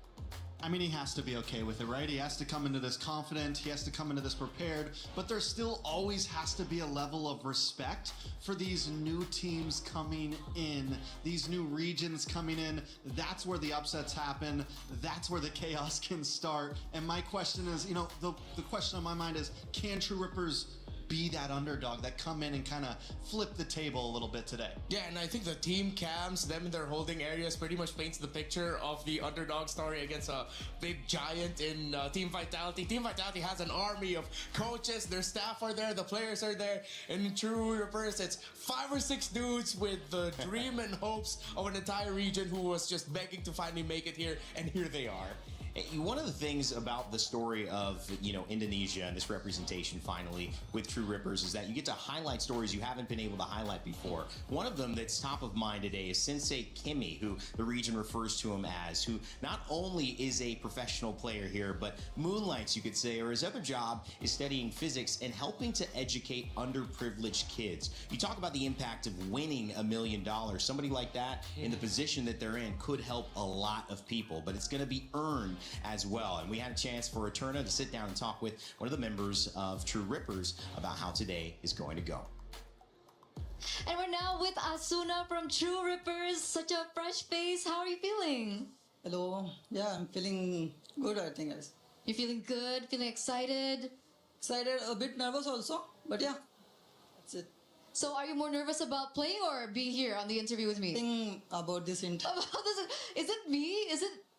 I mean, he has to be okay with it, right? He has to come into this confident, he has to come into this prepared, but there still always has to be a level of respect for these new teams coming in, these new regions coming in. That's where the upsets happen. That's where the chaos can start. And my question is, you know, the question on my mind is, can True Rippers be that underdog that come in and kind of flip the table a little bit today? Yeah, and I think the team cams, them in their holding areas, pretty much paints the picture of the underdog story against a big giant in Team Vitality. Team Vitality has an army of coaches, their staff are there, the players are there. In True Rippers, it's 5 or 6 dudes with the dream and hopes of an entire region who was just begging to finally make it here, and here they are. One of the things about the story of, you know, Indonesia and this representation finally with True Rippers is that you get to highlight stories you haven't been able to highlight before. One of them that's top of mind today is Sensei Kimmy, who the region refers to him as, who not only is a professional player here, but moonlights, you could say, or his other job is studying physics and helping to educate underprivileged kids. You talk about the impact of winning $1 million. Somebody like that in the position that they're in could help a lot of people, but it's going to be earned as well. And we had a chance for Eterna to sit down and talk with one of the members of True Rippers about how today is going to go. And we're now with Asuna from True Rippers. Such a fresh face. How are you feeling? Hello. Yeah, I'm feeling good, I think. You're feeling good? Feeling excited? Excited, a bit nervous also, but yeah, that's it. So are you more nervous about playing or being here on the interview with me? Think about this interview. Is it me?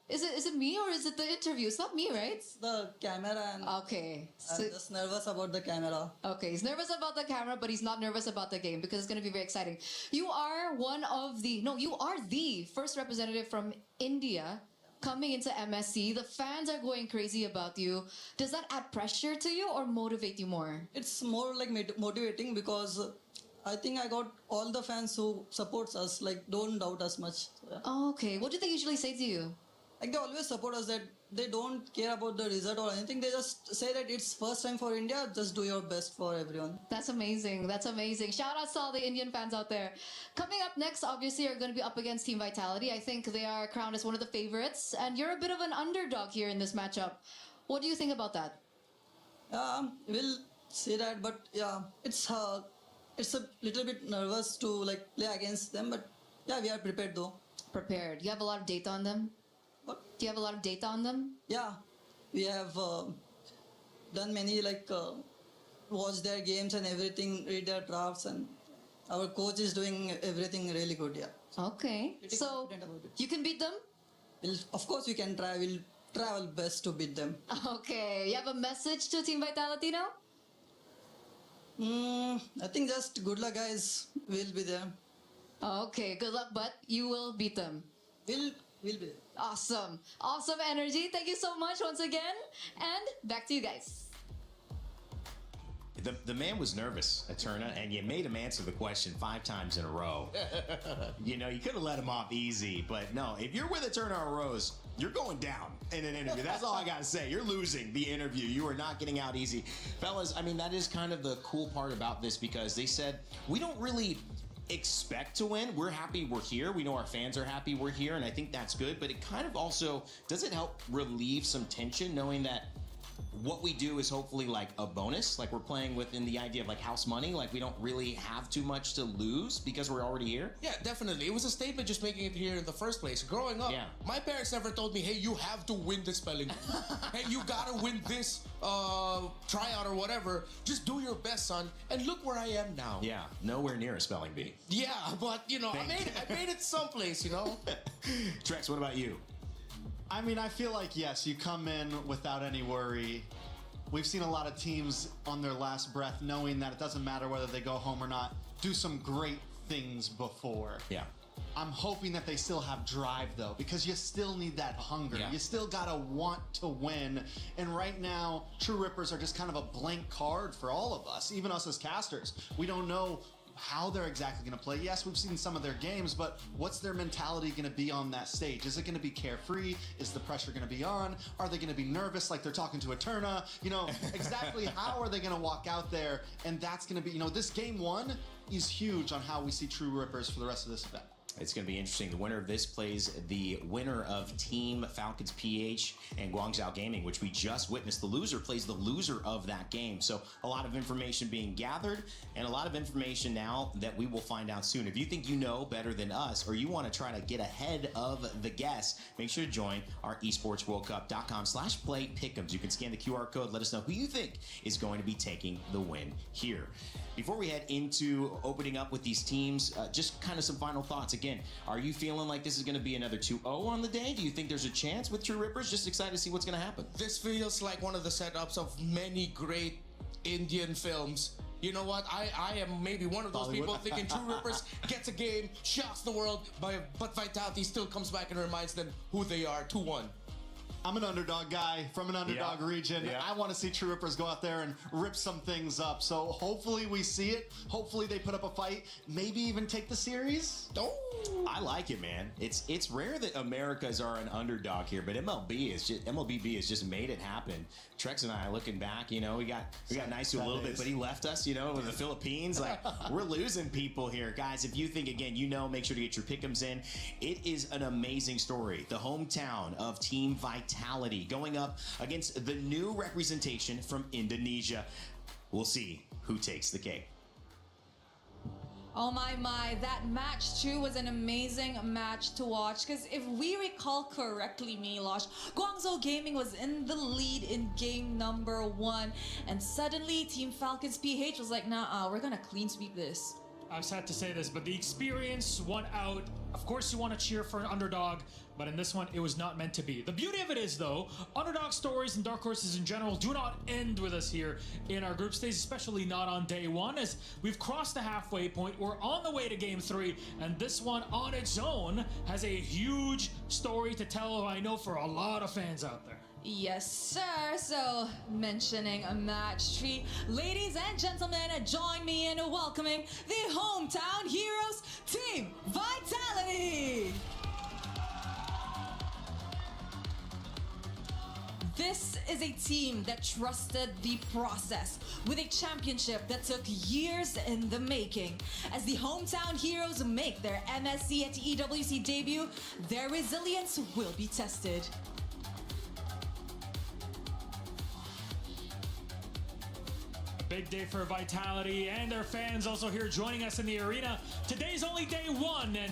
Is it me or is it the interview? It's not me, right? It's the camera and... Okay. I'm just nervous about the camera. Okay, he's nervous about the camera, but he's not nervous about the game because it's going to be very exciting. You are you are the first representative from India coming into MSC. The fans are going crazy about you. Does that add pressure to you or motivate you more? It's more like motivating because I think I got all the fans who supports us. Like, don't doubt us much. So, yeah. Oh, okay. What do they usually say to you? Like, they always support us, that they don't care about the result or anything. They just say that it's first time for India. Just do your best for everyone. That's amazing. That's amazing. Shout out to all the Indian fans out there. Coming up next, obviously, are going to be up against Team Vitality. I think they are crowned as one of the favorites, and you're a bit of an underdog here in this matchup. What do you think about that? We'll see that, but yeah, it's a little bit nervous to like play against them, but yeah, we are prepared though. Prepared. You have a lot of data on them? What? Do you have a lot of data on them? Yeah, we have done many watch their games and everything, read their drafts, and our coach is doing everything really good. Yeah. Okay. So you can beat them? Of course we can try. We'll try our best to beat them. Okay. You have a message to Team Vitality now? I think just good luck, guys. We'll be there. Okay. Good luck, but you will beat them. We'll be there. Awesome. Awesome energy. Thank you so much once again. And back to you guys. The man was nervous, Eterna, and you made him answer the question 5 times in a row. You know, you could have let him off easy, but no, if you're with Eterna or Rose, you're going down in an interview. That's all I got to say. You're losing the interview. You are not getting out easy. Fellas, I mean, that is kind of the cool part about this, because they said, we don't really expect to win. We're happy we're here. We know our fans are happy we're here, and I think that's good, but it kind of also, does it help relieve some tension knowing that what we do is hopefully like a bonus, like we're playing within the idea of like house money, like we don't really have too much to lose because we're already here? Yeah, definitely. It was a statement just making it here in the first place. Growing up, my parents never told me, hey, you have to win this spelling bee. Hey, you gotta win this tryout or whatever. Just do your best, son. And look where I am now. Yeah, nowhere near a spelling bee. Yeah, but you know, I made it someplace, you know? Trex, what about you? I mean, I feel like, yes, you come in without any worry. We've seen a lot of teams on their last breath knowing that it doesn't matter whether they go home or not, do some great things before. Yeah. I'm hoping that they still have drive, though, because you still need that hunger. Yeah. You still gotta want to win. And right now, True Rippers are just kind of a blank card for all of us, even us as casters. We don't know how they're exactly going to play. Yes, we've seen some of their games, but what's their mentality going to be on that stage? Is it going to be carefree? Is the pressure going to be on? Are they going to be nervous like they're talking to Eterna? You know, exactly how are they going to walk out there? And that's going to be, you know, this game 1 is huge on how we see True Rippers for the rest of this event. It's going to be interesting. The winner of this plays the winner of Team Falcons PH and Guangzhou Gaming, which we just witnessed. The loser plays the loser of that game. So a lot of information being gathered and a lot of information now that we will find out soon. If you think you know better than us or you want to try to get ahead of the guests, make sure to join our esportsworldcup.com/play pick'ems. You can scan the QR code. Let us know who you think is going to be taking the win here. Before we head into opening up with these teams, just kind of some final thoughts. Again, are you feeling like this is going to be another 2-0 on the day? Do you think there's a chance with True Rippers? Just excited to see what's going to happen. This feels like one of the setups of many great Indian films. You know what? I am maybe one of those people thinking True Rippers gets a game, shocks the world, but Vitality still comes back and reminds them who they are. 2-1. I'm an underdog guy from an underdog region. I want to see True Rippers go out there and rip some things up. So hopefully we see it. Hopefully they put up a fight. Maybe even take the series. Oh, I like it, man. It's rare that Americas are an underdog here, but MLBB has just made it happen. Trex and I looking back, you know, we got nice to a little bit, but he left us, you know, with the Philippines. Like, we're losing people here. Guys, if you think, again, you know, make sure to get your pick'ems in. It is an amazing story. The hometown of Team Vitality going up against the new representation from Indonesia. We'll see who takes the cake. Oh my, that match too was an amazing match to watch, because if we recall correctly, Milosh, Guangzhou Gaming was in the lead in game number 1, and suddenly Team Falcons PH was like, nah, we're gonna clean sweep this. I'm sad to say this, but the experience won out. Of course you want to cheer for an underdog, but in this one, it was not meant to be. The beauty of it is, though, underdog stories and dark horses in general do not end with us here in our group stage, especially not on day 1, as we've crossed the halfway point. We're on the way to game 3, and this one on its own has a huge story to tell, I know, for a lot of fans out there. Yes, sir. So, mentioning a match treat, ladies and gentlemen, join me in welcoming the hometown heroes, Team Vitality. This is a team that trusted the process with a championship that took years in the making. As the hometown heroes make their MSC at EWC debut, their resilience will be tested. Big day for Vitality and their fans also here joining us in the arena. Today's only day one, and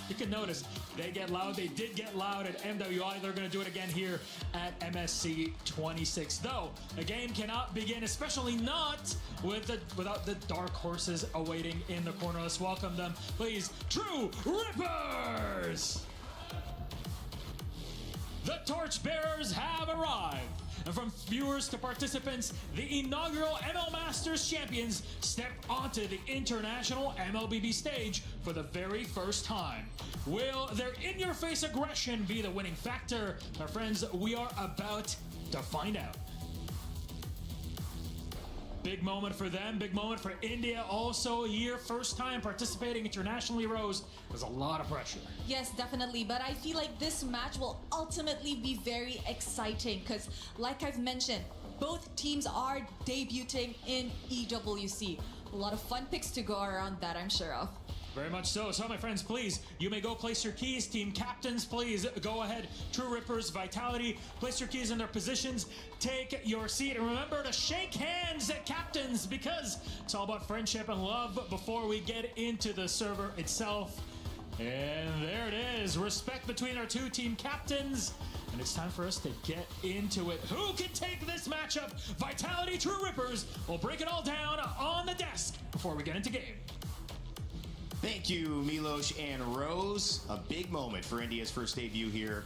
you can notice they get loud. They did get loud at MWI. They're going to do it again here at MSC 26. Though the game cannot begin, especially not without the dark horses awaiting in the corner. Let's welcome them, please. True Rippers! The torchbearers have arrived. And from viewers to participants, the inaugural ML Masters champions step onto the international MLBB stage for the very first time. Will their in-your-face aggression be the winning factor? My friends, we are about to find out. Big moment for them, big moment for India. Also here, first time participating internationally, Rose. There's a lot of pressure. Yes, definitely. But I feel like this match will ultimately be very exciting because, like I've mentioned, both teams are debuting in EWC. A lot of fun picks to go around that, I'm sure of. Very much so. So, my friends, please, you may go place your keys. Team captains, please go ahead. True Rippers, Vitality, place your keys in their positions. Take your seat. And remember to shake hands at captains because it's all about friendship and love before we get into the server itself. And there it is. Respect between our two team captains. And it's time for us to get into it. Who can take this matchup? Vitality, True Rippers. We'll break it all down on the desk before we get into game. Thank you, Milos and Rose. A big moment for India's first debut here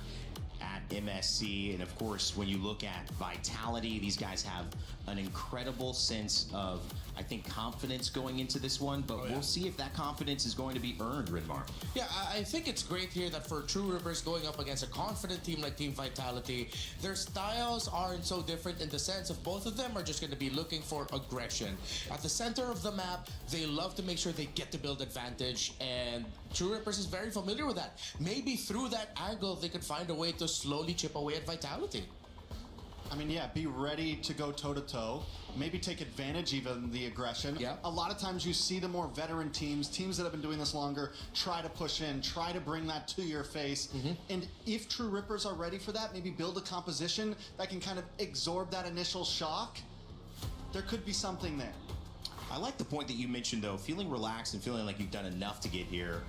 at MSC. And of course, when you look at Vitality, these guys have an incredible sense of, I think, confidence going into this one, but we'll see if that confidence is going to be earned, Ridmar. Yeah, I think it's great here that for True Rippers going up against a confident team like Team Vitality, their styles aren't so different in the sense of both of them are just going to be looking for aggression. At the center of the map, they love to make sure they get to build advantage, and True Rippers is very familiar with that. Maybe through that angle, they could find a way to slowly chip away at Vitality. I mean, yeah, be ready to go toe-to-toe. Maybe take advantage even of the aggression. Yeah. A lot of times you see the more veteran teams that have been doing this longer, try to push in, try to bring that to your face. And if True Rippers are ready for that, maybe build a composition that can kind of absorb that initial shock. There could be something there. I like the point that you mentioned, though, feeling relaxed and feeling like you've done enough to get here.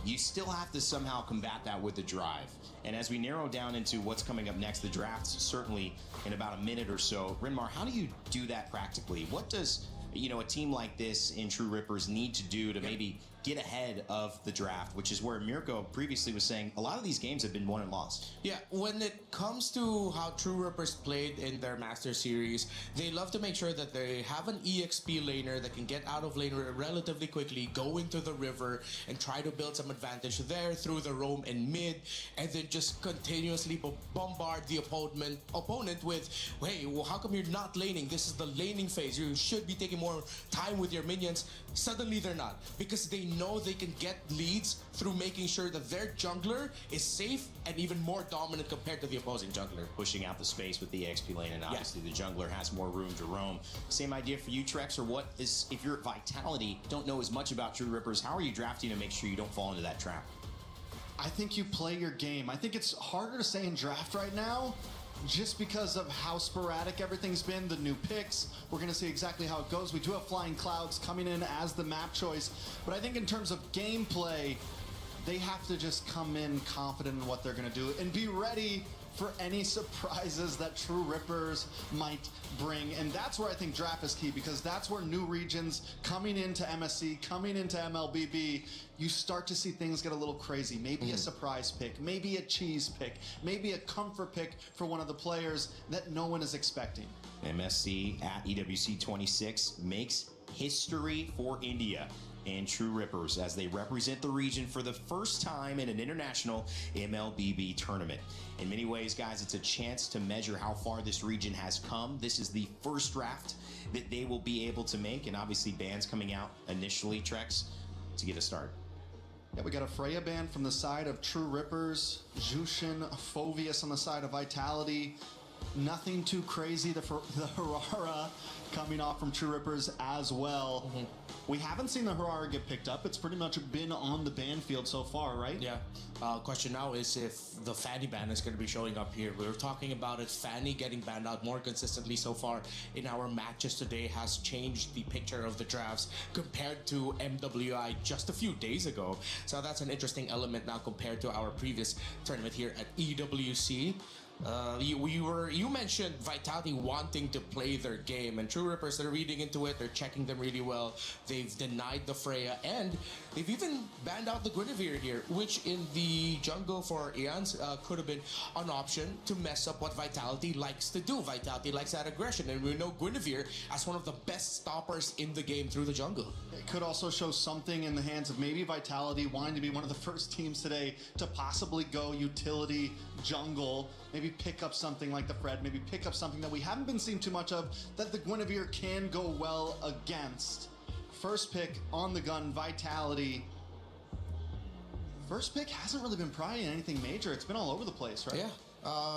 You still have to somehow combat that with the drive. And as we narrow down into what's coming up next, the draft's certainly in about a minute or so. Rinmar, how do you do that practically? What does, a team like this in True Rippers need to do to maybe get ahead of the draft, which is where Mirko previously was saying a lot of these games have been won and lost. Yeah, when it comes to how True Rippers played in their Master Series, they love to make sure that they have an EXP laner that can get out of lane relatively quickly, go into the river, and try to build some advantage there through the roam and mid, and then just continuously bombard the opponent with, hey, well, how come you're not laning? This is the laning phase. You should be taking more time with your minions. Suddenly they're not, because they know they can get leads through making sure that their jungler is safe and even more dominant compared to the opposing jungler. Pushing out the space with the XP lane, and obviously the jungler has more room to roam. Same idea for you, Trex, or what is, if you're at Vitality, don't know as much about True Rippers, how are you drafting to make sure you don't fall into that trap? I think you play your game. I think it's harder to say in draft right now, just because of how sporadic everything's been, the new picks. We're going to see exactly how it goes. We do have Flying Clouds coming in as the map choice, but I think in terms of gameplay, they have to just come in confident in what they're going to do and be ready for any surprises that True Rippers might bring. And that's where I think draft is key, because that's where new regions coming into MSC, coming into MLBB, you start to see things get a little crazy. Maybe a surprise pick, maybe a cheese pick, maybe a comfort pick for one of the players that no one is expecting. MSC at EWC 26 makes history for India. and True Rippers as they represent the region for the first time in an international MLBB tournament. In many ways, guys, it's a chance to measure how far this region has come. This is the first draft that they will be able to make, and obviously bands coming out initially, Trex, to get a start. Yeah, we got a Freya band from the side of True Rippers, Jushin, Phovius on the side of Vitality. Nothing too crazy. The Harara coming off from True Rippers as well. We haven't seen the Harara get picked up. It's pretty much been on the ban field so far, right? Yeah. Question now is if the Fanny ban is going to be showing up here. We were talking about it. Fanny getting banned out more consistently so far in our matches today has changed the picture of the drafts compared to MWI just a few days ago. So that's an interesting element now compared to our previous tournament here at EWC. You mentioned Vitality wanting to play their game, and True Rippers, they're reading into it, they're checking them really well. They've denied the Freya, and they've even banned out the Guinevere here, which in the jungle for Eons could have been an option to mess up what Vitality likes to do. Vitality likes that aggression, and we know Guinevere as one of the best stoppers in the game through the jungle. It could also show something in the hands of maybe Vitality wanting to be one of the first teams today to possibly go utility jungle, maybe pick up something like the Fred, maybe pick up something that we haven't been seeing too much of that the Guinevere can go well against. First pick on the gun, Vitality. First pick hasn't really been prying anything major. It's been all over the place, right? Yeah.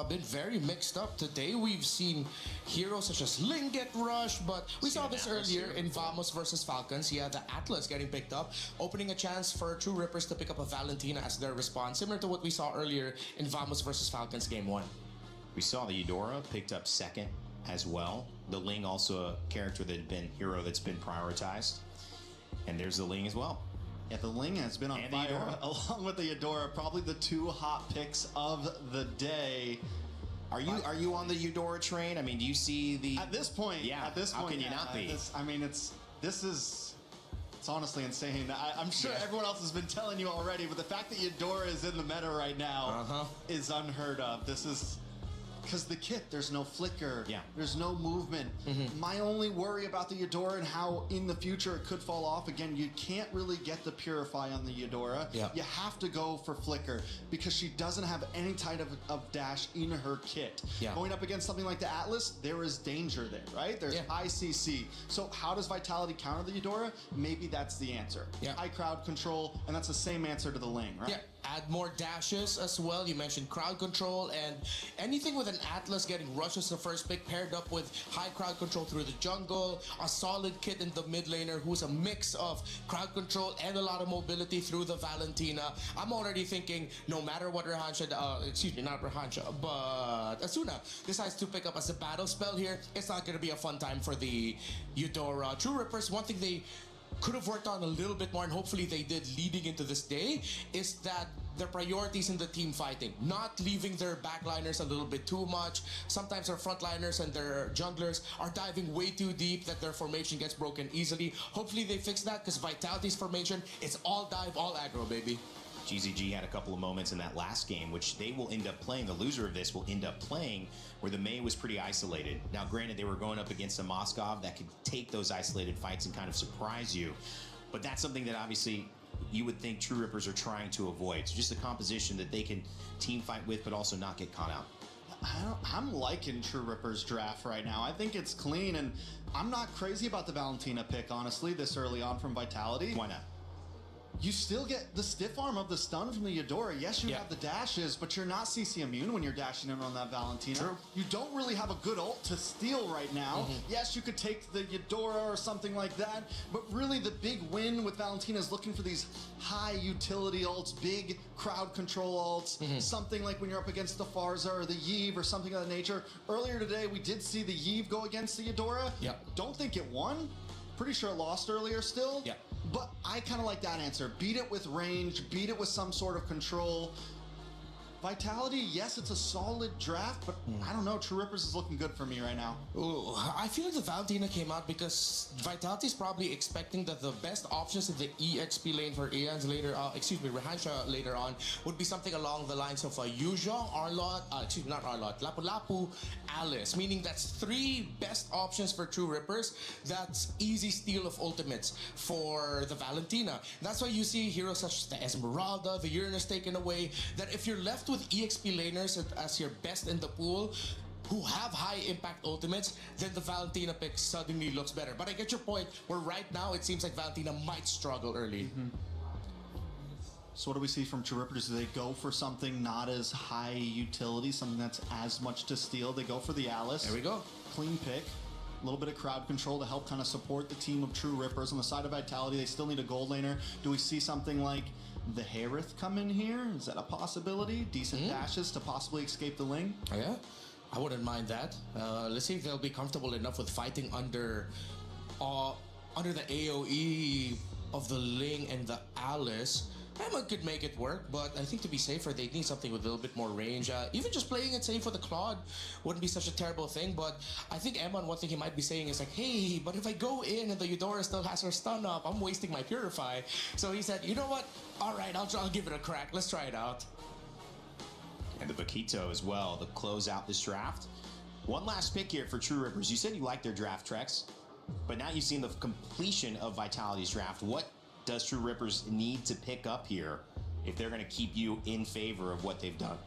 Been very mixed up today. We've seen heroes such as Ling get rushed, but we saw this earlier in Vamos versus Falcons. Yeah, the Atlas getting picked up, opening a chance for True Rippers to pick up a Valentina as their response, similar to what we saw earlier in Vamos versus Falcons Game 1. We saw the Eudora picked up second as well. The Ling also a character hero that's been prioritized. And there's the Ling as well. Yeah, the Ling has been on fire along with the Eudora, probably the two hot picks of the day. Are you on the Eudora train? I mean, do you see the... At this point, yeah. At this how point, can you not be? It's honestly insane. I'm sure everyone else has been telling you already, but the fact that Eudora is in the meta right now is unheard of. This is... Because the kit, there's no flicker, there's no movement. My only worry about the Eudora and how in the future it could fall off, again, you can't really get the Purify on the Eudora. You have to go for flicker because she doesn't have any type of dash in her kit. Going up against something like the Atlas, there is danger there, right? There's high CC. So how does Vitality counter the Eudora? Maybe that's the answer. High crowd control, and that's the same answer to the Ling, right? Add more dashes as well. You mentioned crowd control, and anything with an Atlas getting rushes the first pick paired up with high crowd control through the jungle, a solid kit in the mid laner who's a mix of crowd control and a lot of mobility through the Valentina. I'm already thinking no matter what Asuna decides to pick up as a battle spell here, it's not going to be a fun time for the Eudora. True Rippers, one thing they could have worked on a little bit more, and hopefully they did leading into this day, is that their priorities in the team fighting, not leaving their backliners a little bit too much. Sometimes their frontliners and their junglers are diving way too deep that their formation gets broken easily. Hopefully they fix that, because Vitality's formation, it's all dive, all aggro, baby. GZG had a couple of moments in that last game, which they will end up playing. The loser of this will end up playing where the May was pretty isolated. Now, granted, they were going up against a Moskov that could take those isolated fights and kind of surprise you. But that's something that obviously you would think True Rippers are trying to avoid. So just a composition that they can team fight with, but also not get caught out. I'm liking True Rippers draft right now. I think it's clean, and I'm not crazy about the Valentina pick, honestly, this early on from Vitality. Why not? You still get the stiff arm of the stun from the Eudora. Yes, you have the dashes, but you're not CC immune when you're dashing in on that Valentina. True. You don't really have a good ult to steal right now. Yes, you could take the Eudora or something like that, but really the big win with Valentina is looking for these high utility ults, big crowd control ults, something like when you're up against the Farza or the Yve or something of that nature. Earlier today, we did see the Yve go against the Eudora. Don't think it won. Pretty sure it lost earlier still. But I kind of like that answer. Beat it with range, beat it with some sort of control. Vitality, yes, it's a solid draft, but I don't know. True Rippers is looking good for me right now. Ooh, I feel like the Valentina came out because Vitality is probably expecting that the best options in the EXP lane for Aeons Rehansha later on would be something along the lines of Yuzhong, Lapu-Lapu, Alice, meaning that's 3 best options for True Rippers. That's easy steal of ultimates for the Valentina. That's why you see heroes such as the Esmeralda, the Uranus taken away, that if you're left with EXP laners as your best in the pool, who have high impact ultimates, then the Valentina pick suddenly looks better. But I get your point, where right now it seems like Valentina might struggle early. So what do we see from True Rippers? Do they go for something not as high utility, something that's as much to steal? They go for the Alice. There we go. Clean pick. A little bit of crowd control to help kind of support the team of True Rippers. On the side of Vitality, they still need a gold laner. Do we see something like the Harith come in here? Is that a possibility? Decent dashes to possibly escape the Ling? Oh, yeah, I wouldn't mind that. Let's see if they'll be comfortable enough with fighting under the AoE of the Ling and the Alice. Emma could make it work, but I think to be safer, they need something with a little bit more range. Even just playing it safe with the Claude wouldn't be such a terrible thing, but I think Emma, one thing he might be saying is like, hey, but if I go in and the Eudora still has her stun up, I'm wasting my Purify. So he said, you know what? All right, I'll give it a crack. Let's try it out. And the Bakito as well to close out this draft. One last pick here for True Rippers. You said you like their draft, Trex, but now you've seen the completion of Vitality's draft. What does True Rippers need to pick up here if they're going to keep you in favor of what they've done?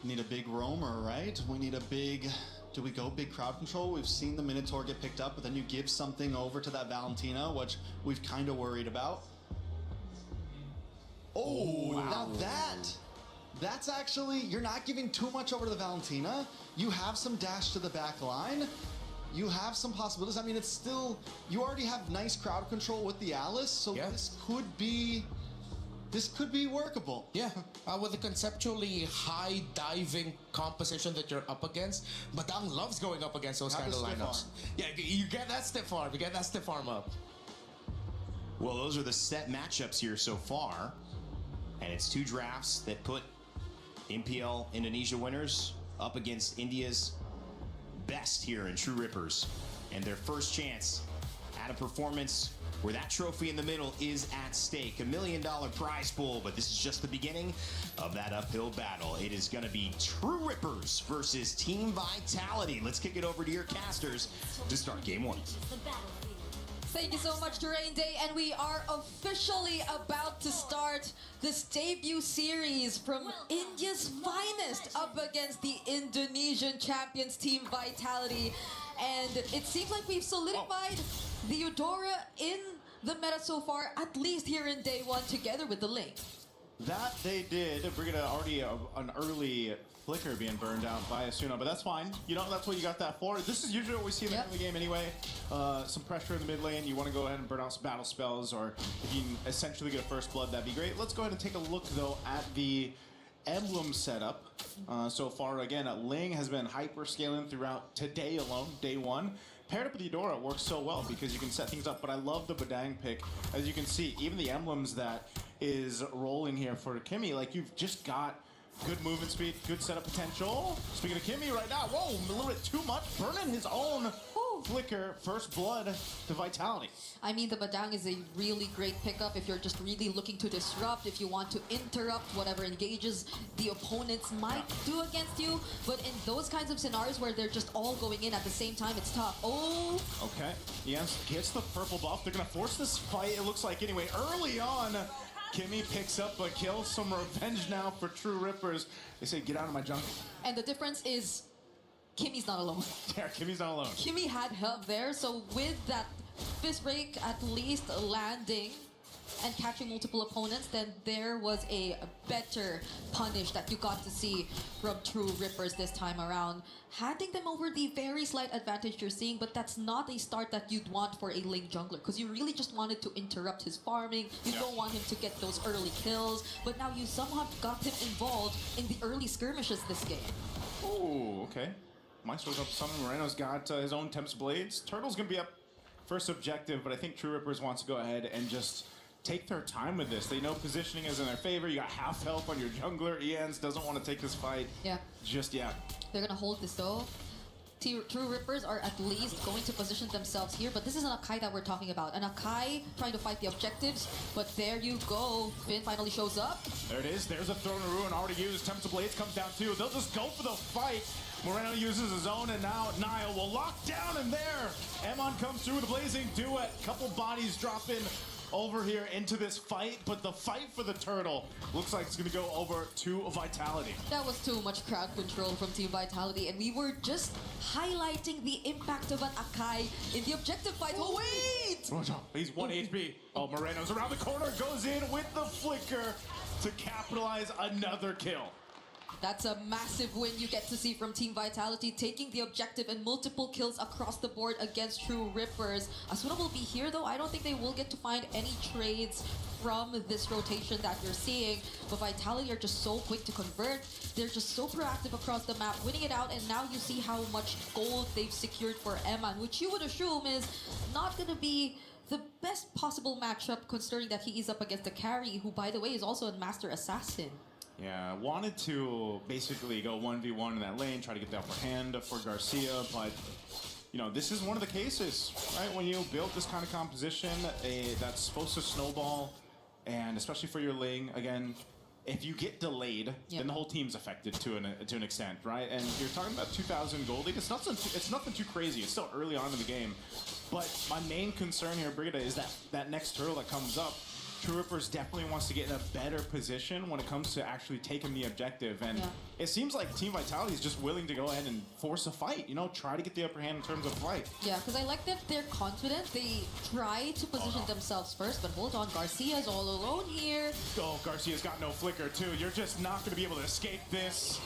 We need a big roamer, right? We need a big... Do we go big crowd control? We've seen the Minotaur get picked up, but then you give something over to that Valentina, which we've kind of worried about. Oh, wow. Now that's actually... You're not giving too much over to the Valentina. You have some dash to the back line. You have some possibilities. I mean, it's still... You already have nice crowd control with the Alice, so this could be workable. Yeah, with the conceptually high diving composition that you're up against, Badang loves going up against those kind of lineups. Yeah, you get that stiff arm. You get that stiff arm up. Well, those are the set matchups here so far. And it's 2 drafts that put MPL Indonesia winners up against India's best here in True Rippers. And their first chance at a performance where that trophy in the middle is at stake. $1 million prize pool, but this is just the beginning of that uphill battle. It is going to be True Rippers versus Team Vitality. Let's kick it over to your casters to start game 1. Thank you so much, Terrain Day, and we are officially about to start this debut series from India's finest up against the Indonesian champions, Team Vitality. And it seems like we've solidified the Eudora in the meta so far, at least here in day 1, together with the Ling. That they did. We're gonna already an early flicker being burned out by Asuna, but that's fine. You know, that's what you got that for. This is usually what we see in the early game anyway. Some pressure in the mid lane. You want to go ahead and burn out some battle spells, or if you can essentially get a first blood, that'd be great. Let's go ahead and take a look, though, at the emblem setup. So far, again, Ling has been hyper scaling throughout today alone, day 1. Paired up with Eudora, it works so well because you can set things up, but I love the Badang pick. As you can see, even the emblems that is rolling here for Kimmy, like, you've just got good movement speed, good setup potential. Speaking of Kimmy right now, whoa, a little bit too much, burning his own flicker, first blood to Vitality. I mean, the Badang is a really great pickup if you're just really looking to disrupt, if you want to interrupt whatever engages the opponents might do against you. But in those kinds of scenarios where they're just all going in at the same time, it's tough. Oh! Okay, Jens gets the purple buff. They're gonna force this fight, it looks like, anyway. Early on, Kimmy picks up a kill. Some revenge now for True Rippers. They say, get out of my jungle. And the difference is Kimmy's not alone. Yeah, Kimmy's not alone. Kimmy had help there, so with that fist break at least landing and catching multiple opponents, then there was a better punish that you got to see from True Rippers this time around. Handing them over the very slight advantage you're seeing, but that's not a start that you'd want for a Ling jungler, because you really just wanted to interrupt his farming. You don't want him to get those early kills, but now you somehow got him involved in the early skirmishes this game. Oh, okay. Maestro's up something. Moreno's got his own Tempest Blades. Turtle's gonna be up first objective, but I think True Rippers wants to go ahead and just take their time with this. They know positioning is in their favor. You got half health on your jungler. Ians doesn't want to take this fight just yet. They're gonna hold this though. True Rippers are at least going to position themselves here, but this is an Akai that we're talking about. An Akai trying to fight the objectives, but there you go. Finn finally shows up. There it is. There's a Throne of Ruin already used. Tempest of Blades comes down too. They'll just go for the fight. Moreno uses his own, and now Niall will lock down in there. Emon comes through with a blazing duet. Couple bodies drop in over here into this fight, but the fight for the turtle looks like it's going to go over to Vitality. That was too much crowd control from Team Vitality, and we were just highlighting the impact of an Akai in the objective fight. Oh, wait! He's 1 HP. Oh, Moreno's around the corner, goes in with the flicker to capitalize another kill. That's a massive win you get to see from Team Vitality, taking the objective and multiple kills across the board against True Rippers. Asuna will be here though. I don't think they will get to find any trades from this rotation that you're seeing. But Vitality are just so quick to convert. They're just so proactive across the map, winning it out, and now you see how much gold they've secured for Eman, which you would assume is not going to be the best possible matchup, considering that he is up against the carry, who, by the way, is also a master assassin. Yeah, wanted to basically go 1v1 in that lane, try to get the upper hand for Garcia, but you know, this is one of the cases, right? When you build this kind of composition that's supposed to snowball, and especially for your Ling, again, if you get delayed, then the whole team's affected to an extent, right? And you're talking about 2,000 gold lead. It's nothing too crazy. It's still early on in the game. But my main concern here, Brigida, is that next turtle that comes up. True Rippers definitely wants to get in a better position when it comes to actually taking the objective. And it seems like Team Vitality is just willing to go ahead and force a fight, you know, try to get the upper hand in terms of fight. Yeah, because I like that they're confident. They try to position themselves first, but hold on, Garcia's all alone here. Oh, Garcia's got no flicker too. You're just not going to be able to escape this.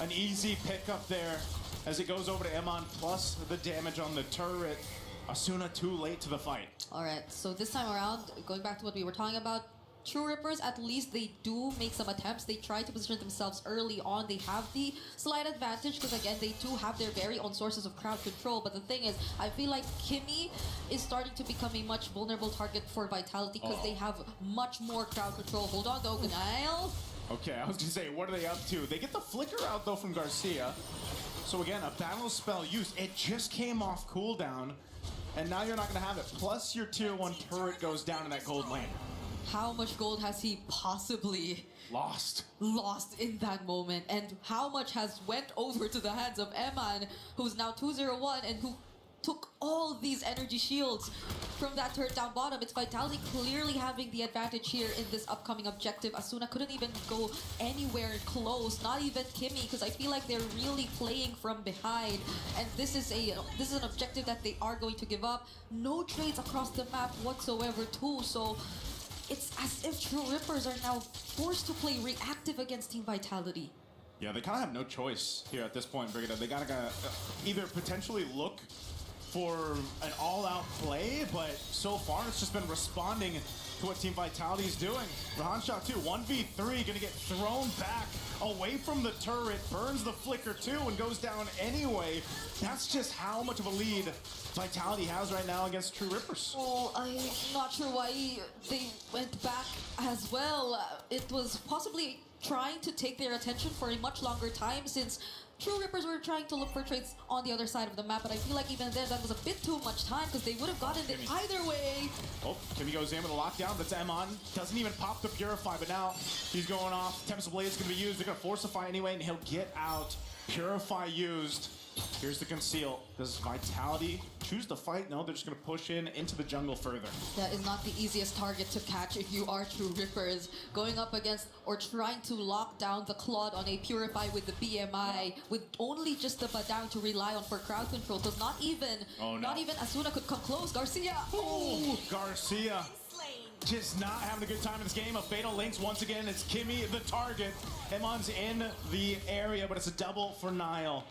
An easy pick up there as it goes over to Emon, plus the damage on the turret. Asuna too late to the fight. All right, so this time around, going back to what we were talking about, True Rippers, at least they do make some attempts. They try to position themselves early on. They have the slight advantage because, again, they do have their very own sources of crowd control. But the thing is, I feel like Kimmy is starting to become a much vulnerable target for Vitality because they have much more crowd control. Hold on, though, Niall. Okay, I was going to say, what are they up to? They get the flicker out, though, from Garcia. So, again, a battle spell used. It just came off cooldown. And now you're not going to have it. Plus, your tier 1 turret goes down in that gold lane. How much gold has he possibly lost in that moment? And how much has went over to the hands of Eman, who's now 201 and who took all these energy shields from that turret down bottom? It's Vitality clearly having the advantage here in this upcoming objective. Asuna couldn't even go anywhere close, not even Kimmy, because I feel like they're really playing from behind. And this is an objective that they are going to give up. No trades across the map whatsoever too, so it's as if True Rippers are now forced to play reactive against Team Vitality. Yeah, they kind of have no choice here at this point, Brigida. They gotta either potentially look for an all-out play, but so far it's just been responding to what Team Vitality is doing. Rahan Shah too, 1v3, gonna get thrown back away from the turret, burns the flicker too, and goes down anyway. That's just how much of a lead Vitality has right now against True Rippers. Oh, I'm not sure why they went back as well. It was possibly trying to take their attention for a much longer time, since True Rippers were trying to look for trades on the other side of the map, but I feel like even then that was a bit too much time because they would have gotten it either way. Oh, Kimmy goes in with a lockdown. That's Emon. Doesn't even pop the Purify, but now he's going off. Tempest of Blade is going to be used. They're going to force a fight anyway, and he'll get out. Purify used. Here's the conceal. Does Vitality choose to fight? No, they're just going to push into the jungle further. That is not the easiest target to catch if you are True Rippers. Going up against or trying to lock down the Claude on a Purify with the BMI, with only just the Badang to rely on for crowd control. Because not even Asuna could come close. Garcia! Oh, Garcia. Just not having a good time in this game. A fatal links once again. It's Kimmy the target. Emon's in the area, but it's a double for Niall.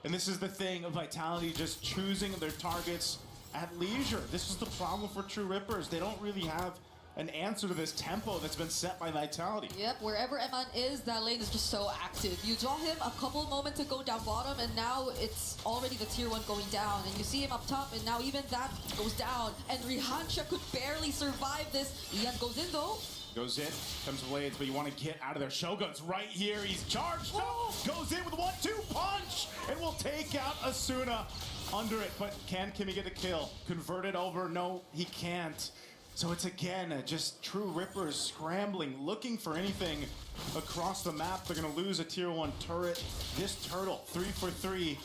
And this is the thing of Vitality just choosing their targets at leisure. This is the problem for True Rippers. They don't really have an answer to this tempo that's been set by Vitality. Yep, wherever Eman is, that lane is just so active. You draw him a couple moments ago down bottom, and now it's already the tier 1 going down. And you see him up top, and now even that goes down. And Rihancha could barely survive this. Ian goes in though. Goes in, comes Blades, but you want to get out of there. Shogun's right here. He's charged up, goes in with a 1-2 punch, and will take out Asuna under it. But can Kimmy get a kill? Convert it over? No, he can't. So it's again just true Rippers scrambling, looking for anything across the map. They're going to lose a tier 1 turret. This turtle, 3 for 3,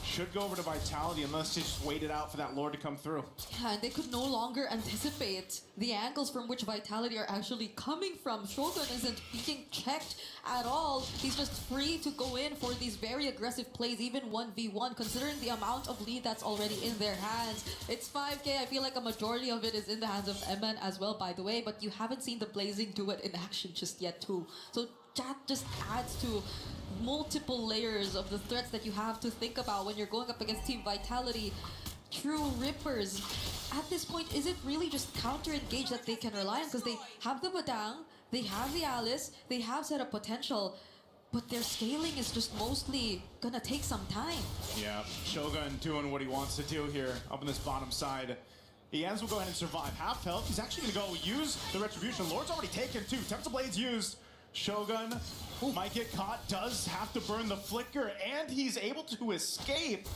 should go over to Vitality unless they just wait it out for that Lord to come through. Yeah, and they could no longer anticipate the angles from which Vitality are actually coming from. Shogun isn't being checked at all. He's just free to go in for these very aggressive plays, even 1v1, considering the amount of lead that's already in their hands. It's 5K. I feel like a majority of it is in the hands of MN as well, by the way, but you haven't seen the Blazing Duet in action just yet too. So that just adds to multiple layers of the threats that you have to think about when you're going up against Team Vitality. True Rippers, at this point, is it really just counter-engage that they can rely on? Because they have the Badang, they have the Alice, they have set up potential, but their scaling is just mostly gonna take some time. Yeah, Shogun doing what he wants to do here up on this bottom side. Ians will go ahead and survive. Half health. He's actually going to go use the Retribution. Lord's already taken 2. Tempest of Blades used. Shogun might get caught. Does have to burn the flicker. And he's able to escape.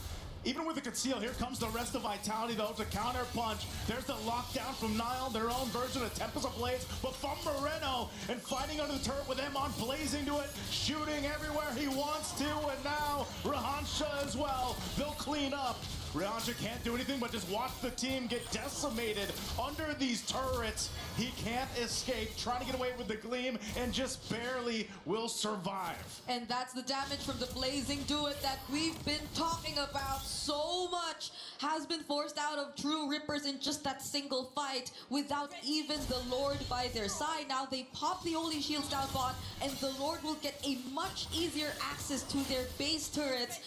Even with the conceal, here comes the rest of Vitality, though, to counter punch. There's the lockdown from Nile, their own version of Tempest of Blades, but from Moreno, and fighting under the turret with Emon, blazing to it, shooting everywhere he wants to, and now Rahansha as well. They'll clean up. Rahansha can't do anything but just watch the team get decimated under these turrets. He can't escape, trying to get away with the gleam, and just barely will survive. And that's the damage from the Blazing Duet that we've been talking about so much. Has been forced out of True Rippers in just that single fight without even the Lord by their side. Now they pop the Holy Shields down bot, and the Lord will get a much easier access to their base turrets.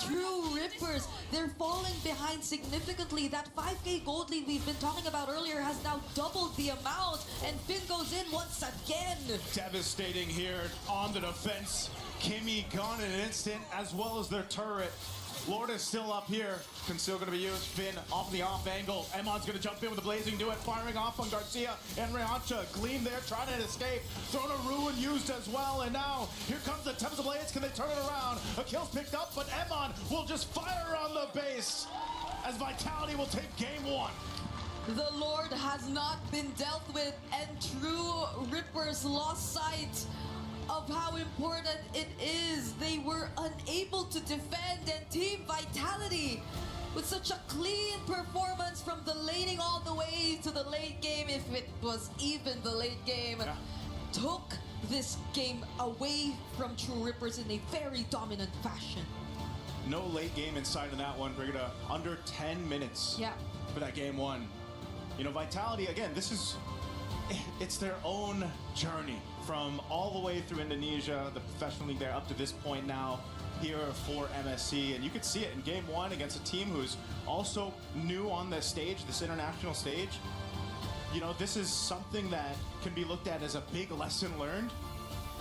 True Rippers, they're falling behind significantly. That 5K gold lead we've been talking about earlier has now doubled the amount, and Finn goes in once again. Devastating here on the defense. Kimmy gone in an instant, as well as their turret. Lord is still up here. Conceal going to be used. Finn off the off angle. Emon's going to jump in with the Blazing Duet, firing off on Garcia and Rahansha. Gleam there, trying to escape. Throne of Ruin used as well. And now, here comes the Tempest of Blades. Can they turn it around? A kill's picked up, but Emon will just fire on the base as Vitality will take game 1. The Lord has not been dealt with, and True Rippers lost sight of how important it is. They were unable to defend, and Team Vitality, with such a clean performance from the laning all the way to the late game, if it was even the late game, took this game away from True Rippers in a very dominant fashion. No late game inside of that one, Brigida. Under 10 minutes for that game 1. You know, Vitality, again, it's their own journey from all the way through Indonesia, the professional league there, up to this point now here for MSC. And you could see it in game 1 against a team who's also new on this stage, this international stage. You know, this is something that can be looked at as a big lesson learned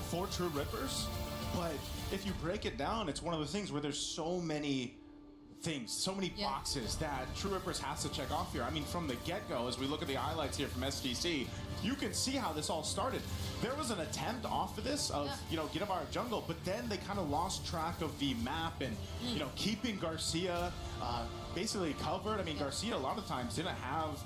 for True Rippers. But if you break it down, it's one of the things where there's so many things, so many boxes that True Rippers has to check off here. I mean, from the get-go, as we look at the highlights here from SDC, you can see how this all started. There was an attempt off of this of, you know, get up our jungle, but then they kind of lost track of the map and, you know, keeping Garcia basically covered. I mean, Garcia a lot of times didn't have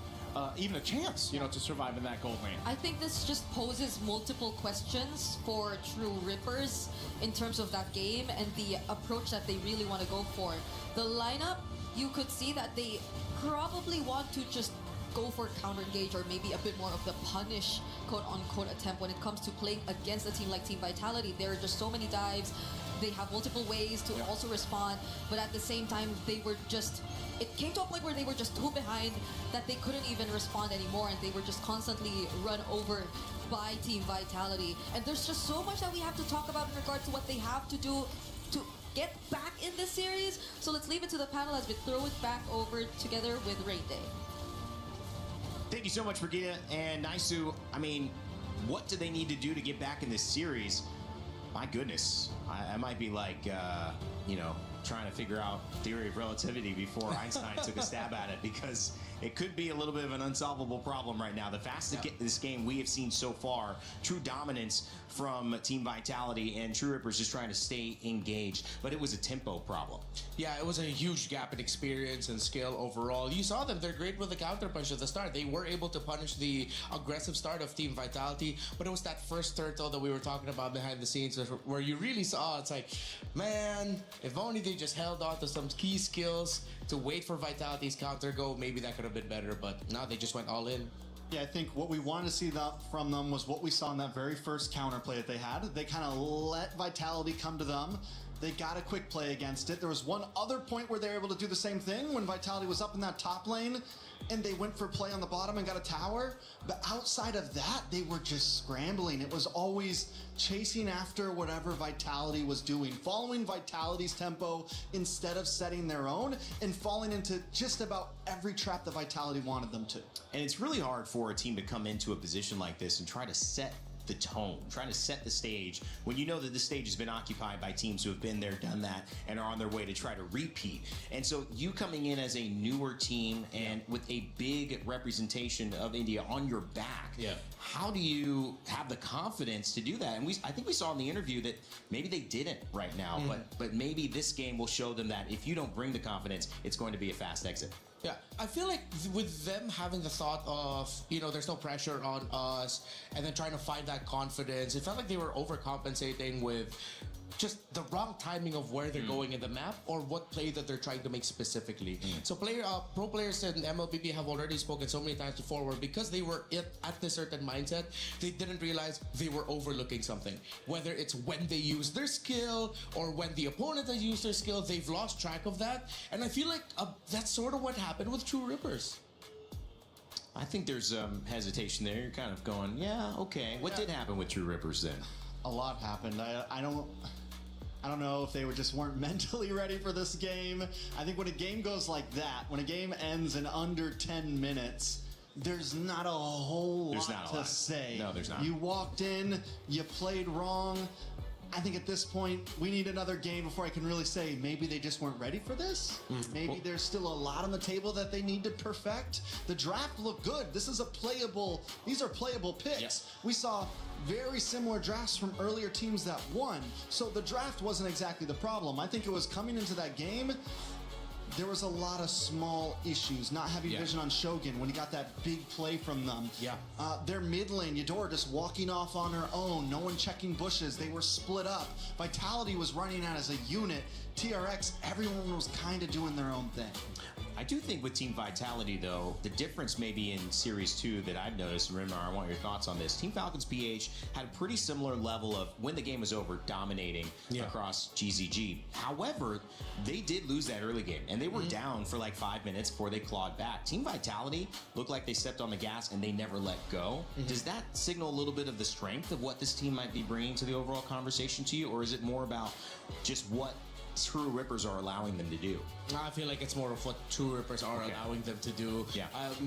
even a chance, you know, to survive in that gold lane. I think this just poses multiple questions for True Rippers in terms of that game and the approach that they really want to go for. The lineup, you could see that they probably want to just go for counter engage or maybe a bit more of the punish quote-unquote attempt when it comes to playing against a team like Team Vitality. There are just so many dives. They have multiple ways to also respond, but at the same time, they were just... It came to a point where they were just too behind that they couldn't even respond anymore, and they were just constantly run over by Team Vitality. And there's just so much that we have to talk about in regards to what they have to do to get back in this series. So let's leave it to the panel as we throw it back over together with Rain Day. Thank you so much, Brigitte and Naisu. I mean, what do they need to do to get back in this series? My goodness, I might be like, trying to figure out theory of relativity before Einstein took a stab at it, because it could be a little bit of an unsolvable problem right now. The fastest this game we have seen so far, true dominance from Team Vitality, and True Rippers just trying to stay engaged. But it was a tempo problem. Yeah, it was a huge gap in experience and skill overall. You saw them, they're great with the counter punch at the start. They were able to punish the aggressive start of Team Vitality, but it was that first turtle that we were talking about behind the scenes where you really saw, it's like, man, if only they just held on to some key skills to wait for Vitality's counter go, maybe that could have been better, but now they just went all in. Yeah, I think what we wanted to see from them was what we saw in that very first counterplay that they had. They kind of let Vitality come to them. They got a quick play against it. There was one other point where they were able to do the same thing when Vitality was up in that top lane and they went for play on the bottom and got a tower. But outside of that, they were just scrambling. It was always chasing after whatever Vitality was doing, following Vitality's tempo instead of setting their own, and falling into just about every trap that Vitality wanted them to. And it's really hard for a team to come into a position like this and try to set the tone, trying to set the stage when you know that the stage has been occupied by teams who have been there, done that, and are on their way to try to repeat. And so you coming in as a newer team and with a big representation of India on your back, how do you have the confidence to do that? And I think we saw in the interview that maybe they didn't right now, but maybe this game will show them that if you don't bring the confidence, it's going to be a fast exit. Yeah, I feel like with them having the thought of, there's no pressure on us, and then trying to find that confidence, it felt like they were overcompensating with just the wrong timing of where they're going in the map or what play that they're trying to make specifically. So pro players in MLBB have already spoken so many times before where because they were at this certain mindset, they didn't realize they were overlooking something. Whether it's when they use their skill or when the opponent has used their skill, they've lost track of that. And I feel like that's sort of what happened with True Rippers. I think there's hesitation there. You're kind of going, yeah, okay. What did happen with True Rippers then? A lot happened. I don't know if they just weren't mentally ready for this game. I think when a game goes like that, when a game ends in under 10 minutes, there's not a whole lot to say. No, there's not. You walked in, you played wrong. I think at this point, we need another game before I can really say maybe they just weren't ready for this. Maybe there's still a lot on the table that they need to perfect. The draft looked good. These are playable picks. Yes. We saw very similar drafts from earlier teams that won. So the draft wasn't exactly the problem. I think it was coming into that game, there was a lot of small issues. Not having vision on Shogun when he got that big play from them. Their mid lane, Eudora just walking off on her own. No one checking bushes. They were split up. Vitality was running out as a unit. TRX, everyone was kind of doing their own thing. I do think with Team Vitality, though, the difference maybe in Series 2 that I've noticed, and remember, I want your thoughts on this. Team Falcons PH had a pretty similar level of, when the game was over, dominating across GZG. However, they did lose that early game, and they were down for like 5 minutes before they clawed back. Team Vitality looked like they stepped on the gas and they never let go. Does that signal a little bit of the strength of what this team might be bringing to the overall conversation to you, or is it more about just what True Rippers are allowing them to do? I feel like it's more of what True Rippers are allowing them to do.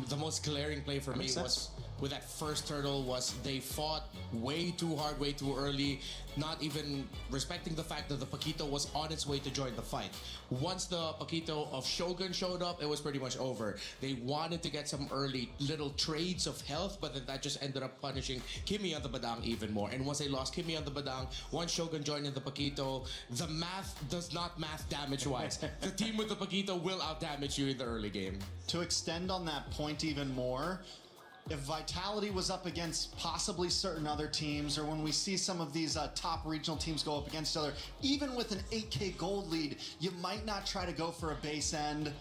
The most glaring play for me was with that first turtle was they fought way too hard, way too early, not even respecting the fact that the Paquito was on its way to join the fight. Once the Paquito of Shogun showed up, it was pretty much over. They wanted to get some early little trades of health, but then that just ended up punishing Kimmy on the Badang even more. And once they lost Kimmy on the Badang, once Shogun joined in the Paquito, the math does not math damage-wise. The team with the Paquito will out-damage you in the early game. To extend on that point even more, if Vitality was up against possibly certain other teams, or when we see some of these top regional teams go up against each other, even with an 8K gold lead, you might not try to go for a base end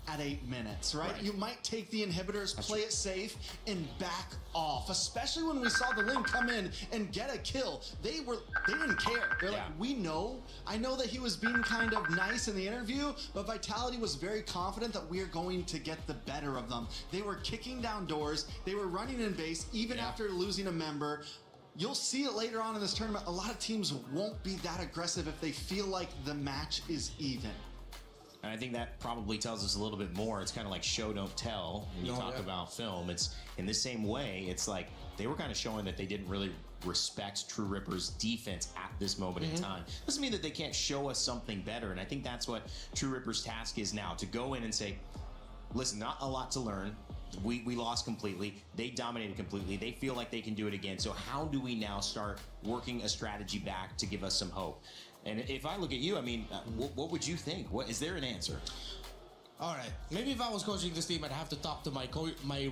at 8 minutes, right? You might take the inhibitors, play it safe, and back off. Especially when we saw the Ling come in and get a kill. They didn't care. They're like, I know that he was being kind of nice in the interview, but Vitality was very confident that we are going to get the better of them. They were kicking down doors. They were running in base, even after losing a member. You'll see it later on in this tournament. A lot of teams won't be that aggressive if they feel like the match is even. And I think that probably tells us a little bit more. It's kind of like show, don't tell when you talk about film. It's in the same way, it's like they were kind of showing that they didn't really respect True Ripper's defense at this moment in time. Doesn't mean that they can't show us something better. And I think that's what True Ripper's task is now, to go in and say, listen, not a lot to learn. We lost completely. They dominated completely. They feel like they can do it again. So how do we now start working a strategy back to give us some hope? And if I look at you, I mean, what would you think? What is there an answer? All right. Maybe if I was coaching this team, I'd have to talk to my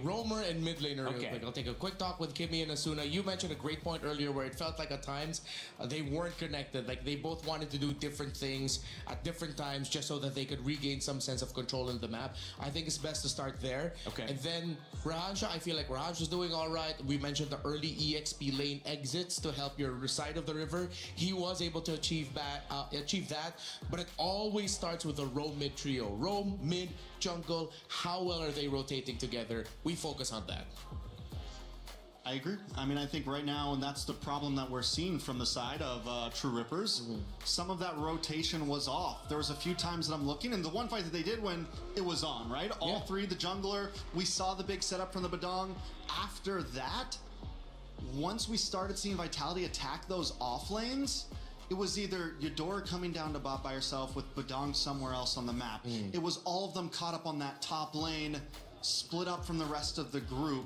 roamer and mid laner real quick. I'll take a quick talk with Kimmy and Asuna. You mentioned a great point earlier where it felt like at times they weren't connected. Like they both wanted to do different things at different times just so that they could regain some sense of control in the map. I think it's best to start there. Okay. And then Rahansha, I feel like Rahansha's doing all right. We mentioned the early EXP lane exits to help your side of the river. He was able to achieve that, but it always starts with a roam mid trio. Roam, mid, jungle, how well are they rotating together? We focus on that. I agree. I mean, I think right now, and that's the problem that we're seeing from the side of True Rippers, some of that rotation was off. There was a few times that I'm looking, and the one fight that they did win, it was on, right? All three, the jungler, we saw the big setup from the Badong. After that, once we started seeing Vitality attack those off lanes, it was either Eudora coming down to bot by herself with Badong somewhere else on the map. It was all of them caught up on that top lane, split up from the rest of the group.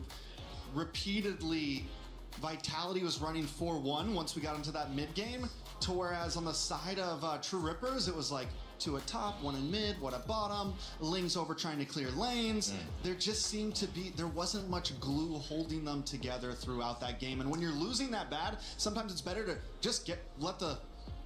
Repeatedly, Vitality was running 4-1 once we got into that mid game, to whereas on the side of True Rippers, it was like 2 at top, 1 in mid, 1 at bottom, Ling's over trying to clear lanes. There just seemed to be, there wasn't much glue holding them together throughout that game. And when you're losing that bad, sometimes it's better to just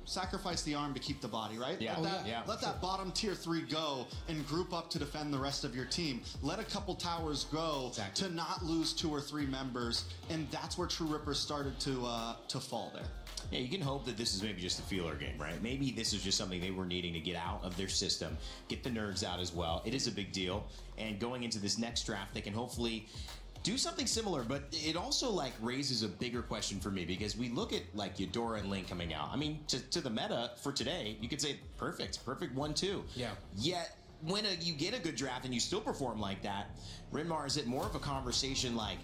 sacrifice the arm to keep the body, right? Let that bottom tier 3 go and group up to defend the rest of your team. Let a couple towers go to not lose 2 or 3 members, and that's where True Rippers started to fall there. Yeah, you can hope that this is maybe just a feeler game, right? Maybe this is just something they were needing to get out of their system, get the nerves out as well. It is a big deal, and going into this next draft, they can hopefully do something similar, but it also like raises a bigger question for me, because we look at like Eudora and Ling coming out. I mean, to the meta for today, you could say perfect 1-2. Yeah. Yet when you get a good draft and you still perform like that, Rinmar, is it more of a conversation like,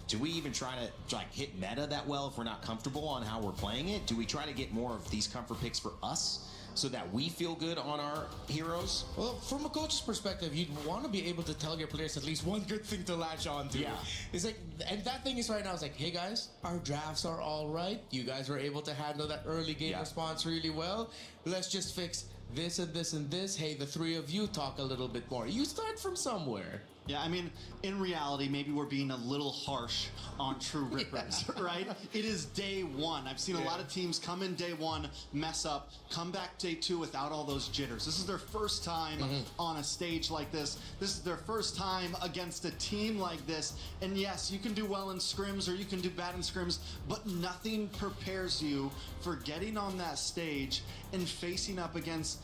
do we even try to like hit meta that well if we're not comfortable on how we're playing it? Do we try to get more of these comfort picks for us so that we feel good on our heroes? Well, from a coach's perspective, you'd want to be able to tell your players at least one good thing to latch on to. Yeah. It's like, and that thing is right now, it's like, hey guys, our drafts are all right. You guys were able to handle that early game response really well. Let's just fix this and this and this. Hey, the 3 of you talk a little bit more. You start from somewhere. Yeah, I mean, in reality, maybe we're being a little harsh on True Rippers, right? It is day 1. I've seen a lot of teams come in day 1, mess up, come back day 2 without all those jitters. This is their first time on a stage like this. This is their first time against a team like this. And yes, you can do well in scrims or you can do bad in scrims, but nothing prepares you for getting on that stage and facing up against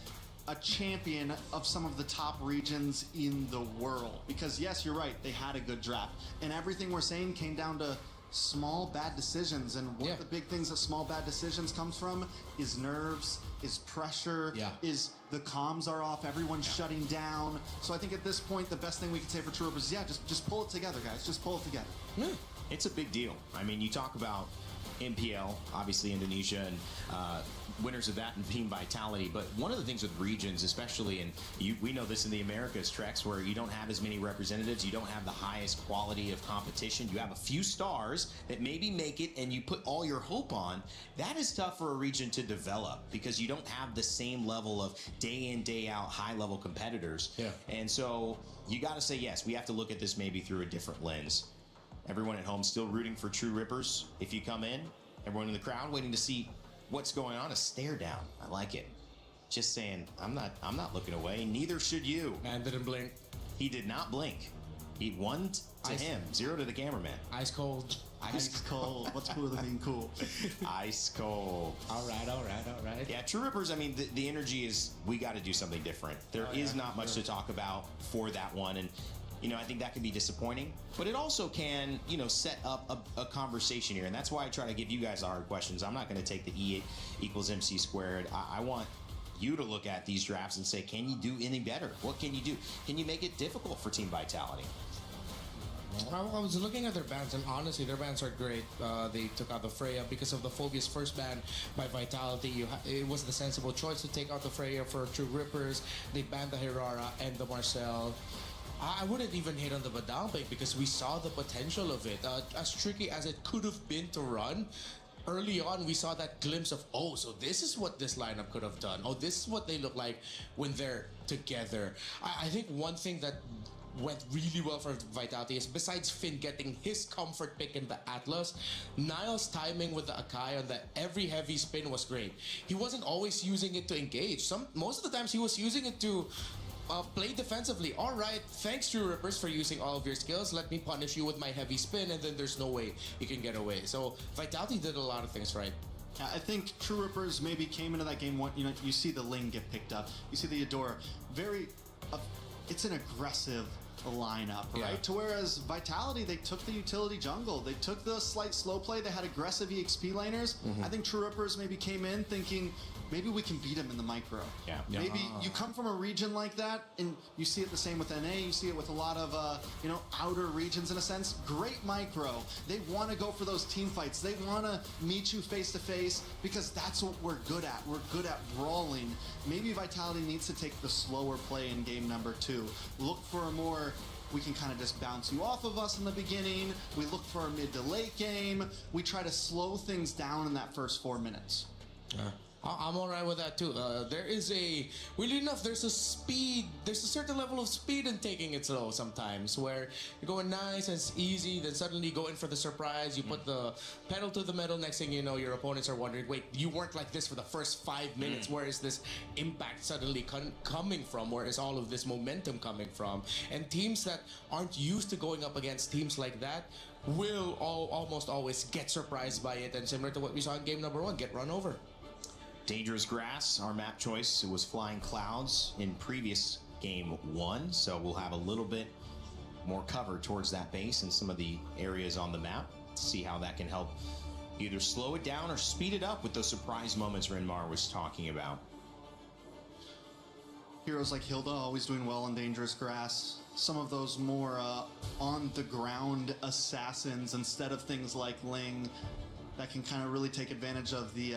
a champion of some of the top regions in the world. Because yes, you're right, they had a good draft, and everything we're saying came down to small bad decisions. And one of the big things that small bad decisions comes from is nerves, is pressure, is the comms are off, everyone's shutting down. So I think at this point, the best thing we can say for True Rippers is just pull it together, guys. Just pull it together. It's a big deal. I mean, you talk about MPL, obviously Indonesia, and winners of that and Team Vitality. But one of the things with regions, especially, and we know this in the Americas, Trex, where you don't have as many representatives, you don't have the highest quality of competition, you have a few stars that maybe make it and you put all your hope on. That is tough for a region to develop because you don't have the same level of day in, day out, high level competitors. And so you got to say, yes, we have to look at this maybe through a different lens. Everyone at home still rooting for True Rippers. If you come in, everyone in the crowd waiting to see what's going on, a stare down. I like it. Just saying, I'm not looking away. Neither should you. Man didn't blink. He did not blink. He 1 to him, 0 to the cameraman. Ice cold. Ice cold. What's cooler than being cool? Ice cold. All right. Yeah, True Rippers, I mean, the energy is, we got to do something different. There is not much to talk about for that one. And you know, I think that can be disappointing, but it also can, you know, set up a conversation here. And that's why I try to give you guys the hard questions. I'm not going to take the E equals MC squared. I want you to look at these drafts and say, can you do any better? What can you do? Can you make it difficult for Team Vitality? I was looking at their bans, and honestly, their bans are great. They took out the Freya because of the Phobia's first ban by Vitality. It was the sensible choice to take out the Freya for True Rippers. They banned the Hirara and the Marcel. I wouldn't even hate on the Badang pick because we saw the potential of it. As tricky as it could have been to run, early on we saw that glimpse of, oh, so this is what this lineup could have done. Oh, this is what they look like when they're together. I think one thing that went really well for Vitality is, besides Finn getting his comfort pick in the Atlas, Niall's timing with the Akai on the every heavy spin was great. He wasn't always using it to engage. Most of the times he was using it to play defensively. All right, thanks True Rippers for using all of your skills. Let me punish you with my heavy spin, and then there's no way you can get away. So Vitality did a lot of things right. I think True Rippers maybe came into that game one. You know, you see the Ling get picked up. You see the Adora. It's an aggressive lineup, right? To whereas Vitality, they took the utility jungle. They took the slight slow play. They had aggressive EXP laners. I think True Rippers maybe came in thinking, maybe we can beat him in the micro. Maybe you come from a region like that, and you see it the same with NA. You see it with a lot of, outer regions in a sense. Great micro. They want to go for those team fights. They want to meet you face to face because that's what we're good at. We're good at brawling. Maybe Vitality needs to take the slower play in game number 2. Look for a more, we can kind of just bounce you off of us in the beginning. We look for a mid to late game. We try to slow things down in that first 4 minutes. I'm alright with that too. Weirdly enough, there's a certain level of speed in taking it slow sometimes, where you're going nice and it's easy, then suddenly you go in for the surprise, you put the pedal to the metal, next thing you know, your opponents are wondering, wait, you weren't like this for the first 5 minutes, where is this impact suddenly coming from, where is all of this momentum coming from? And teams that aren't used to going up against teams like that will almost always get surprised by it, and similar to what we saw in game number 1, get run over. Dangerous Grass, our map choice. It was Flying Clouds in previous game 1, so we'll have a little bit more cover towards that base and some of the areas on the map. See how that can help either slow it down or speed it up with those surprise moments Renmar was talking about. Heroes like Hilda always doing well on Dangerous Grass. Some of those more on-the-ground assassins instead of things like Ling, that can kind of really take advantage of the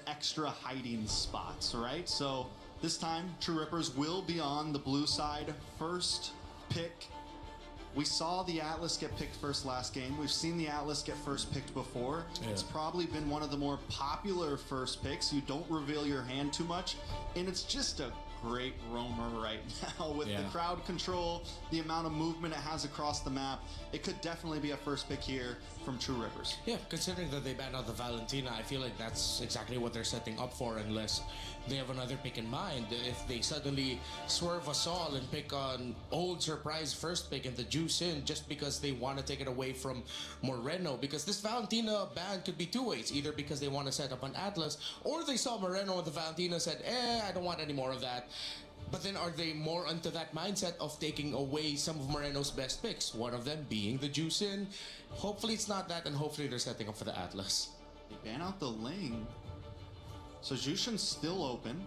extra hiding spots, right? So this time, True Rippers will be on the blue side. First pick. We saw the Atlas get picked first last game. We've seen the Atlas get first picked before. It's probably been one of the more popular first picks. You don't reveal your hand too much, and it's just a great roamer right now with the crowd control, the amount of movement it has across the map. It could definitely be a first pick here from True Rippers. Yeah, considering that they banned out the Valentina, I feel like that's exactly what they're setting up for, unless they have another pick in mind. If they suddenly swerve us all and pick an old surprise first pick and the juice in just because they want to take it away from Moreno, because this Valentina ban could be two ways, either because they want to set up an Atlas, or they saw Moreno and the Valentina said, I don't want any more of that. But then are they more into that mindset of taking away some of Moreno's best picks, one of them being the juice in? Hopefully it's not that, and hopefully they're setting up for the Atlas. They ban out the Ling. So Jushin's still open,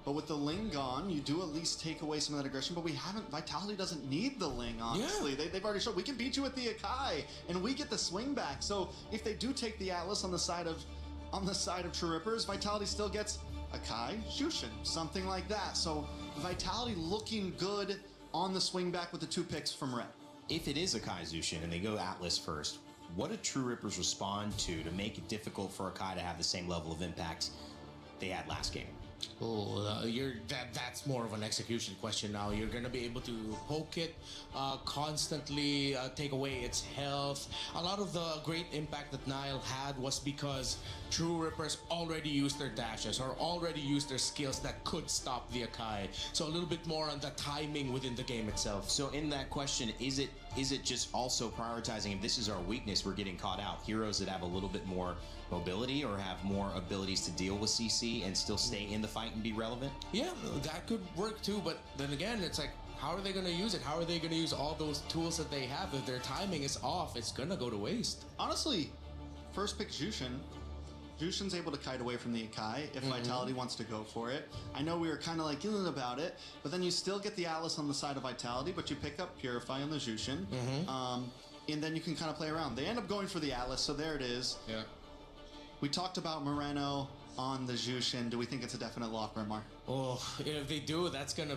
but with the Ling gone, you do at least take away some of that aggression, but Vitality doesn't need the Ling, honestly. They've already showed, we can beat you with the Akai, and we get the swing back. So if they do take the Atlas on the side of True Rippers, Vitality still gets Akai, Jushin, something like that. So Vitality looking good on the swing back with the 2 picks from Red. If it is Akai Jushin and they go Atlas first, what do True Rippers respond to make it difficult for Akai to have the same level of impact they had last game? That's more of an execution question now. You're going to be able to poke it, constantly take away its health. A lot of the great impact that Niall had was because True Rippers already used their dashes or already used their skills that could stop the Akai. So a little bit more on the timing within the game itself. So in that question, is it just also prioritizing, if this is our weakness, we're getting caught out, heroes that have a little bit more mobility or have more abilities to deal with CC and still stay in the fight and be relevant? Yeah, that could work too, but then again, it's like, how are they going to use it? How are they going to use all those tools that they have? If their timing is off, it's going to go to waste. Honestly, first pick Jushin, Jushin's able to kite away from the Ikai if Vitality wants to go for it. I know we were kind of like about it, but then you still get the Atlas on the side of Vitality, but you pick up Purify on the Jushin, and then you can kind of play around. They end up going for the Atlas, so there it is. Yeah. We talked about Moreno on the Jushin. Do we think it's a definite lock, Remar? Oh, if they do, that's gonna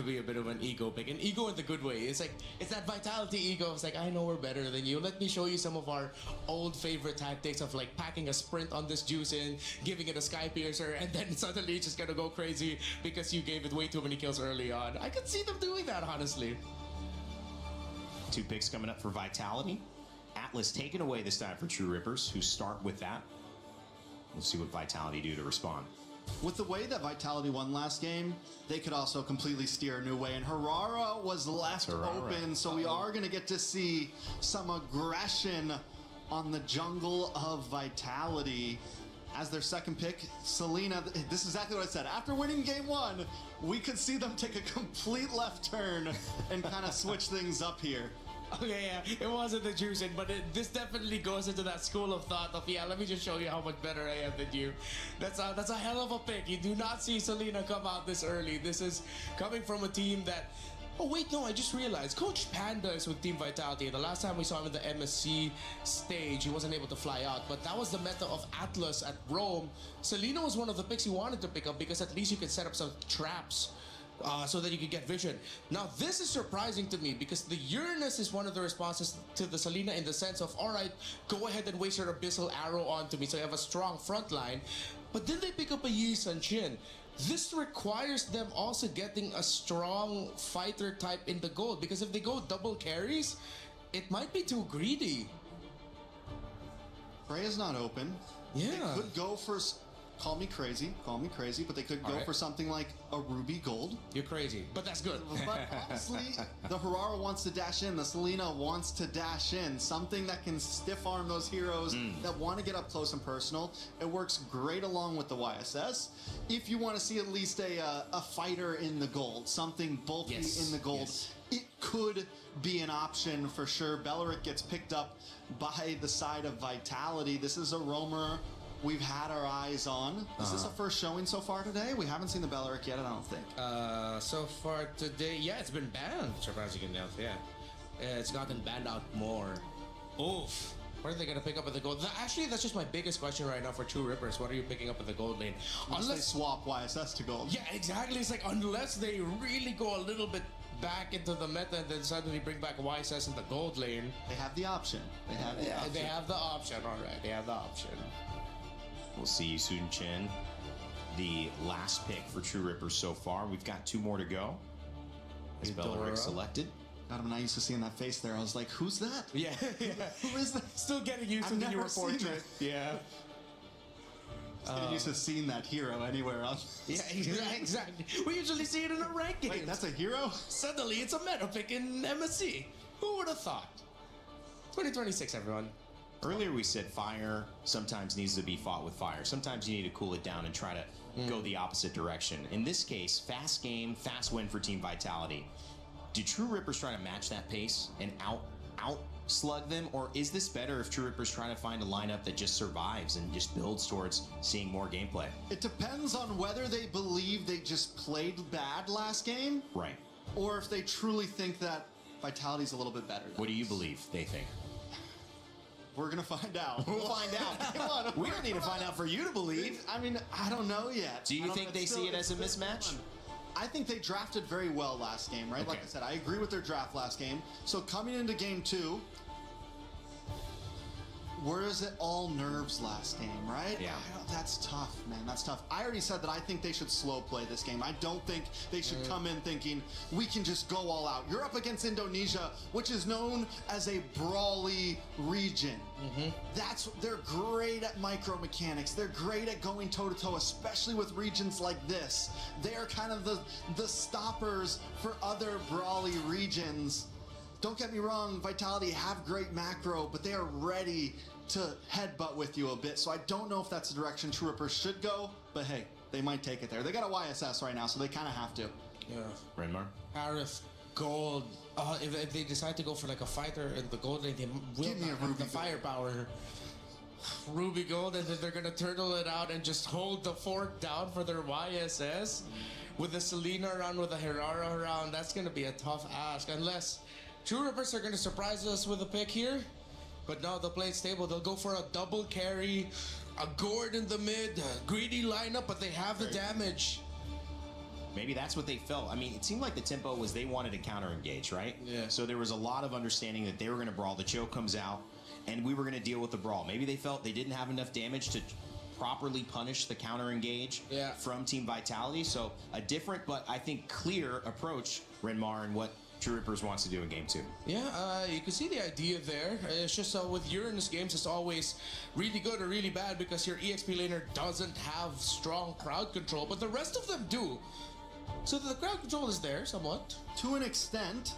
be a bit of an ego pick. An ego in the good way. It's that Vitality ego. It's like, I know we're better than you. Let me show you some of our old favorite tactics of like packing a sprint on this Jushin, giving it a Sky Piercer, and then suddenly it's just gonna go crazy because you gave it way too many kills early on. I could see them doing that, honestly. 2 picks coming up for Vitality. Atlas taken away this time for True Rippers, who start with that. We'll see what Vitality do to respond. With the way that Vitality won last game, they could also completely steer a new way. And Harara was left open, so we are going to get to see some aggression on the jungle of Vitality. As their second pick, Selena, this is exactly what I said. After winning game 1, we could see them take a complete left turn and kind of switch things up here. Okay, yeah, it wasn't the Jushin, but this definitely goes into that school of thought of, yeah, let me just show you how much better I am than you. That's a hell of a pick. You do not see Selena come out this early. This is coming from a team that... Oh, wait, no, I just realized. Coach Panda is with Team Vitality. The last time we saw him in the MSC stage, he wasn't able to fly out. But that was the meta of Atlas at Rome. Selena was one of the picks he wanted to pick up because at least you could set up some traps so that you could get vision. Now, this is surprising to me because the Uranus is one of the responses to the Selena in the sense of, all right, go ahead and waste your Abyssal Arrow onto me so you have a strong front line. But then they pick up a Yi Sun Shin. This requires them also getting a strong fighter type in the gold because if they go double carries, it might be too greedy. Freya's not open. Yeah. They could go for... Call me crazy, but they could go for something like a Ruby Gold. You're crazy, but that's good. But honestly, the Harara wants to dash in, the Selena wants to dash in. Something that can stiff arm those heroes that want to get up close and personal. It works great along with the YSS. If you want to see at least a fighter in the gold, something bulky in the gold, it could be an option for sure. Belleric gets picked up by the side of Vitality. This is a roamer we've had our eyes on. Is this a first showing so far today? We haven't seen the Belleric yet, I don't think. So far today, yeah, it's been banned, surprisingly enough, yeah. It's gotten banned out more. Oof. What are they going to pick up at the gold? Actually, that's just my biggest question right now for True Rippers. What are you picking up at the gold lane? Unless they swap YSS to gold. Yeah, exactly. It's like, unless they really go a little bit back into the meta and then suddenly bring back YSS in the gold lane. They have the option. They have the option. They have the option, all right. They have the option. We'll see Yi Sun Shin, the last pick for True Rippers so far. We've got 2 more to go. Is Belleric selected? God, I'm not used to seeing that face there. I was like, who's that? Yeah. Who is that? Still getting used to the newer portrait. Yeah. Getting used to seeing that hero anywhere else. Yeah, exactly. We usually see it in a ranking. Wait, that's a hero? Suddenly, it's a meta pick in MSC. Who would have thought? 2026, everyone. Earlier we said fire sometimes needs to be fought with fire. Sometimes you need to cool it down and try to go the opposite direction. In this case, fast game, fast win for Team Vitality. Do True Rippers try to match that pace and out slug them? Or is this better if True Rippers try to find a lineup that just survives and just builds towards seeing more gameplay? It depends on whether they believe they just played bad last game. Right. Or if they truly think that Vitality's a little bit better. What do you believe they think? We're gonna find out. We'll find out. Come on, we don't need to find out for you to believe. I mean, I don't know yet. Do you think they see it as a mismatch? I think they drafted very well last game, right? Okay. Like I said, I agree with their draft last game. So coming into game 2, whereas it all nerves last game, right? Yeah. That's tough, man. That's tough. I already said that I think they should slow play this game. I don't think they should come in thinking, we can just go all out. You're up against Indonesia, which is known as a brawly region. They're great at micro mechanics. They're great at going toe-to-toe, especially with regions like this. They're kind of the stoppers for other brawly regions. Don't get me wrong, Vitality have great macro, but they are ready to headbutt with you a bit. So I don't know if that's the direction True Rippers should go, but hey, they might take it there. They got a YSS right now, so they kind of have to. Yeah. Renmar? Aerith, gold. If they decide to go for like a fighter in the gold lane, they will have the firepower. Ruby Gold, and then they're gonna turtle it out and just hold the fork down for their YSS. With the Selena around, with the Herrera around, that's gonna be a tough ask. Unless True Rippers are gonna surprise us with a pick here. But no, they'll play it stable. They'll go for a double carry, a Gord in the mid, a greedy lineup, but they have the damage. Maybe that's what they felt. I mean, it seemed like the tempo was they wanted to counter engage, right? Yeah. So there was a lot of understanding that they were going to brawl. The choke comes out, and we were going to deal with the brawl. Maybe they felt they didn't have enough damage to properly punish the counter engage from Team Vitality. So a different, but I think clear approach, Renmar, and what True Rippers wants to do in Game 2. Yeah, you can see the idea there. It's just with Uranus games, it's always really good or really bad because your EXP laner doesn't have strong crowd control, but the rest of them do. So the crowd control is there somewhat. To an extent,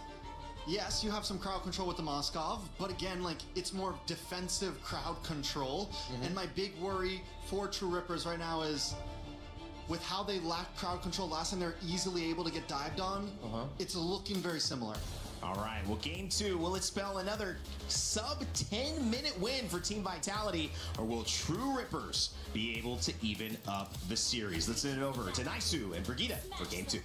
yes, you have some crowd control with the Moskov, but again, like, it's more defensive crowd control. And my big worry for True Rippers right now is with how they lacked crowd control last time, they're easily able to get dived on. It's looking very similar. All right, well, Game 2, will it spell another sub 10-minute win for Team Vitality, or will True Rippers be able to even up the series? Let's send it over to Naisu and Brigitte for Game 2.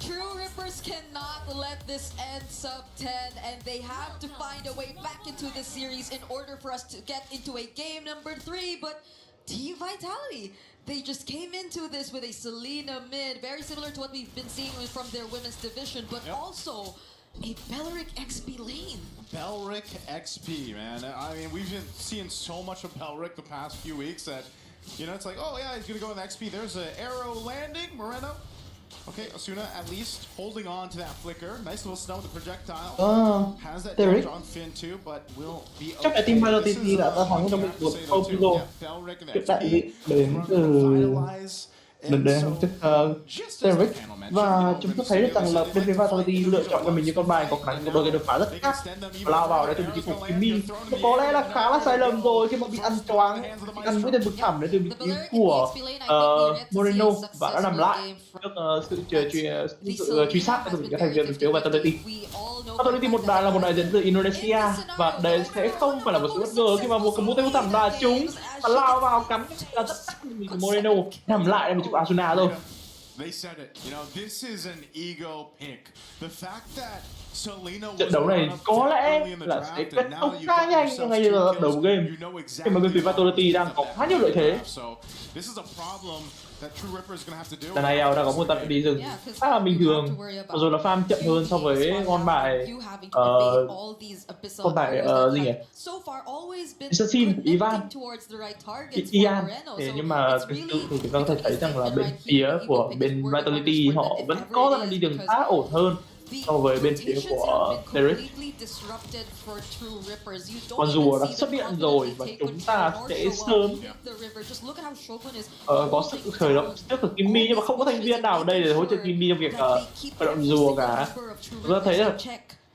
True Rippers cannot let this end sub 10, and they have to find a way back into this series in order for us to get into a game number 3, but Team Vitality, they just came into this with a Selena mid, very similar to what we've been seeing from their women's division, but also a Belric XP lane. Belric XP, man. I mean, we've been seeing so much of Belric the past few weeks that, you know, it's like, oh yeah, he's gonna go with XP. There's an arrow landing, Moreno. Okay, Asuna at least holding on to that flicker. Nice little stun with the projectile. Has that damage on Finn too, but will be okay. Chắc là team Vitality đã thắng trong một Obilo. Hiện tại đến từ đến Derek, và chúng ta thấy được rằng là bên phía Vitality lựa chọn cho mình những con bài có khả năng đôi cái đột phá rất chắc và lao vào để từ vị trí của Kimmy. Có lẽ là khá là sai lầm rồi khi mà bị ăn choáng, bị ăn mũi tên bực thẳm đến từ vị trí của Moreno và đã nằm lại trước sự truy sát từ các thành viên bên phía Vitality. Vitality là một đại diện từ Indonesia và đây sẽ không phải là một sự bất ngờ khi mà một cái mũi tên bực thẳm là chúng và lao vào cắn là rất chắc mình của Moreno nằm lại để mình chụp Asuna rồi. They said it. You know, this is an ego pick. The fact that Selena Trận đấu này có lẽ là sẽ kết thúc khá nhanh ngay từ đầu game khi mà bên phía Vitality đang có khá nhiều lợi thế. Lần này đang có một tận đi rừng khá là bình thường, mặc dù là farm chậm hơn so với con bài gì nhỉ? Assassin Ivan, Ian. Nhưng mà thực sự thì chúng ta có thể thấy rằng là bên phía của bên Vitality họ vẫn có ra đi đường khá ổn hơn so với bên phía của Derek. Con rùa đã xuất hiện rồi và chúng ta sẽ sớm có sự khởi động trước của Kimmy, nhưng mà không có thành viên nào ở đây để hỗ trợ Kimmy trong việc khởi động rùa cả. Chúng ta thấy là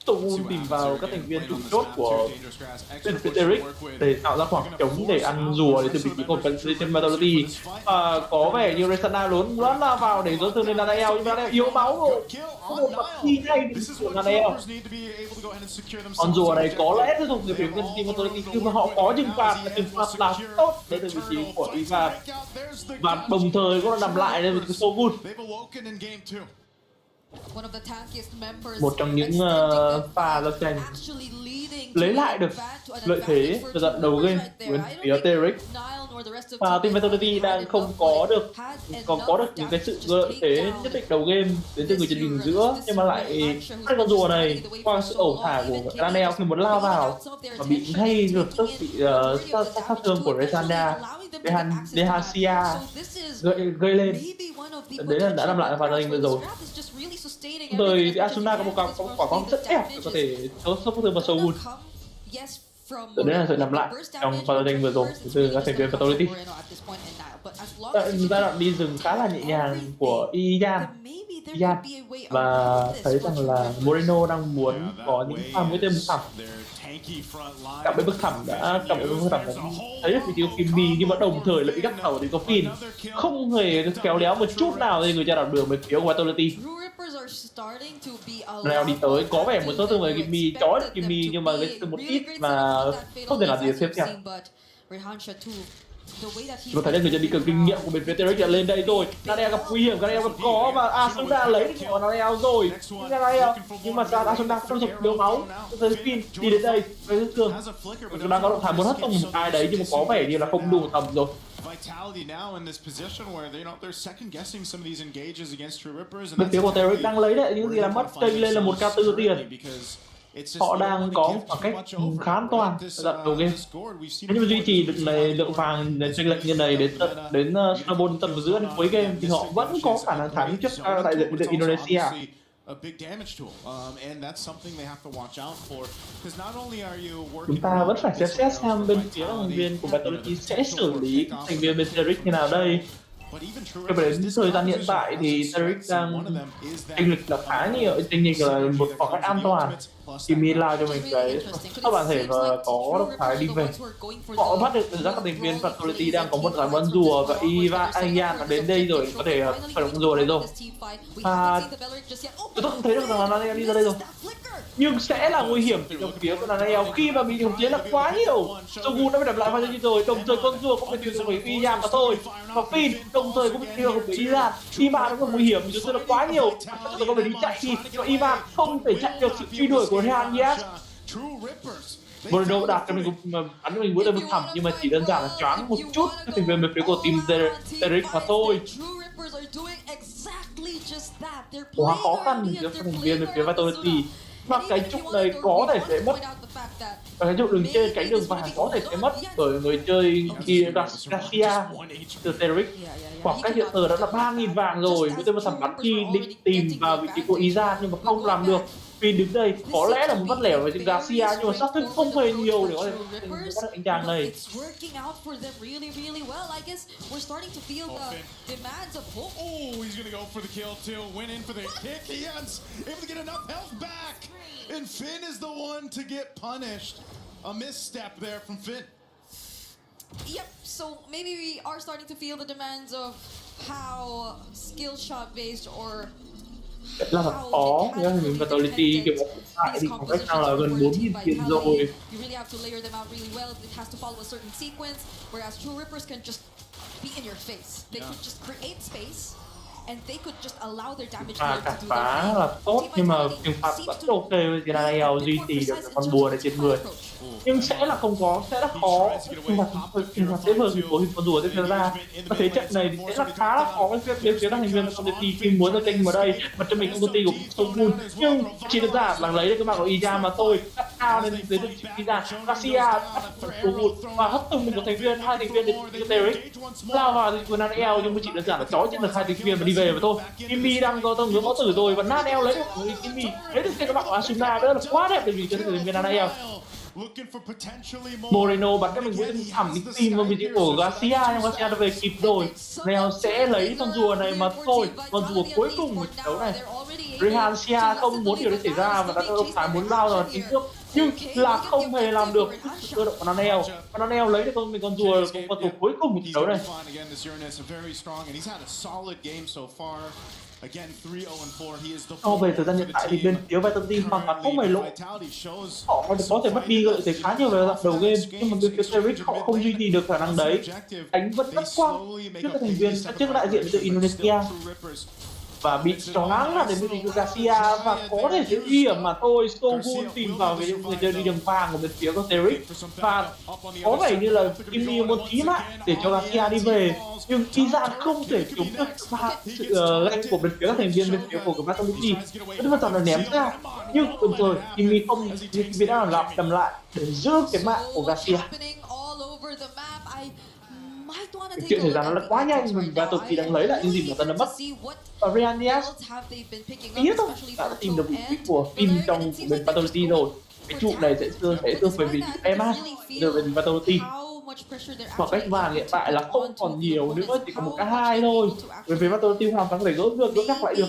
Tùng tìm vào các thành viên chủ chốt của bên phía Derek để tạo ra khoảng trống để ăn rùa để từ vị trí của phần trên Vitality. Có vẻ như Resana luôn lao vào để dỡ thương lên Nanael, nhưng Nanael yếu máu rồi. Một mặt thi ngay đến của Nanael. Con rùa này có lẽ sẽ dùng từ phía bên team Vitality, nhưng mà họ có trừng phạt là tốt để từ vị trí của Ivan và đồng thời có nằm lại lên với Sogun. Một trong những pha giao tranh lấy lại được lợi thế từ đoạn đầu game của phía Derek. Và team Vitality đang không có được những cái sự lợi thế nhất định đầu game đến từ người trên đường giữa, nhưng mà lại hai con rùa này qua sự ẩu thả của Daniel khi muốn lao vào và bị ngay lập tức bị sát thương của Resana Dehasia gây lên. Đấy là đã làm lại vào gia vừa rồi. Rồi thì Asuna có một quả bom rất đẹp để có thể sốc thương vào Soul. Đấy là sự làm lại trong vào gia vừa rồi từ các thành viên Vitality. Giai đoạn đi rừng khá là nhẹ nhàng của Ian và thấy rằng là Moreno đang muốn có những pha mũi tên bức thẳm. Cả bên bức thẳm đã thấy được vị trí của Kimmy, nhưng mà đồng thời lại bị gắt đầu thì có Finn không hề kéo léo một chút nào thì người cha đảo đường về phía của Vitality. starting to be a Leo đi tới có vẻ một số thương người Kimmy expected chói them Kimmy to nhưng mà be cái một really, ít really mà careful with that fatal không thể làm gì miss được as tiếp we've theo. seen, but Rehansha too, the way that he's Chúng ta thấy người chơi đi cần kinh nghiệm của bên phía Terek đã lên đây rồi. Nanel gặp nguy hiểm, Nanel gặp có và Asuna lấy được của Nanel rồi. Nhưng mà sao Asuna không được thiếu máu. Tới Finn đi đến đây với thương. Chúng ta có động thái muốn hất tung một ai đấy nhưng mà có vẻ như là không đủ tầm rồi. Vitality now in this position where they're second guessing some of these engages against True Rippers. Bên phía của Terek đang lấy đấy những gì là mất cây lên là 1k4 tiền. Họ đang có khoảng cách khá an toàn ở đầu game. Nếu như duy trì được lượng vàng chênh lệch như này đến Snowball tầm giữa đến cuối game thì họ vẫn có khả năng thắng trước đại diện Indonesia. A big damage tool, and that's something they have to watch out for. Because not only are you working, chúng ta vẫn phải xem xem bên phía thành viên của Vitality sẽ xử lý thành viên bên Terek như nào đây. Cho đến thời gian hiện tại thì Terek đang chênh lệch là khá nhiều, chênh lệch là một khoảng cách an toàn. Kimmy lao cho mình cái các bạn thể và có động thái đi về. Họ bắt được giác các thành viên Vitality đang có một giải bắn rùa và Ian đã đến đây rồi, có thể phải động rùa đấy rồi. Và tôi không thấy được rằng là Nanel đi ra đây rồi. Nhưng sẽ là nguy hiểm từ phía của Nanel khi mà bị khống chế là quá nhiều. Sogun đã phải đập lại vào như rồi, đồng thời con rùa cũng phải tiêu diệt với Ian mà thôi. Và Finn đồng thời cũng bị tiêu diệt với Ian. Ivan cũng nguy hiểm, chúng tôi là quá nhiều. Chúng tôi có phải đi chạy đi, nhưng mà Ivan không thể chạy được sự truy đuổi của Rehan Yes. Bruno đạt cho mình bắn cho mình bữa tay vực thẳm nhưng mà chỉ đơn giản là choáng một chút các thành viên bên phía của team Terek mà thôi. Quá khó khăn cho các thành viên bên phía Vitality. Mà cái trục này có thể sẽ mất. Và cái trục đường trên cánh đường vàng có thể sẽ mất bởi người chơi kia Garcia từ Terek. Khoảng cách hiện giờ đã là 3.000 vàng rồi. Bữa tay vực thẳm bắn khi định tìm vào vị trí của Iza nhưng mà không làm được. Finn đứng đây có lẽ là một vắt lẻo với Garcia nhưng mà sát thương không hề nhiều để có thể bắt được anh chàng này. He's gonna go for the kill too. Went in for the kick. He is able to get enough health back, and Finn is the one to get punished. A misstep there from Finn. Yep, so maybe we are starting to feel the demands of how skill shot based or là thật khó nhá, mình Vitality kiểu lại thì khoảng cách nào là gần 4.000 tiền rồi. You really have to layer them out really well. It has to follow a certain sequence, whereas True Rippers can just be in your face. They could just create space and they could just allow their damage dealer to do their phá thing. là tốt nhưng mà trừng phạt vẫn ok với Nanel duy trì được con bùa này trên người. Nhưng sẽ là không có, sẽ là khó trừng phạt dễ vờ khi có con rùa tiếp theo ra. Và thế trận này thì sẽ là khá là khó với bên phía các thành viên community khi muốn ra kênh vào đây mà cho mình công ty của Sogun. Nhưng chỉ đơn giản là lấy được cái mạng của Iza mà thôi. Cắt cao lên đến được Iza, Garcia và hất tung mình của thành viên, hai thành viên đến Terek lao vào của Nanel nhưng mà chỉ đơn giản là trói trên được hai thành viên và đi về mà thôi. Kimmy đang có tầng ngưỡng máu tử rồi và Nanel lấy được Kimmy, lấy được cái mạng của Asuna, đó là quá đẹp để vì cho thành viên Nanel. Moreno bắn cho mình mũi tên thẳm đi tìm vào vị trí của Garcia nhưng Garcia đã về kịp rồi. Neo sẽ lấy con rùa này mà thôi, con rùa cuối cùng của trận đấu này. Rehancia không muốn điều đấy xảy ra và đã động thái muốn lao vào chính trước nhưng là không hề làm được cơ động của Nanel. Và Nanel lấy được con rùa cuối cùng của trận đấu này. Về thời gian hiện tại thì bên phía Vitality hoàn toàn không hề lỗi. Họ có thể mất đi lợi thế khá nhiều về đoạn đầu game nhưng mà bên phía Terek họ không duy trì được khả năng đấy. Đánh vẫn rất quang trước các thành viên, trước đại diện từ Indonesia và bị choáng là đến bên phía Garcia và có thể sẽ nguy hiểm mà thôi. Sogun tìm vào cái người chơi đi đường vàng của bên phía của Terek và có vẻ như là Kimmy muốn thí lại để cho Garcia đi về nhưng Iza không thể chống được sự ganh của bên phía các thành viên bên phía của Vitality. Nó vẫn là ném ra nhưng đồng thời Kimmy không Kimmy đã làm lại để giữ cái mạng của Garcia. Chuyện xảy ra nó là quá nhanh mình Vitality đang lấy lại những gì mà ta đã mất. Và Rehan Yes tí thôi đã tìm được vị trí của Finn trong của bên Vitality rồi. Cái trụ này sẽ đưa về vị trí EMA đưa về Vitality. Khoảng cách vàng hiện tại là không còn nhiều nữa, chỉ còn một cái hai thôi. Về phía Vitality hoàn toàn có thể gỡ gác lại được.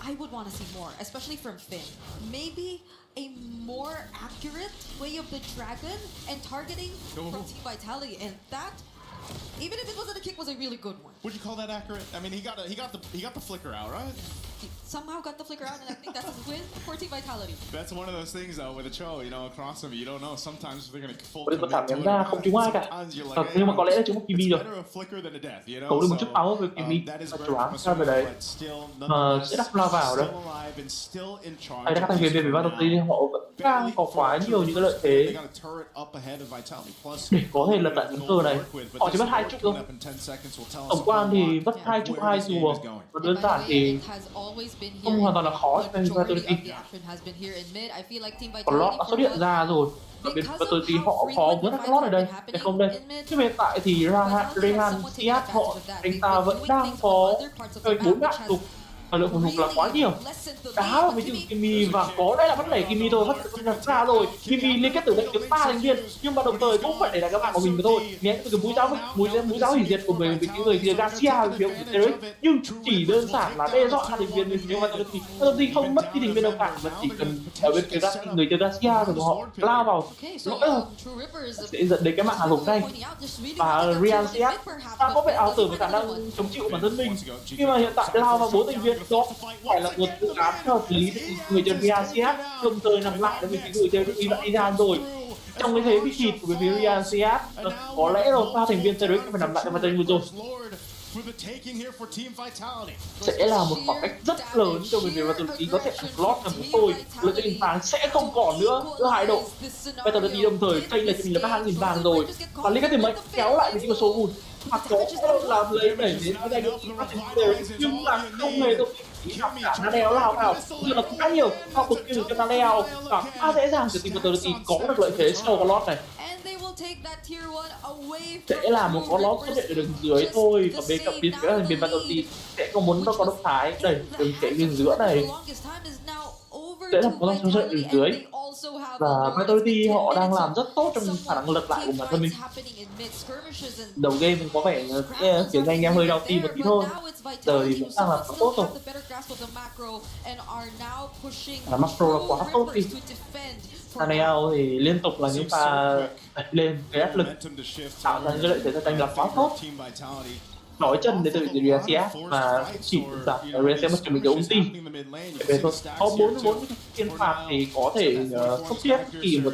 I would want to see more, especially from Finn. Maybe a more accurate way of the dragon and targeting from Team Vitality, and that Even if it wasn't a kick, was a really good one. Would you call that accurate? I mean, he got the flicker out, right? He somehow got the flicker out, and I think that's a win for Team Vitality. That's one of those things though with a Cho, you know, across them, you don't know. Sometimes they're gonna full Có commit một thằng to ném it. ra không trúng ai cả. Nhưng mà có lẽ là trúng một Kimi rồi. Better a flicker than a death, you know. Cậu đi một chút power với Kimi và choáng ra về đấy. Sẽ đắp lao vào đó. Hay là các thành viên về Vitality họ vẫn đang có quá nhiều những cái lợi thế để có thể lật lại chiến cơ này. Họ chỉ mất 2 chút thôi. Tổng quan thì mất 2 chút 2 rùa. Và đơn giản thì không hoàn toàn là khó cho Vitality. Còn lót đã xuất hiện ra rồi. Và bên Vitality họ khó vớt các lót ở đây. Hay không đây. Nhưng hiện tại thì Rehan Siat họ anh ta vẫn đang có 4 đạn tục. Và lượng hồi hộp là quá nhiều. Đá vào với chữ Kimi và có lẽ là vẫn đẩy Kimi thôi, vẫn ra rồi. Kimi liên kết từ đấy kiếm 3 thành viên, nhưng mà đồng thời cũng phải để lại các bạn của mình mà thôi. Né từ mũi giáo hủy diệt của mình với cái người Garcia phía của Derek, nhưng chỉ đơn giản là đe dọa hai thành viên bên phía Vitality không mất đi thành viên đâu cả, mà chỉ cần ở bên phía người chơi Garcia rồi họ lao vào lỗi rồi sẽ dẫn đến cái mạng hạ gục ngay. Và Ryan Siat ta có vẻ ảo tưởng về khả năng chống chịu bản thân mình, nhưng mà hiện tại lao vào 4 thành viên đó phải là một dự án cho xử lý người chơi Ryan Siat, đồng thời nằm lại để mình người chơi đi lại Iran rồi. Trong cái thế bị thịt của phía Ryan Siat có lẽ rồi 3 thành viên Derek phải nằm lại cho tên vừa rồi. Sẽ là một khoảng cách rất lớn cho người Vitality có thể lót là một tôi. Lợi cho nghìn vàng sẽ không còn nữa giữa hai đội. Vitality đồng thời chênh lệch cho mình là 3.000 vàng rồi. Và liên kết thì mấy kéo lại với số buồn. Hoặc có làm lấy đẩy đến cái giai đoạn nhưng là không hề đâu. Cả Nadeo lao vào, nhưng là quá nhiều. Họ cực kỳ cho Nadeo và khá dễ dàng cho team Vitality có được lợi thế sau cái lót này. Sẽ là một con lót xuất hiện ở đường dưới thôi, và bên cạnh phía các thành viên Vitality sẽ không muốn có động thái đẩy đường chạy đường giữa này. Sẽ là một con lót xuất hiện đường dưới. Và Vitality họ đang làm rất tốt trong khả năng lật lại của bản thân mình. Đầu game mình có vẻ khiến anh em hơi đau tim một tí thôi. Giờ thì vẫn đang làm rất tốt rồi. Là macro là quá tốt đi. Daniel thì liên tục là những pha lên cái áp lực tạo ra những lợi thế tranh là quá tốt. Nói chân đến từ Riyasiat mà chỉ rằng Riyasiat mất cho mình cái ulti về thôi. Có 44 thiên phạt thì có thể không thiết kỳ một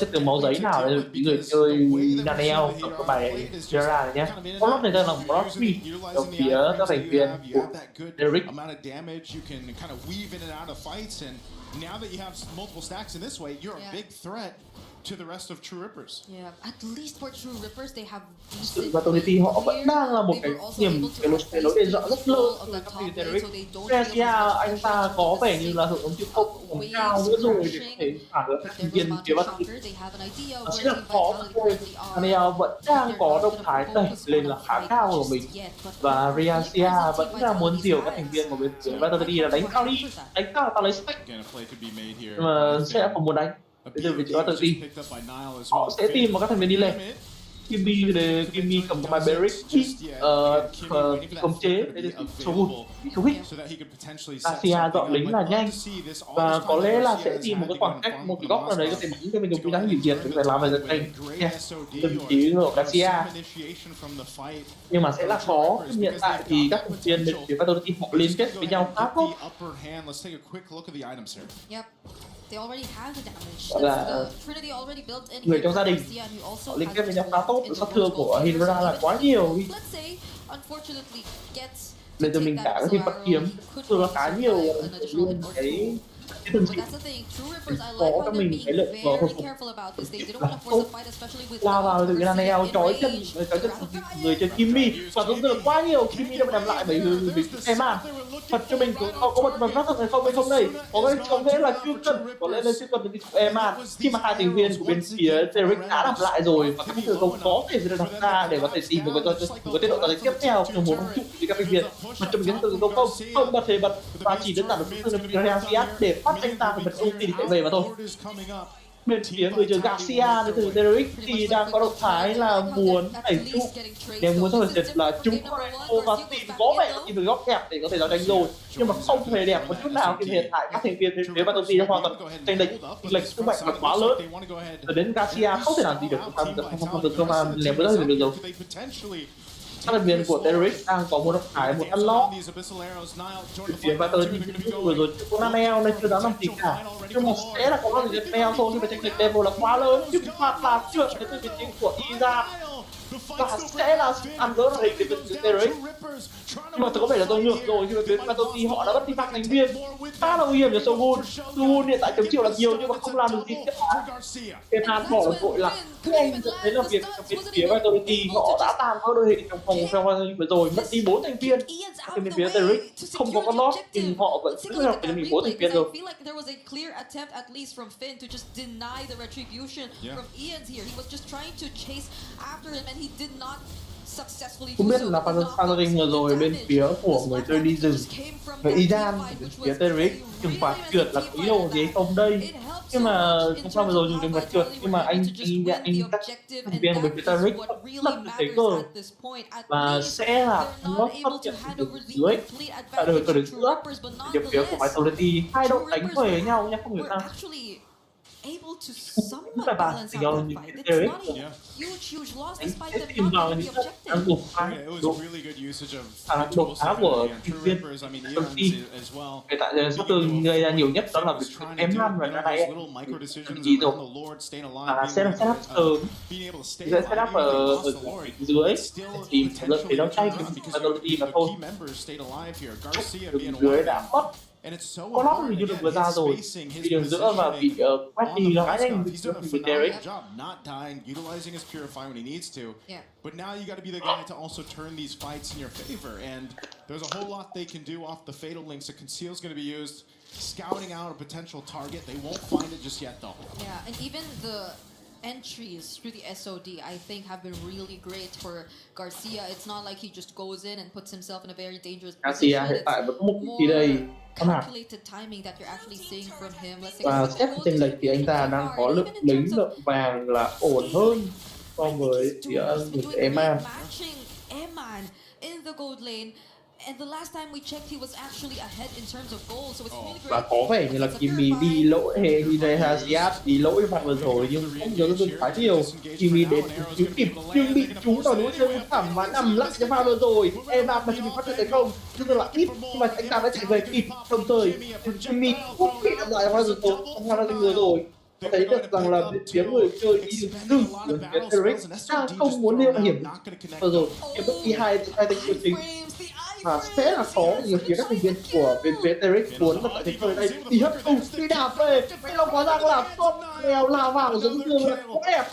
chất từ máu giấy nào để người chơi Daniel ở cái bài Jera này nhé. Có lót này ra là một lót free ở phía các thành viên của Derek. Now that you have multiple stacks in this way, you're a big threat to the rest of True Rippers. Yeah, at least for True Rippers, they have decent Vitality họ vẫn đang là một cái niềm cái lối đe dọa rất lớn với các team Derek. Garcia anh ta có vẻ như là hưởng ứng chịu không cao nữa rồi để có thể phản ứng các thành viên phía Vitality. Sẽ là khó thôi. Daniel vẫn đang có động thái đẩy lên là khá cao của mình, và Garcia vẫn đang muốn dìu các thành viên của bên phía Vitality là đánh cao đi, đánh cao tao lấy stack, nhưng mà sẽ không muốn đánh. Bây giờ vị trí Vitality họ sẽ tìm một các thành viên đi lên. Kimi cầm cái bài Beric khống chế để số hụt bị thiếu hit. Asia dọn lính là nhanh và có lẽ là sẽ tìm một cái khoảng cách, một cái góc nào đấy có thể bắn cho mình một kỹ năng hủy diệt để làm về giật thành vị trí của Asia, nhưng mà sẽ là khó. Hiện tại thì các thành viên bên phía Vitality họ liên kết với nhau khá tốt. They already have the Gọi là người trong gia đình họ liên kết với nhau khá tốt. Sát thương của Hydra là quá nhiều. Bây giờ mình cả cái team bắt kiếm thường là khá nhiều luôn cái thân trị có cho mình cái lượng hồi phục là tốt. Lao vào từ cái Daniel trói chân người chơi Kimi và cũng là quá nhiều. Kimi đã nằm lại bởi vì em à thật cho mình có một phần phát thực hay không hay không đây, có cái không thế là chưa cần, có lẽ là chưa cần cái em à khi mà hai thành viên của bên phía Derek đã nằm lại rồi và các đối tượng có thể sẽ đặt ra để có thể tìm một cái tiết độ tấn tiếp theo trong một trụ thì các thành viên mà trong những từ không bật thể bật và chỉ đơn giản là Ryan Siat để phát anh ta phải bật ulti để chạy về mà thôi. Bên phía người chơi Garcia đến từ Derek thì đang có động thái là muốn đẩy trụ, nếu muốn cho việc là chúng và tìm có vẻ tìm được góc đẹp để có thể giao tranh rồi, nhưng mà không hề đẹp một chút nào khi hiện tại các thành viên bên phía Battle hoàn toàn chênh lệch sức mạnh là quá lớn, rồi đến Garcia không thể làm gì được, không được công an ném được rồi. Các thành viên của Derek đang có một động thái một unlock phía Battle vừa rồi chưa có Nanel nên chưa dám làm gì cả, nhưng mà sẽ là có gì Nanel thôi, nhưng mà tranh lệch level là quá lớn, nhưng phạt là trượt đến từ vị trí của Iza và sẽ là ăn gỡ đội hình để được Derek. Nhưng mà có vẻ là tôi ngược rồi, khi mà phía Battle họ đã bắt đi phạt thành viên khá là nguy hiểm cho Sogun hiện tại chống chịu là nhiều nhưng mà không làm được gì tiếp. Kenan bỏ được tội là anh thấy là việc phía Battle họ đã tàn hơn đội hình trong vòng vừa rồi, mất đi 4 thành viên. Bên phía Derek không có con lót nhưng họ vẫn giữ được cho mình 4 thành viên rồi. Không biết là pha vừa rồi bên phía của người chơi đi rừng, người Iran, bên phía Derek trừng phạt trượt là ý đồ gì không đây, nhưng mà không sao vừa rồi dùng trừng phạt trượt, nhưng mà anh các thành viên của bên phía Derek lật được thấy cơ và sẽ là nó xuất hiện được dưới tại đời cờ được giữa điểm phía của Vitality, hai đội đánh về nhau nha, không hiểu sao. Able to somewhat balance out the fight. It's not a huge loss despite them not getting the objective. It was really good usage of dual side and true rippers. I mean, Eons as well. Tại sắp tương gây ra nhiều nhất đó là việc M5 và ra đây gì rồi sẽ là setup sớm, sẽ setup ở dưới thì lợi thế đấu tranh và đôi khi mà thôi dưới đã mất. Có lóc thì như được vừa ra rồi, vì đường giữa và bị quét đi nó gãi nhanh bị Derek. But now you got to be the guy to also turn these fights in your favor, and there's a whole lot they can do off the fatal link. So Conceal's going to be used, scouting out a potential target. They won't find it just yet, though. Yeah, and even the entries through the SOD, I think, have been really great for Garcia. It's not like he just goes in and puts himself in a very dangerous position. Garcia hiện tại vẫn có một vị trí đây. Calculated timing that you're actually seeing from him. Và xét trên lệch thì anh ta đang có lượng lính lượng vàng là ổn hơn so với phía người Eman. In the gold lane. And the last time we checked, he was actually ahead in terms of goals, so it's really great. Và có vẻ như là Kimi đi lỗi hay Hinaziat đi lỗi vài vừa rồi nhưng không nhớ được khá nhiều. Kimi đến cứu kịp nhưng bị trúng vào đối chơi thảm và nằm lắc cái pha vừa rồi. Eman mà Kimi phát được thành công, nhưng là ít nhưng mà anh ta đã chạy về kịp đồng thời Kimi cũng bị đâm lại pha vừa rồi. Có thấy được rằng là phía người chơi đi rừng của phía Derek đang không muốn liều hiểm vừa rồi. Cái bất kỳ hai thành viên chính và sẽ là khó nhiều phía các thành viên của bên phía Derek muốn là tại thời đây thì hất tung đi đạp về Mỹ Long có rằng là con đèo lao vào giống như là quá đẹp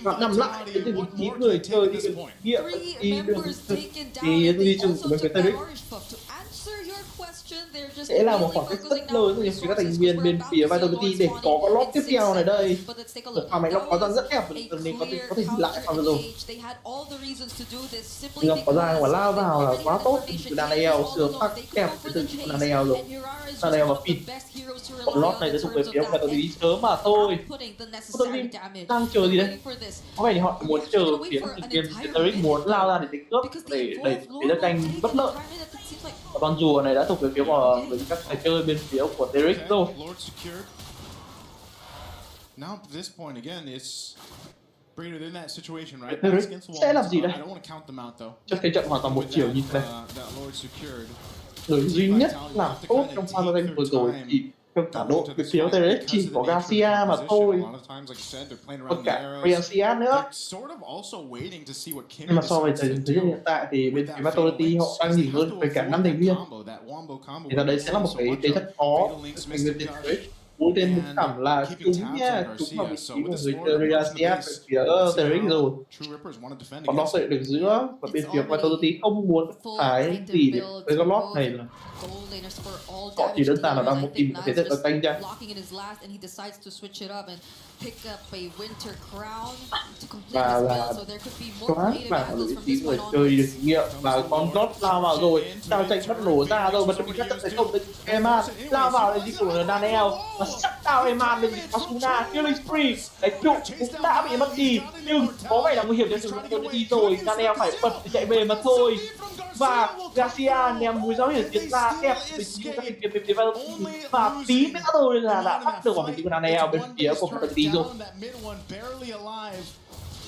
và nằm lại đến từ vị trí người chơi đi được nghiệm đi chung của bên phía Derek sẽ là một khoảng cách rất lớn cho phía các thành viên bên phía Vitality để có lót tiếp theo này đây. Pha máy lọc có răng rất đẹp nên có thể lại pha vừa rồi. Ngọc có răng và lao vào là quá tốt từ Daniel, sửa phát đẹp từ Daniel rồi. Daniel và Pin. Còn lót này sẽ thuộc về phía Vitality sớm mà thôi. Vitality đang chờ gì đây? Có vẻ thì họ muốn chờ phía thành viên Derek muốn lao ra để đánh cướp để ra tranh bất lợi. Và con rùa này đã thuộc về phía của các người chơi bên phía của Derek rồi. Now at this point again, it's Brady in that situation, right? Derek sẽ làm gì đây? Cho cái trận hoàn toàn một chiều như thế này. Người duy nhất làm tốt trong pha giao tranh vừa rồi thì trong cả đội về phía Derek chỉ có Garcia mà thôi, còn cả Garcia nữa. Nhưng mà so với thời điểm hiện tại thì bên phía Vitality họ đang nhìn hơn về cả 5 thành viên. Thì ra đây sẽ là một cái thế rất khó thành viên Derek. Mũi tên cảm là chúng nha, chúng vào vị trí của người chơi Garcia về phía Derek rồi. Còn nó sẽ được giữa và bên phía Vitality không muốn cái gì để với con lót này là họ chỉ đơn giản là đang muốn tìm thể thức ở canh ra. pick up a winter crown to complete Và his là build, so there could be more quá creative là angles vị from trí this người point chơi được onwards. kinh nghiệm và con gót lao vào rồi, sao tranh bắt nổ ra rồi, và trong các trận tấn công tới Eman lao vào đến của Daniel và sắp tao Eman lên Asuna killing spree, cái trụ cũng đã bị mất đi nhưng có vẻ là nguy hiểm cho sự đi rồi. Daniel phải bật chạy về mà thôi, và Garcia ném mũi giáo hiểm tiến ra ép vị trí của các thành viên bên và tí nữa thôi là đã bắt được vào vị trí của Daniel bên phía của Fatality rồi.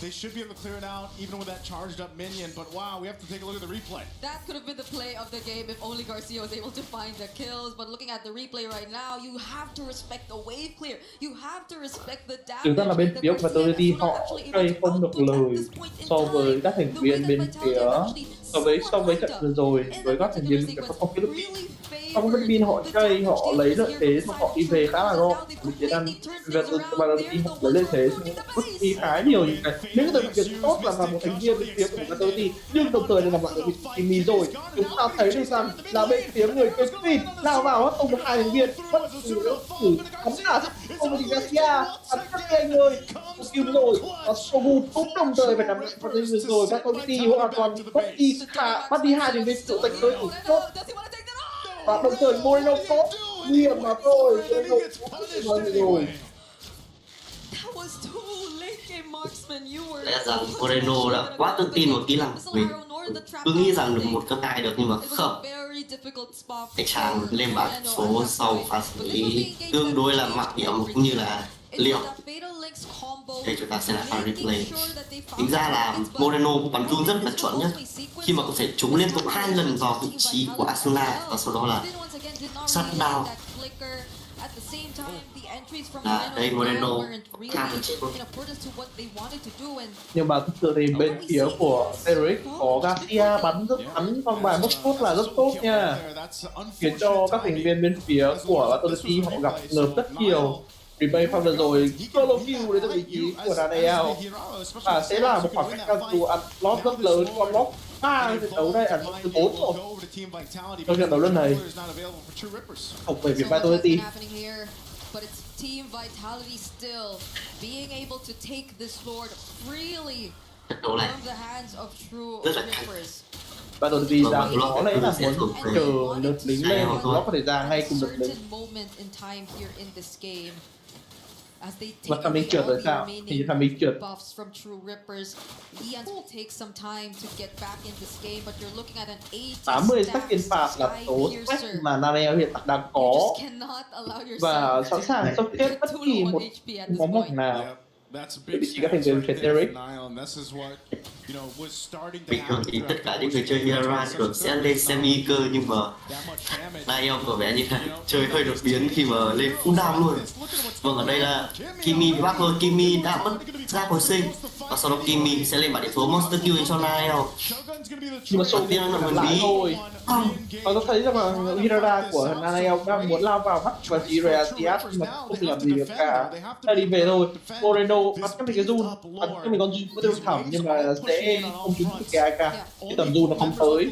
They should be able to clear it out even with that charged up minion, but wow, we have to take a look at the replay. That could have been the play of the game if only Garcia was able to find the kills, but looking at the replay right now, you have to respect the wave clear. You have to respect the damage. Thực ra là bên phía của Fatality họ chơi không được lời so với các thành viên bên phía so với trận vừa rồi với các thành viên của phong Philippines. Trong Philippines họ chơi họ lấy lợi thế xong họ đi về khá là gọn. Bên phía Nam Fatality họ lấy lợi thế mất đi khá nhiều những cái những cái việc tốt là một thành viên bên phía của Fatality, nhưng đồng thời là làm lại được mì rồi. Chúng ta thấy được rằng là bên phía người Costream lao vào hết tung được hai thành viên bất tử bắn là không thì Garcia bắn rất nhanh ơi kêu rồi và Sogu cũng đồng thời phải nằm lại phần lên rồi Fatality hoàn toàn bắt đi hai thành viên chủ tịch tới thủ chốt và đồng thời Moreno có nguy hiểm mà thôi Moreno rồi. Lẽ rằng Moreno đã quá tự tin một kỹ năng của mình, cứ nghĩ rằng được một cân hai được nhưng mà không. Anh chàng lên bảng số sau pha xử lý tương đối là mạo hiểm cũng như là liệu. Đây chúng ta sẽ là pha replay. Tính ra là Moreno bắn run rất là chuẩn nhé, khi mà có thể trúng liên tục 2 lần vào vị trí của Asuna và sau đó là shutdown. Đây Moreno nhưng mà thực sự thì bên phía của Eric có Garcia bắn con bài mất phút là rất tốt nha, khiến cho các thành viên bên phía của Fatality họ gặp ngợp rất nhiều. Replay pha vừa rồi solo kill đến từ vị trí của Daniel và sẽ là một khoảng cách cao dù ăn loss rất lớn, con loss 3 trận đấu đây ăn từ 4 rồi trong trận đấu lần này không về phía Fatality. But it's Team Vitality still being able to take this Lord freely from the hands of true Rippers. Fatality rằng có lẽ là muốn chờ lượt lính lên, nó có thể ra ngay cùng lượt lính. Và thằng mình trượt rồi sao? Thì thằng mình trượt. 80 second pass là số quét mà Daniel hiện tại đang có và sẵn sàng sốc chết bất kỳ một bóng bóng nào. Vị trí các thành viên phía Derek. Bình thường thì tất cả những người chơi Hera thường sẽ lên semi cơ, nhưng mà Daniel có vẻ như là chơi hơi đột biến khi mà lên full down luôn. Vâng, ở đây là Kimi bị bắt thôi, Kimi đã mất ra hồi sinh và sau đó Kimi sẽ lên bản điểm số Monster Kill cho Daniel. Nhưng mà sau tiên là mình lại thôi. Và tôi thấy rằng là Hera của Daniel đang muốn lao vào bắt và chỉ Reasiat nhưng mà không làm gì được cả. Ta đi về thôi. Moreno bắn cho mình cái run, bắn cho mình con run có tiêu thẳm nhưng mà sẽ không trúng được cái AK, cái tầm run nó không tới.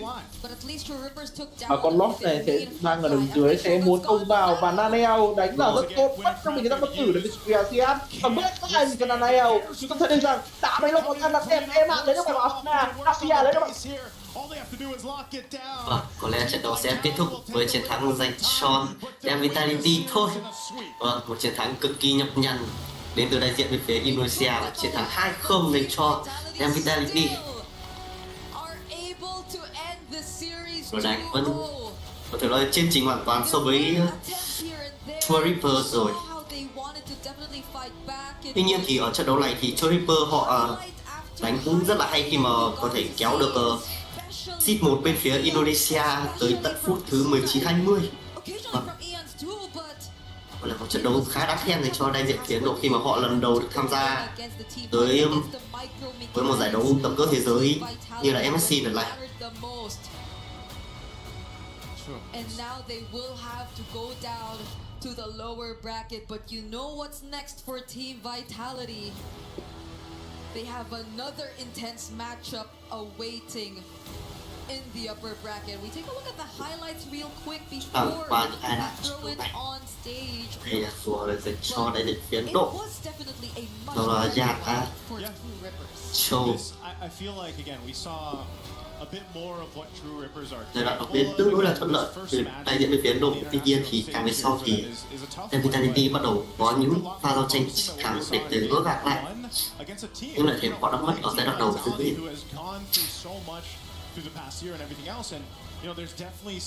Và con lock này sẽ đang ở đường dưới sẽ muốn công vào và Daniel đánh là rất tốt, bắt cho mình cái tác bất tử để bị Reasiat và bước sai cho Daniel. Chúng ta thấy được rằng đã mấy lúc còn ăn là em ạ, lấy được bài bảo Asuna, Garcia lấy được bài. Vâng, có lẽ trận đấu sẽ kết thúc với chiến thắng dành cho Team Vitality thôi. Vâng, một chiến thắng cực kỳ nhọc nhằn đến từ đại diện bên phía Indonesia và chiến thắng 2-0 dành cho Team Vitality. Rồi đánh vẫn có thể nói trên trình hoàn toàn so với Tour Reaper rồi. Tuy nhiên thì ở trận đấu này thì Tour Reaper họ đánh cũng rất là hay khi mà có thể kéo được seed 1 bên phía Indonesia tới tận phút thứ 19-20. Là một trận đấu khá đáng khen dành cho đại diện phía Ấn Độ khi mà họ lần đầu được tham gia tới với một giải đấu tầm cỡ thế giới như là MSC lần này. And now they will have to go down to the lower bracket, but you know what's next for Team Vitality? They have another intense matchup awaiting. in the upper bracket. We take a look at the highlights real quick before we throw it on stage. Đây là của dành cho đại diện phía Ấn It Độ. was definitely a much Đó là better Nhật one for True Rippers. show. I feel like again we saw a bit more of what True Rippers are. Giai đoạn đầu tiên tương đối là thuận lợi từ đại diện bên phía Ấn Độ. Tuy nhiên thì càng về sau thì Vitality bắt đầu có những pha giao tranh càng để gỡ gạc lại. Nhưng lại thêm họ đã mất ở giai đoạn đầu rất nhiều. Through the past year and everything else, and there's definitely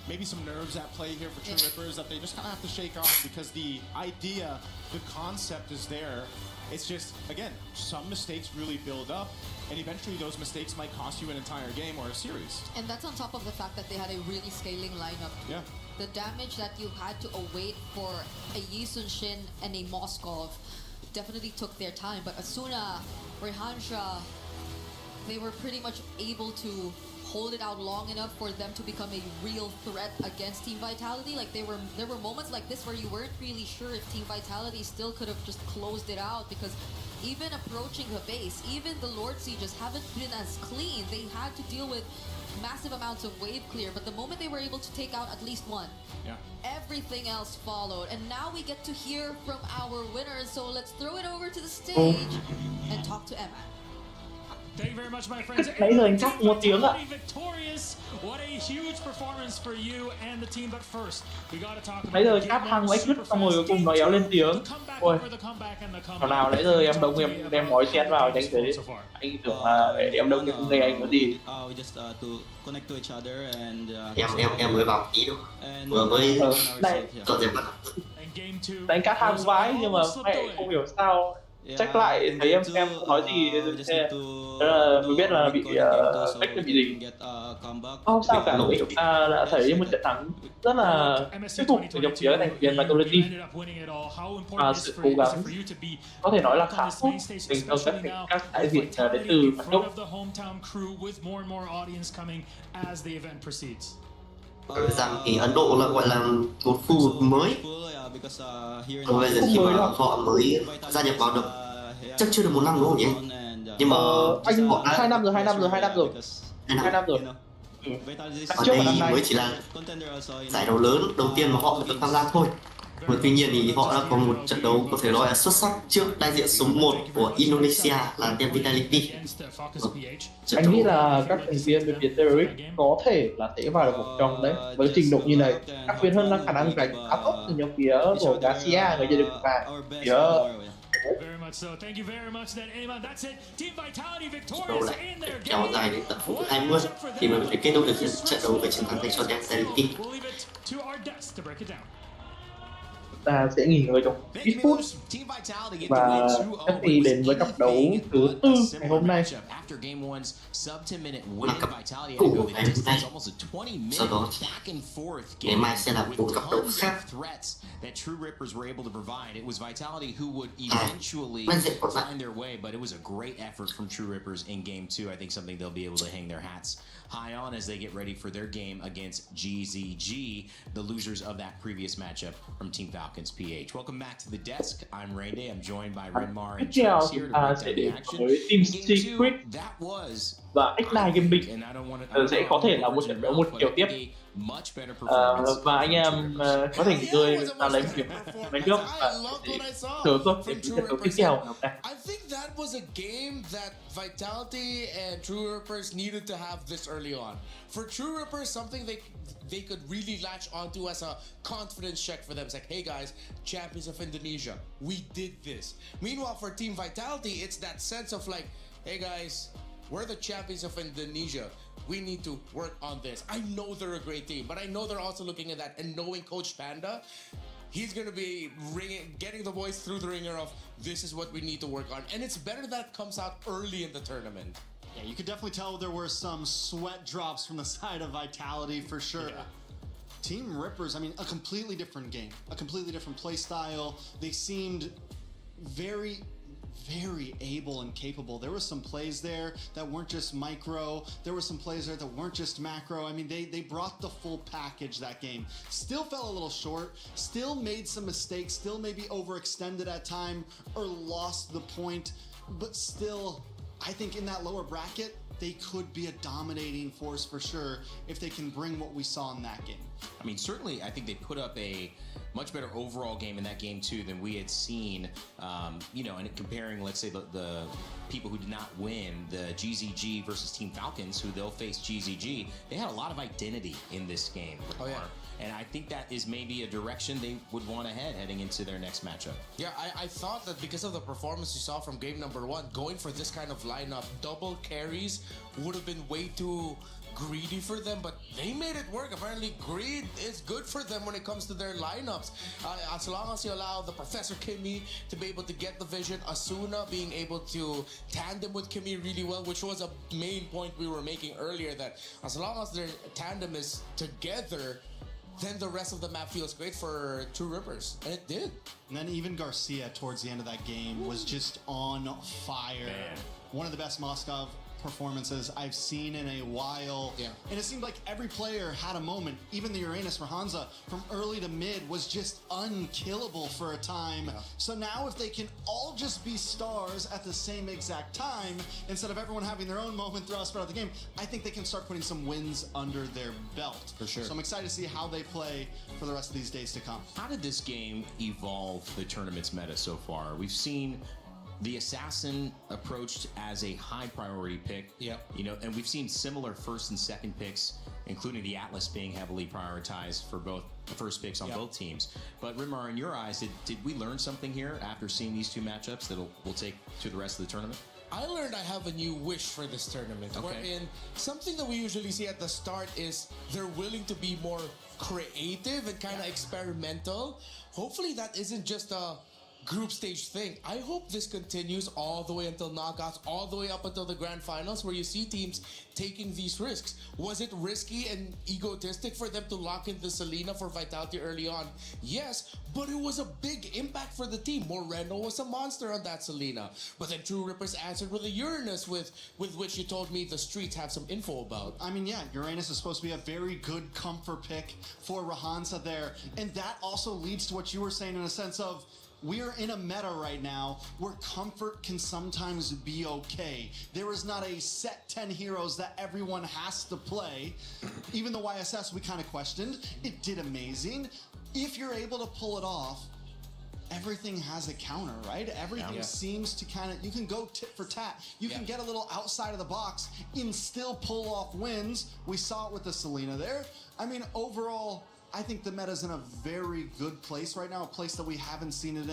maybe some nerves at play here for True Rippers that they just kind of have to shake off, because the idea, the concept is there. It's just, again, some mistakes really build up, and eventually those mistakes might cost you an entire game or a series. And that's on top of the fact that they had a really scaling lineup. Yeah. The damage that you had to await for a Yi Sun Shin and a Moskov definitely took their time, but Asuna, Rehansha, they were pretty much able to hold it out long enough for them to become a real threat against Team Vitality. Like there were moments like this where you weren't really sure if Team Vitality still could have just closed it out, because even approaching the base, even the Lord Sieges haven't been as clean. They had to deal with massive amounts of wave clear, but the moment they were able to take out at least one, everything else followed. And now we get to hear from our winners, so let's throw it over to the stage and talk to Emma. Thank you very much, my friends. Nãy giờ anh chắc một tiếng ạ. Victorious. What a huge performance for you and the team. But first, we got to talk about. Nãy giờ chat thằng ấy cứt xong rồi cuối cùng nó éo lên tiếng. Ôi, thảo nào nãy giờ em đông em nói chen vào tránh thế. Anh tưởng là em đông em không nghe anh có gì. Em mới vào tí đâu. Vừa mới dọn dẹp mặt. Đánh cắt hàng vãi nhưng mà mẹ không hiểu sao. Check lại thấy em nói gì mới biết là bị fake bị gì. Không sao cả, chúng ta đã thấy một trận thắng rất là thuyết phục từ dòng phía thành viên Vitality, và sự cố gắng có thể nói là khá tốt dành cho các đại diện đến từ Hàn Quốc. Rằng thì Ấn Độ là gọi là một khu vực mới. Còn bây giờ khi mà họ mới gia nhập vào được chắc chưa được 1 năm đúng không nhỉ? Nhưng mà anh 2 năm rồi. 2 năm rồi. Còn đây mới chỉ là giải đấu lớn đầu tiên mà họ được tham gia thôi. Và tuy nhiên thì họ đã có một trận đấu có thể nói là xuất sắc trước đại diện số 1 của Indonesia là Team Vitality. Anh nghĩ là các thành viên bên phía Terrorist có thể là sẽ vào được một trong đấy với trình độ như này. Đặc biệt hơn là khả năng đánh khá tốt từ nhóm phía của Garcia, người chơi được và phía Very much so. Thank you very much then, Eamon. That's it. Team Vitality đấu victorious lại in their kéo game. dài đến tận phút 20 thì mới phải kết thúc được trận đấu với chiến thắng dành cho Team Vitality. We'll leave it to our desk to break it down. ta sẽ nghỉ ngơi trong ít phút và trước khi đến với cặp đấu thứ 4 ngày hôm nay. Là cặp cũ của ngày hôm nay. Sau đó ngày mai sẽ là một cặp đấu khác. That True Rippers were able to provide. It was Vitality who would eventually find their way, but it was a great effort from True Rippers in Game 2. I think something they'll be able to hang their hats high on as they get ready for their game against GZG, the losers of that previous matchup from Team Falcons PH. Welcome back to the desk. I'm Rainday. I'm joined by Renmar and Charles here to break down the action. Team Secret và X9 Gaming sẽ có thể là một trận đấu một chiều tiếp. Và anh em có thể nghỉ ngơi ta lấy việc đánh trước và thử thôi để trận đấu tiếp theo. I think that was a game that Vitality and True Rippers needed to have this early on. For True Rippers, something they could really latch onto as a confidence check for them. It's like, hey guys, champions of Indonesia, we did this. Meanwhile, for Team Vitality, it's that sense of like, hey guys, we're the champions of Indonesia. We need to work on this. I know they're a great team, but I know they're also looking at that and knowing Coach Panda, he's going to be getting the boys through the ringer of this is what we need to work on. And it's better that comes out early in the tournament. Yeah, you could definitely tell there were some sweat drops from the side of Vitality for sure. Yeah. Team Rippers, I mean, a completely different game, a completely different play style. They seemed very able and capable. There were some plays there that weren't just micro. There were some plays there that weren't just macro. I mean, they brought the full package that game. Still fell a little short, still made some mistakes, still maybe overextended at time or lost the point, but still, I think in that lower bracket, they could be a dominating force for sure if they can bring what we saw in that game. I mean, certainly, I think they put up a much better overall game in that game too than we had seen. You know, and comparing, let's say, the people who did not win, the GZG versus Team Falcons, who they'll face GZG, they had a lot of identity in this game. Oh yeah. And I think that is maybe a direction they would want to heading into their next matchup. Yeah, I thought that because of the performance you saw from game number 1, going for this kind of lineup, double carries would have been way too greedy for them, but they made it work. Apparently, greed is good for them when it comes to their lineups. As long as you allow the Professor Kimmy to be able to get the vision, Asuna being able to tandem with Kimmy really well, which was a main point we were making earlier, that as long as their tandem is together, then the rest of the map feels great for True Rippers, and it did. And then even Garcia towards the end of that game was just on fire. Man. One of the best Moskov performances I've seen in a while. Yeah. And it seemed like every player had a moment. Even the Uranus for Hansa from early to mid was just unkillable for a time. Yeah. So now if they can all just be stars at the same exact time, instead of everyone having their own moment throughout the game, I think they can start putting some wins under their belt. For sure. So I'm excited to see how they play for the rest of these days to come. How did this game evolve the tournament's meta so far? We've seen the Assassin approached as a high priority pick. Yep. You know, and we've seen similar first and second picks, including the Atlas being heavily prioritized for both the first picks on both teams. But Rimar, in your eyes, did we learn something here after seeing these two matchups that we'll take to the rest of the tournament? I learned I have a new wish for this tournament. Okay. Wherein something that we usually see at the start is they're willing to be more creative and kind of experimental. Hopefully that isn't just a group stage thing. I hope this continues all the way until knockouts, all the way up until the grand finals, where you see teams taking these risks. Was it risky and egotistic for them to lock in the Selena for Vitality early on? Yes, but it was a big impact for the team. Moreno was a monster on that Selena. But then True Rippers answered with a Uranus, with which you told me the streets have some info about. I mean, yeah, Uranus is supposed to be a very good comfort pick for Rahansa there. And that also leads to what you were saying in a sense of, we are in a meta right now where comfort can sometimes be okay. There is not a set 10 heroes that everyone has to play. Even the YSS we kind of questioned, it did amazing. If you're able to pull it off, everything has a counter, right? Everything seems to kind of, you can go tit for tat. You can get a little outside of the box and still pull off wins. We saw it with the Selena there. I mean, overall, I think the meta's in a very good place right now, a place that we haven't seen it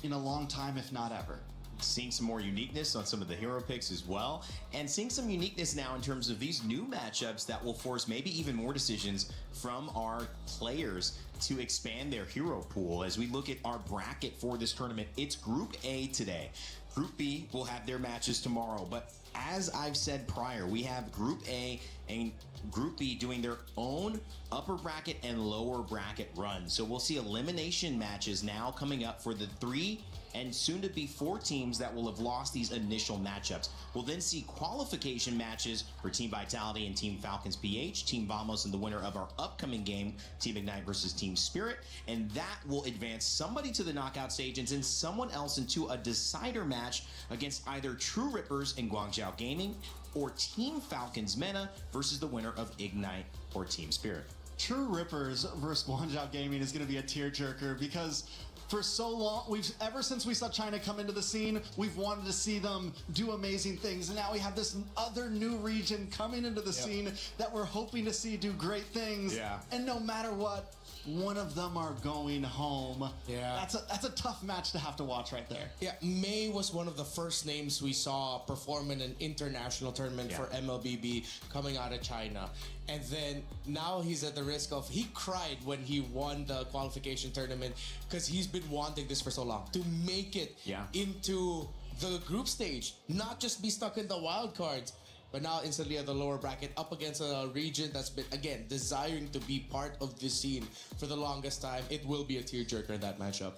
in a long time, if not ever. Seeing some more uniqueness on some of the hero picks as well, and seeing some uniqueness now in terms of these new matchups that will force maybe even more decisions from our players to expand their hero pool. As we look at our bracket for this tournament, it's Group A today. Group B will have their matches tomorrow, but as I've said prior, we have Group A and Group B doing their own upper bracket and lower bracket run. So we'll see elimination matches now coming up for the 3 and soon to be 4 teams that will have lost these initial matchups. We'll then see qualification matches for Team Vitality and Team Falcons PH, Team Vamos, and the winner of our upcoming game, Team Ignite versus Team Spirit, and that will advance somebody to the knockout stage and send someone else into a decider match against either True Rippers and Guangzhou Gaming or Team Falcons MENA versus the winner of Ignite or Team Spirit. True Rippers versus Guangzhou Gaming is going to be a tearjerker because for so long, ever since we saw China come into the scene, we've wanted to see them do amazing things. And now we have this other new region coming into the scene that we're hoping to see do great things. Yeah. And no matter what, one of them are going home. Yeah. That's a tough match to have to watch right there. Yeah, May was one of the first names we saw perform in an international tournament for MLBB coming out of China. And then now he's at the risk of, he cried when he won the qualification tournament because he's been wanting this for so long, to make it into the group stage, not just be stuck in the wild cards, but now instantly at the lower bracket up against a region that's been, again, desiring to be part of this scene for the longest time. It will be a tearjerker in that matchup.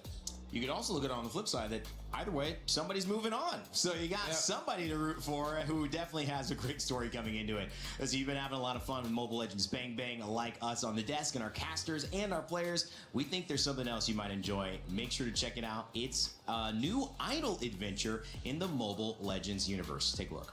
You could also look at it on the flip side that either way, somebody's moving on. So you got somebody to root for who definitely has a great story coming into it. As you've been having a lot of fun with Mobile Legends Bang Bang, like us on the desk and our casters and our players, we think there's something else you might enjoy. Make sure to check it out. It's a new idol adventure in the Mobile Legends universe. Take a look.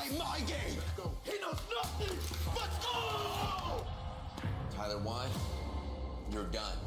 play my game. He knows nothing but go! Tyler, why? You're done.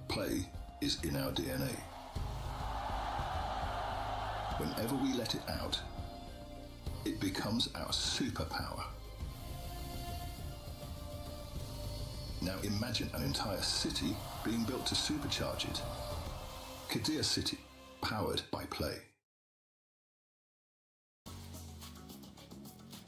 Play is in our DNA. Whenever we let it out, it becomes our superpower. Now imagine an entire city being built to supercharge it. Kadir City, powered by Play.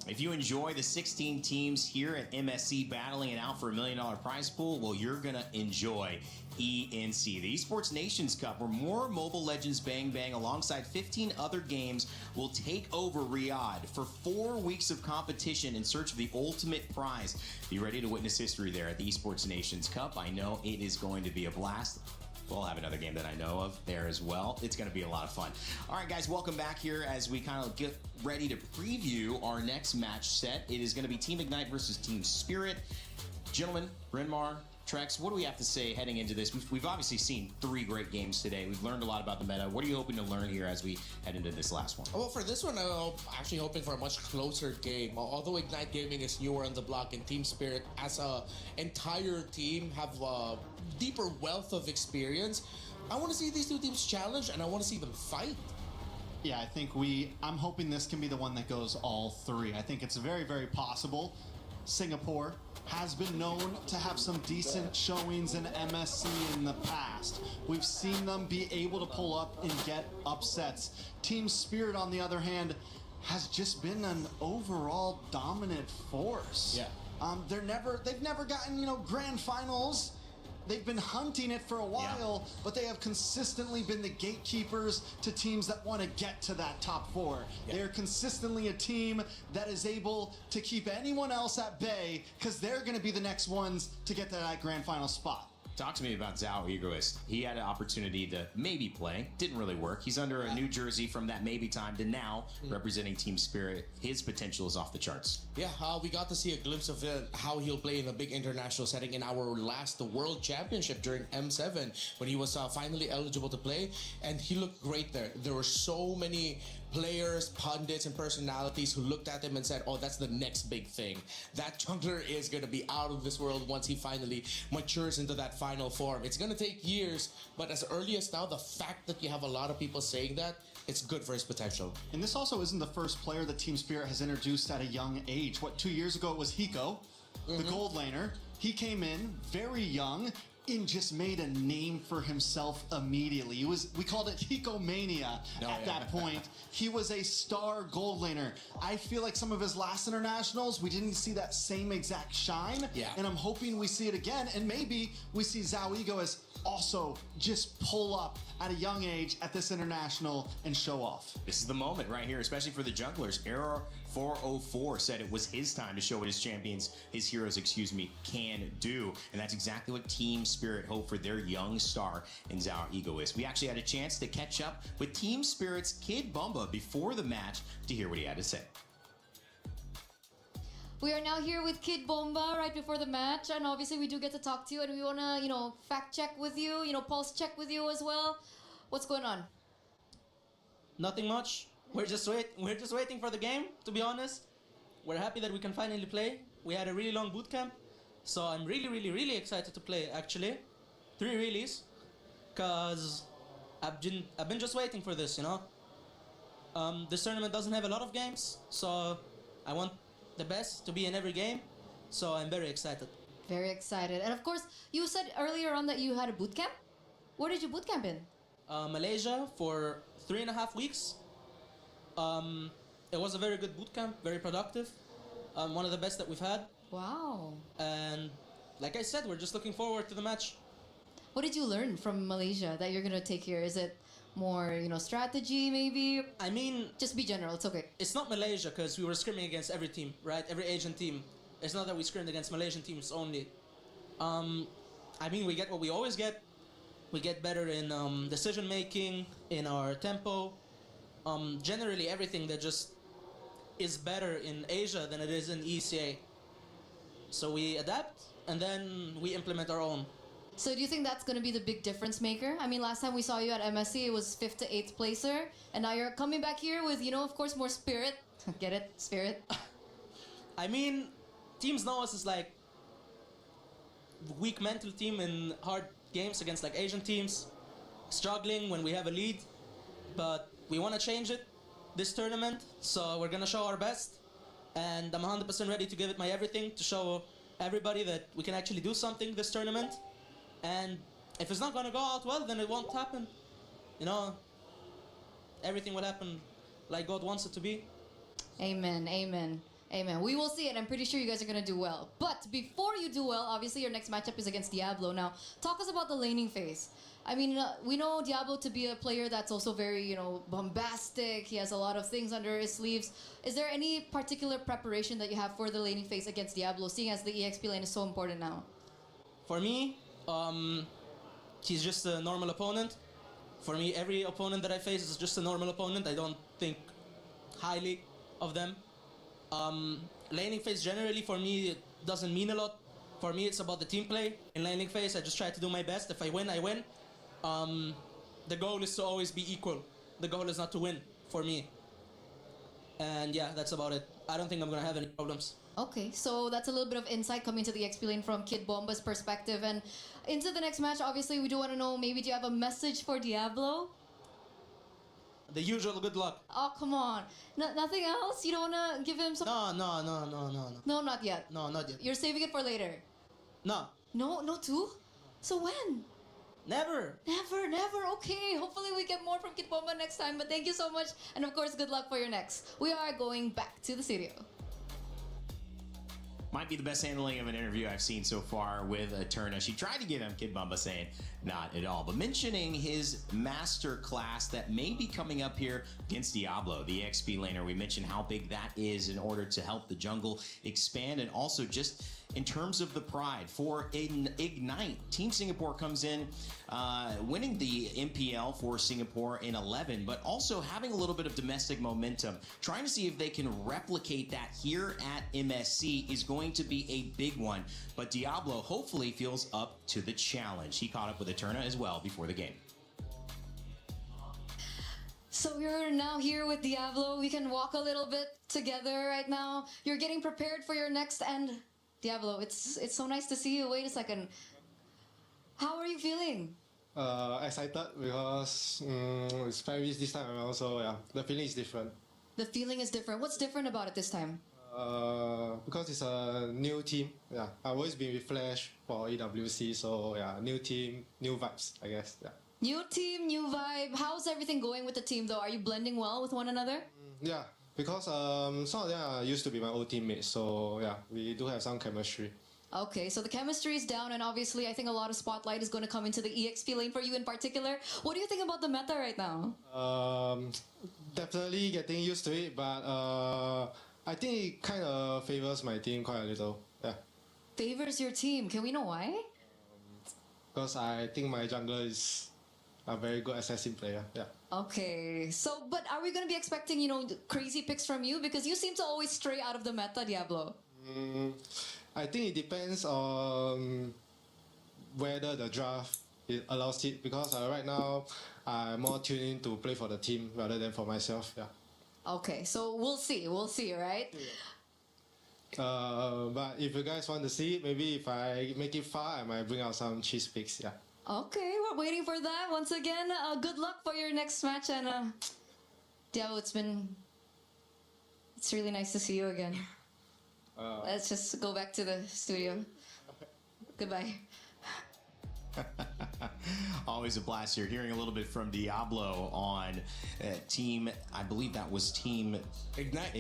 If you enjoy the 16 teams here at MSC battling it out for $1 million prize pool, well, you're going to enjoy ENC, the Esports Nations Cup, where more Mobile Legends Bang Bang alongside 15 other games will take over Riyadh for 4 weeks of competition in search of the ultimate prize. Be ready to witness history there at the Esports Nations Cup. I know it is going to be a blast. We'll have another game that I know of there as well. It's going to be a lot of fun. All right, guys, welcome back here as we kind of get ready to preview our next match set. It is going to be Team Ignite versus Team Spirit. Gentlemen, Renmar, Trex, what do we have to say heading into this? We've obviously seen 3 great games today. We've learned a lot about the meta. What are you hoping to learn here as we head into this last one? Well, for this one, I'm actually hoping for a much closer game. Although Ignite Gaming is newer on the block and Team Spirit as an entire team have a deeper wealth of experience, I want to see these two teams challenge and I want to see them fight. Yeah, I think I'm hoping this can be the one that goes all 3. I think it's very, very possible. Singapore has been known to have some decent showings in MSC in the past. We've seen them be able to pull up and get upsets. Team Spirit, on the other hand, has just been an overall dominant force. Yeah. They've never gotten, grand finals. They've been hunting it for a while, but they have consistently been the gatekeepers to teams that want to get to that top 4. Yeah. They're consistently a team that is able to keep anyone else at bay because they're going to be the next ones to get to that grand final spot. Talk to me about Zhao Egoist. He had an opportunity to maybe play. Didn't really work. He's under a new jersey from that maybe time to now representing Team Spirit. His potential is off the charts. Yeah, we got to see a glimpse of how he'll play in a big international setting in our last World Championship during M7 when he was finally eligible to play. And he looked great there. There were so many players, pundits, and personalities who looked at him and said, oh, that's the next big thing. That jungler is going to be out of this world once he finally matures into that final form. It's going to take years, but as early as now, the fact that you have a lot of people saying that, it's good for his potential. And this also isn't the first player that Team Spirit has introduced at a young age. 2 years ago it was Hiko, the gold laner. He came in very young and just made a name for himself immediately. We called it Hiko-mania at that point. He was a star gold laner. I feel like some of his last internationals, we didn't see that same exact shine. Yeah. And I'm hoping we see it again. And maybe we see Zhao Egoist also just pull up at a young age at this international and show off. This is the moment right here, especially for the junglers. Error 404 said it was his time to show what his heroes, can do. And that's exactly what Team Spirit hoped for their young star in Zhao Egoist. We actually had a chance to catch up with Team Spirit's Kid Bumba before the match to hear what he had to say. We are now here with Kid Bomba right before the match, and obviously we do get to talk to you, and we want to, fact check with you, pulse check with you as well. What's going on? Nothing much. We're just waiting for the game, to be honest. We're happy that we can finally play. We had a really long boot camp, so I'm really excited to play, actually. 3 reallys, because I've been just waiting for this, This tournament doesn't have a lot of games, so I want the best to be in every game, so I'm very excited. Very excited. And of course, you said earlier on that you had a boot camp. Where did you boot camp in? Malaysia for 3.5 weeks. It was a very good boot camp, very productive. One of the best that we've had. Wow. And like I said, we're just looking forward to the match. What did you learn from Malaysia that you're gonna take here? Is it more, strategy maybe? I mean, just be general. It's okay. It's not Malaysia because we were scrimming against every team, right? Every Asian team. It's not that we scrimmed against Malaysian teams only. I mean, we get what we always get. We get better in decision making, in our tempo. Generally, everything that just is better in Asia than it is in ECA. So we adapt and then we implement our own. So do you think that's going to be the big difference maker? I mean, last time we saw you at MSC, it was 5th to 8th placer. And now you're coming back here with, of course, more spirit. Get it? Spirit. I mean, teams know us as like weak mental team in hard games against like Asian teams. Struggling when we have a lead. But we want to change it this tournament. So we're going to show our best. And I'm 100% ready to give it my everything to show everybody that we can actually do something this tournament. And if it's not going to go out well, then it won't happen. Everything will happen like God wants it to be. Amen, amen, amen. We will see it. I'm pretty sure you guys are going to do well. But before you do well, obviously your next matchup is against Diablo. Now, talk us about the laning phase. I mean, we know Diablo to be a player that's also very, bombastic. He has a lot of things under his sleeves. Is there any particular preparation that you have for the laning phase against Diablo, seeing as the EXP lane is so important now? For me, he's just a normal opponent. For me, every opponent that I face is just a normal opponent. I don't think highly of them. Laning phase generally for me it doesn't mean a lot. For me, it's about the team play. In laning phase, I just try to do my best. If I win, I win. The goal is to always be equal. The goal is not to win for me. And yeah, that's about it. I don't think I'm gonna have any problems. Okay, so that's a little bit of insight coming to the XP lane from Kid Bomba's perspective. And into the next match, obviously, we do want to know, maybe do you have a message for Diablo? The usual good luck. Oh, come on. Nothing else? You don't want to give him some... No. No, not yet. No, not yet. You're saving it for later? No. No too? So when? Never. Never. Okay, hopefully we get more from Kid Bomba next time. But thank you so much. And of course, good luck for your next. We are going back to the studio. Might be the best handling of an interview I've seen so far with Eterna. She tried to give him Kid Bumba, saying not at all. But mentioning his master class that may be coming up here against Diablo, the XP laner. We mentioned how big that is in order to help the jungle expand, and also just in terms of the pride for Ignite. Team Singapore comes in winning the MPL for Singapore in 11, but also having a little bit of domestic momentum. Trying to see if they can replicate that here at MSC is going to be a big one. But Diablo hopefully feels up to the challenge. He caught up with Eterna as well before the game. So you're now here with Diablo. We can walk a little bit together right now. You're getting prepared for your next end. Diablo, it's so nice to see you. Wait a second. How are you feeling? Excited because it's Paris this time around, so yeah, the feeling is different. The feeling is different. What's different about it this time? Because it's a new team. Yeah, I've always been with Flash for EWC, so yeah, new team, new vibes, I guess. Yeah. New team, new vibe. How's everything going with the team though? Are you blending well with one another? Yeah, because some of them are used to be my old teammates, so yeah, we do have some chemistry. Okay, so the chemistry is down, and obviously I think a lot of spotlight is going to come into the EXP lane for you in particular. What do you think about the meta right now? Definitely getting used to it, but I think it kind of favors my team quite a little. Yeah. Favors your team. Can we know why? Because I think my jungler is a very good assassin player. Yeah. Okay, so but are we going to be expecting, crazy picks from you? Because you seem to always stray out of the meta, Diablo. I think it depends on whether the draft allows it, because right now I'm more tuned in to play for the team rather than for myself. Yeah. Okay, so we'll see, right? But if you guys want to see it, maybe if I make it far, I might bring out some cheese picks. Yeah. Okay, we're waiting for that. Once again, good luck for your next match, and Diablo, it's really nice to see you again. Let's just go back to the studio. Goodbye. always a blast here. Hearing a little bit from Diablo on team, I believe that was team Ignite,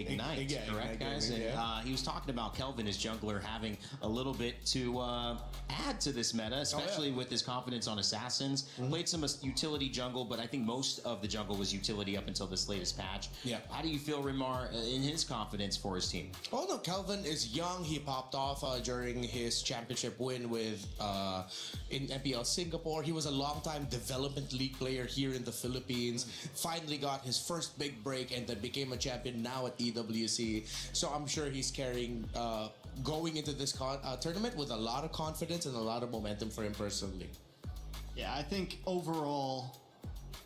correct, guys? Gaming, and he was talking about Kelvin, his jungler, having a little bit to add to this meta, especially with his confidence on assassins. Played some utility jungle, but I think most of the jungle was utility up until this latest patch. Yeah. How do you feel, Rimar, in his confidence for his team? Oh no, Kelvin is young. He popped off during his championship win with in MPL Singapore. He was a long-time development league player here in the Philippines. Finally got his first big break and then became a champion now at EWC. So I'm sure he's carrying going into this tournament with a lot of confidence and a lot of momentum for him personally. Yeah, I think overall,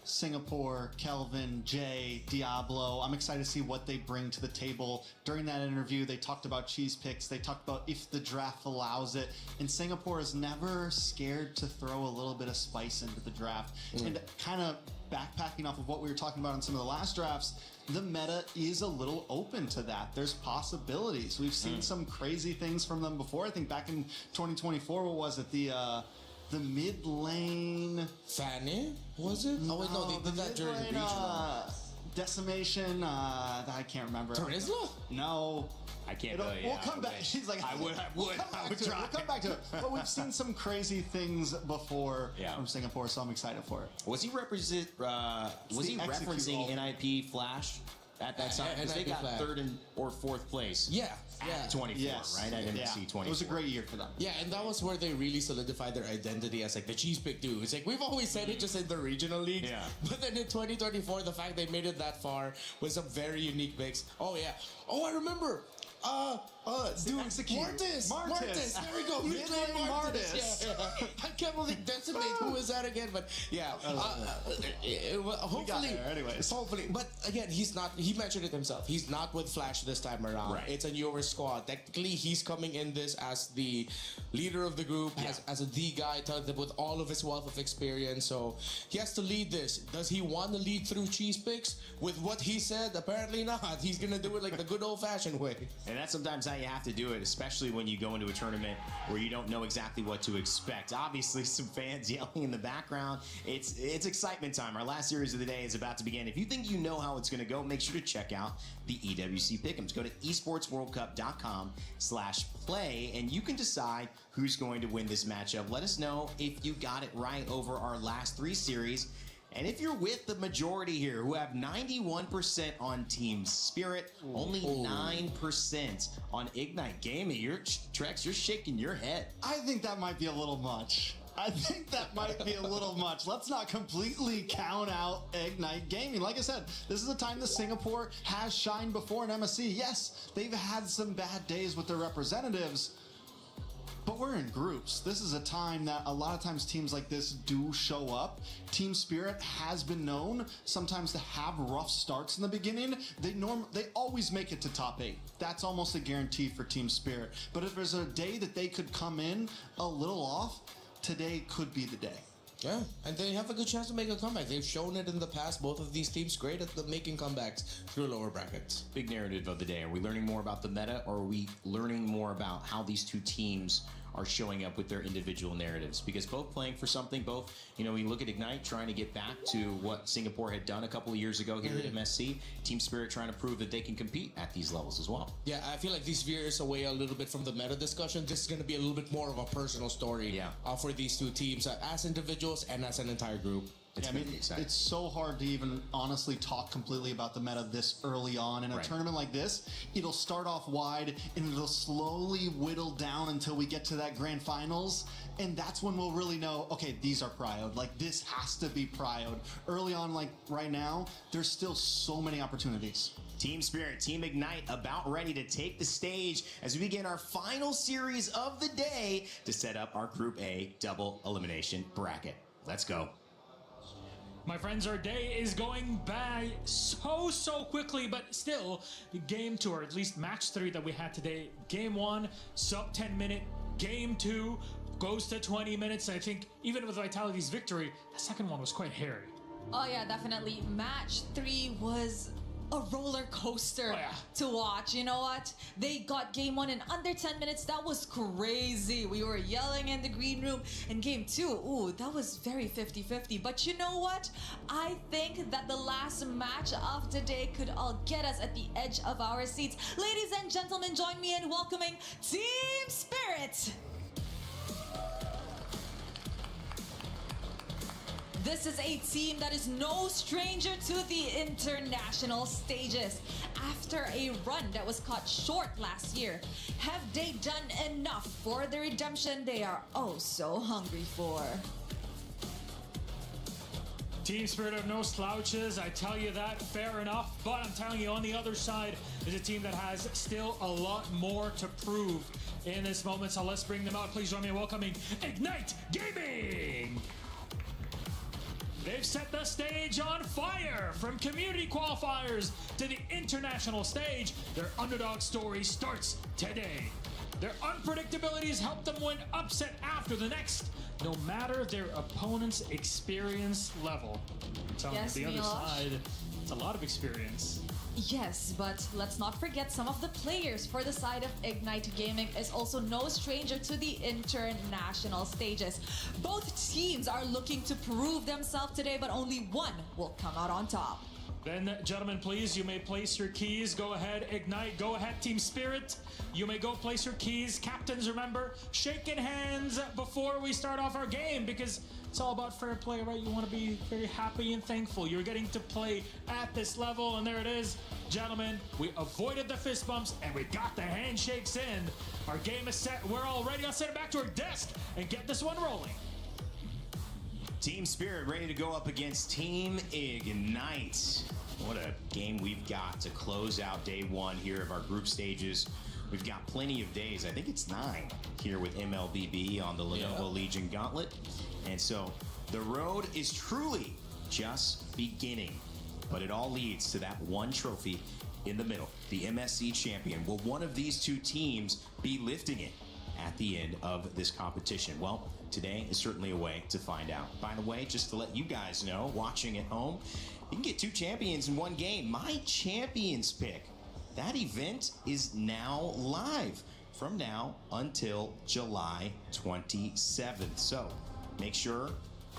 Singapore, Kelvin, Jay, Diablo, I'm excited to see what they bring to the table. During that interview, they talked about cheese picks. They talked about if the draft allows it. And Singapore is never scared to throw a little bit of spice into the draft. And kind of backpacking off of what we were talking about in some of the last drafts, the meta is a little open to that. There's possibilities. We've seen some crazy things from them before. I think back in 2024, what was it? The mid lane. Fanny? Was it? Oh, wait, no, they did that during the regional. Decimation. I can't remember. Terizla? No. I can't We'll yeah, come back. She's like, I would try. We'll come back to it. But we've seen some crazy things before from Singapore, so I'm excited for it. Was he referencing NIP Flash at that time? Because they got third or fourth place. Yeah. At 24, right? At MSC 24. It was a great year for them. Yeah, and that was where they really solidified their identity as like the cheese pick dude. It's like we've always said it just in the regional leagues. Yeah. But then in 2024, the fact they made it that far with some very unique picks. Oh yeah. Oh, I remember. Dude, Martis. There we go. Mid-lane Martis. Yeah. I can't believe Decimate. Who is that again? But yeah, hopefully. Anyways. Hopefully, but again, he's not. He mentioned it himself. He's not with Flash this time around. Right. It's a newer squad. Technically, he's coming in this as the leader of the group, as the guy with all of his wealth of experience. So he has to lead this. Does he want to lead through cheese picks? With what he said, apparently not. He's gonna do it like the good old-fashioned way. And that's sometimes how you have to do it, especially when you go into a tournament where you don't know exactly what to expect. Obviously, some fans yelling in the background. It's excitement time. Our last series of the day is about to begin. If you think you know how it's going to go, make sure to check out the EWC Pick'ems. Go to esportsworldcup.com/play, and you can decide who's going to win this matchup. Let us know if you got it right over our last 3 series. And if you're with the majority here, who have 91% on Team Spirit, only 9% on Ignite Gaming, Trex, you're shaking your head. I think that might be a little much. Let's not completely count out Ignite Gaming. Like I said, this is a time that Singapore has shined before in MSC. Yes, they've had some bad days with their representatives, but we're in groups. This is a time that a lot of times teams like this do show up. Team Spirit has been known sometimes to have rough starts in the beginning. They always make it to top 8. That's almost a guarantee for Team Spirit. But if there's a day that they could come in a little off, today could be the day. Yeah, and they have a good chance to make a comeback. They've shown it in the past. Both of these teams great at making comebacks through lower brackets. Big narrative of the day. Are we learning more about the meta, or are we learning more about how these two teams are showing up with their individual narratives? Because both playing for something, both, we look at Ignite trying to get back to what Singapore had done a couple of years ago here at MSC. Team Spirit trying to prove that they can compete at these levels as well. Yeah, I feel like this veers away a little bit from the meta discussion. This is going to be a little bit more of a personal story for these two teams as individuals and as an entire group. It's so hard to even honestly talk completely about the meta this early on. In a tournament like this, it'll start off wide and it'll slowly whittle down until we get to that grand finals. And that's when we'll really know, okay, these are prioed. Like, this has to be prioed. Early on, like right now, there's still so many opportunities. Team Spirit, Team Ignite about ready to take the stage as we begin our final series of the day to set up our Group A double elimination bracket. Let's go. My friends, our day is going by so quickly, but still, game 2, or at least match 3 that we had today. Game 1, sub 10 minute. Game 2 goes to 20 minutes. I think even with Vitality's victory, the second one was quite hairy. Oh yeah, definitely. Match 3 was a roller coaster to watch. You know what? They got game 1 in under 10 minutes. That was crazy. We were yelling in the green room. And game 2, ooh, that was very 50-50. But you know what? I think that the last match of the day could all get us at the edge of our seats. Ladies and gentlemen, join me in welcoming Team Spirit. This is a team that is no stranger to the international stages. After a run that was cut short last year, have they done enough for the redemption they are oh so hungry for? Team Spirit of no slouches, I tell you that, fair enough. But I'm telling you, on the other side is a team that has still a lot more to prove in this moment. So let's bring them out. Please join me in welcoming Ignite Gaming. They've set the stage on fire. From community qualifiers to the international stage, their underdog story starts today. Their unpredictabilities help them win upset after the next, no matter their opponent's experience level. I'm telling Yes, you, the other Milosh? side, it's a lot of experience. Yes, but let's not forget some of the players for the side of Ignite Gaming is also no stranger to the international stages. Both teams are looking to prove themselves today, but only one will come out on top. Then, gentlemen, please, you may place your keys. Go ahead, Ignite. Go ahead, Team Spirit. You may go place your keys. Captains, remember, shaking hands before we start off our game, because it's all about fair play, right? You want to be very happy and thankful. You're getting to play at this level, and there it is. Gentlemen, we avoided the fist bumps, and we got the handshakes in. Our game is set. We're all ready. I'll send it back to our desk and get this one rolling. Team Spirit ready to go up against Team Ignite. What a game we've got to close out day 1 here of our group stages. We've got plenty of days. I think it's 9 here with MLBB on the Lenovo Legion Gauntlet. And so the road is truly just beginning. But it all leads to that one trophy in the middle, the MSC champion. Will one of these two teams be lifting it at the end of this competition? Well, today is certainly a way to find out. By the way, just to let you guys know, watching at home, you can get 2 champions in one game. My champions pick. That event is now live from now until July 27th. So make sure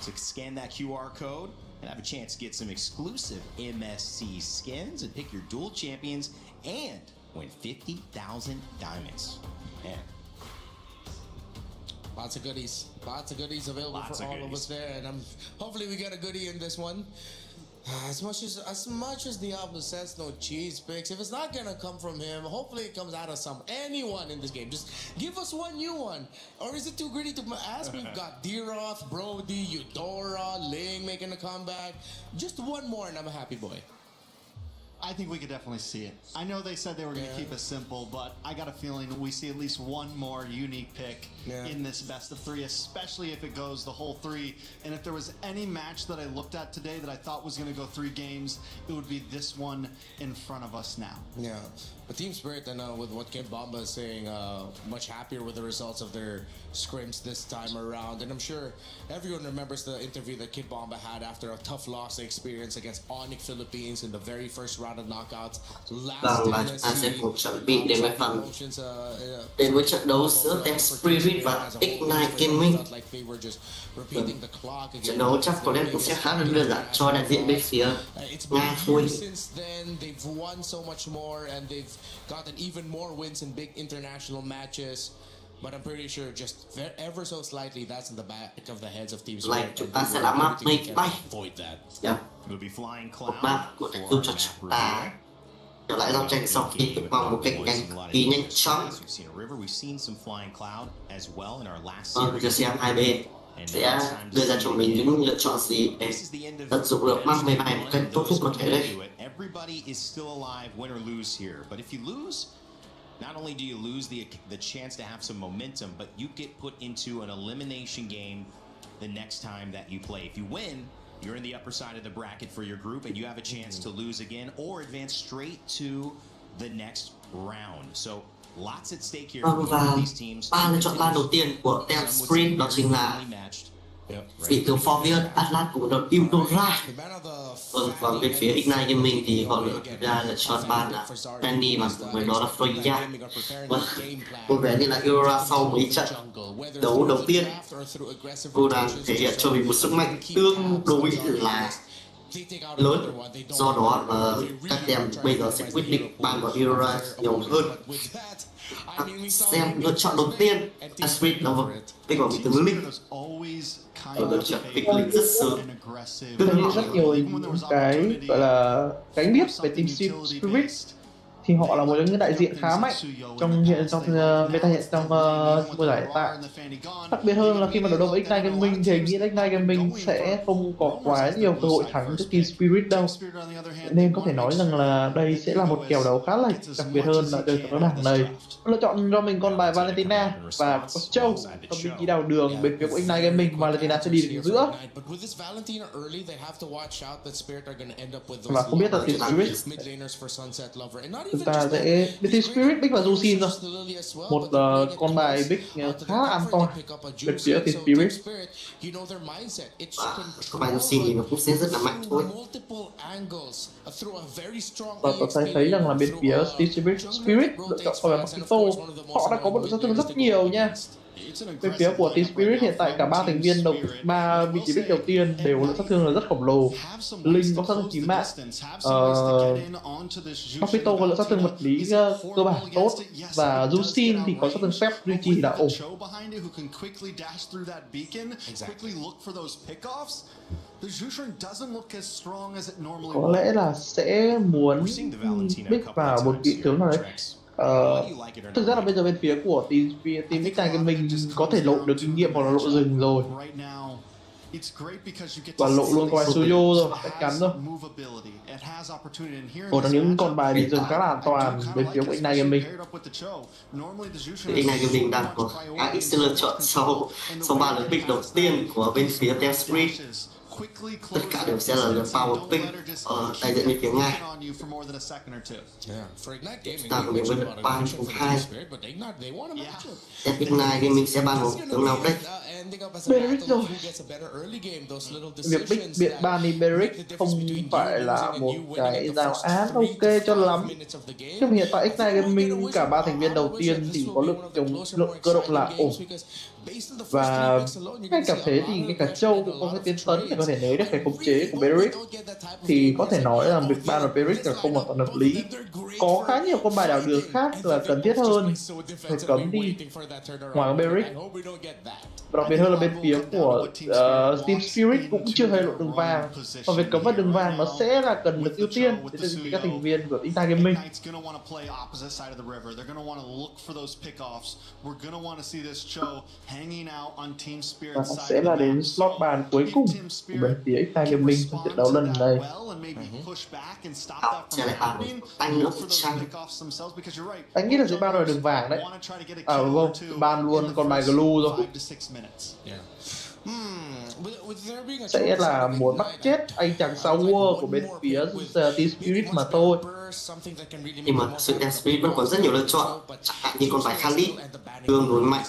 to scan that QR code and have a chance to get some exclusive MSC skins and pick your dual champions and win 50,000 diamonds. Man. Lots of goodies available for all of us there, and hopefully we get a goodie in this one. As much as Diablo says no cheese picks, if it's not gonna come from him, hopefully it comes out of anyone in this game. Just give us one new one. Or is it too greedy to ask? We've got D-Roth, Brody, Eudora, Ling making a comeback. Just one more and I'm a happy boy. I think we could definitely see it. I know they said they were going to keep it simple, but I got a feeling we see at least one more unique pick in this best of 3, especially if it goes the whole 3. And if there was any match that I looked at today that I thought was going to go 3 games, it would be this one in front of us now. Yeah, but Team Spirit, and with what Kid Bomba is saying, much happier with the results of their scrims this time around. And I'm sure everyone remembers the interview that Kid Bomba had after a tough loss experience against Onyx Philippines in the very first round of knockouts. Vâng, và chúng ta sẽ cùng chuẩn bị đến với trận đấu giữa Team Spirit và Ignite Gaming. Trận đấu chắc có lẽ cũng sẽ khá là đơn giản cho đại diện bên phía Nga thôi. They've won so much more and they've gotten even more wins in big international matches. But I'm pretty sure just ever so slightly that's in the back of the heads of teams. Chúng ta sẽ là map mây bay. Một map của thành giúp cho chúng ta trở lại giao tranh sau khi vượt qua một cách nhanh chóng. We've seen some flying cloud as well in our last series. Giờ xem hai bên sẽ đưa ra cho mình những lựa chọn gì để tận dụng được map mây bay một cách tốt nhất có thể đây. Everybody is still alive, win or lose here. But if you lose, not only do you lose the chance to have some momentum, but you get put into an elimination game the next time that you play. If you win, you're in the upper side of the bracket for your group, and you have a chance to lose again or advance straight to the next round. So lots at stake here for these teams. Ba lựa chọn ban đầu tiên của Team Spirit đó chính là Vị tướng Forvier Atlas cũng được ưu đô ra. Còn bên phía Ignite Gaming thì họ lựa chọn ban là Penny và người đó là Freya. Có vẻ như là Aurora sau mấy trận đấu đầu tiên cô đang thể hiện cho mình một sức mạnh tương đối là lớn, do đó các em bây giờ sẽ quyết định ban vào Aurora nhiều hơn. Xem lựa chọn đầu tiên Astrid nó pick vào vị tướng Linh. Lựa chọn pick Linh rất sớm. Tôi nghĩ rất nhiều những cái gọi là cái biết về team Spirit thì họ là một trong những đại diện khá mạnh trong meta hiện trong mùa giải hiện tại. Đặc biệt hơn là khi mà đối đầu với Ignite Gaming thì nghĩ Ignite Gaming sẽ không có quá nhiều cơ hội thắng trước team Spirit đâu, nên có thể nói rằng là đây sẽ là một kèo đấu khá lệch, đặc biệt hơn là chơi ở bảng này. Lựa chọn cho mình con bài Valentina và có Châu trong vị trí đào đường bên phía của Ignite Gaming. Valentina sẽ đi đến giữa và không biết là team Spirit chúng ta sẽ team Spirit pick vào Jusin rồi, một con bài pick khá an toàn bên phía team Spirit. Con bài Jusin thì nó cũng sẽ rất là mạnh thôi. Và tôi thấy rằng là bên phía team Spirit lựa chọn con bài Makito, họ đã có một đội sát thương rất nhiều nha. Bên phía của team Spirit hiện tại cả ba thành viên ba vị trí pick đầu tiên đều lượng sát thương là rất khổng lồ. Linh có sát thương chí mạng, Makito có lượng sát thương vật lý cơ bản tốt, và Jusin thì có sát thương phép duy trì đã ổn. Có lẽ là sẽ muốn pick vào một vị tướng nào đấy. Thực ra là bây giờ bên phía của team Ignite Gaming có thể lộ được kinh nghiệm hoặc là lộ rừng rồi, và lộ luôn con bài Suyo rồi, chắc chắn rồi. Một trong những con bài bị rừng khá là an toàn bên phía của Ignite Gaming. Ignite Gaming đang có ít sự lựa chọn sau 3 lượt pick đầu tiên của bên phía team Spirit. Tất cả đều sẽ là lượt power pick đại diện bên phía Ngày. Ta có những với lượt ban cùng 2. Ignite Gaming sẽ ban một tướng nào đây? Beric rồi. Việc pick biện ban đi Beric không phải là một cái giáo án ok cho lắm. Nhưng hiện tại Ignite Gaming cả ba thành viên đầu tiên thì có lượng cơ động là ổn. Và ngay cả thế thì ngay cả Châu cũng có cái tiến tấn để có thể lấy được cái khống chế của Beric, thì có thể nói là việc ban vào Beric là không hoàn toàn hợp lý. Có khá nhiều con bài đảo đường khác là cần thiết hơn, phải cấm đi ngoài Beric. Đặc biệt hơn là bên phía của team Spirit cũng chưa hề lộ đường vàng, và việc cấm vào đường vàng nó sẽ là cần được ưu tiên đến từ các thành viên của Ignite Gaming. Và sẽ là đến slot bàn cuối cùng của bên phía Ignite Gaming trong trận đấu lần này. Sẽ lại bàn anh nữa chăng? Anh nghĩ là sẽ ban vào đường vàng đấy. Vâng, ban luôn con bài Glue rồi. Sẽ là muốn bắt chết anh chàng Sour của bên phía team Spirit mà thôi. Nhưng mà sự team Spirit vẫn còn rất nhiều lựa chọn, chẳng hạn như con bài Khalid tương đối mạnh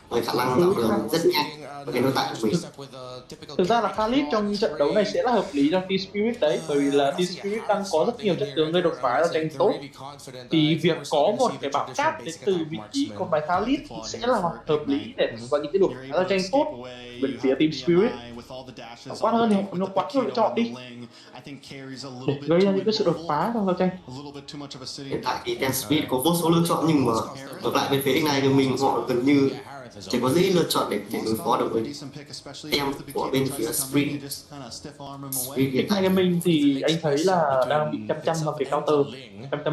với khả năng đảo đường rất nhanh với cái nội tại của mình. Thực ra là Khalid trong trận đấu này sẽ là hợp lý cho team Spirit đấy, bởi vì là team Spirit đang có rất nhiều trận tướng gây đột phá ra tranh tốt, thì việc có một cái bảo cát đến từ vị trí con bài Khalid thì sẽ là hợp lý để có những cái đột phá ra tranh tốt bên phía team Spirit. Quan hơn thì nó quá nhiều lựa chọn đi để gây ra những cái sự đột phá trong giao tranh. Hiện tại thì team Spirit có vô số lựa chọn, nhưng mà ngược lại bên phía Ignite Gaming họ gần như chỉ có dễ lựa chọn để đối phó được với team của bên phía Spirit. Ignite Gaming thì anh thấy là đang bị chăm vào việc counter,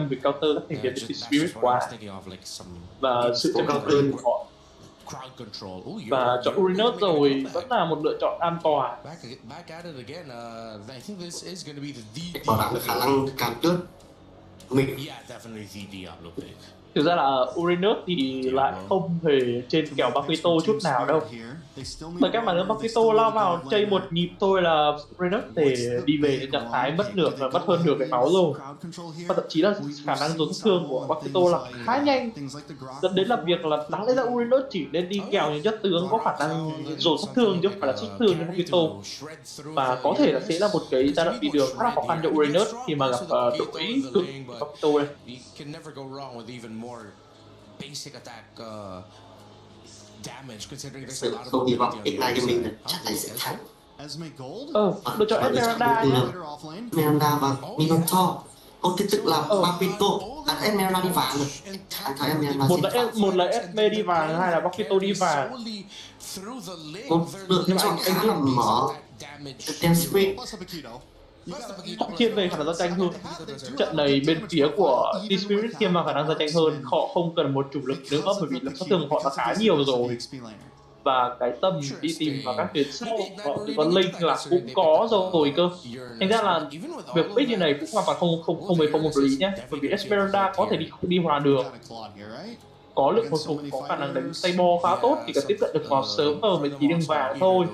việc counter các thành viên của Spirit quá, và sự chăm counter của họ. Và chọn Uranus rồi vẫn là một lựa chọn an toàn. Bảo đảm được khả năng càn trước mình. Thực ra là Uranus thì lại không hề trên kèo Bakito chút nào đâu. Bởi các bạn Bakito lao vào chơi một nhịp thôi là Uranus để đi về đến trạng thái mất nửa và mất hơn nửa cái máu rồi. Và thậm chí là khả năng dồn sát thương của Bakito là khá nhanh, dẫn đến là việc là đáng lẽ ra Uranus chỉ nên đi kèo những chất tướng có khả năng dồn sát thương chứ không phải là sát thương như Bakito. Và có thể là sẽ là một cái giai đoạn đi đường khá là khó khăn cho Uranus khi mà gặp đội cứng Bakito đây. Không hy vọng Ignite Gaming chắc chắn sẽ thắng. Được cho Esmeralda nhé. Esmeralda và Minotaur. Thế tức là Bakito đặt Esmeralda đi vàng rồi. Một là Esme đi vàng, hai là Bakito đi vàng. Một lựa chọn khá là mở. Tem Spirit. Họ thiên về khả năng gia tranh hơn. Trận này bên phía của T-Spirit thiên vào khả năng gia tranh hơn. Họ không cần một chủ lực nữa bởi vì lực sát thương họ đã khá nhiều rồi. Và cái tầm đi tìm vào các tuyến sau họ tự có link là cũng có rồi cơ. Thành ra là việc pick như này cũng hoàn toàn không một lý nhé. Bởi vì Esmeralda có thể đi hòa đường, có lượng hồi phục, có khả năng đánh tay bo khá tốt, chỉ cần tiếp cận được vào sớm ở vị trí đường vàng thôi.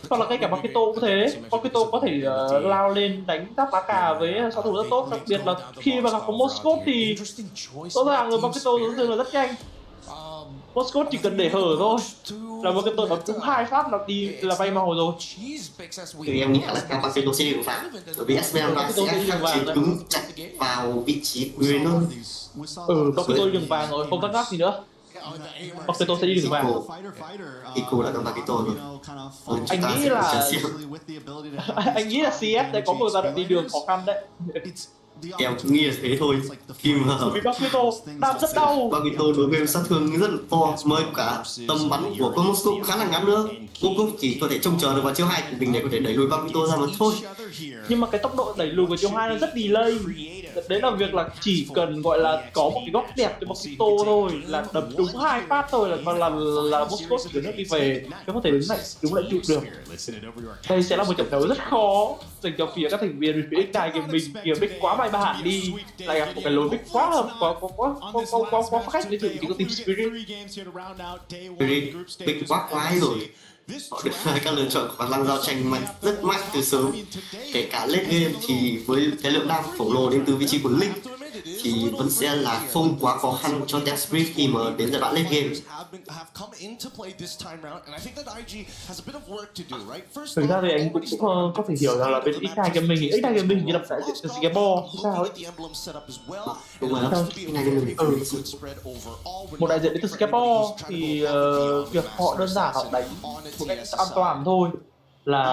Hoặc là ngay cả Bakito cũng thế, Bakito có thể lao lên đánh giáp lá cà với sát thủ rất tốt, đặc biệt là khi mà gặp có Moscot thì rõ ràng người Bakito dường là rất nhanh. Moscot chỉ cần để hở thôi là Bakito nó cũng 2 phát là đi là bay màu rồi. Thì em nghĩ là các Bakito sẽ đi đường vàng, bởi vì Esmeralda sẽ phát triển đúng chặt vào vị trí Uranus. Bakito đi đường vàng rồi, không thắc mắc gì nữa. Bakito sẽ đi đường vàng. Ico là con Bakito rồi. Anh nghĩ là CS sẽ có một giai đoạn đi đường khó khăn đấy. Em cũng nghĩ là thế thôi. Khi mà Bakito đam rất đau. Bakito đối với sát thương rất là to, mới cả tầm bắn của con Moscow khá là ngắn nữa. Cũng chỉ có thể trông chờ được vào chiêu 2 của mình để có thể đẩy lùi Bakito ra mà thôi. Nhưng mà cái tốc độ đẩy lùi của chiêu 2 nó rất delay. Đấy là việc là chỉ cần gọi là có một cái góc đẹp cho Bakito thôi, là đập đúng 2 phát thôi là Moscow chỉ nước đi về, chứ không thể đứng lại chịu được. Đây sẽ là một trận đấu rất khó dành cho phía các thành viên phía Ignite Gaming. Kìa pick quá bài bản đi, lại gặp một cái lối pick quá hợp, quá khách với chỉ có team Spirit. Pick quá quái rồi. Họ được các lựa chọn khả năng giao tranh mạnh rất mạnh từ sớm. Kể cả late game thì với cái lượng đam khổng lồ đến từ vị trí của Link thì vẫn sẽ là không quá khó khăn cho Tem Spirit khi mà đến giai đoạn late game. Thực ra thì anh cũng có thể hiểu rằng là bên Ignite Gaming như là tại từ Singapore hay sao ấy. Đúng rồi đó. Một đại diện đến từ Singapore thì việc họ đơn giản họ đánh một cách an toàn thôi là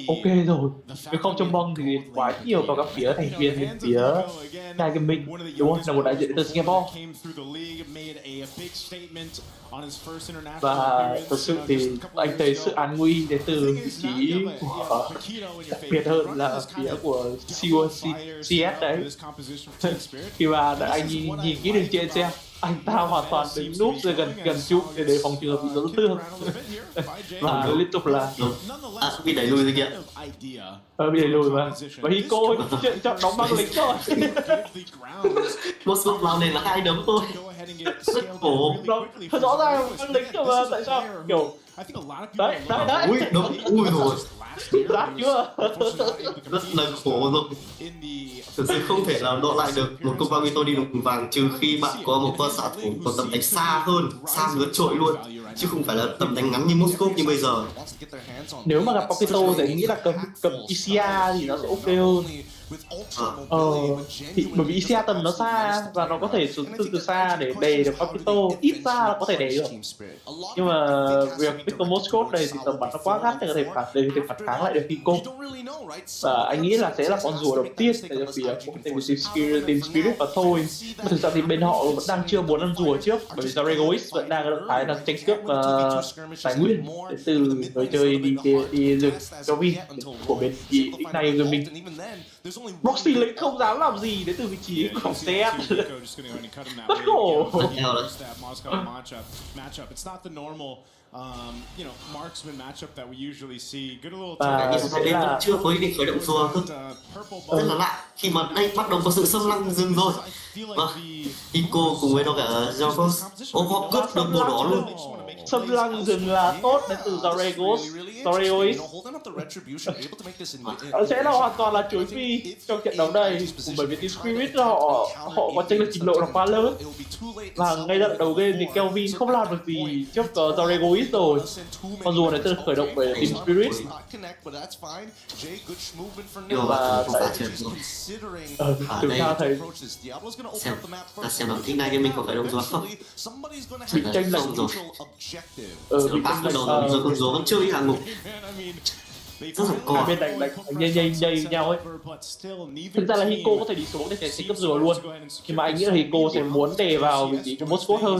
ok rồi. Nếu không trong bong thì quá nhiều vào các phía thành viên bên phía Ignite Gaming, đúng không? Là một đại diện đến từ Singapore. Và thật sự thì anh thấy sự an nguy đến từ vị trí của đặc biệt hơn là phía của CS đấy. Khi mà anh nhìn kỹ đường trên xem, anh ta hoàn toàn đứng núp rồi gần trụ để đề phòng trường hợp bị tổn thương và liên tục là bị đẩy lùi rồi kìa. Bị đẩy lùi mà. Và Hiko chuyện chọn đóng băng lính rồi. Một số vào này là 2 đấm thôi. Rất khổ. Rõ ràng băng lính rồi mà tại sao kiểu đấy. Ui đấm rồi. Rát chưa? Rất là khổ rồi. Thực sự không thể nào đọ lại được một con Bakito đi đường vàng trừ khi bạn có một con xạ thủ có tầm đánh xa hơn, xa vượt trội luôn, chứ không phải là tầm đánh ngắn như Moscow như bây giờ. Nếu mà gặp Bakito thì anh nghĩ là cầm Isia thì nó sẽ ok hơn. Thì bởi vì Isia tầm nó xa và nó có thể xuống từ xa để đè được Bakito, ít ra là có thể đè được. Nhưng mà việc Victor Moscot này thì tầm bắn nó quá gắt để có thể phản kháng lại được Hiko. Và anh nghĩ là sẽ là con rùa đầu tiên để cho phía của Team Spirit và thôi. Mà thực ra thì bên họ vẫn đang chưa muốn ăn rùa trước, bởi vì Zaregois vẫn đang ở động thái là tranh cướp tài nguyên đến từ người chơi đi rừng cho Vin của bên Ignite Gaming. Proxy lính không dám làm gì đến từ vị trí của CS. Rất khổ. Và hai bên vẫn chưa có ý định khởi động rùa cơ. Rất là lạ khi mà đây bắt đầu có sự xâm lăng rừng rồi. Ico cùng với đó cả Zorgos. Họ cướp được bùa đỏ luôn. Xâm lăng rừng là tốt đến từ Zorgos. Sẽ là hoàn toàn là chuối phi trong trận đấu này, bởi vì Team Spirit họ có chênh lệch trình độ là quá lớn, và ngay đoạn đầu game thì Kelvin không làm được gì trước Zorgos rồi. Con rùa này tự khởi động bởi Team Spirit. Và chúng ta thấy xem đồng thích này game mình có khởi động rùa không? Bị chênh lệch rồi. Bị chênh lệch rồi con rùa vẫn chưa đi hạng mục. Rất là co. Bên đánh nhây nhau ấy. Thực ra là Hiko có thể đi xuống để sẽ cướp rùa luôn, nhưng mà anh nghĩ là Hiko sẽ muốn đè vào vị trí của Moscot hơn,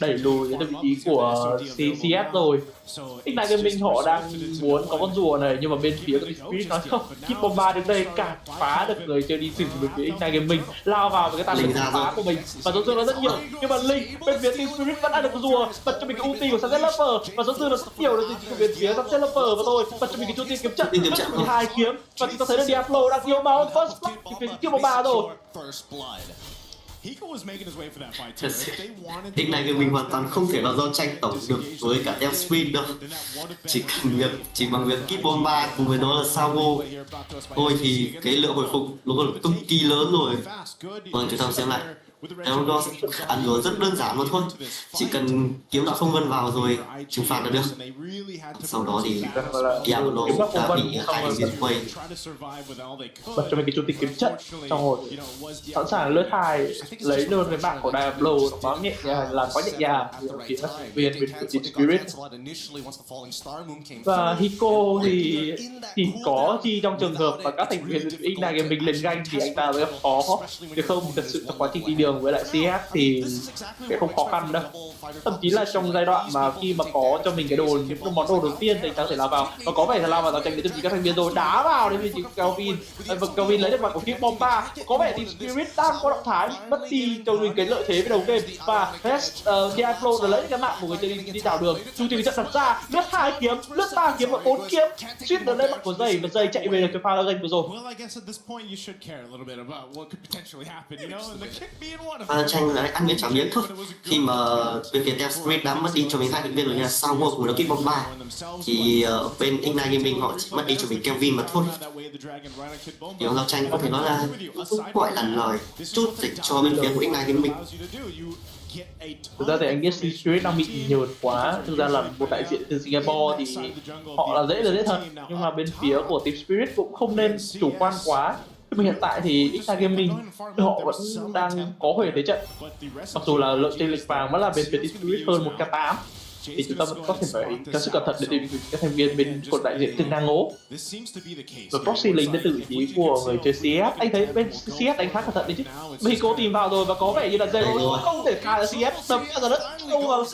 đẩy lùi đến vị trí của CS rồi. Ignite Gaming họ đang muốn có con rùa này, nhưng mà bên phía của Spirit nói không, Keep Bomba đến đây cản phá được người chơi đi rừng bên phía Ignite Gaming, lao vào với cái tàn lực phá của mình và Dỗ Dương nó rất nhiều, nhưng mà Linh bên phía Team Spirit vẫn đã được rùa, bật cho mình cái ulti của Sunset Lover và Dỗ Dương là rất nhiều từ bên phía Sunset Lover và thôi bật cho mình cái chuỗi tiền kiếm trận, hai kiếm và chúng ta thấy là Diablo đang tiêu máu first blood thì phía Keep Bomba rồi. Hiện nay mình hoàn toàn không thể nào do tranh tổng được với cả Team Spirit đâu. Chỉ bằng việc Keep Bomba cùng với đó là Savo thôi thì cái lượng hồi phục nó còn cực kỳ lớn rồi. Vâng, chúng ta xem lại. Eldo ăn uống rất đơn giản mà thôi, chỉ cần kiếm đạo phong vân vào rồi trừng phạt là được. Sau đó thì Diablo đã bị hai diệt quay. Bật cho mình cái chủ tịch kiếm trận xong rồi sẵn sàng lướt hai lấy luôn cái mạng của Diablo, nó quá nhẹ nhàng, là quá nhẹ nhàng phía bên Team Spirit. Và Hiko thì có chi trong trường hợp mà các thành viên Ignite Gaming lên ganh thì anh ta mới khó, nếu không thật sự trong quá trình đi đường với lại CS thì sẽ không khó khăn đâu. Thậm chí là trong giai đoạn mà khi mà có cho mình cái đồ, những món đồ đầu tiên thì ta có thể lao vào, và có vẻ là lao vào giao tranh đến từ các thành viên rồi, đá vào đến vị trí Kelvin và Kelvin lấy được mặt của Keep Bomba. Có vẻ thì Spirit đang có động thái mất đi cho mình cái lợi thế với đầu game, và Diablo đã lấy cái mạng của người chơi đi đảo đường. Chu trình trận đặt ra lướt 2 kiếm, lướt 3 kiếm và 4 kiếm, suýt được lên mặt của giày và giày chạy về được cái pha giao tranh vừa rồi. Tranh đấy ăn miếng trả miếng thôi. Khi mà bên phía Team Spirit đã mất đi cho mình hai thành viên rồi nha, sau một của nó Keep Bomba thì bên Ignite Gaming họ chỉ mất đi cho mình Kelvin mà thôi. Điều giao tranh có thể nói là cũng gọi là lời chút dịch cho bên phía của Ignite Gaming. Thực ra thì anh biết Spirit đang bị nhờn quá. Thực ra là một đại diện từ Singapore thì họ là dễ thật, nhưng mà bên phía của Team Spirit cũng không nên chủ quan quá. Nhưng mà hiện tại thì Ignite Gaming họ vẫn đang có huề thế trận, mặc dù là lợi chênh lệch vàng vẫn là bên phía Team Spirit hơn 1k8, thì chúng ta vẫn có thể phải có sự cẩn thận để tìm các thành viên bên của đại diện từng đang ngố. Và proxy lính đến từ vị trí của người chơi CS, anh thấy bên CS đánh khá cẩn thận đấy chứ. Mexico tìm vào rồi và có vẻ như là Zero không thể khai là CS đập ra đất sâu vào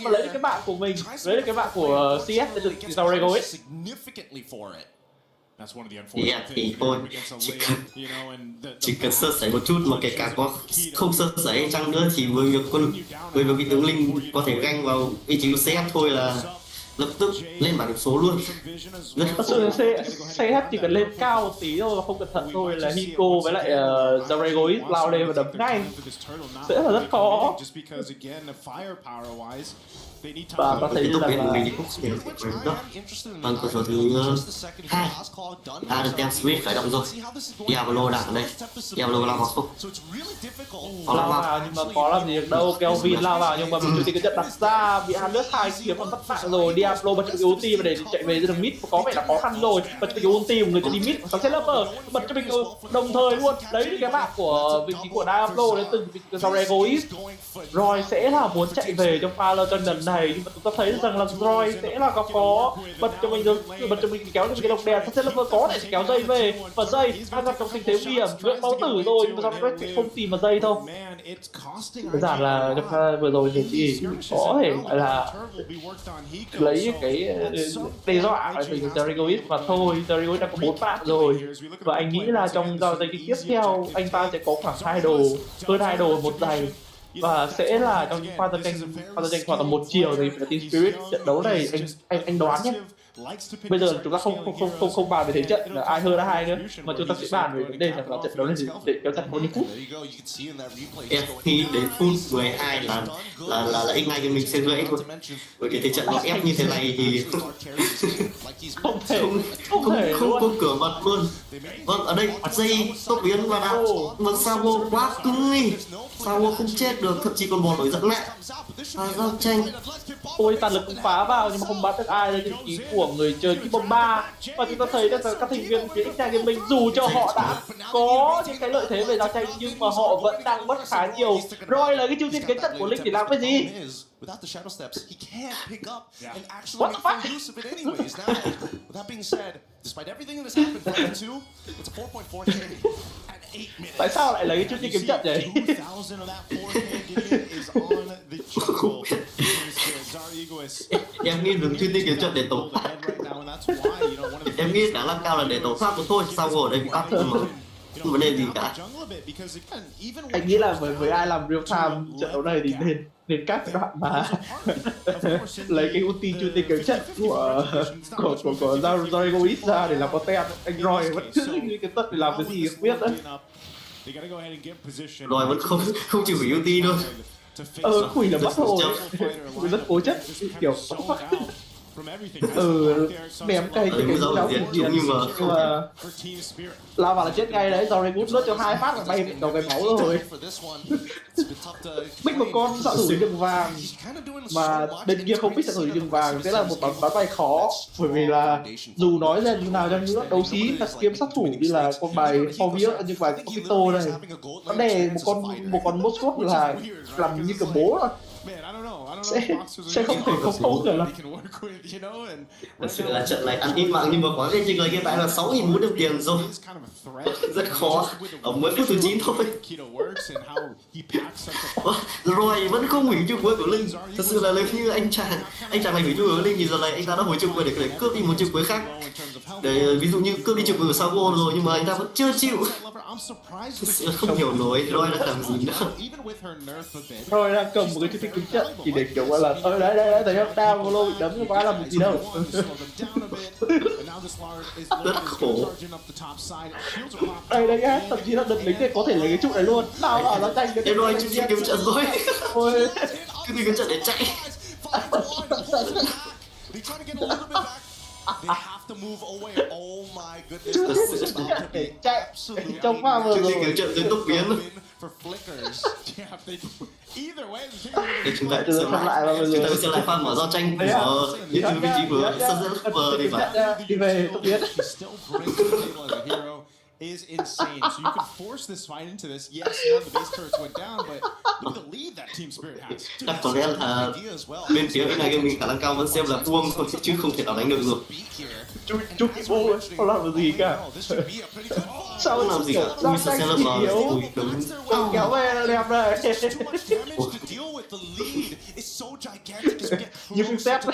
và lấy được cái bạn của mình, lấy được cái bạn của CS đến từ Zorego ấy. Thì thôi, chỉ cần sơ sẩy một chút, mà kể cả có không sơ sẩy chăng nữa thì với việc vị tướng linh có thể ganh vào vị trí của CS thôi là lập tức lên bảng điểm số luôn. CS chỉ cần lên cao một tí thôi và không cẩn thận thôi là Hiko với lại Zorego lao lên và đấm ngay, sẽ là rất khó. Và có thể là vâng, cửa sổ thứ 2 đã được Team Spirit khởi động rồi. Diablo đang ở đây. Diablo lao vào không? Lao vào nhưng mà có làm gì được đâu. Kelvin lao vào nhưng mà mình chủ tịch cái trận đặt ra bị hắn lướt 2 kiếm mà mất mạng rồi. Diablo bật cho mình ulti và để chạy về đường mid có vẻ là khó khăn rồi. Bật cho mình ulti một người chơi đi mid và Sunset Lover bật cho mình đồng thời luôn lấy cái mạng của vị trí của Diablo đến từng Zorego rồi sẽ là muốn chạy về trong pha lơ chân lần này, nhưng mà chúng ta thấy rằng là Roy sẽ là có bật cho mình kéo cho mình cái đồng đèn, sẽ là có thể kéo dây về và dây đang gặp trong tình thế nguy hiểm, lượng máu tử rồi, nhưng mà Roy sẽ không tìm vào dây thôi. Đơn giản là trong pha vừa rồi thì chỉ có thể là lấy cái đe dọa từ Darigois mà thôi. Darigois đã có 4 phạm rồi và anh nghĩ là trong giao dịch tiếp theo anh ta sẽ có khoảng 2 đồ, hơn 2 đồ một giày, và sẽ là trong những pha giao tranh khoảng tầm một chiều thì Team Spirit trận đấu này anh đoán nhé. Bây giờ chúng ta không bàn về thế trận là ai hơn ai nữa, mà chúng ta sẽ bàn về vấn đề rằng là trận đấu này để kéo dài bao nhiêu phút. Em nghĩ đến phút 12 là Ignite mình sẽ gãy thôi. Bởi cái thế trận nó ép như thế này thì không có cửa mặt luôn. Vâng, ở đây dây tốc biến và đã vâng Savo quá cứng đi. Savo không chết được, thậm chí còn bỏ nổi giận mẹ. Giao tranh. Ôi tàn lực cũng phá vào nhưng mà không bắt được ai đây, trên ký của người chơi cái bom 3. Và chúng ta thấy là các thành viên phía Ignite mình dù cho họ đã có những cái lợi thế về giao tranh nhưng mà họ vẫn đang mất khá nhiều. Rồi là cái chương trình cái trận của Linh thì làm cái gì? Without the shadow steps, he can't pick up and actually make use of it anyways. Now, with that being said, despite everything that has happened for him too, it's a 4.4k at 8 minutes. Tại sao lại lấy cái chương trình kiếm trận vậy? Em nghĩ đừng chuyên đi kiếm trận để tẩu thoát. Em nghĩ khả năng cao là để tẩu thoát của thôi. Sao rồi đây bị bắt mà không vấn đề gì cả. Anh nghĩ là với ai làm real time trận đấu này thì nên các đoạn mà lấy cái ulti chuyên tình kiếm trận của Darigois ra để làm content. Anh Roy vẫn cứ như cái tật để làm cái gì không biết đấy. Roy vẫn không chịu hủy ulti đâu. Quỷ là bắt rồi. Quỷ rất cố chấp kiểu ném cây cái cháu của diện nhưng mà lao vào là chết ngay đấy. Darigois lướt cho 2 phát là bay đầu cái máu rồi. Bích một con xạ thủ đến đường vàng mà bên kia không biết xạ thủ đến đường vàng sẽ là một bắn bài khó, bởi vì là dù nói ra như nào cho nữa đấu sĩ là kiếm sát thủ như là con bài Forvier nhưng mà Pito này nó đè một con Moscot là làm như cầm bố rồi. Sẽ không thể không được lắm. Thật sự là trận này ăn ít mạng nhưng mà quá cái trình này hiện tại là 6.000 muốn được tiền rồi. Rất khó. Ở mỗi phút thứ 9 thôi. Rồi vẫn không hủy chiêu cuối của Linh. Thật sự là nếu như anh chàng này hủy chiêu cuối của Linh thì giờ này anh ta đã hủy chiêu cuối để cướp đi một chiêu cuối khác. Để ví dụ như cướp đi chiêu cuối của Savo rồi nhưng mà anh ta vẫn chưa chịu. Thật sự không hiểu nổi Roy đang làm gì nữa. Roy đang cầm một cái chiếc kiếm trận chỉ để kiểu gọi là đấy thấy không, tao vô lô bị đấm không ai làm gì đâu. Rất khổ. Đây á, thậm chí là đợt lính này có thể lấy cái trụ này luôn. Nào bảo nó tranh cái em Roy chưa kiếm trận rồi. Cứ đi kiếm trận để chạy. They have to move away. Oh my goodness. Để chạy trong pha vừa rồi. Kiếm trận tới tốc biến luôn. Chúng ta sẽ lại pha mở giao tranh của những vị trí của Sunset đi vào. Đi về tốc biến. Is insane. So you can force this fight into this. Yes, now the base turrets went down, but look at the lead that Team Spirit has. Chắc có lẽ là bên phía này mình khả năng cao vẫn xem là vuông thôi chứ không thể nào đánh được rồi. Chút vô không làm được gì cả. Sao không làm gì cả? Ui sao xem là ui đúng. Kéo về là đẹp rồi. Như phim xét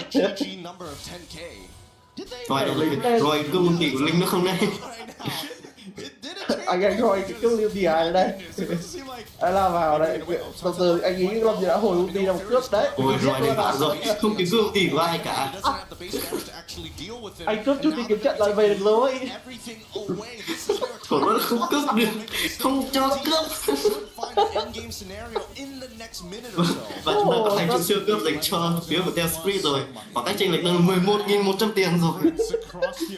rồi cứ một tỷ của Linh nữa không đây. Anh Roy cái cướp liêu gì ai đây? Anh lao vào đây. Từ từ anh nghĩ làm gì đã hồi ulti là một cướp đấy. Ôi Roy này bảo rồi, không cái cướp tỷ của ai cả. Anh cướp chút thì kiếm trận lại về được rồi. Còn nó không cướp được, không cho cướp. Và chúng ta có thành trụ siêu cướp dành cho phía của Team Spirit rồi. Khoảng cách chênh lệch là 11.100 tiền rồi.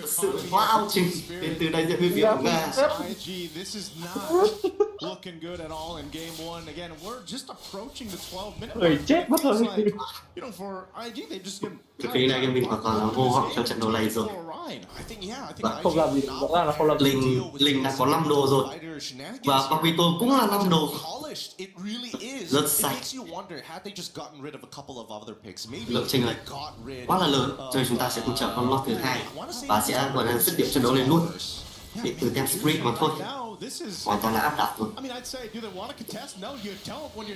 Sự wow trình đến từ đại diện bên phía của Nga. looking good at all in game 1. Again, we're just approaching the 12-minute Người mark. chết mất rồi. It's like, you know, for IG, they just get Từ khi này mình hoàn toàn là vô vọng trong trận đấu này rồi. Và Không làm gì được, rõ ràng là không làm gì. Linh đã có 5 đồ rồi. Và Papito cũng là 5 đồ. Rất sạch. Lượng chênh lệch quá là lớn, cho nên chúng ta sẽ cùng chờ con lót thứ 2 và sẽ gọi là dứt điểm trận đấu lên luôn. Để từ tem sprint mà thôi. Hoàn toàn là áp đảo luôn.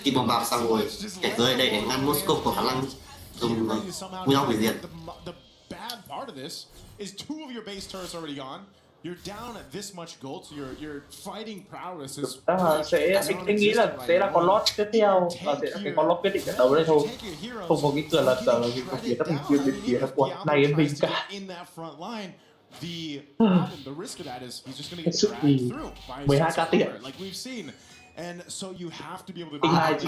Khi bóng vào xong rồi kẻ tới đây để ngăn Moscow có khả năng dùng nguyên hủy diệt. You're down at this much gold, so your fighting prowess is. Anh nghĩ là sẽ là con lót tiếp theo và sẽ là cái con lót quyết định trận đấu đây thôi. Không có cái cửa là tờ vì có phía các thành viên bên phía của này em mình cả. The risk of that is he's just going to get dragged through by 12k tiền. like we've seen. And so you have to be able to Anh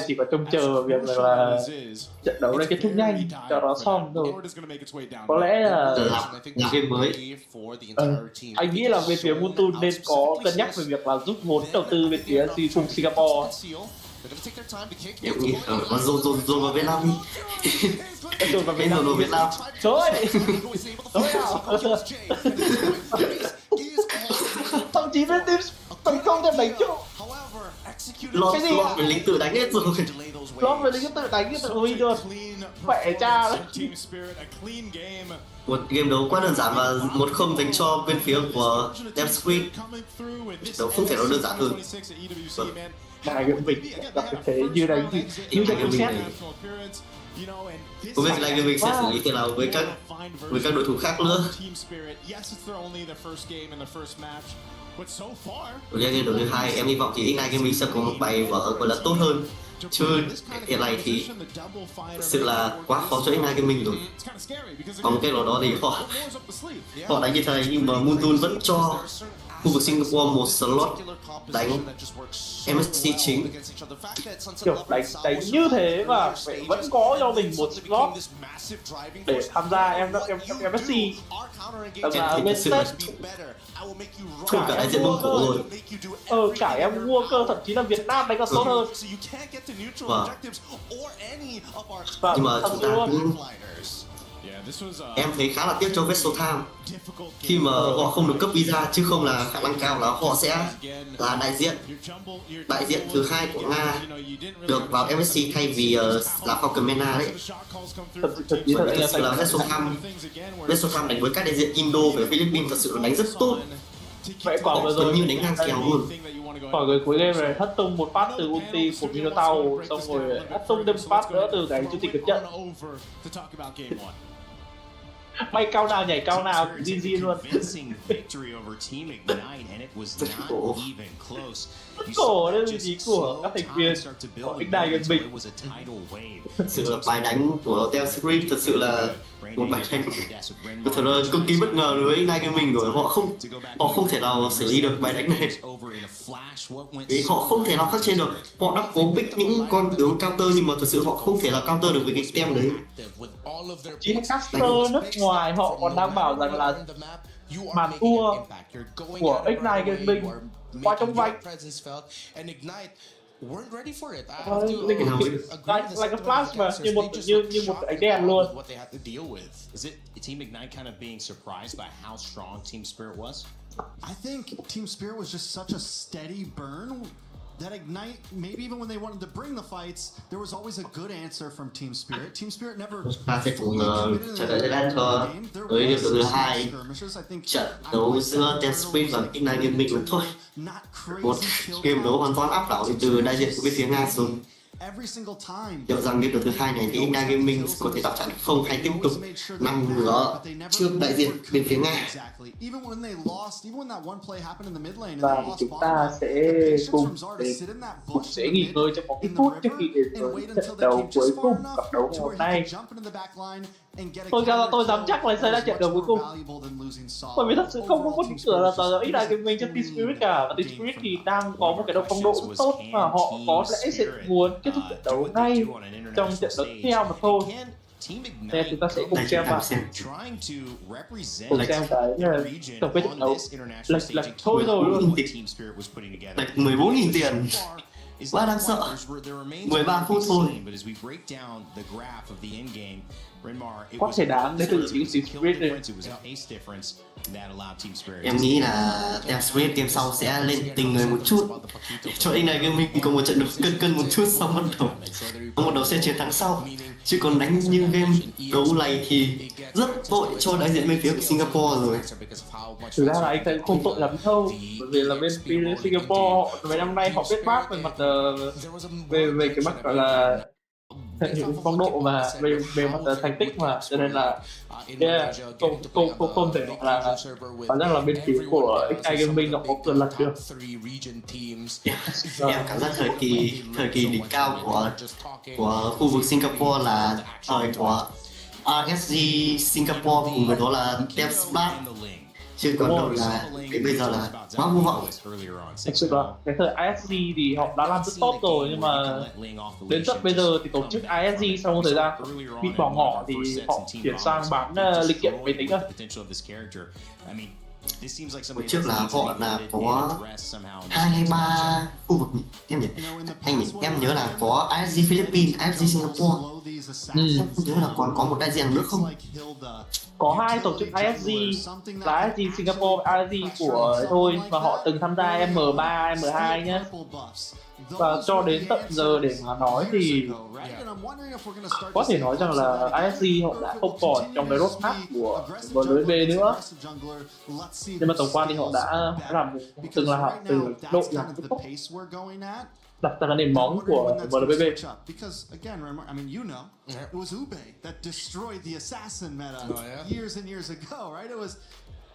chỉ có trông chờ việc là trận đấu này kết thúc nhanh cho nó xong rồi. Có lẽ là game mới. Anh nghĩ là bên phía Moontoon nên có cân nhắc về việc là rút vốn đầu tư bên phía cùng Singapore. Em nghĩ dồn vào Việt Nam đi. Dồn vào Việt Nam. Trời thậm chí bên team tấn công thêm đánh chỗ. Lót về lính tự đánh hết rồi. Lót về lính tự đánh hết rồi luôn. Mẹ cha đấy. Một game đấu quá đơn giản và 1-0 dành cho bên phía của Dem Squid. Đấu không thể nào đơn giản hơn. Hai game mình gặp thế như đánh như trận xét. Không biết là game mình sẽ xử lý thế nào với các đội thủ khác nữa. Ở game đấu thứ 2 em hy vọng thì Ignite Gaming sẽ có một bài vở gọi là tốt hơn. Chứ hiện nay thì thực sự là quá khó cho Ignite Gaming rồi. Có một cái nào đó thì họ đánh như thế này nhưng mà Moontoon vẫn cho khu vực Singapore một slot đánh MSC chính. Kiểu đánh như thế mà vẫn có cho mình một slot để tham gia MSC. Là bên stage không cả đại diện Mông Cổ rồi. Cả em mua cơ, thậm chí là Việt Nam đánh còn tốt hơn. Nhưng mà chúng ta cũng em thấy khá là tiếc cho Vessel Time khi mà họ không được cấp visa, chứ không là khả năng cao là họ sẽ là đại diện thứ 2 của Nga được vào MSC thay vì là Falcon MENA đấy. Thật sự là Vessel Time đánh với các đại diện Indo và Philippines thật sự là đánh rất tốt. Vậy còn vừa rồi như đánh ngang kèo luôn. Khỏi người cuối game này thất tung một phát từ ulti của Minotaur, xong rồi thất tung thêm phát nữa từ cái chương trình cực trận. Bay cao nào nhảy cao nào GG luôn. Cổ đây là vị trí của các thành viên của Ignite Gaming. Thật sự là bài đánh của Tel Scream thật sự là một bài đánh thật là cực kỳ bất ngờ đối với Ignite Gaming rồi. Họ không thể nào xử lý được bài đánh này. Vì họ không thể nào khắc trên được. Họ đã cố pick những con tướng counter nhưng mà thật sự họ không thể nào counter được với cái tem đấy. Chính caster nước ngoài họ còn đang bảo rằng là màn thua của Ignite Gaming qua trong vạch. Like a flash mà như một ánh đèn luôn. I think Team Spirit was just such a steady burn that Ignite, maybe even when they wanted to bring the fights, there was always a good answer from Team Spirit. Team Spirit never. Ta sẽ cùng chờ đợi đến cho tới hiệp thứ 2 trận đấu giữa Dem Squid và Ignite Gaming thôi. Một game đấu hoàn toàn áp đảo từ đại diện của bên phía Nga xuống. Liệu rằng game đấu thứ 2 này thì Ignite Gaming có thể đọc trận không hay tiếp tục nằm ngửa trước đại diện bên phía Nga. Và chúng ta sẽ cùng sẽ nghỉ ngơi trong một ít phút trước khi đến với trận đấu cuối cùng cặp đấu ngày hôm nay. Tôi dám chắc là sẽ là trận đấu cuối cùng, bởi vì thật sự không có một cái cửa là tờ Ignite Gaming cho Team Spirit cả. Và Team Spirit thì đang có một cái độ phong độ cũng tốt mà họ có lẽ sẽ muốn kết thúc trận đấu ngay trong trận đấu tiếp theo mà thôi. Team Thế chúng ta sẽ cùng xem vào. trying to represent Cùng xem cái tổng kết trận đấu. Lệch thôi rồi luôn. team spirit was putting together. Lệch 14.000 tiền. Quá đáng sợ. 13 phút thôi. But as we break down the graph of the end game, Renmar, it Có was thể đáng đấy từ chính kill Spirit này. difference, it was an ace difference that allowed Team Spirit. Em nghĩ là Team Spirit game sau sẽ lên tình người một chút để cho anh này gaming có một trận đấu cân một chút xong bắt đầu sẽ chiến thắng sau. Chứ còn đánh như game đấu này thì rất tội cho đại diện bên phía của Singapore rồi. Thực ra là anh thấy không tội lắm đâu, bởi vì là bên phía Singapore mấy năm nay họ biết bác về mặt về cái mặt gọi là phong độ và về mặt thành tích mà, cho nên là không thể là khả năng là bên phía của XI Gaming nó có quyền lật được. Em cảm giác thời kỳ đỉnh cao của khu vực Singapore là thời của RSG Singapore cùng với đó là Team Spark, chứ còn đâu là cái bây giờ là quá vô vọng. Thực sự là cái thời ISG thì họ đã làm rất tốt rồi, nhưng mà đến tận bây giờ thì tổ chức ISG sau một thời gian bị bỏ ngỏ thì họ chuyển sang bán linh kiện máy tính rồi. Hồi trước là họ là có 2 hay 3 khu vực em nhỉ? Em nhớ là có ISG Philippines, ISG Singapore. Em không nhớ là còn có một đại diện nữa không? Có 2 tổ chức ISG là ISG Singapore, ISG của thôi, và họ từng tham gia M3, M2 nhé. Và cho đến tận giờ để mà nói thì có thể nói rằng là ISG họ đã không còn trong cái roadmap của MLBB nữa. Nhưng mà tổng quan thì họ đã làm từng là từ đội làm tốt, đặt ra nền móng của MLBB. Because again, remember, I mean, you know, it was Ube that destroyed the assassin meta years and years ago, right?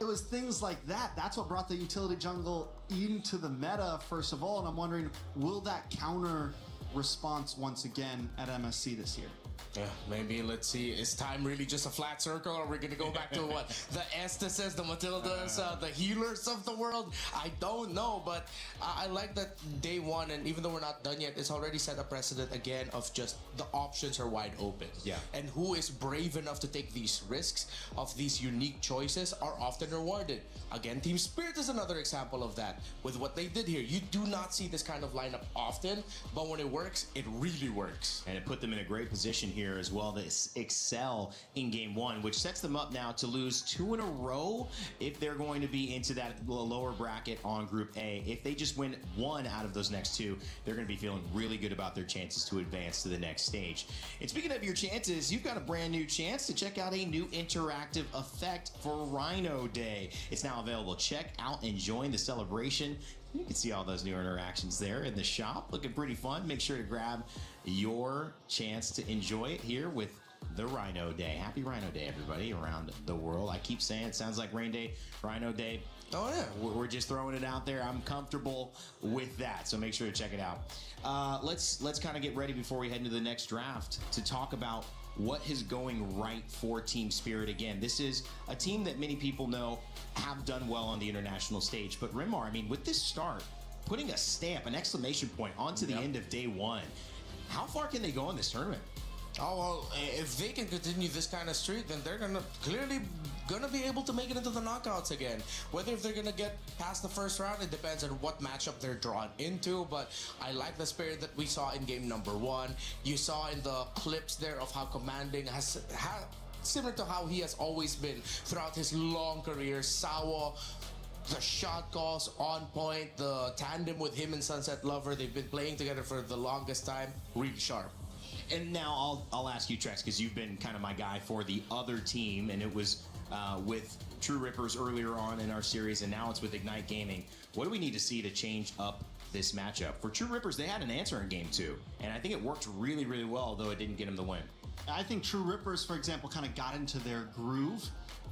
It was things like that. That's what brought the utility jungle into the meta, first of all. And I'm wondering, will that counter response once again at MSC this year? Yeah, maybe. Let's see. Is time really just a flat circle, or we're gonna go back to what the Estases, the Matildas, the healers of the world? I don't know, but I like that day one, and even though we're not done yet, it's already set a precedent again of just the options are wide open. Yeah. And who is brave enough to take these risks of these unique choices are often rewarded. Again, Team Spirit is another example of that. With what they did here, you do not see this kind of lineup often, but when it works, it really works. And it put them in a great position here as well to excel in game one, which sets them up now to lose 2 in a row if they're going to be into that lower bracket on Group A. If they just win 1 out of those next 2, they're going to be feeling really good about their chances to advance to the next stage. And speaking of your chances, you've got a brand new chance to check out a new interactive effect for Rhino Day. It's now available. Check out and join the celebration. You can see all those new interactions there in the shop. Looking pretty fun. Make sure to grab your chance to enjoy it here with the Rhino Day. Happy Rhino Day, everybody around the world. I keep saying it sounds like Rain Day, Rhino Day. Oh yeah, we're just throwing it out there. I'm comfortable with that, so make sure to check it out. Let's kind of get ready before we head into the next draft to talk about what is going right for Team Spirit. Again, this is a team that many people know have done well on the international stage. But Renmar, I mean, with this start, putting a stamp, an exclamation point onto the end of day one, how far can they go in this tournament? Oh, well, if they can continue this kind of streak, then they're clearly gonna be able to make it into the knockouts again. Whether if they're gonna get past the first round, it depends on what matchup they're drawn into, but I like the spirit that we saw in game number 1. You saw in the clips there of how commanding similar to how he has always been throughout his long career. Sawa, the shot calls on point, the tandem with him and Sunset Lover, they've been playing together for the longest time, really sharp. And now I'll ask you, Trex, because you've been kind of my guy for the other team, and it was with True Rippers earlier on in our series, and now it's with Ignite Gaming. What do we need to see to change up this matchup? For True Rippers, they had an answer in game 2, and I think it worked really, really well, though it didn't get them the win. I think True Rippers, for example, kind of got into their groove.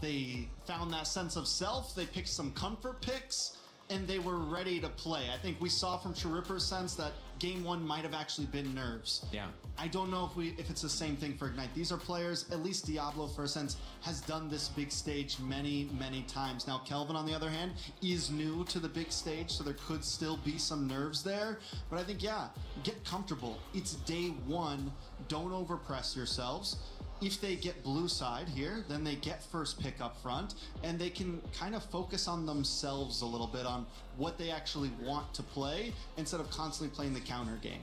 They found that sense of self, they picked some comfort picks, and they were ready to play. I think we saw from True Rippers' sense that game 1 might have actually been nerves. Yeah. I don't know if it's the same thing for Ignite. These are players, at least Diablo for a sense, has done this big stage many, many times. Now Kelvin, on the other hand, is new to the big stage, so there could still be some nerves there. But I think, yeah, get comfortable. It's day 1. Don't overpress yourselves. if they get blue side here, then they get first pick up front, and they can kind of focus on themselves a little bit on what they actually want to play instead of constantly playing the counter game.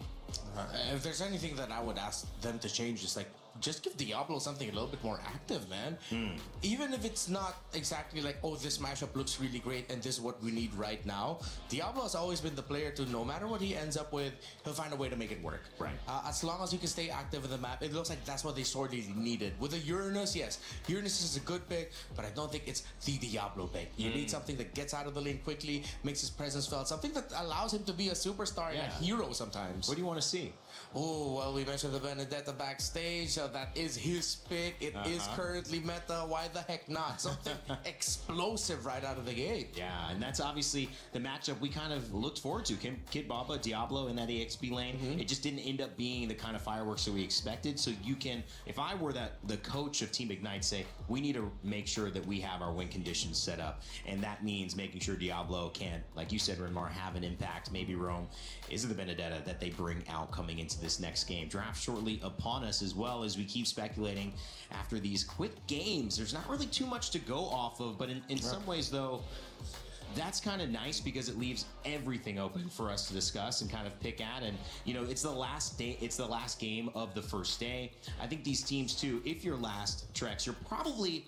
If there's anything that I would ask them to change, is like, just give Diablo something a little bit more active, man. Even if it's not exactly like, oh, this mashup looks really great and this is what we need right now. Diablo has always been the player to, no matter what he ends up with, he'll find a way to make it work. Right. As long as you can stay active in the map, it looks like that's what they sorely needed. With the Uranus, yes, Uranus is a good pick, but I don't think it's the Diablo pick. You need something that gets out of the lane quickly, makes his presence felt, something that allows him to be a superstar and a hero sometimes. What do you want to see? Oh, well, we mentioned the Benedetta backstage. That is his pick. It is currently meta. Why the heck not? Something explosive right out of the gate. Yeah, and that's obviously the matchup we kind of looked forward to. Kid Baba, Diablo in that AXP lane. It just didn't end up being the kind of fireworks that we expected. So you can, if I were the coach of Team Ignite, say, we need to make sure that we have our win conditions set up. And that means making sure Diablo can, like you said, Renmar, have an impact. Maybe Rome is the Benedetta that they bring out coming into this next game. Draft shortly upon us, as well as we keep speculating after these quick games. There's not really too much to go off of, but in some ways, though, that's kind of nice because it leaves everything open for us to discuss and kind of pick at. And you know, it's the last day, it's the last game of the first day. I think these teams too, if you're last, Trex, you're probably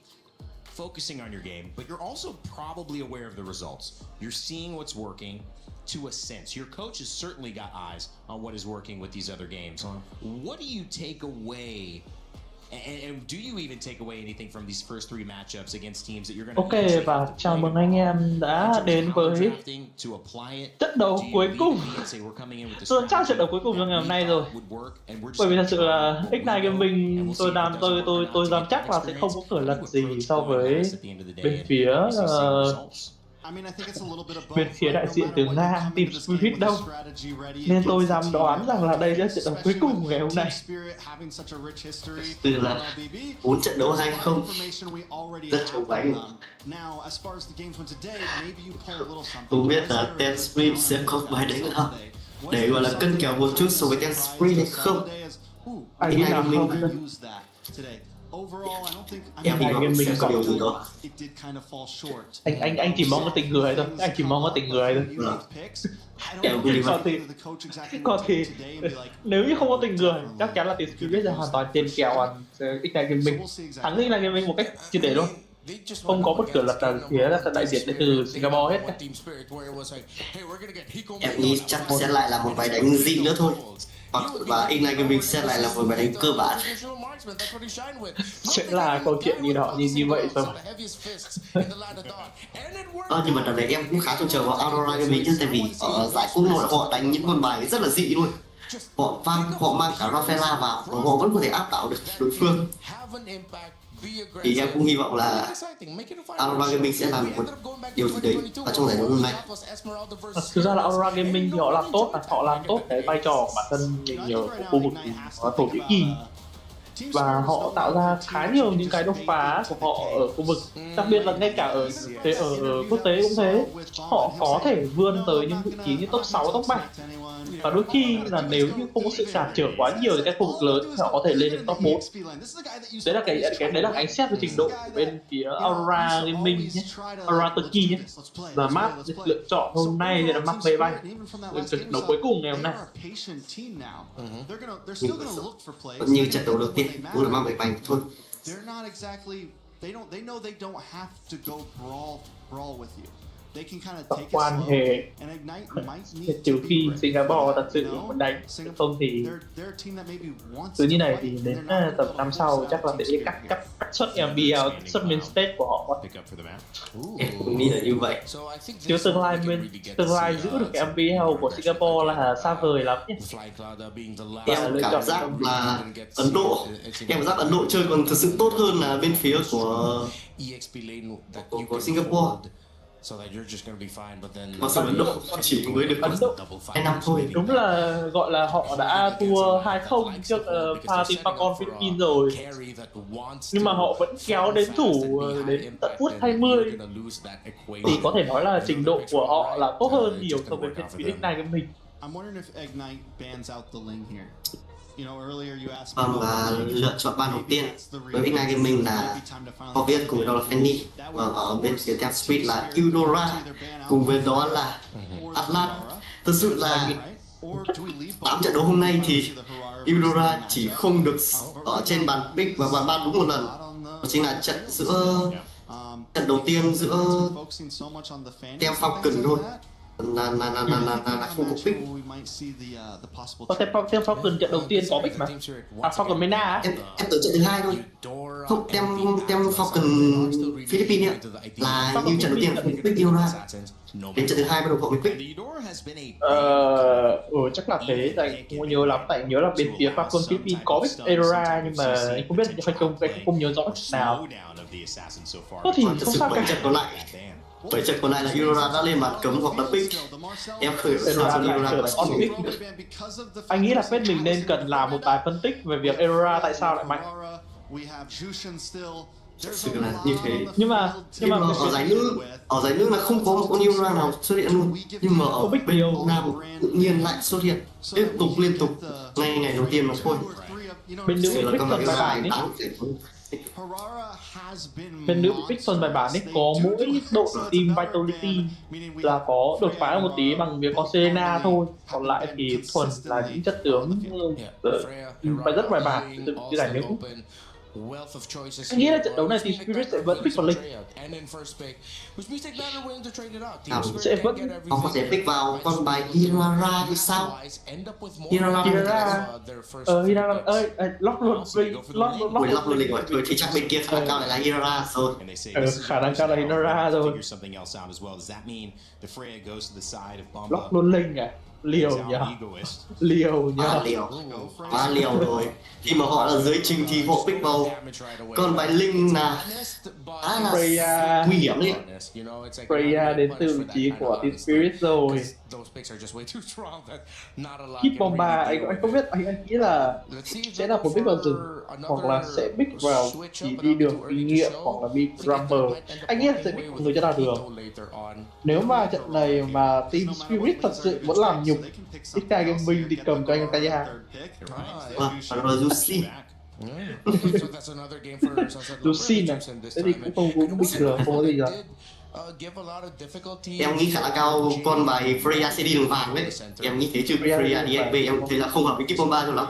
focusing on your game, but you're also probably aware of the results. You're seeing what's working to a sense. Your coach has certainly got eyes on what is working with these other games. What do you take away, and do you even take away anything from these first three matchups against teams that you're going to Ok, và chào mừng anh em đã đến với trận đấu cuối cùng. Tôi chắc trận đấu cuối cùng trong ngày hôm nay rồi. Bởi vì thật sự là Ignite Gaming tôi dám chắc là sẽ không có cửa lật gì so với bên phía đại diện từ Nga, Team Spirit đâu. Nên tôi dám đoán rằng là đây sẽ trận đấu cuối cùng ngày hôm nay. Từ là 4 trận đấu 2-0 rất trông bánh. Tôi biết là Ten Spirit sẽ có bài đánh nào để gọi là cân kèo một chút so với Ten Spirit hay không. Anh nghĩ là không. Em hy vọng sẽ có điều gì đó. Anh chỉ mong có tình người thôi. Anh chỉ mong có tình người thôi. Còn thì nếu như không có tình người, chắc chắn là Team Spirit sẽ hoàn toàn trên kèo Ignite Gaming. Thắng Ignite Gaming một cách triệt để luôn. Không có bất cứ lật nào phía đại diện đến từ Singapore hết. Em nghĩ chắc sẽ lại là một bài đánh dị nữa thôi. Và Ignite Gaming sẽ lại là một bài đánh cơ bản. Sẽ là câu chuyện như vậy thôi. Nhưng mà đợt này em cũng khá trông chờ vào Aurora Gaming nhé, tại vì ở giải quốc nội họ đánh những con bài rất là dị luôn. Họ mang cả Rafaela vào, họ vẫn có thể áp đảo được đối phương. Thì em cũng hy vọng là Aurora Gaming sẽ làm một điều gì đấy ở trong giải đấu hôm nay. Thực ra là Aurora Gaming thì họ làm tốt cái vai trò của bản thân mình ở khu vực Thổ Nhĩ Kỳ, và họ tạo ra khá nhiều những cái đột phá của họ ở khu vực, đặc biệt là ngay cả ở quốc tế cũng thế. Họ có thể vươn tới những vị trí như top 6, top 7, và đôi khi là nếu như không có sự cản trở quá nhiều từ các khu vực lớn thì họ có thể lên đến top 4. Đấy là ánh xét về trình độ của bên phía Aurora Gaming nhé, Aurora Turkey nhé. Và map lựa chọn hôm nay thì là map bay bay, trận đấu cuối cùng ngày hôm nay. Vẫn như trận đấu đầu tiên cũng là map bay bay thôi. Quan hệ trừ khi Singapore thật sự muốn đánh, không thì cứ như này thì đến tầm năm sau chắc là sẽ cắt suất MBL, suất main stage của họ. Em cũng nghĩ là như vậy. Chứ tương lai giữ được cái MBL của Singapore là xa vời lắm nhé. Em cảm giác là Ấn Độ chơi còn thực sự tốt hơn là bên phía của Singapore. Mà sao Ấn Độ chỉ mới được Ấn Độ 2 năm thôi. Đúng là gọi là họ đã thua 2-0 trước pha team Falcon Philippines rồi, nhưng mà họ vẫn kéo đến thủ đến tận phút 20, thì có thể nói là trình độ của họ là tốt hơn nhiều so với Ignite Gaming. Vâng, và lựa chọn ban đầu tiên với Ignite Gaming là học viên, cùng với đó là Fanny, và ở bên phía Tap Speed là Eudora, cùng với đó là Atlas. Thực sự là 8 trận đấu hôm nay thì Eudora chỉ không được ở trên bàn pick và bàn ban đúng một lần. Đó chính là trận đầu tiên giữa Team Falcon thôi. Là không có pick. Có Team Falcon trận đầu tiên có pick mà. Falcon MEN á. Em tới trận thứ hai thôi. Không, Team Falcon Philippines là như trận đầu tiên là pick Eudora. Đến trận thứ hai bắt đầu họ mới pick. Chắc là thế, tại không nhớ lắm, tại nhớ là bên phía Falcon Philippines có pick Eudora, nhưng mà anh không biết hay không nhớ rõ nào. Thì không sao cả. Bởi trận còn lại là Eudora đã lên bàn cấm hoặc là pick. Em khởi sao cho Eudora on pick. Anh nghĩ là bên mình nên cần làm một bài phân tích về việc Eudora tại sao lại mạnh. Thực sự là như thế. Nhưng mà ở giải nữ là không có một con Eudora nào xuất hiện luôn. Nhưng mà ở bên nam tự nhiên lại xuất hiện liên tục ngày đầu tiên mà thôi. Bên nữ pick phần bài bản ấy. Bên nữ pick phần bài bản ấy có mỗi đội team Vitality là có đột phá một tí bằng việc có Serena thôi, còn lại thì thuần là những chất tướng phải rất bài bản từ cái giải nữ. Anh nghĩ là trận đấu này thì Spirit sẽ vẫn pick vào link. Sẽ vẫn họ có thể pick vào con bài Hirara thì sao? Hirara lock luôn lịch rồi thì chắc bên kia khả năng cao lại là Hirara rồi. Khả năng cao là Hirara rồi. Lock luôn link à? Liều rồi. Khi mà họ ở dưới trình thì họ pick vào con bài linh là nguy hiểm đấy. Freya đến từ vị trí của Team Spirit rồi. Hit Bomba anh không biết, anh nghĩ là sẽ là một pick vào rừng hoặc là sẽ pick vào chỉ đi đường kinh nghiệm hoặc là bị Rumble. Anh nghĩ là sẽ pick một người cho ra đường. Nếu mà trận này mà Team Spirit thật sự muốn làm nhục XK Gaming thì cầm cho anh tay ra. Và Lucy. Lucy này, thế thì cũng bình thường, không có gì rồi. Em nghĩ khả năng cao con bài Freya sẽ đi đường vàng đấy. Em nghĩ thế chứ Freya đi FB em thấy là không hợp với Keep Bomba cho lắm.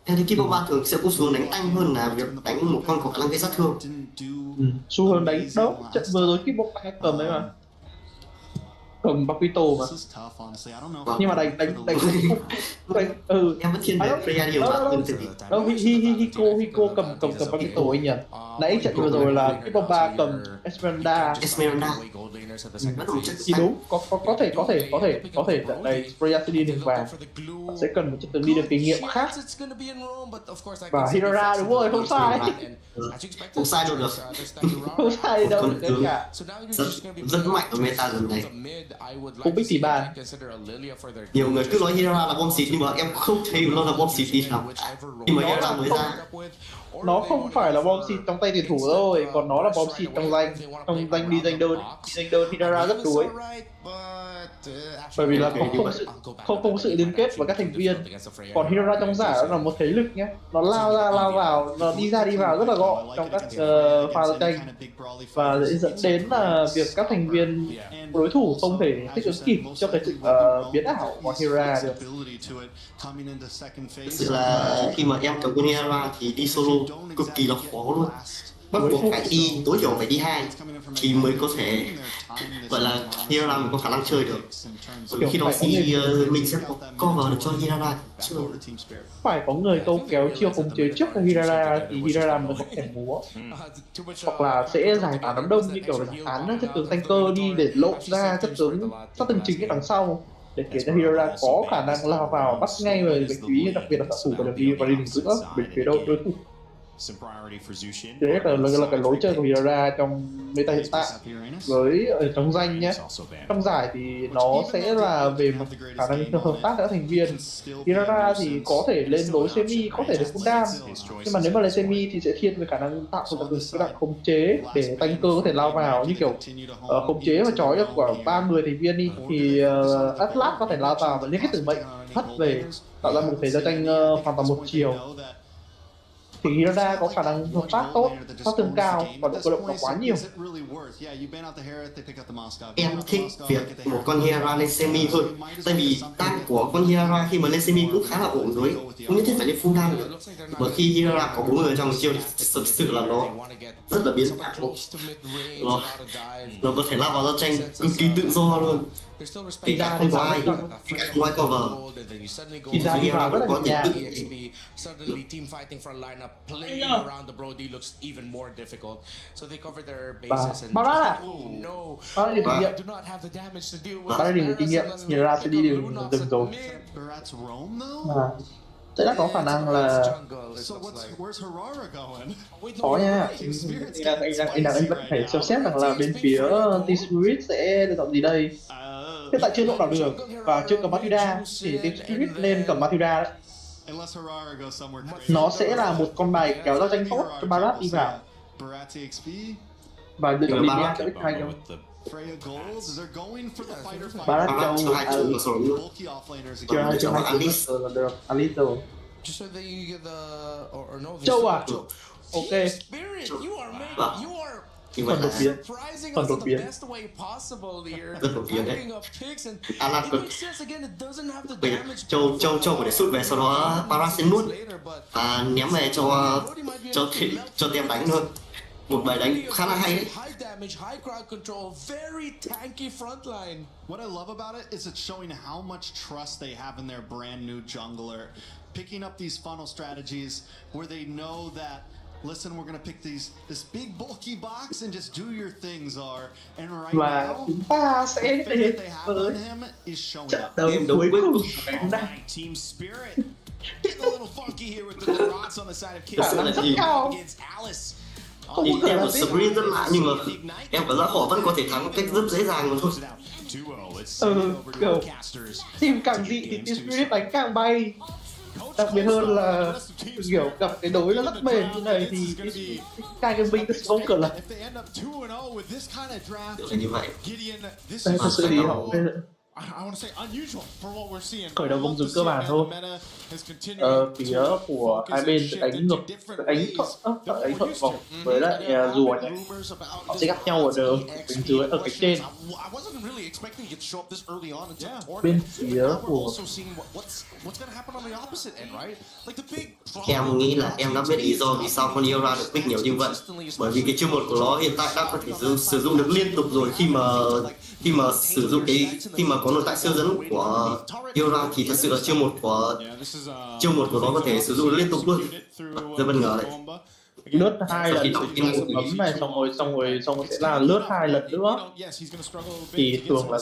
Em thấy Keep Bomba thường sẽ cút xuống đánh tanh hơn là việc đánh một con có khả năng gây sát thương. Xu hướng đánh đâu, trận vừa rồi Keep Bomba cầm đấy mà. Cầm Bakito mà. Nhưng mà đánh em vẫn thiên về Freya nhiều hơn từ Hiko cầm Bakito anh nhỉ. Nãy trận vừa rồi là cái Bomba cầm Esmeralda. Thì đúng, có thể trận này Freya sẽ đi đường vàng, sẽ cần một trận đi đường kinh nghiệm khác. Và Hirara đúng rồi, không sai. Không sai đâu được. Không sai đâu được cả. Rất mạnh ở meta lần này. Cũng biết tỷ bàn. Nhiều người cứ nói Hirara là bom xịt nhưng mà em không thấy nó là bom xịt gì nào. Khi mà Hirara mới ra, nó không phải là bom xịt trong tay tuyển thủ thôi, còn nó là bom xịt trong danh đi danh đơn Hirara rất đuối. Bởi vì là không có sự liên kết với các thành viên. Còn Hirara trong giải nó là một thế lực nhé, nó lao ra lao vào, nó đi ra đi vào rất là gọn trong các pha giao tranh, và dẫn đến là việc các thành viên đối thủ không thể thích ứng kịp cho cái sự biến ảo của Hirara được. Thực sự là khi mà em cầm con Hirara thì đi solo cực kỳ là khó luôn. Bắt buộc phải đi, tối thiểu phải đi 2 thì mới có thể gọi là Hirara mình có khả năng chơi được. Bởi khi đó thì mình sẽ có cover được cho Hirara. Phải có người câu kéo chiêu khống chế trước cho Hirara thì Hirara mới có thể múa. Hoặc là sẽ giải tán đám đông như kiểu là giải tán chất tướng tanker đi để lộ ra chất tướng sát tương chính ở đằng sau, để khiến cho Hirara có khả năng lao vào bắt ngay về vị trí, đặc biệt là xạ thủ và đi đường giữa bên phía đối thủ. some priority for Zushin. Đấy là cái lối chơi của Hira trong meta hiện tại. Với ở trong danh nhé, trong giải thì nó sẽ là về một khả năng hợp tác giữa thành viên. Hira thì có thể lên đối semi, có thể được cooldown, nhưng mà nếu mà lên semi thì sẽ thiên về khả năng tạo ra cái dạng khống chế để tanker có thể lao vào, như kiểu khống chế và trói được khoảng 3 người thành viên đi thì Atlas có thể lao vào và liên kết tử mệnh hất về, tạo ra một thế giao tranh hoàn toàn một chiều. Thì Hira có khả năng hợp tác tốt, sát thương cao và độ cơ động nó quá nhiều. Em thích việc một con Hira lên semi thôi, tại vì tank của con Hira khi mà lên semi cũng khá là ổn rồi, không nhất thiết phải lên full tank được. Mà khi Hira có 4 người trong chiêu thì thực sự là nó rất là biến thái, nó có thể lao vào giao tranh cực kỳ tự do luôn. Kể cả không có ai, kể cả không ai cover. Thì ra Hira rất là nhẹ nhàng. Suddenly team fighting front lineup playing around the Brody looks even more difficult. So they cover their bases and do not have the damage to deal with. Bao nhiêu điểm kinh nghiệm, Hira sẽ đi đường rồi. Sẽ có khả năng là khó nha. Anh vẫn phải xem xét rằng là bên phía T-Spirit sẽ lựa chọn gì đây. Hiện tại chưa chọn nào được và chưa cầm Matilda thì T-Spirit nên cầm Matilda đấy. Nó sẽ là một con bài kéo giao tranh tốt cho Barat đi vào. Và lựa chọn Lydia sẽ hay không? Barat Châu Alice rồi. Châu à? Ok. Phần đột biến. Rất đột biến đấy. Alan cực. Bây giờ Châu có thể sút về, sau đó Barat sẽ nuốt và ném về cho tem đánh thôi. Một bài đánh khá là hay đấy. What I love about it is it's showing how much trust they have in their brand new jungler, picking up these funnel strategies where they know that, listen, we're gonna pick this big bulky box and just do your things, are, and right now chúng ta sẽ đến với trận đấu cuối cùng của ngày hôm nay. Team Spirit getting a little funky here with the Grots on the side of Kill against Alice. Em một sprint rất lạ nhưng mà em cảm giác họ vẫn có thể thắng một cách rất dễ dàng mà thôi. Kiểu team càng dị thì team Spirit đánh càng bay. Đặc biệt hơn là kiểu gặp cái đối nó rất bền như này thì cái binh nó không cửa lật. Như vậy. Đây thật sự thì họ khởi đầu vòng dừng cơ bản thôi. Phía của hai bên sẽ đánh ngược, đánh thuận vòng với lại rùa nhé. Họ sẽ gặp nhau ở đường dưới, ở cái trên. Bên phía của em nghĩ là em đã biết lý do vì sao con Hira được pick nhiều như vậy, bởi vì cái chiêu một của nó hiện tại đã có thể sử dụng được liên tục rồi. Khi mà sử dụng khi mà có nội tại siêu dẫn của Hira thì thật sự là chiêu một của nó có thể sử dụng liên tục luôn. Rất bất ngờ đấy. Lướt 2 lần bấm này xong rồi sẽ là lướt 2 lần nữa thì thường là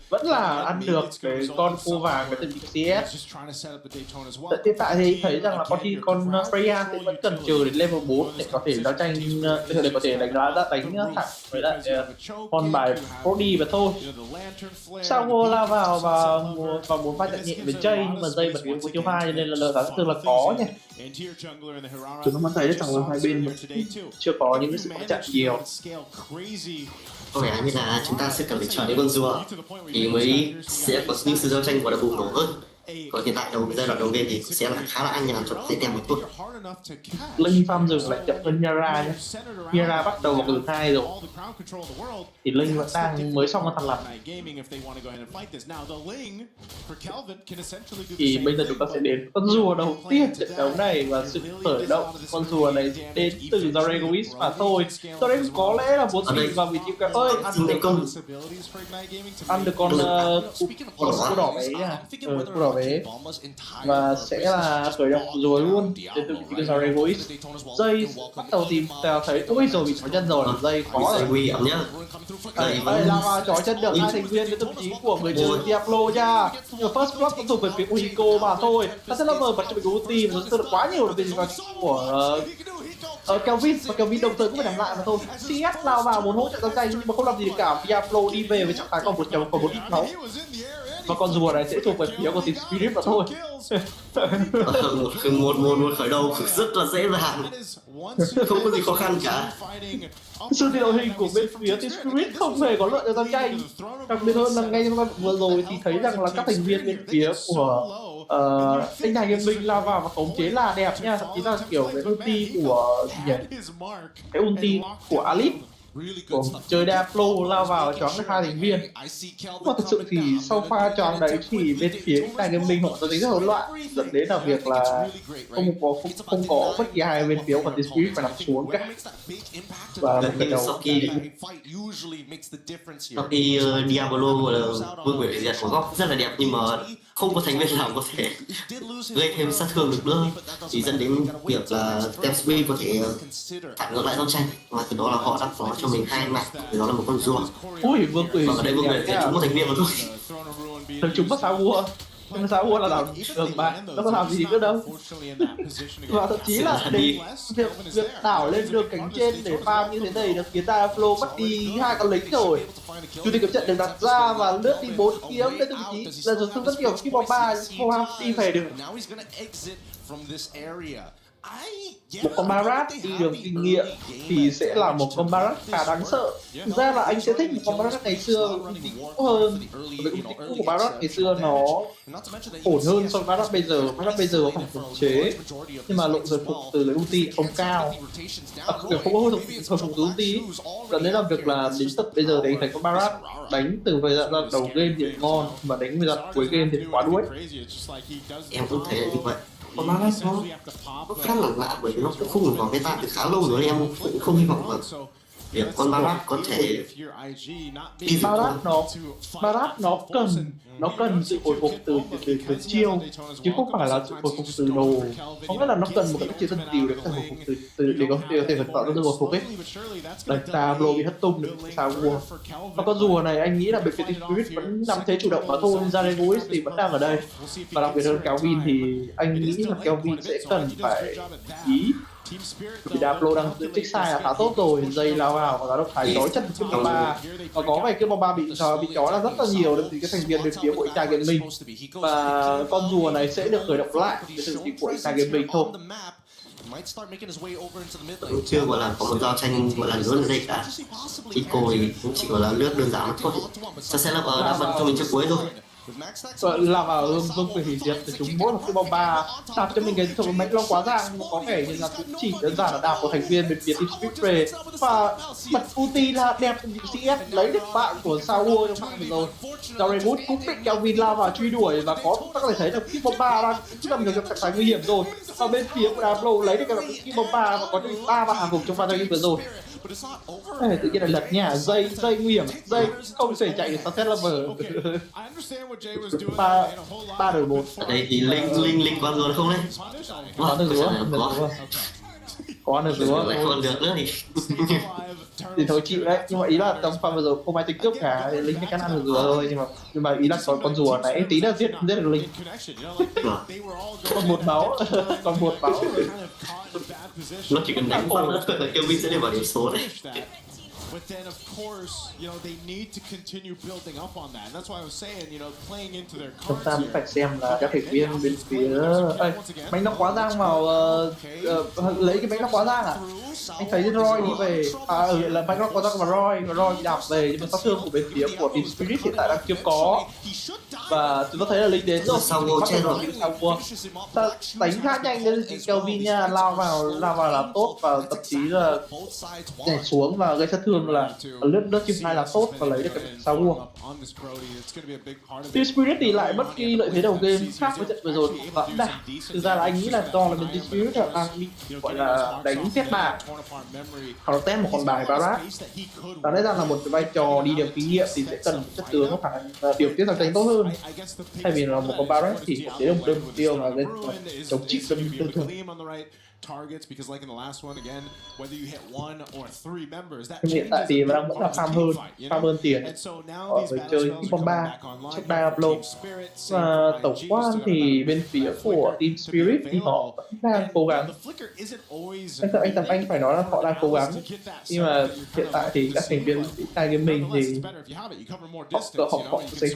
vẫn là ăn được cái con cô vàng cái tên CS. Hiện tại thì thấy rằng là con Freya thì vẫn cần chờ đến level 4 để có thể giao tranh, để có thể đánh thẳng với lại con bài Brody và thôi. Sao lao vào và muốn pha trận nhẹ với Jay, nhưng mà Jay bật biến của chiêu 2 nên là lợi thắng thường là có nhỉ. Chúng nó vẫn thấy rằng là hai bên chưa có những sự va chạm nhiều. Có vẻ như là chúng ta sẽ cần phải chờ đến con rùa thì mới sẽ có những sự giao tranh của đã bùng nổ hơn. Còn hiện tại giai đoạn đầu game thì sẽ là khá là an nhàn cho tay tem một chút. Linh farm dừng lại chậm hơn Yara nhé. Yara bắt đầu vào từ 2 rồi thì Linh vẫn đang mới xong con thằng lặt. Thì bây giờ chúng ta sẽ đến con rùa đầu tiên trận đấu này, và sự khởi động con rùa này đến từ Zaregois mà thôi. Zaregois có lẽ là muốn tìm vào vị trí cái ăn được con cô đỏ đấy nha, cô đỏ đấy, và sẽ là khởi động rồi luôn đến từ vị trí cái Zaregois. Dây bắt đầu tìm thấy ôi rồi bị trói chân rồi, dây có rồi. Nguy hiểm nhá. Đây là trói chân được hai thành viên đến thậm chí của người chơi Diablo nha. Nhưng mà First Blood cũng thuộc về phía Uhiko mà thôi. Nó sẽ là mở bật cho mình ulti, nó sẽ được quá nhiều được bên của Kelvin và Kelvin đồng thời cũng phải làm lại mà thôi. CS lao vào muốn hỗ trợ giao tranh nhưng mà không làm gì được cả. Diablo đi về với trạng thái còn một ít máu. Và con rùa này sẽ thuộc về phía của team Spirit mà thôi. một khởi đầu rất là dễ dàng, không có gì khó khăn cả. Sự điều hình của bên phía team Spirit không hề có lợi cho giao tranh. Đặc biệt hơn là ngay trong vừa rồi thì thấy rằng là các thành viên bên phía của anh Ngày Gaming lao vào và khống chế là đẹp nha, thậm chí là kiểu cái ulti của gì nhỉ? Cái ulti của Alip của chơi Diablo lao vào choáng được 2 thành viên. Mà thực sự thì sau pha choáng đấy thì bên phía Ngày Gaming họ thấy rất hỗn loạn, dẫn đến là việc là không có bất kỳ ai bên phía của team Spirit phải nằm xuống cả. Và gần như sau khi Diablo vương quyền diệt của góc rất là đẹp nhưng mà không có thành viên nào có thể gây thêm sát thương được nữa, thì dẫn đến việc là team Spirit có thể phản ngược lại giao tranh, và từ đó là họ đã có cho mình 2 mạng, từ đó là một con rùa. Ui, vương quyền. Và ở đây vương quyền sẽ trúng một thành viên mà thôi. Được trúng mất sao vua. Nhưng mà sao vua là làm đường mà nó có làm gì nữa đâu. Và thậm chí là để việc đảo lên đường cánh trên để farm như thế này được khiến Diablo mất đi 2 con lính rồi. Chủ tịch của trận được đặt ra và lướt đi 4 kiếm lên từ vị trí là dùng rất nhiều khi bóng 3 không ham đi về được. Một con Barat đi đường kinh nghiệm thì sẽ là một con Barat khá đáng sợ. Thực ra là anh sẽ thích một con Barat ngày xưa hơn. Bởi vì cũ của Barat ngày xưa nó ổn hơn so với Barat bây giờ. Barat bây giờ có khoảng khống chế nhưng mà lộ hồi phục từ lấy ulti không cao, không có hồi phục từ ulti. Dẫn đến làm việc là đến tận bây giờ thì thấy con Barat đánh từ về đoạn đầu game thì ngon mà đánh về đoạn cuối game thì quá đuối. Em cũng thấy là như vậy. Con Barat nó khá là lạ bởi vì nó cũng không được vào meta từ khá lâu rồi, em cũng không hy vọng vào việc con Barat có thể Barat nó cần sự hồi phục từ chiêu chứ không phải là sự hồi phục từ đồ. Có nghĩa là nó cần một cái chiêu tân tiêu để có thể hồi phục từ để có thể tạo ra sự hồi phục ấy. Đánh Diablo bị hất tung được sao vua. Và con rùa này anh nghĩ là bên phía team Spirit vẫn nắm thế chủ động mà thôi. Egoist thì vẫn đang ở đây. Và đặc biệt hơn Kelvin thì anh nghĩ là Kelvin sẽ cần phải ý. Vì Diablo đang giữ tích sai là khá tốt rồi, dây lao vào và nó phải trói chân cái bóng 3 và có vẻ cái bóng 3 bị trói là rất là nhiều đến từ cái thành viên bên phía của Ngày Gaming, và con rùa này sẽ được khởi động lại cái sự chỉ của Ngày Gaming thôi. Chưa gọi là có một giao tranh gọi là lớn ở đây cả, Ico thì cũng chỉ gọi là lướt đơn giản thôi, sẽ là đã bật cho mình trước cuối thôi. Làm ở vương quyền hủy diệt thì chúng mỗi một cái bóng 3 đạp cho mình cái thằng mãnh long quá giang, có vẻ như là cũng chỉ đơn giản là đạp của thành viên bên phía team Spirit về và bật ulti là đẹp CS lấy được bạn của sao vua trong mạng vừa rồi. Reboot cũng bị Kelvin lao vào truy đuổi và có các thể thấy là khi bóng 3 đang nằm trong trạng thái nguy hiểm rồi, và bên phía của Diablo lấy được cái bóng 3 và có 3 bạn hàng gục trong pha giao vừa rồi. Tự nhiên là lật nhà dây nguy hiểm, dây không thể chạy được Sunset Lover. 3-1. Ở đây thì linh con rùa không đấy? Có được rùa, có được rùa. Lại không được nữa thì thôi chịu đấy, nhưng mà ý là trong pha vừa rồi không ai tính cướp cả, linh cái ăn được rùa thôi, nhưng mà ý là con rùa này tí nữa giết được linh. Còn một máu, nó chỉ cần đánh phát nữa thôi là Kelvin sẽ đi vào điểm số đấy. But then, of course, they need to continue building up on that. And that's why I was saying, playing into their cards. Chúng ta cũng phải xem là các thành viên bên phía bánh nóc quá giang vào lấy cái bánh nóc quá giang à? Anh thấy Roy đi về, là bánh nóc quá giang và Roy đi đạp về, nhưng mà sát thương của bên phía của team Spirit hiện tại đang chưa có. Và chúng ta thấy là lính đến rồi, bắt đầu bị sao vua. Ta đánh khá nhanh đến thì Kelvin nha, lao vào là tốt và thậm chí là nhảy xuống và gây sát thương là lướt chim hai là tốt và lấy được cái sao vua. Team Spirit thì lại mất cái lợi thế đầu game khác với trận vừa rồi vẫn đây. Thực ra là anh nghĩ là do là bên Team Spirit đang bị gọi là đánh test bài, hoặc là test một con bài Barat. Và nói rằng là một cái vai trò đi đường kinh nghiệm thì sẽ cần một chất tướng có khả năng điều tiết giao tranh tốt hơn. Thay vì là một con Barat thì sẽ là một đơn mục tiêu mà lên chống chip đơn thường. targets because like in the last one again, whether you hit 1 or 3 members, that hiện tại changes thì the đang vẫn là farm hơn tiền ở người chơi Team 3 trong Diablo, và tổng quan thì bên phía của Team Spirit thì họ vẫn đang cố gắng. Anh phải nói là họ đang cố gắng, nhưng mà hiện tại thì các thành viên Tiger Gaming thì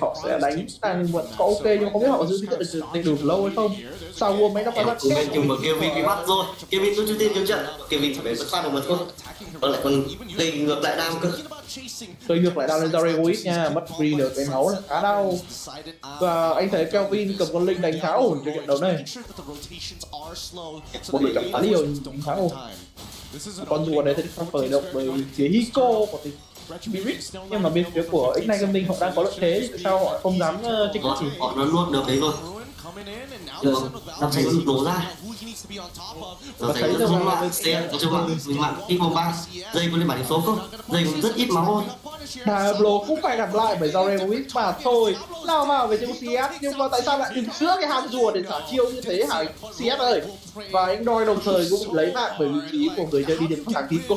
họ sẽ đánh đang vẫn có ok, nhưng không biết họ giữ cái trận được đủ lâu hay không. Sau World mấy năm qua nhưng mà Kevin bị bắt rồi, Kevin tôi chưa tin nhiều trận, Kevin phải vượt qua được mà thôi, lại còn gây ngược lại đam cơ. Tôi ngược lại đau lên Zaregoid nha, mất free được cái máu là khá đau. Và anh thấy Kelvin cầm con linh đánh khá ổn trong trận đấu này. Một lựa chọn khá nhiều đánh khá ổn. Con rùa đấy thì không khởi động bởi phía Hiko của team Spirit, nhưng mà bên phía của X9 Gaming họ đang có lợi thế thì tại sao họ không dám chích chỉ? Họ nó nuốt được đấy rồi. Được, làm sao nó đổ ra. Rồi thấy nó không loạn, xe có chưa bạn, mình mạng đi vòng 3, dây có lên bản điểm số không? Dây cũng rất ít máu thôi. Diablo cũng phải gặp lại bởi Zaregoid mà thôi. Lao vào về trong CS, nhưng mà tại sao lại đứng giữa cái hàm rùa để xả chiêu như thế hả CS ơi? Và anh Doi đồng thời cũng bị lấy mạng bởi vị trí của người chơi đi đến thẳng Hiko.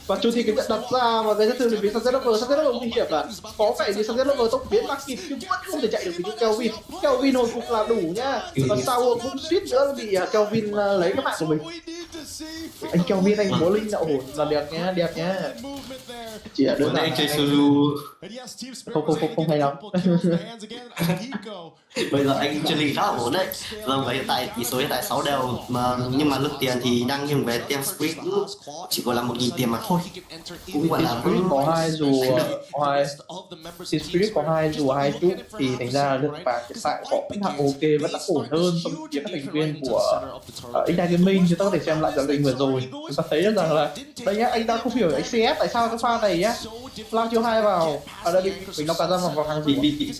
Và chủ thì cái trận đặt ra và cái thứ phía Sunset Lover nguy hiểm là có vẻ như Sunset Lover tốc biến bắt kịp nhưng vẫn không thể chạy được với Kelvin. Kelvin hồi phục là đủ nhá. Và sau cũng suýt nữa bị Kelvin lấy cái mạng của mình. Anh Kelvin anh múa linh đạo hồn là đẹp nhá. Chỉ là đơn giản chơi solo. Không hay lắm. Bây giờ anh chơi linh khá là ổn đấy. Vâng, và hiện tại tỷ số hiện tại 6 đều mà nhưng mà lượng tiền thì đang nghiêng về Team Spirit, chỉ có là 1.000 tiền mà thôi. Cũng gọi là Spirit có 2 dù Team Spirit có 2 dù 2 chút thì thành ra lượng bạc hiện tại họ vẫn là ok, vẫn là ổn hơn so với các thành viên của X9 Gaming. Chúng ta có thể xem lại trận định vừa rồi, chúng ta thấy rằng là đây nhá, anh ta không hiểu anh CS tại sao cái pha này nhá, lao chiêu 2 vào ở đây mình nó cả ra vào hàng gì bị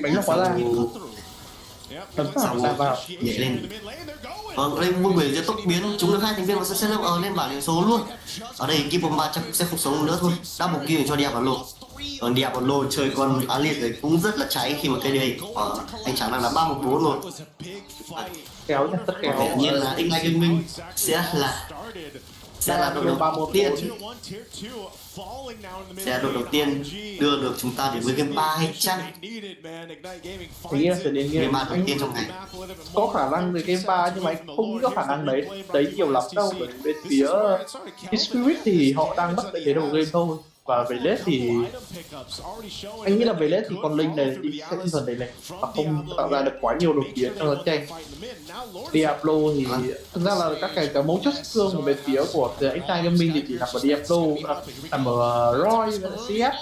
bánh nó quá ra tấm phẳng vào nhảy lên. Vâng, đây vui vẻ giữa tốc biến chúng được 2 thành viên và sẽ lên bảng điểm số luôn. Ở đây Kim Bomb 3 chắc sẽ không sống nữa thôi. Double kill cho Diablo. Còn Diablo chơi con Alice đấy cũng rất là cháy khi mà cái này anh chàng đang là 3-1-4 rồi. Kéo tất kéo nhiên là X9 Gaming sẽ là đội đầu tiên, sẽ đội đầu tiên đưa được chúng ta đến với game 3 hay chăng? Nghĩ là sẽ đến game 3 đầu tiên trong ngày. Có khả năng về game 3 nhưng mà anh không nghĩ có khả năng đấy nhiều lắm đâu, bởi bên phía Spirit thì họ đang mất lợi thế đầu game thôi. Và về lết thì anh nghĩ là về lết thì con linh này đi sẽ dần đẩy này và không tạo ra được quá nhiều đột biến trong chiến tranh. Diablo thì thực ra là các cái mấu chốt xương của bên phía của X9 Gaming thì chỉ nằm ở Diablo, nằm ở Roy và CS.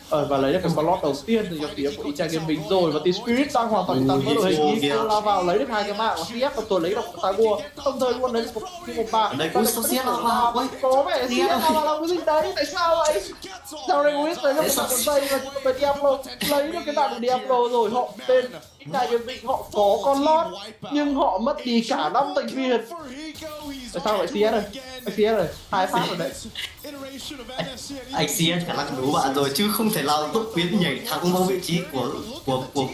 Và lấy được cái slot đầu tiên từ phía của X9 Gaming rồi, và Team Spirit đang hoàn toàn tăng với đội hình Hiko lao vào lấy được 2 cái mạng của CS và tôi lấy được Tiger đồng thời luôn lấy được một team 1-3. Đây cũng CS lao vào, có vẻ CS lao vào làm cái gì đấy, tại sao vậy? Zaregoid lấy được cái mạng của dây và Diablo lấy được cái mạng của Diablo rồi. Họ bên X9 Gaming họ có con lót nhưng họ mất đi cả 5 thành viên. Tại sao lại CS rồi? CS rồi, 2 phát rồi đấy. Anh CS khả năng đủ bạn rồi chứ không thể nào tốc biến nhảy thẳng vào vị trí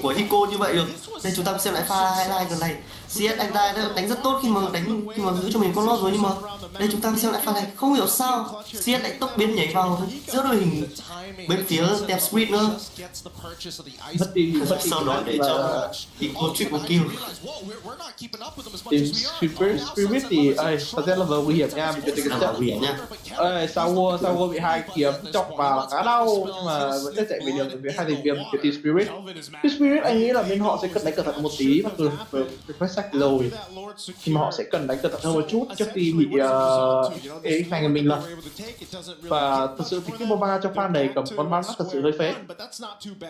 của Hiko như vậy được. Nên chúng ta xem lại pha highlight lần này. CS anh ta đã đánh rất tốt khi mà giữ cho mình con lót rồi, nhưng mà đây chúng ta xem lại pha này không hiểu sao CS lại tốc biến nhảy vào giữa đội hình bên phía Team Spirit nữa. Sau đó để cho Hiko triple kill. Team Spirit thì thật ra là vừa nguy hiểm nha, vì cái trận nguy hiểm nha. Sau bị 2 kiếm chọc vào khá đau, nhưng mà vẫn sẽ chạy về đường với 2 thành viên của Team Spirit. Team Spirit anh nghĩ là bên họ sẽ cần đánh cẩn thận một tí, mặc dù quét sách rồi nhưng mà họ sẽ cần đánh cẩn thận hơn một chút trước khi bị X9 Gaming lật. Và thật sự thì cái Boba trong pha này cầm con bắn thật sự hơi phế,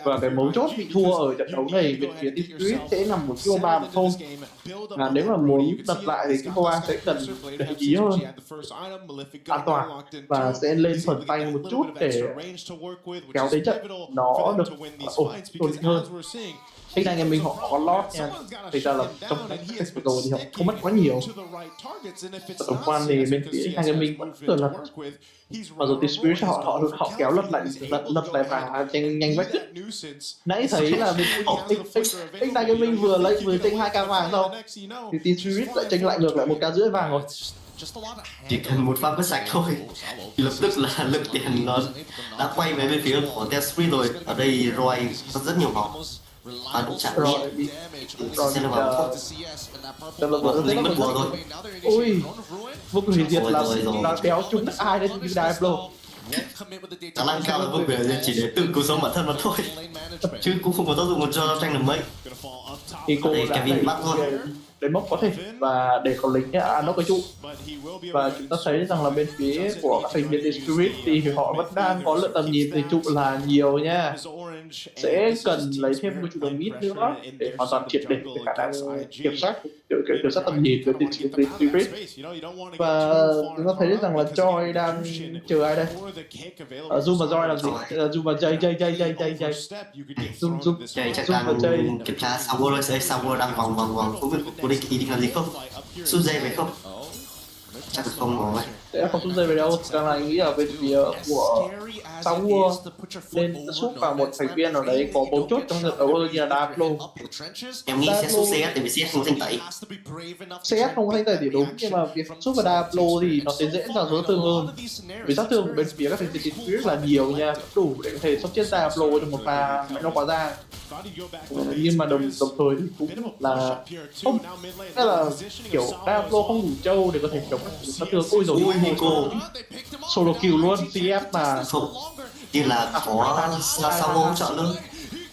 và cái mấu chốt bị thua ở trận đấu này bên phía Team Spirit sẽ nằm một cái Boba mà thôi. Nếu mà muốn đặt lại thì cái Boba sẽ cần để ý hơn, an toàn và sẽ lên phần tay một chút để kéo tới trận nó được ổn định hơn. X9 Gaming họ có lót nha. Thực ra là trong tactical thì họ không mất quá nhiều. Và tổng quan thì bên phía X9 Gaming vẫn rất là mà rồi Team Spirit họ kéo lật lại và nhanh vách đứt. Nãy thấy là bên X9 Gaming vừa tranh 2k vàng thôi thì Team Spirit lại tranh lại ngược lại 1k rưỡi vàng rồi. Chỉ cần một pha vứt sạch thôi lập tức là lượng tiền nó đã quay về bên phía của Team Spirit rồi. Ở đây Roy có rất nhiều máu và đụng chạm rồi sẽ là vào lính mất của rồi. Ui, vô cùng hủy diệt là béo trúng ai đấy như dive blow. Khả năng cao là vô cùng chỉ để tự cứu sống bản thân mà thôi, chứ cũng không có tác dụng cho tranh được mấy. Thì cô đã Kevin bắt thôi. Để mốc có thể và để có lính nó có trụ, và chúng ta thấy rằng là bên phía của các thành viên The Spirit thì họ vẫn đang có lượng tầm nhìn về trụ là nhiều nha, sẽ cần lấy thêm một trụ đồng mid nữa để hoàn toàn triệt để khả năng kiểm soát tầm nhìn của The Spirit. Và chúng ta thấy rằng là Joy đang chờ ai đây? Zoom và Joy làm gì? Zoom và Jay chắc đang kiểm tra Sauer đang vòng không biết cô định ý định làm gì không, sút dây về không, chắc là không rồi. Sẽ không sút dây về đâu, càng là anh nghĩ ở bên phía của Sauer nên sút vào một thành viên nào đấy có bấu chốt trong trận đấu hơn như là Dablo. Em nghĩ sẽ sút CS tại vì CS không thanh tẩy. CS không có thanh tẩy thì đúng, nhưng mà việc sút vào Dablo thì nó sẽ dễ dàng số thương hơn, vì sát thương của bên phía các thành viên Team Spirit là nhiều nha, đủ để có thể sốc chết Dablo trong một pha mạnh nó quá ra. Nhưng mà đồng thời thì cũng là không, tức là kiểu Dablo không đủ trâu để có thể chống sát thương. Ôi rồi Nico solo kill luôn, CF mà không như là có Sauer hỗ trợ nữa.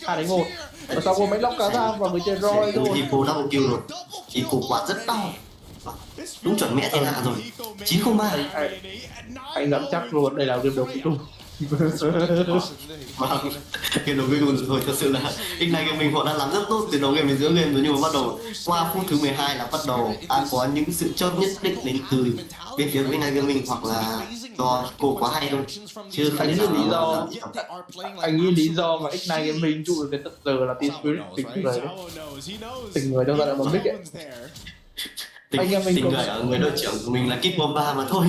2-1 và Sauer mấy lóc cá ra và người chơi Roy rồi. Nico double kill rồi, Nico quả rất đau, đúng chuẩn mẹ thiên hạ rồi. 903 anh dám chắc luôn đây là game đầu cuối cùng. Vâng, game đầu cuối cùng rồi, thật sự là X9 Gaming họ đã làm rất tốt từ đầu game đến giữa game rồi, nhưng mà bắt đầu qua phút thứ 12 là bắt đầu có những sự chốt nhất định đến từ bên phía X9 Gaming, hoặc là do cô quá hay thôi, chứ anh nghĩ lý do mà X9 Gaming trụ được đến tận giờ là Team Spirit tình người trong giai đoạn bấm mic ấy. Tình người ở người đội trưởng của mình là Kip Bomba mà thôi,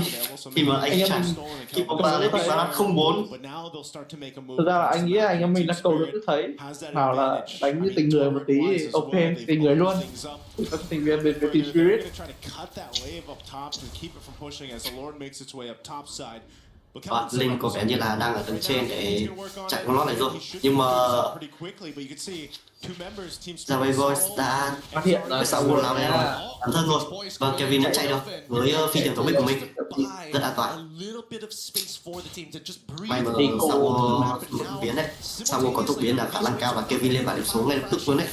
khi mà anh chặn Kip Bomba lên Kip Bomba 04. Thực ra là anh nghĩ anh em mình đã cầu được thấy nào là đánh như tình người một tí, ok tình người luôn các thành viên bên Team Spirit. Linh có vẻ như là đang ở tầng trên để chặn con lót này rồi, nhưng mà Javi Voice đã phát hiện rồi sau một làm này rồi bản thân rồi, và Kevin đã chạy được với phi tiền tổ bích của mình rất an toàn. May mà sau biến đấy, sau một có tục biến là khả năng cao và Kevin lên bản điểm số ngay lập tức luôn đấy.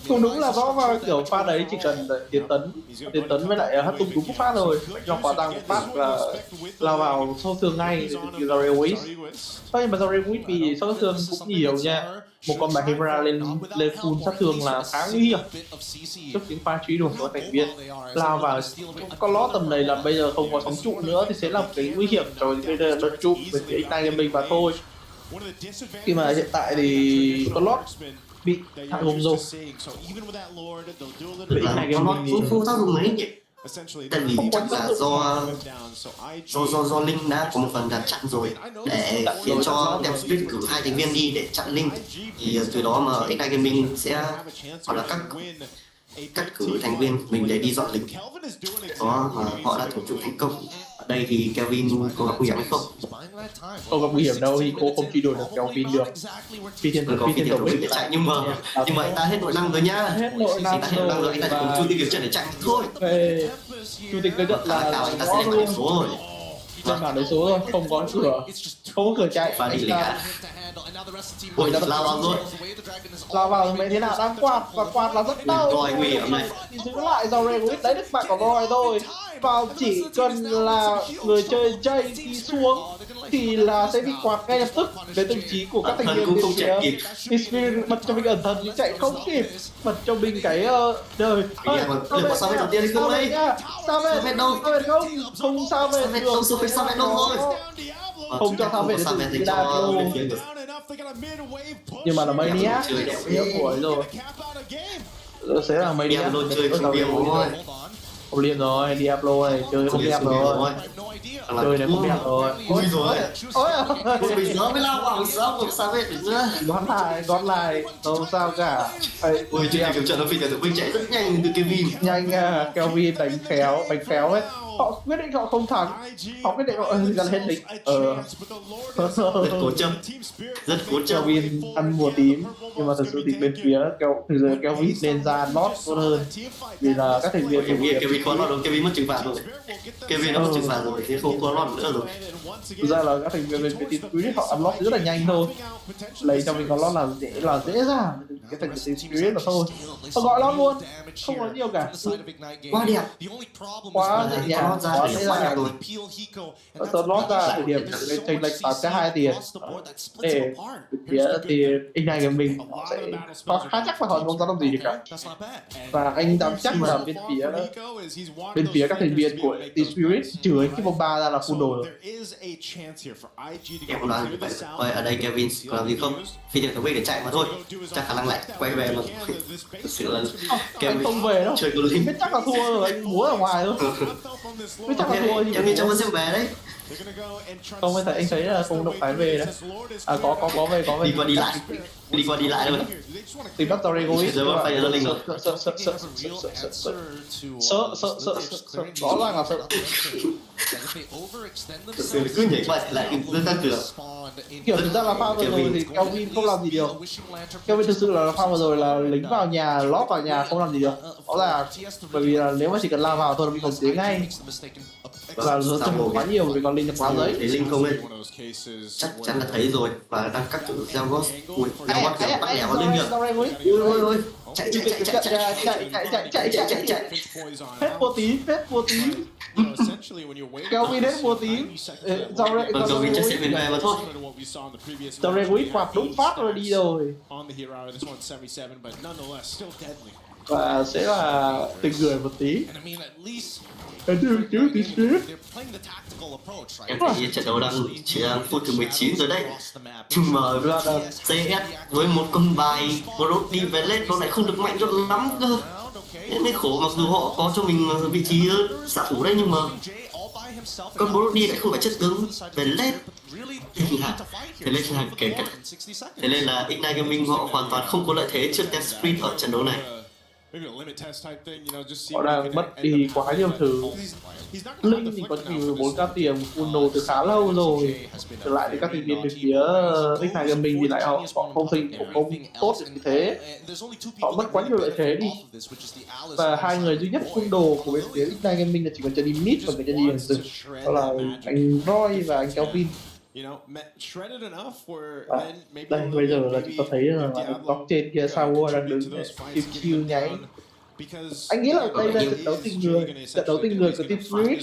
Cũng đúng là rõ vào kiểu pha đấy chỉ cần tiến tấn với lại hát tung đúng phát rồi, cho quả tăng một phát là lao vào sâu thương ngay từ Zarewis. Nhưng mà Zarewis vì sâu thương cũng nhiều nha, một con bài Hemra lên full sát thương là khá nguy hiểm trước những pha truy đuổi của thành viên lao vào. Con lót tầm này là bây giờ không có sóng trụ nữa thì sẽ là một cái nguy hiểm rồi, bây giờ đợt trụ với cái X9 Gaming và thôi. Khi mà hiện tại thì con lót bị hạ gục rồi. Con lót cũng không tác dụng mấy nhỉ? Tại vì chắc là do Linh đã có một phần đặt chặn rồi để khiến cho Team Spirit cử 2 thành viên đi để chặn Linh, thì từ đó mà X9 Gaming sẽ gọi là cắt cử thành viên mình để đi dọn lính, đó mà họ đã tổ chức thành công. Ở đây thì Kevin có gặp nguy hiểm hay không? Không gặp nguy hiểm đâu, thì cô không truy đuổi được Kevin được. Phi thiên tổ bích để chạy, nhưng mà anh ta hết nội năng rồi nhá. Hết nội năng rồi, anh ta chỉ cùng chủ tịch điều trận để chạy thôi. Chủ tịch điều trận là anh ta sẽ lên bảng số rồi. Lên bảng số rồi, không có cửa chạy. Và đi cả. Ôi lao vào rồi. Lao vào mẹ thế nào đang quạt, và quạt là rất đau. Rồi nguy hiểm này. Giữ lại Zarewis đấy đức mạng của Roy thôi. Vào chỉ cần là người chơi Jay đi xuống thì là sẽ bị quạt ngay lập tức. Đến vị trí của các thành viên không chạy kịp. Spirit bật cho mình ẩn thần nhưng chạy không kịp. Bật cho mình cái đời. Liệu có sao về đầu tiên hay không đây? Sao về đâu? Không sao về được. Không sao về đâu rồi. Không cho sao về được. Nhưng mà là Maniac nhớ buổi rồi. Sẽ là Maniac. Không liên rồi, Diablo này chơi không đẹp rồi. Chơi này không đẹp rồi. Ôi rồi. Ôi gió mới lao vào sao vậy nữa. Gót lại, không sao cả. Ôi chơi kiểu trận nó phi tự mình chạy rất nhanh từ Kevin. Nhanh à, Kevin đánh khéo ấy. Họ quyết định họ không thắng. Họ quyết định họ gần hết địch. Rất cố chấp. Rất cố chấp. Kevin ăn mùa tím, nhưng mà thực sự thì bên phía Kevin nên ra lót tốt hơn. Vì là các thành viên Kevin có lót rồi, Kevin mất trừng phạt rồi. Kevin nó mất trừng phạt rồi, thì không có lót nữa rồi. Thực ra là các thành viên bên phía Team Spirit họ ăn lót rất là nhanh thôi. Lấy cho mình có lót là dễ dàng. Cái thành viên Team Spirit là thôi. Họ gọi lót luôn, không có nhiều cả. Quá đẹp. Quá dễ dàng, quá dễ dàng rồi. Tớ lót ra thời điểm chênh lệch cả hai tiền. Để phía thì Ignite Gaming sẽ khá chắc là họ không có gì cả. Và anh dám chắc là bên phía các thành viên của Team Spirit trừ cái vòng 3 ra là full đồ rồi. Em không nói như vậy. Ôi, ở đây Kevin có làm gì không? Phi tiền để chạy mà thôi. Chắc khả năng lại quay về mà. Thực sự là Kevin không về đâu. Biết chắc là thua rồi, anh múa ở ngoài thôi. Biết chắc là thua. Em nghĩ cháu vẫn sẽ về đấy. Không, anh thấy là không động thái về đấy. À có về. Đi qua đi lại thôi. Tìm bắt Torre Gois. Giờ vẫn phải ra linh rồi. Sợ. Rõ ràng là sợ. Thực sự cứ nhảy qua lại rất tăng cường. Kiểu thực ra là pha vừa rồi thì Kelvin không làm gì được. Kelvin thực sự là pha vừa rồi là lính vào nhà, lót vào nhà không làm gì được. Đó là bởi vì là nếu mà chỉ cần lao vào thôi là bị khống chế ngay. Là nó không quá nhiều vì còn linh là quá giấy. Để linh không lên. Chắc chắn là thấy rồi và đang cắt được giao gót. Ui, giao gót kiểu bắt lẻ vào lưng kìa. Ôi. Chạy. Hết mùa tím. Kelvin hết mùa tím. Kelvin chắc sẽ về mà thôi. Torre Gois quạt đúng phát rồi đi rồi. Và sẽ là tình người một tí. Em thấy trận đấu chỉ đang phút thứ 19 rồi đấy. Nhưng mà CS với một con bài Pro đi về lết nó lại không được mạnh cho lắm cơ. Nên khổ, mặc dù họ có cho mình vị trí xạ thủ đấy nhưng mà con Pro đi lại không phải chất cứng về lết. Thế nên là Ignite Gaming họ hoàn toàn không có lợi thế trước Team Spirit ở trận đấu này. Họ đang mất đi quá nhiều thứ. Linh thì có chỉ 14k tiền full đồ từ khá lâu rồi. Trở lại thì các thành viên bên phía Ignite Gaming thì lại họ không tốt như thế. Họ mất quá nhiều lợi thế đi. Và hai người duy nhất full đồ của bên phía Ignite Gaming là chỉ còn Johnny Mid và cái Johnny Hansen. Đó là anh Roy và anh Kelvin. Đây bây giờ là chúng ta thấy là góc trên kia Sauer đang đứng chiêu nháy. Anh nghĩ là đây là trận đấu tình người của Team Spirit.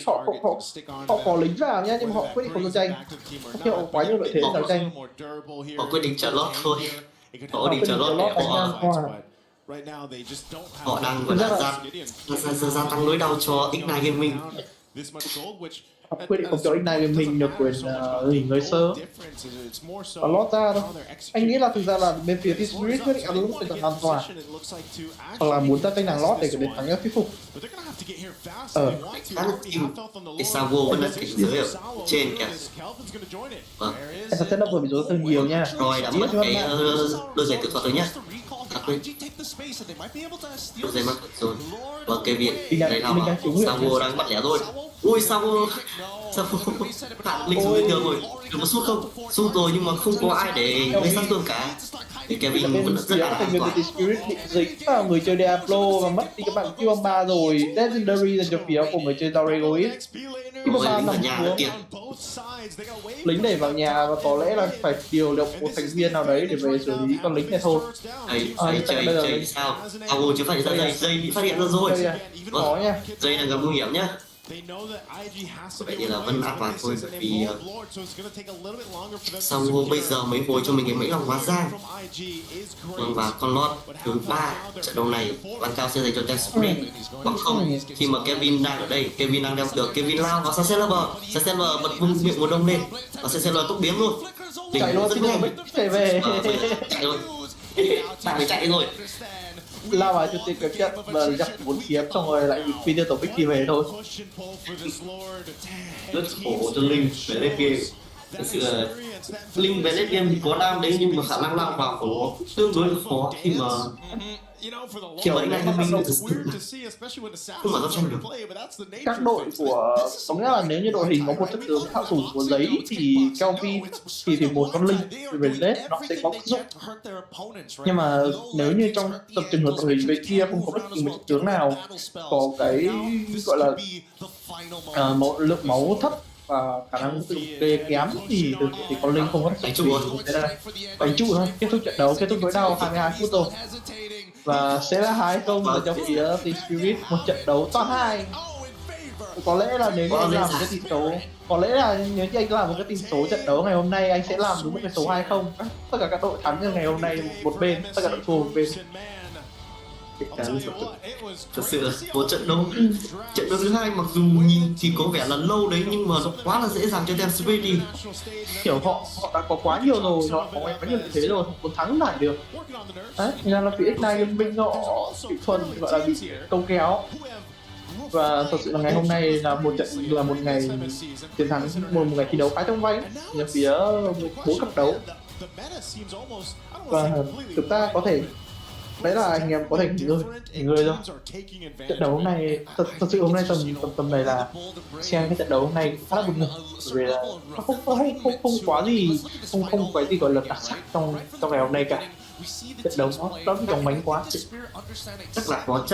Họ có lính vào nhá, nhưng mà họ quyết định không giao tranh. Họ quá nhiều lợi thế giao tranh. Họ quyết định trả lót thôi. Họ quyết định trả lót để họ đang gia tăng nỗi đau cho Ignite Gaming. Họ quyết định không cho Ignite Gaming được quyền nghỉ ngơi sớm và lót ra thôi. Anh nghĩ là thực ra là bên phía Team Spirit quyết định ăn lúc tình an toàn, hoặc là muốn ra tranh nàng lót để thắng các thuyết phục. Sao vẫn là cảnh giới ở trên kìa. Em thật là vừa bị dối tương nhiều nha. Rồi đã mất cái đôi giày tự thuật rồi nhá. Đôi giày mất rồi. Và Kevin đây nào mà Sao đang bắt lẻ rồi. Ui Sao hạn linh xuống bình thường rồi. Được một sút không? Sút rồi nhưng mà không có ai để gây sát thương cả. Thì Kevin vẫn rất là an toàn. Spirit định dính vào người chơi Diablo và mất đi các bạn Q3 rồi. Legendary dành cho phía của người chơi Torre Gois. Lính vào nhà nữa kìa. Lính đẩy vào nhà và có lẽ là phải điều động một thành viên nào đấy để về xử lý con lính này thôi. Chơi sao? Sao chứ phải ra dây bị phát hiện ra rồi. Dây là gặp nguy hiểm nhá. Có vẻ như là vẫn áp vào thôi, bởi vì sau bây giờ mới hồi cho mình cái mẫy lòng hóa giang. Vâng, và con lót thứ 3 trận đấu này bán cao sẽ dành cho Team Spirit. Hoặc không, khi mà Kevin đang ở đây, Kevin đang đeo được, Kevin lao vào Sanchez bật vung miệng mùa đông lên và Sanchez túc điếm luôn. Chạy luôn, chạy về. Chạy rồi. Bạn phải chạy rồi. Lao vào cho tiền kiếm trận và gặp 4 kiếm xong rồi lại bị phi tiêu tổ bích đi về thôi. Rất khổ cho Linh về lên game. Thực sự là Linh về lên game thì có đam đấy nhưng mà khả năng lao vào của nó tương đối là khó khi mà kiểu anh này mình không mở ra tranh được. Các đội của có nghĩa là nếu như đội hình có một chất tướng thạo thủ của giấy thì Kelvin thì một con linh về lết nó sẽ có tác dụng. Nhưng mà nếu như trong tập trường hợp đội hình bên kia không có bất kỳ một chất tướng nào có cái gọi là một lượng máu thấp và khả năng tự đề kém thì con linh không có đánh trụ thôi. Kết thúc trận đấu, kết thúc đối đầu 22 phút rồi. Và sẽ là 2-0 ở trong phía Team Spirit, một trận đấu toàn 2. Có lẽ là nếu như anh làm một cái tỷ số, có lẽ là nếu như anh làm một cái tỷ số trận đấu ngày hôm nay, anh sẽ làm đúng một cái số 2-0. Tất cả các đội thắng ngày hôm nay một bên, tất cả đội thua một bên. Thật sự là một trận đấu thứ hai mặc dù nhìn thì có vẻ là lâu đấy nhưng mà nó quá là dễ dàng cho Team Spirit đi. Kiểu họ đã có quá nhiều rồi, họ có quá nhiều thế rồi, muốn thắng lại được. Đấy, nên là phía X9 Gaming họ bị thuần gọi là bị câu kéo. Và thật sự là ngày hôm nay là một ngày chiến thắng, một ngày thi đấu khá trong vánh ở phía 4 cặp đấu. Và chúng ta có thể đấy là anh em có thể nghỉ ngơi thôi. Trận đấu hôm nay thật sự hôm nay tầm này là xem cái trận đấu hôm nay khá là buồn ngủ vì là nó không quá gì không cái gì gọi là đặc sắc trong ngày hôm nay cả. Trận đấu nó bị đồng bánh quá. Chắc là có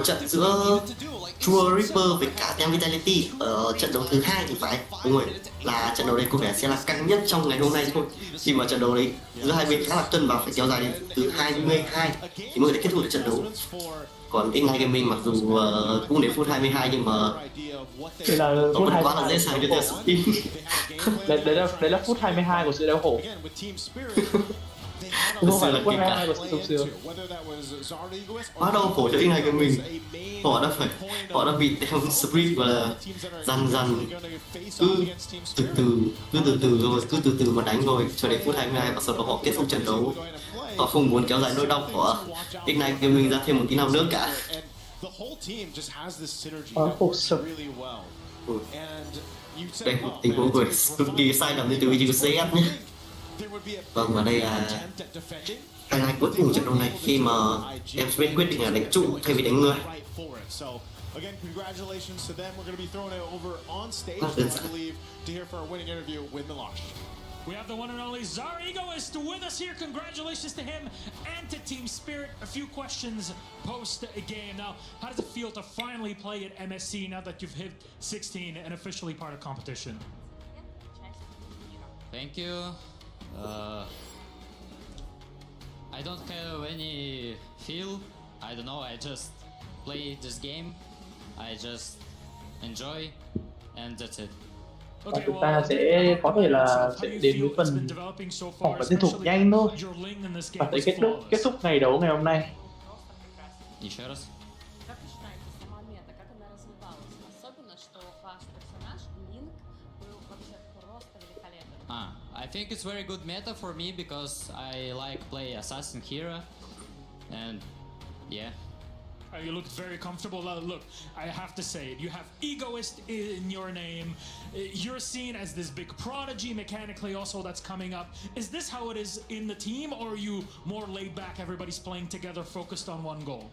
trận giữa True Reaper với cả Team Vitality ở trận đấu thứ 2 thì phải, đúng rồi, là trận đấu đấy có vẻ sẽ là căng nhất trong ngày hôm nay thôi. Khi mà trận đấu đấy giữa hai bên khá là cân bằng, phải kéo dài đến từ 22 thì mới để kết thúc được trận đấu. Còn X9 Gaming mặc dù cũng đến phút 22 nhưng mà vẫn quá là dễ dàng cho Team Spirit. Đấy là phút 22 của sự đau khổ. Không phải là phút 22 của sự sung sướng. Quá đau khổ cho X9 Gaming. Họ đã bị Team Spirit và dần cứ từ từ mà đánh rồi cho đến phút 22 và sau đó họ kết thúc trận đấu. Họ không muốn kéo dài nỗi đau của X9 Gaming ra thêm một tí nào nữa cả. Đây, tình huống của cực kỳ sai lầm từ EWC nhé. Vâng, và đây là highlight cuối cùng trận đấu này khi mà Team Spirit quyết định là đánh trụ thay vì đánh người. Again, congratulations to them. We're going to be throwing it over on stage, I believe, to hear for our winning interview with Milosh. We have the one and only Zar Egoist with us here. Congratulations to him and to Team Spirit. A few questions post-game. Now, how does it feel to finally play at MSC now that you've hit 16 and officially part of competition? Thank you. I don't have any feel. I don't know. I just play this game. I just enjoy, and that's it. Và chúng ta sẽ có thể là đến với phần phỏng vấn tuyển thủ nhanh thôi và sẽ kết thúc ngày đấu ngày hôm nay. I think it's very good meta for me because I like play assassin hero, and yeah. You looked very comfortable. Look, I have to say it. You have Egoist in your name. You're seen as this big prodigy mechanically also that's coming up. Is this how it is in the team, or are you more laid back, everybody's playing together, focused on one goal?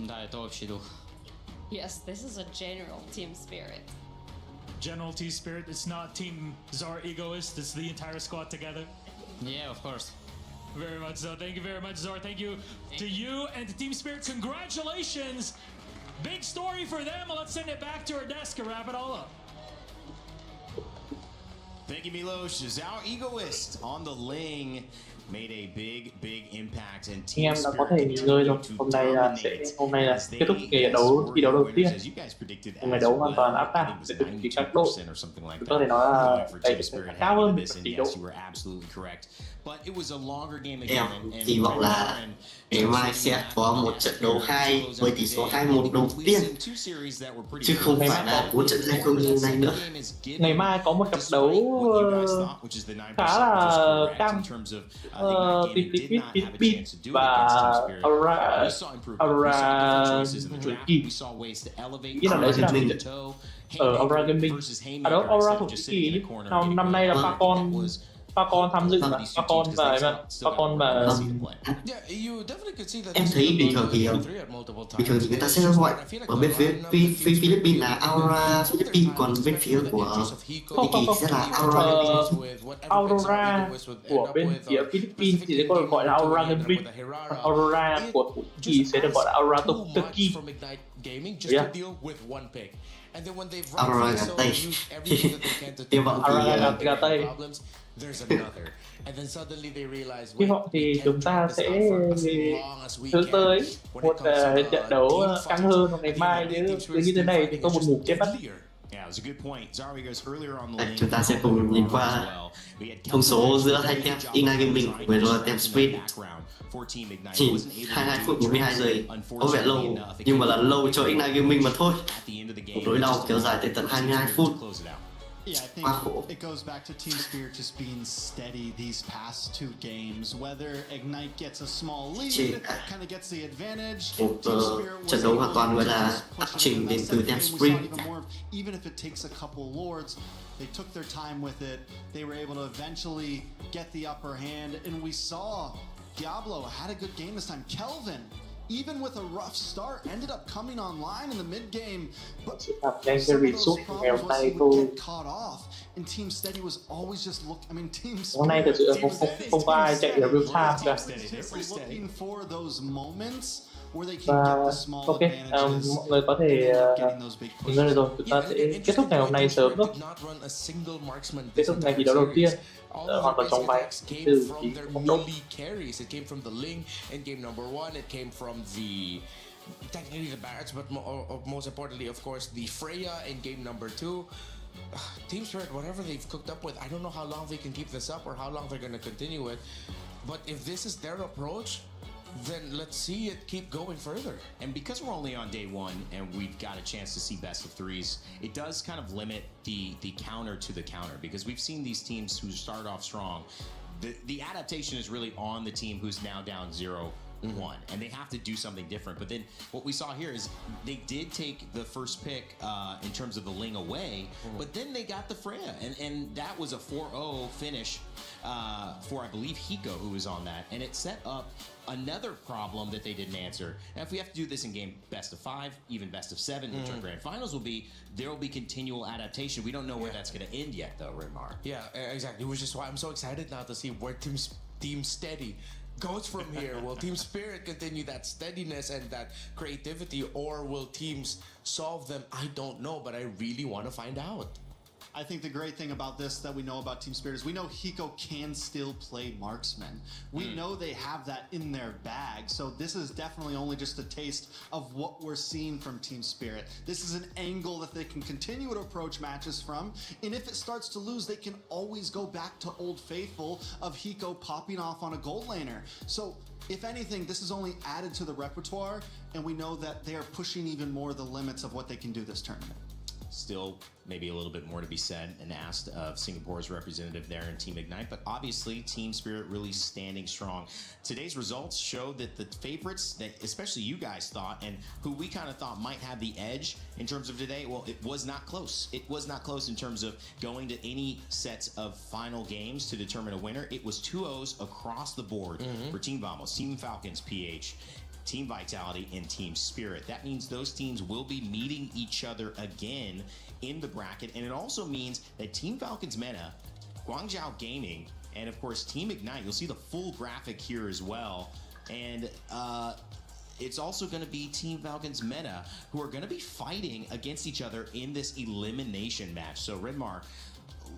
Да, это общий дух. Yes, this is a general team spirit. General team spirit. It's not Team Zar Egoist. It's the entire squad together. Yeah, of course. Very much so. Thank you very much, Zar. Thank you to you and to Team Spirit. Congratulations. Big story for them. Let's send it back to our desk and wrap it all up. Thank you, Milos. Is our egoist on the Ling made a big impact and Anh em team đã có thể nghỉ ngơi rồi. Hôm nay là kết thúc thi đấu đầu tiên. Một ngày đấu hoàn toàn áp đảo để thực hiện các đội. Chúng tôi thể nói là đây sẽ cao hơn một tỷ độ. Em hy vọng là ngày mai sẽ có một trận đấu hay với tỷ số 2-1 đầu tiên, chứ không phải là 4 trận 2-0 như này nữa. Ngày mai có một cặp đấu khá là căng. Philippines và Aura Thổ Nhĩ Kỳ. Nghĩ là đấy sẽ là một trận ở Aura Gaming. Đó Aura Thổ Nhĩ Kỳ năm nay là Falcon tham dự mà Falcon và em thấy bình thường thì người ta sẽ gọi ở bên phía Philippines là Aura Philippines, còn bên phía của Kỳ sẽ là Aurora của bên phía Philippines thì sẽ còn gọi là Aura Gaming, Aurora của Thổ Nhĩ Kỳ sẽ được gọi là Aura Turkey. Aurora gà Tây. Hy vọng Aurora gà Tây. Hy vọng thì chúng ta sẽ hướng tới một trận đấu căng hơn vào ngày mai, chứ như thế này thì có buồn ngủ chết mất. Chúng ta sẽ cùng nhìn qua thông số giữa hai team Ignite Gaming với team Spirit. Chỉ 22 phút 42 giây, có vẻ lâu nhưng mà là lâu cho Ignite Gaming mà thôi. Một đối đầu kéo dài tới tận 22 phút. Yeah, I think it goes back to Team Spirit just being steady these past two games. Whether Ignite gets a small lead, kind of gets the advantage. Trận đấu hoàn toàn gọi là áp trình đến từ Team Spirit. Even if it takes a couple lords, they took their time with it. They were able to eventually get the upper hand, and we saw Diablo had a good game this time. Kelvin, even with a rough start, ended up coming online in the mid game, but some of those problems was he would get caught off, and Team Steady was always just hôm nay thật sự không có ai chạy ở real time cả. looking for those moments where they can Và get the small ok, advantages. mọi người có thể nghỉ ngơi rồi, chúng ta sẽ kết thúc ngày hôm nay sớm thôi. Kết thúc ngày thi đấu đầu tiên hoàn toàn trong váy từ một đội. It came from the Ling in game number 1. It came from technically the Barretts, but most importantly, of course, the Freya in game number 2. Team Spirit, whatever they've cooked up with, I don't know how long they can keep this up or how long they're going to continue it. But if this is their approach, then let's see it keep going further. And because we're only on day one and we've got a chance to see best of threes, it does kind of limit the counter to the counter, because we've seen these teams who start off strong. The adaptation is really on the team who's now down 0-1, and they have to do something different. But then what we saw here is they did take the first pick in terms of the Ling away, but then they got the Freya, and that was a 4-0 finish for, I believe, Hiko, who was on that, and it set up another problem that they didn't answer. Now, if we have to do this in game best of 5, even best of 7, which our grand finals will be, there will be continual adaptation. We don't know where that's going to end yet, though, Rimar. Yeah, exactly. Which is why I'm so excited now to see where Team Steady goes from here. Will Team Spirit continue that steadiness and that creativity, or will teams solve them? I don't know, but I really want to find out. I think the great thing about this that we know about Team Spirit is we know Hiko can still play marksman. We know they have that in their bag. So this is definitely only just a taste of what we're seeing from Team Spirit. This is an angle that they can continue to approach matches from. And if it starts to lose, they can always go back to Old Faithful of Hiko popping off on a gold laner. So if anything, this is only added to the repertoire, and we know that they are pushing even more the limits of what they can do this tournament. Still maybe a little bit more to be said and asked of Singapore's representative there in Team Ignite, but obviously Team Spirit really standing strong. Today's results show that the favorites that especially you guys thought, and who we kind of thought might have the edge in terms of today, well, it was not close. It was not close in terms of going to any sets of final games to determine a winner. It was 2-0s across the board for Team Vamos, Team Falcons, PH, Team Vitality, and Team Spirit. That means those teams will be meeting each other again in the bracket, and it also means that Team Falcons Meta, Guangzhou Gaming, and of course Team Ignite, you'll see the full graphic here as well, and it's also going to be Team Falcons Meta who are going to be fighting against each other in this elimination match. So Redmar,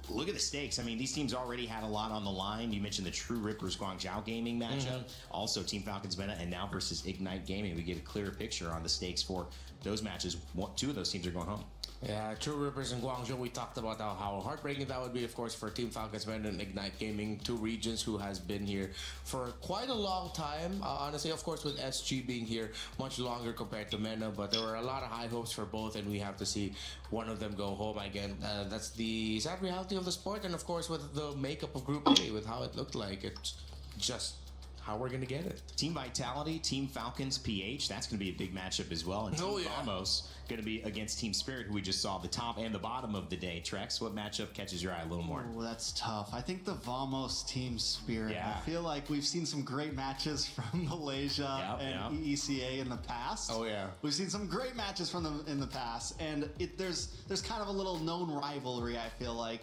look at the stakes. I mean, these teams already had a lot on the line. You mentioned the True Rippers Guangzhou Gaming matchup. Also, Team Falcons Meta, and now versus Ignite Gaming. We get a clearer picture on the stakes for those matches. Two of those teams are going home. Yeah, True Rippers and Guangzhou, we talked about how heartbreaking that would be, of course, for Team Falcons Men and Ignite Gaming, two regions who has been here for quite a long time. Honestly, of course, with SG being here much longer compared to MENA, but there were a lot of high hopes for both, and we have to see one of them go home again. That's the sad reality of the sport, and of course, with the makeup of Group A, with how it looked like, it's just how we're going to get it. Team Vitality, Team Falcons, PH, that's going to be a big matchup as well. And Team Vamos going to be against Team Spirit, who we just saw the top and the bottom of the day. Trex, what matchup catches your eye a little more? Oh, that's tough. I think the Vamos Team Spirit. Yeah. I feel like we've seen some great matches from Malaysia and EECA in the past. Oh, yeah. We've seen some great matches from them in the past, and there's kind of a little known rivalry, I feel like.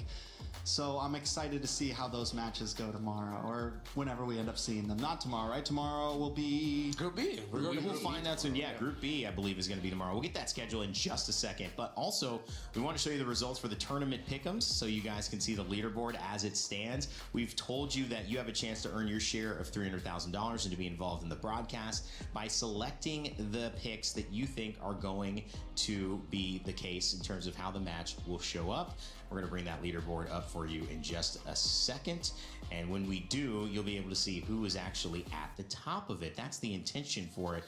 So I'm excited to see how those matches go tomorrow, or whenever we end up seeing them. Not tomorrow, right? Tomorrow will be Group B. We will find out soon. Yeah, Group B, I believe, is going to be tomorrow. We'll get that schedule in just a second. But also, we want to show you the results for the tournament pick'ems so you guys can see the leaderboard as it stands. We've told you that you have a chance to earn your share of $300,000 and to be involved in the broadcast by selecting the picks that you think are going to be the case in terms of how the match will show up. We're going to bring that leaderboard up for you in just a second. And when we do, you'll be able to see who is actually at the top of it. That's the intention for it.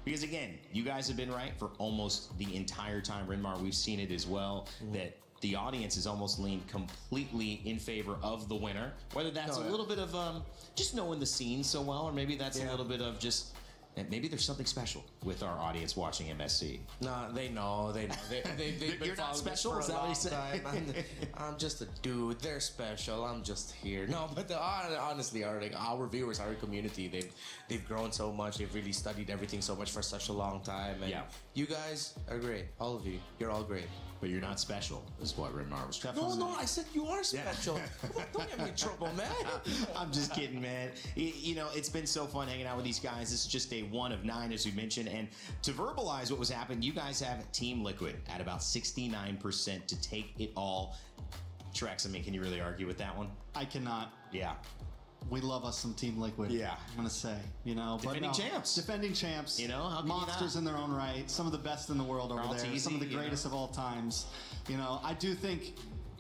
Because again, you guys have been right for almost the entire time. Renmar, we've seen it as well, that the audience has almost leaned completely in favor of the winner. Whether that's a little bit of just knowing the scene so well, or maybe that's a little bit of just... And maybe there's something special with our audience watching MSC. No, they know. They've been You're not special? Is that what you say? I'm just a dude. They're special. I'm just here. No, but honestly, our viewers, our community, they've grown so much. They've really studied everything so much for such a long time. And you guys are great. All of you. You're all great. But you're not special, is what Renmar was trying to say. No, I said you are special. Don't get me in trouble, man. I'm just kidding, man. You know, it's been so fun hanging out with these guys. This is just day 1 of 9, as we mentioned. And to verbalize what was happening, you guys have Team Liquid at about 69% to take it all. Trex, I mean, can you really argue with that one? I cannot. Yeah. We love us some Team Liquid. Yeah. I'm going to say, you know. Defending champs. Defending champs. You know, how can monsters in their own right. Some of the best in the world over there. Some of the greatest of all times. You know, I do think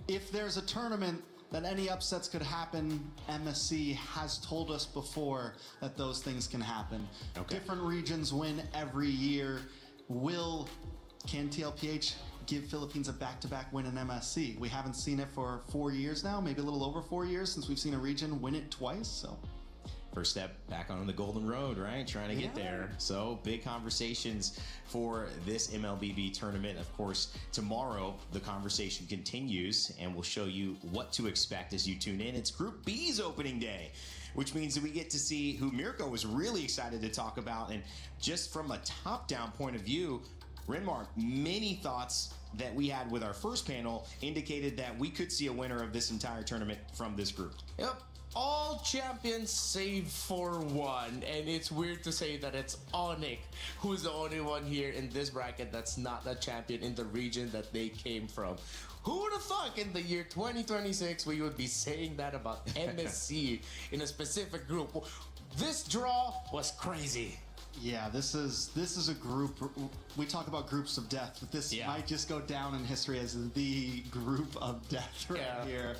if there's a tournament that any upsets could happen, MSC has told us before that those things can happen. Different regions win every year. Can TLPH give Philippines a back-to-back win in MSC? We haven't seen it for 4 years now, maybe a little over 4 years since we've seen a region win it twice. So first step back on the golden road, right? Trying to get there. So big conversations for this MLBB tournament. Of course, tomorrow the conversation continues and we'll show you what to expect as you tune in. It's Group B's opening day, which means that we get to see who Mirko was really excited to talk about. And just from a top-down point of view, Renmar, many thoughts that we had with our first panel indicated that we could see a winner of this entire tournament from this group. Yep. All champions save for one, and it's weird to say that it's Onyx who's the only one here in this bracket that's not a champion in the region that they came from. Who would have thought in the year 2026 we would be saying that about MSC in a specific group? This draw was crazy. Yeah, this is a group. We talk about groups of death, but this might just go down in history as the group of death here.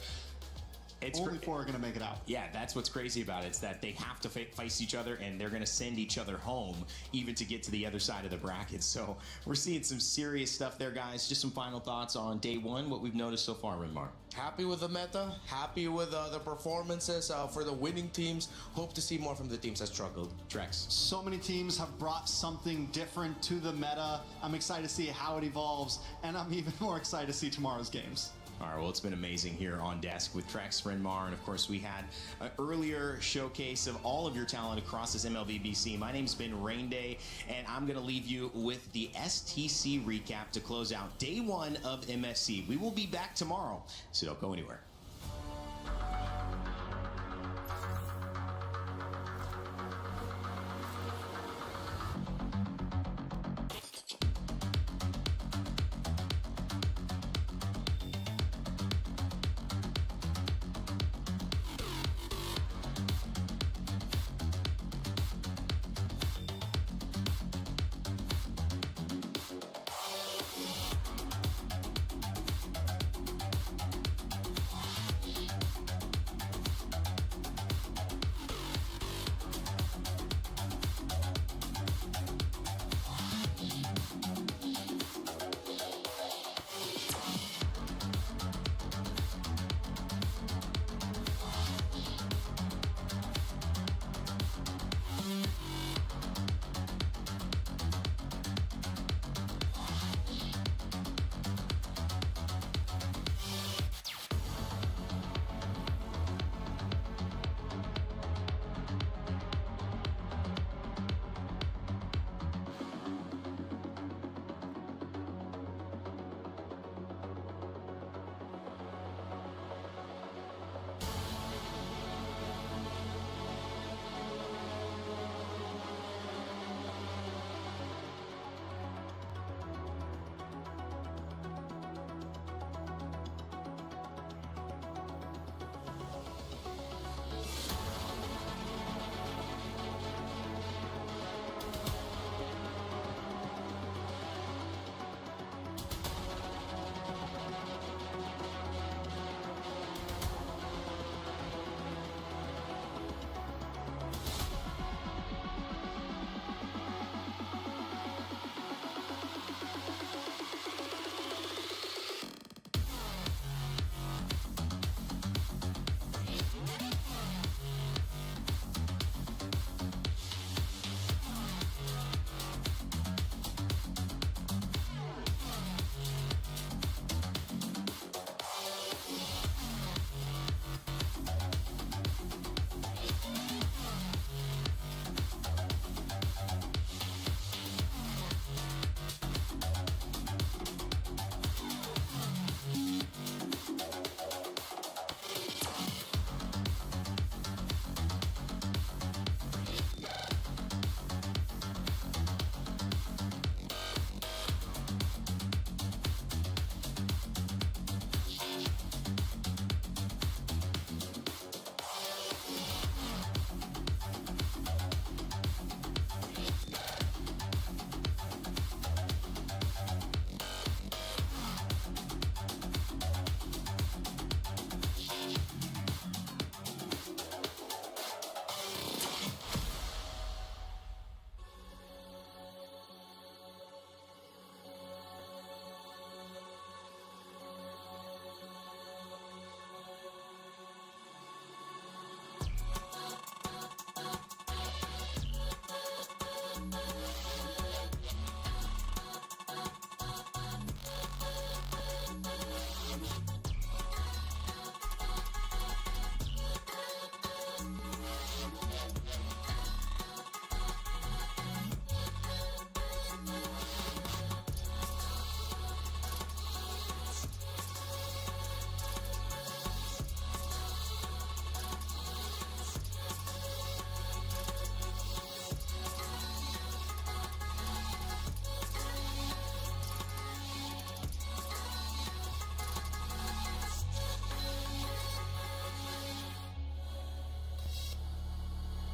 Only 4 are going to make it out. Yeah, that's what's crazy about it. It's that they have to face each other, and they're going to send each other home even to get to the other side of the bracket. So we're seeing some serious stuff there, guys. Just some final thoughts on day 1, what we've noticed so far, Renmar. Happy with the meta. Happy with the performances for the winning teams. Hope to see more from the teams that struggled. Trex. So many teams have brought something different to the meta. I'm excited to see how it evolves, and I'm even more excited to see tomorrow's games. All right, well, it's been amazing here on desk with Trex, Renmar, and of course we had an earlier showcase of all of your talent across this MLBB scene. My name's been Rain Day, and I'm going to leave you with the STC recap to close out day 1 of MSC. We will be back tomorrow, so don't go anywhere.